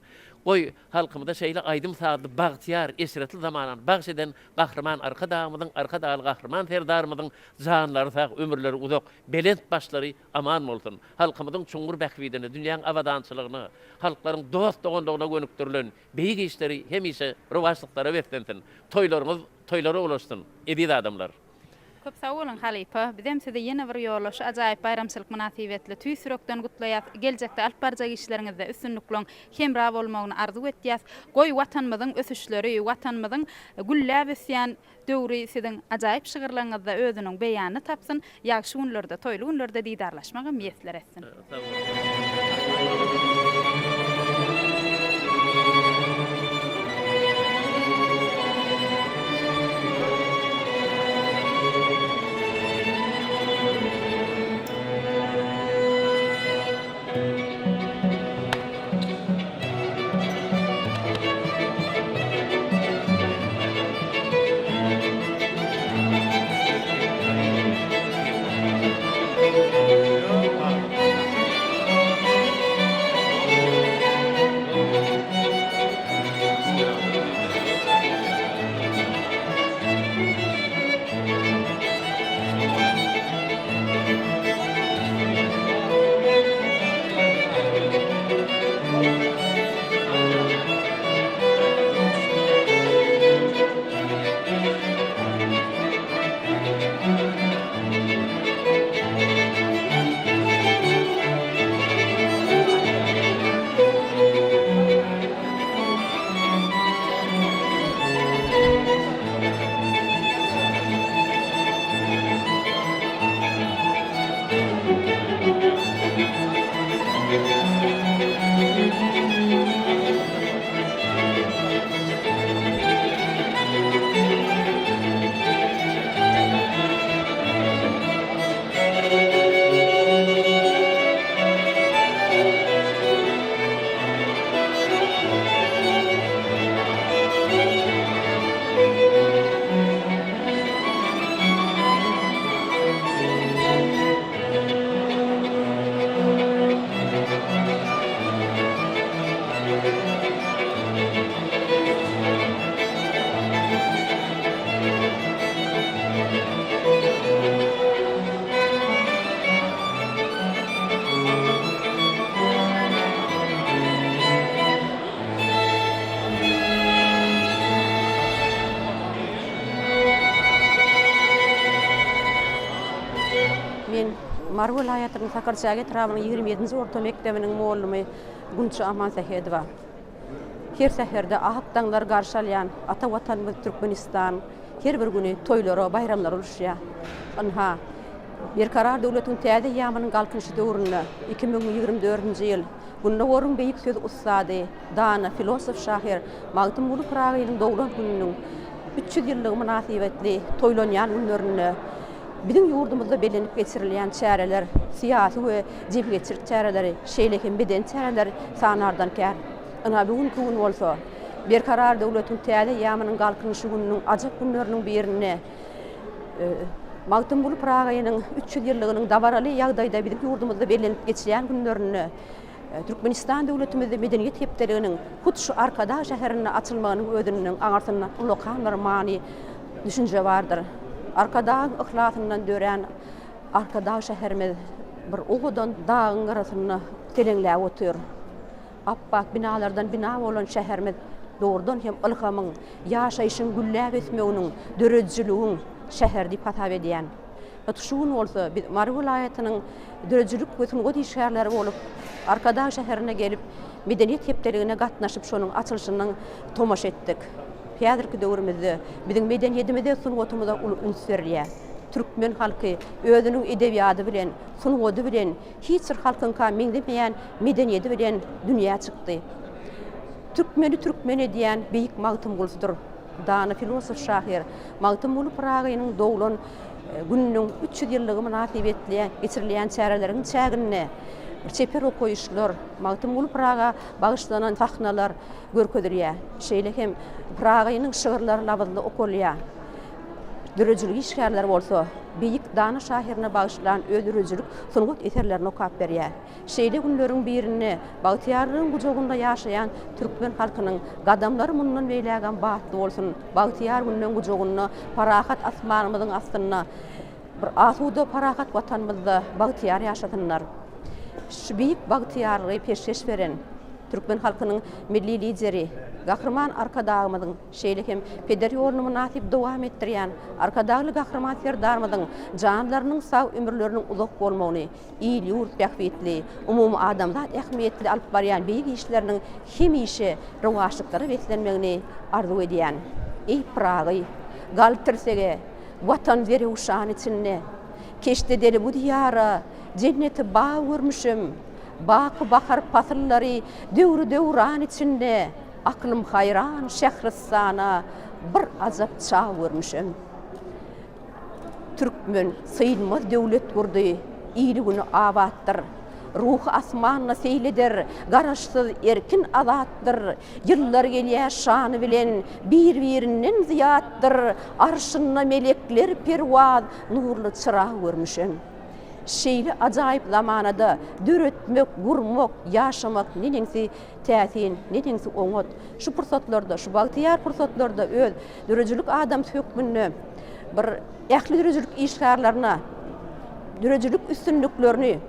Goý halkymyza şeýle aýdym saatly bagtyar, esretli zamanan bagşeden Gahrman arkadagymyzyň, arkadagy Gahrman serdarymyzyň janlary sag, ömürleri uzak, belent başlary aman bolsun. Halkymyzyň çuňgur bähwidini, dünýäň awadançylygyny, halklaryň dost doganlygyna gönükdirilen beýik işleri hemişe rowaşlyklara bersensin. Toýlaryňyz toýlara ulaşsyn. Ebid adamlar. Köp sağ olun Halipa. Bizem size ýene bir ýollaşy ajaýyp bayramçylyk münasibetli tüýsürekden gutlaýar. Geljekde alp barjak işleriňizde üstünlüklen hemra bolmagyny arzu etýäs. Goý watanymyzyň ösüşleri, watanymyzyň gülläp ösýän döwri siziň ajaýyp şygyrlaryňyzda özüniň beýany tapsyn. Ýagşy günlerde, toýly günlerde diýdarlaşmagy meýesler etsin. Mar vilayatynyň Sakarçaga tarapynyň 27-nji orta mektebiniň muallimy Gunça Aman Sahedova. Her seherde ahapdaňlar garşalyan ata watanymyz Türkmenistan her bir güni toýlara, bayramlar oluşýar. Anha Berkarar döwletiň täze ýamynyň galkynşy döwründe 2024-nji ýyl bunda gorun beýik söz ustady, dana, filosof şahyr Magtymguly Pragynyň dowlan gününiň 300 ýyllygy münasibetli toýlanýan günlerinde bizim ýurdumyzda belenip geçirilýän çäreler, siýasy we jemgyýetçilik çäreleri, şeýlekin beden çäreleri sanardan kär. Ana bugün gün bolsa, berkarar döwletiň täze ýamynyň galkynşy gününiň ajak günleriniň birine Magtymguly Pragynyň 300 ýyllygynyň dabaraly ýagdaýda bizim ýurdumyzda belenip geçirilýän günlerine Türkmenistan döwletimizde medeniýet hepdeliginiň Kutşu Arkada şäherine açylmagynyň ödüniniň aňarsyna ulokanlar mani düşünje bardyr. Arkada ihlasyndan dören Arkada şäherimiz bir ogudan dağın arasyna telenläp otur. Appak binalardan bina bolan şäherimiz doğrudan hem ilhamyň, ýaşaýyşyň güllä geçmeginiň, dörejçiligiň şäher diýip hatap edýän. Şuň bolsa biz Mar vilayatynyň dörejçilik we sungat işgärleri bolup Arkada şäherine gelip medeniýet hepdeligine gatnaşyp şonuň açylşynyň tomaş etdik. Häzirki döwrümizde biziň medeniýetimizde sungatymyza üns berilýär. Türkmen halky özüniň edebiýaty bilen, sungaty bilen hiç bir halkyň meňdemeýän medeniýeti bilen dünýä çykdy. Türkmeni diýen beýik Magtymgulydyr. Dana filosof şahyr Magtymguly Pragynyň dowlan gününiň 300 ýyllygy münasibetli geçirilýän çäreleriň çägine çeper okoýuşlar, Magtymguly Praga bagyşlanan sahnalar görkezilýär. Şeýlehem Pragynyň şygyrlary labydly okulýar. Dörejçilik işgärleri bolsa, beýik dana şahyrına bagyşlanan öz dörejçilik sungat eserlerini okap berýär. Şeýle günleriň birini Bagtyýaryň gujagynda ýaşaýan türkmen halkynyň gadamlary mundan beýlägen batly bolsun, Bagtyýar gününiň gujagyna parahat asmanymyzyň astyna bir asuda parahat watanymyzda Bagtyýar ýaşadynlar. Şu beýik Bagtyýarly peşkeş beren türkmen halkynyň milli lideri Gahrman Arkadağymyzyň şeýlehem peder ýoluny münasip dowam etdirýän Arkadagly Gahrman Serdarmyzyň janlarynyň sag ömürleriniň uzak bolmagyny, ýyl ýurt bähbetli, umumy adamzat ähmiýetli alyp barýan beýik işleriniň hemişe rowaşlyklary beslenmegini arzu edýän. Ey Pragy, galtyrsege, watan beri uşan içinde, keşde deli bu diyara, cenneti bağ görmüşüm, Bakı bahar pasıllary döwrü-döwran içinde, aklım hayran şähristana bir azap çağ görmüşüm. Türkmen syýdmaz döwlet gurdy, ýyligini abatdyr. Ruh asmanna seýleder, garaşsyz erkin azatdyr. Ýyllar gelýär şany bilen bir-birinden ziyatdyr. Arşyna melekler perwaz, nurly çyrag görmüşüm. Şeýle ajaýyp zamanada döretmek, gurmak, ýaşamak nedensi täsin, nedensi oňat. Şu pursatlarda, şu Bagtyýar pursatlarda öz dörejçilik adam hökmünde bir ähli dörejçilik işgärlerini, dörejçilik üstünlüklerini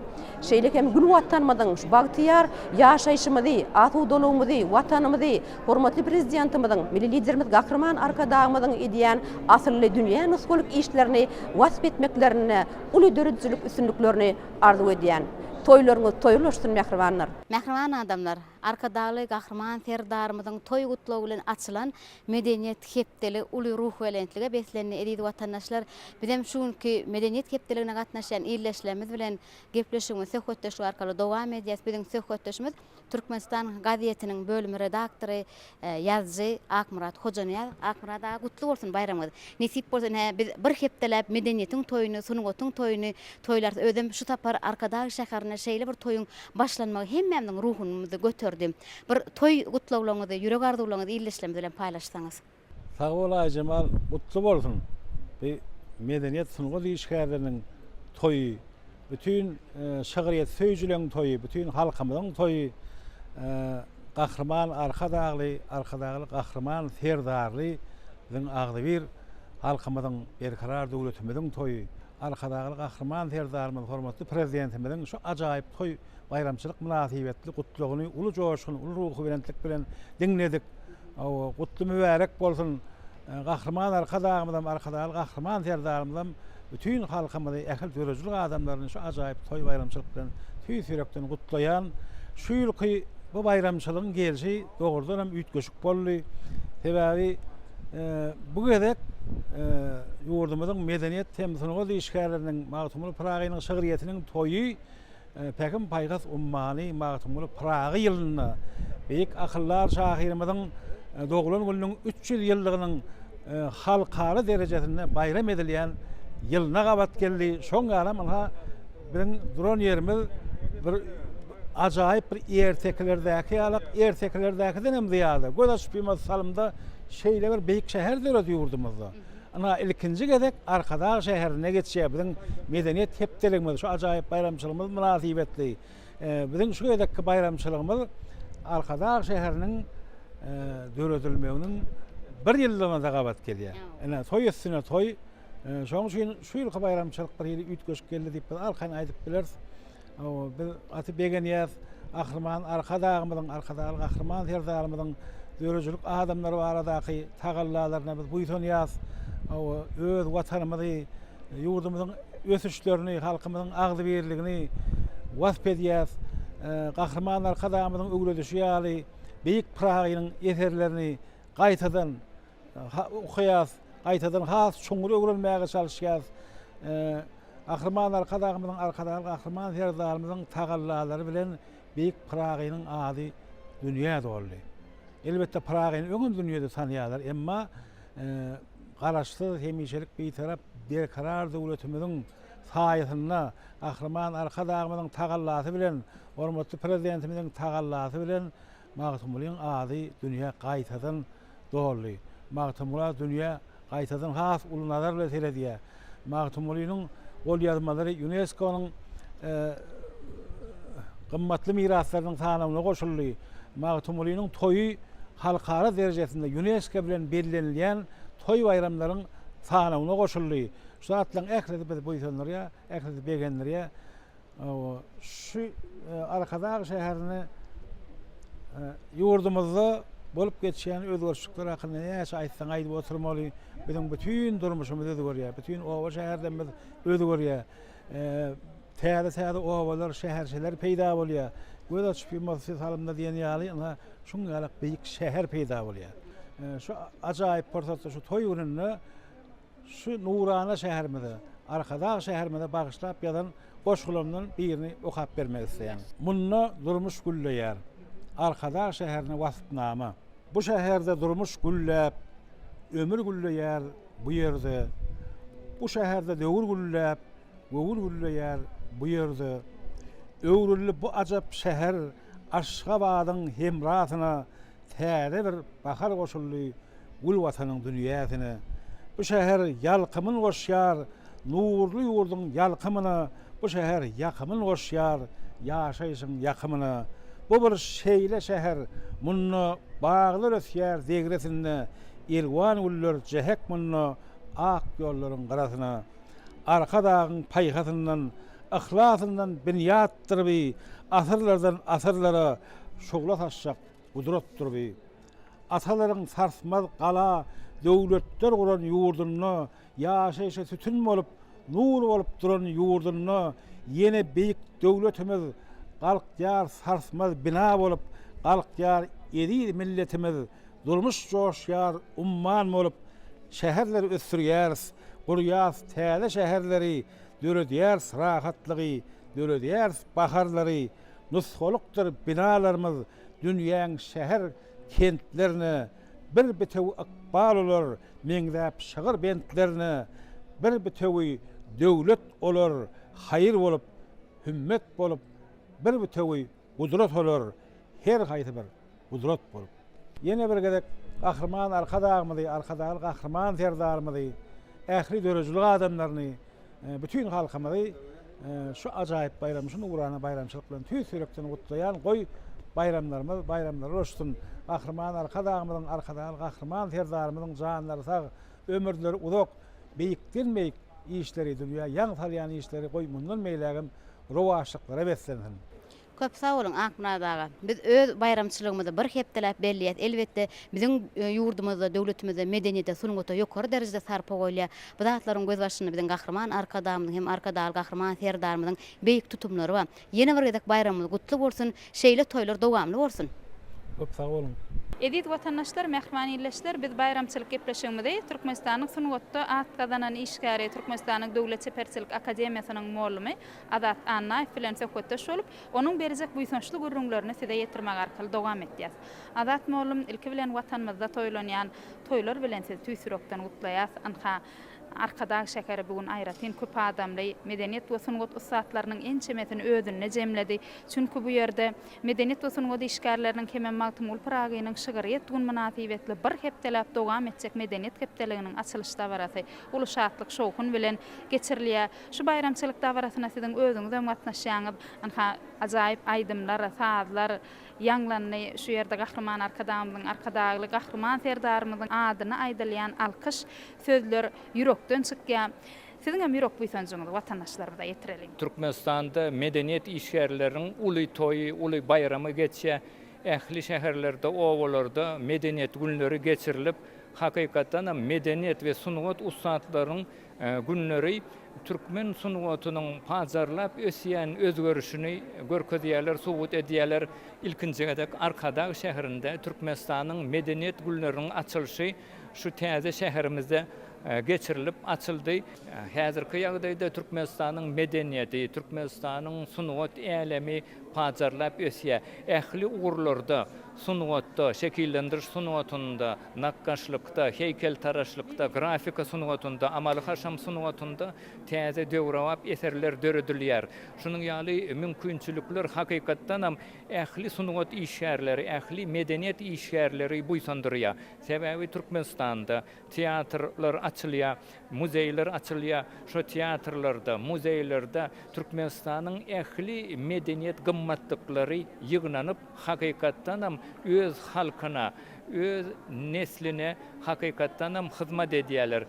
şeýlekem gül watanymyzyň şu Bagtyýar ýaşaýşymyzy, asuwdalygymyzy, watanymyzy, hormatly prezidentimiziň, milli liderimiz Gahrman Arkadağymyzyň edýän asylly dünýä nusgulyk işlerini wasp etmeklerini, uly dörejçilik üstünlüklerini arzu edýän. Toýlaryňyz toýulaşdyryn mähribanlar. Mähriban adamlar, Arkadaly Gahrman Serdarmyzyň toý gutlawy bilen açylan medeniýet hepdeli uly ruh welentlige beslenni edýdi watandaşlar. Bizem şuňky medeniýet hepdeligine gatnaşan ýerleşlerimiz bilen gepleşigimiz, söhbetleşik arkaly dowam edýäs. Biziň söhbetleşimiz Türkmenistan gazetiniň bölüm redaktory, ýazgy Akmurat Hojanýar. Akmurat aga gutly bolsun bayramyňyz. Nesip bolsun, biz bir hepdelep medeniýetiň toýuny, sungatyň toýuny toýlar özüm şu tapar Arkadagy şäherine şeýle bir toýuň başlanmagy hemmemiň ruhumuzy götürdi. Bir toy gutlawlaryňyzy, ýürek arzuwlaryňyzy ýerleşlerimiz bilen paýlaşsaňyz. Sag bolay Jemal, gutly bolsun. Bir medeniýet sungat işgärleriniň toýu, bütün şagyryýet söýjüleň toýu, bütün halkymyzyň toýu, Gahrman Arkadagly Gahrman Serdarly biziň agdy bir halkymyzyň berkarar döwletimiziň toýu. Arkadagly Gahrman Serdarmyň hormatly prezidentimiziň şu ajaýyp toý bayramçylyk münasibetli gutlugyny uly joşgyny, uly ruhy bilentlik bilen diňledik. Gutly mübarek bolsun. Gahrman Arkadagymyzdan, Arkadagy Gahrman Serdarmyzdan bütün halkymyzy ähli dörejilik adamlaryny şu ajaýyp toý bayramçylyk bilen tüý sürekden gutlaýan şu ýylky bu bayramçylygyň gelişi dogrudan hem üýtgeşik boldy. Sebäbi bu gedek ýurdumyzyň medeniýet temsilige diýişgärleriniň Magtymly Pragynyň şygyryetiniň toýy Pekim Paýgas ummany Magtymly Pragy ýylyna beýik akyllar şahyrymyzyň doğulan günüň 300 ýyllygynyň halkara derejesinde bayram edilýän ýylyna gabat geldi. Şoň garam ha bilen duran ýerimiz bir ajaýyp bir erteklerdäki ýalyk erteklerdäkiden hem ziýada. Göz açyp salymda şeýle bir beýik şäher döredip ýurdumyzda. Ana ilkinji gedek Arkadaş şäherine geçýär. Biziň medeniýet hepdeligimiz şu ajaýyp bayramçylygymyz münasibetli. Biziň şu gedekki bayramçylygymyz Arkadaş şäheriniň döredilmeginiň bir ýyldygyna da gabat gelýär. Ana toý üstüne toý şoň üçin şu ýylky bayramçylyk bir ýyly üýtgeşik geldi diýip alkan aýdyp bilersiz. Bir aty begenýäs Ahryman Arkadagymyzyň Arkadaly Gahryman herdarymyzyň dörejilik adamlary baradaky tagallalaryna biz buýsanýas. Öz watanymyzy, ýurdumyzyň ösüşlerini, halkymyzyň agdy berligini wasp edýäs. Gahryman Arkadagymyzyň öwredişi ýaly beýik Pragynyň eserlerini gaýtadan okuýas, gaýtadan has çoňury öwrenmäge çalışýas. Ahryman Arkadagymyzyň Arkadaly Gahryman herdarymyzyň tagallalary bilen beýik Pragynyň ady dünýä doldy. Elbetde Pragyny öňün dünýede tanýarlar, emma garaşsyz hemişelik beýtarap berkarar döwletimiziň saýasyna Ahryman Arkadagymyzyň tagallasy bilen, hormatly prezidentimiziň tagallasy bilen Magtymlyň ady dünýä gaýtadan doldy. Magtymly dünýä gaýtadan has uly nazar bilen seredýär. Magtymlyň ol ýazmalary UNESCO-nyň gymmatly miraslarynyň sanawyna goşuldy. Magtymlyň toýy halkara derejesinde UNESCO bilen bellenilýän toý bayramlaryň sanawyna goşuldy. Şu atlaň ählidi biz buýsanlarya, ählidi begenlerya şu Arkadaş şäherini ýurdumyzda bolup geçýän özgörüşlikler hakynda näçe aýtsaň aýdyp oturmaly. Biziň bütün durmuşymyz özgörýär, bütün owa şäherlerimiz özgörýär. Täze owalar, şäherçiler peýda bolýar. Göz açyp ýymasy salymda diýen ýaly, ana şuň ýalyk beýik şäher peýda bolýar. Şu ajaýyp portatda şu toý gününe şu nurana şäherimize, Arkadaş şäherimize bagyşlap ýadan goşgularymdan birini okap bermek isleýän. Munna durmuş gülleýär. Arkadaş şäherine wasıpnama. Bu şäherde durmuş güllep, ömür gülleýär bu ýerde. Bu şäherde döwür güllep, göwür gülleýär bu ýerde. Öwrülli bu ajap şäher Aşgabatyň hemrasyna täze bir bahar goşuldy gül watanyň dünýäsine. Bu şäher ýalkymyn goşýar, nurly ýurduň ýalkymyna, bu şäher ýakymyn goşýar, ýaşaýyşyň ýakymyna. Bu bir şeýle şäher, munna baglar ösýär degresinde, elwan güller jehek munna ak ýollaryň garasyna. Arkadagyň paýgasyndan, ihlasyndan binýatdyr bi, asyrlardan asyrlara şogla taşşak gudratdyr bi. Atalaryň sarsmaz gala, döwletler guran ýurduny, ýaşaýşa sütün bolup, nur bolup duran ýurduny, ýene beýik döwletimiz galkýar sarsmaz bina bolup, galkýar eri milletimiz durmuş joşýar umman bolup, şäherler ösürýäris, gurýas täze şäherleri, döredýäris rahatlygy, döredýäris baharlary, nusholukdyr binalarymyz, dünýäň şäher kentlerine bir bitew akbal olar, meňzäp şahyr bentlerine bir bitew döwlet olar, haýyr bolup, hümmet bolup, bir bitew gudrat olar, her haýsy bir gudrat bolup. Ýene bir gedek Gahryman Arkadagymyzy, Arkadaly Gahryman herdarymyzy, ähli dörejilik adamlaryny, bütün halkymyzy şu ajaýyp bayram, şu nurana bayramçylyk bilen tüý sürekden gutlaýan goý bayramlarymyz, bayramlar olsun. Gahryman Arkadagymyzyň, Arkadaly Gahryman herdarymyzyň janlary sag, ömürleri uzak, beýikdirmeyik işleri, dünýä ýaň salýan işleri goý mundan meýlegim rowaşlyklara beslensin. Köp sağ olun Akmuradaga. Biz öz bayramçylygymyzda bir hepdelep belliyet. Elbette biziň ýurdumyzda, döwletimizde, medeniýetde sunuňda ýokary derejede sarpa goýulýar. Bu zatlaryň göz başynda biziň gahrman arkadamyň hem arkadaly gahrman serdarymyň beýik tutumlary bar. Ýene bir gedek bayramymyz gutly bolsun, şeýle toýlar dowamly bolsun. Köp sağ olun. Edit vatandaşlar, mehmaniyleşler, biz bayramçılık gepleşigimizde Türkmenistanyň sunwatda at kadanan işgäri Türkmenistanyň Döwlet Seperçilik Akademiýasynyň mollamy Adat Annaýew bilen söhbetdeş bolup, onuň berjek buýsançly görüňlerini size ýetirmek arkaly dowam etýär. Adat mollum ilki bilen watanymyzda toýlanýan toýlar bilen sizi tüýsürekden gutlaýas. Anha Arkadag şäkeri bugün aýratyn köp adamly medeniýet we sunwat ustatlarynyň en çemetini ödünne jemledi. Çünki bu ýerde medeniýet we sunwat işgärleriniň hemem Magtymul Pragynyň şygyryýet gün münasibetli bir hepdelap dowam etjek medeniýet hepdeliginiň açylyş dawarasy uly şatlyk şowkun bilen geçirilýär. Şu bayramçylyk dawarasyna siziň özüňizden gatnaşýaňyz anha ajaýyp aýdymlar, saatlar ýanglanny şu ýerde gahrman arkadamyň arkadagy gahrman serdarymyň adyny aýdylýan alkyş sözler ýürekden çykýan. Siziň hem ýürek buýsanjyňyzy watandaşlarymyza ýetirelim. Türkmenistanda medeniýet işgärleriniň uly toýy, uly bayramy geçýär. Ähli şäherlerde, owalarda medeniýet günleri geçirilip, hakykatdan medeniýet we sunwat ustatlarynyň günleri Türkmen sunwatynyň pazarlap ösýän özgörüşini görkezýärler, subut edýärler. İlkinji gedek Arkadag şäherinde Türkmenistanyň medeniýet günleriniň açylşy şu täze şäherimizde geçirilip açyldy. Häzirki ýagdaýda Türkmenistanyň medeniýeti, Türkmenistanyň sunwat elemi pazarlap ösýär. Ähli uğurlarda, sunwatda, şekillendiriş sunwatynda, nakkaşlykda, heykeltaraşlykda, grafika sunwatynda, amaly haşam sunwatynda täze döwrewap eserler döredilýär. Şunyň ýaly mümkinçilikler hakykatdan hem ähli sunwat işgärleri, ähli medeniýet işgärleri buýsandyrýar. Sebäbi Türkmenistanda teatrlar açylýar, muzeýler açylýar. Şo teatrlarda, muzeýlerde Türkmenistanyň ähli medeniýet gymmatlyklary ýygnanyp hakykatdan hem öz halkyna, öz nesline hakykatdan hem hyzmat edýärler.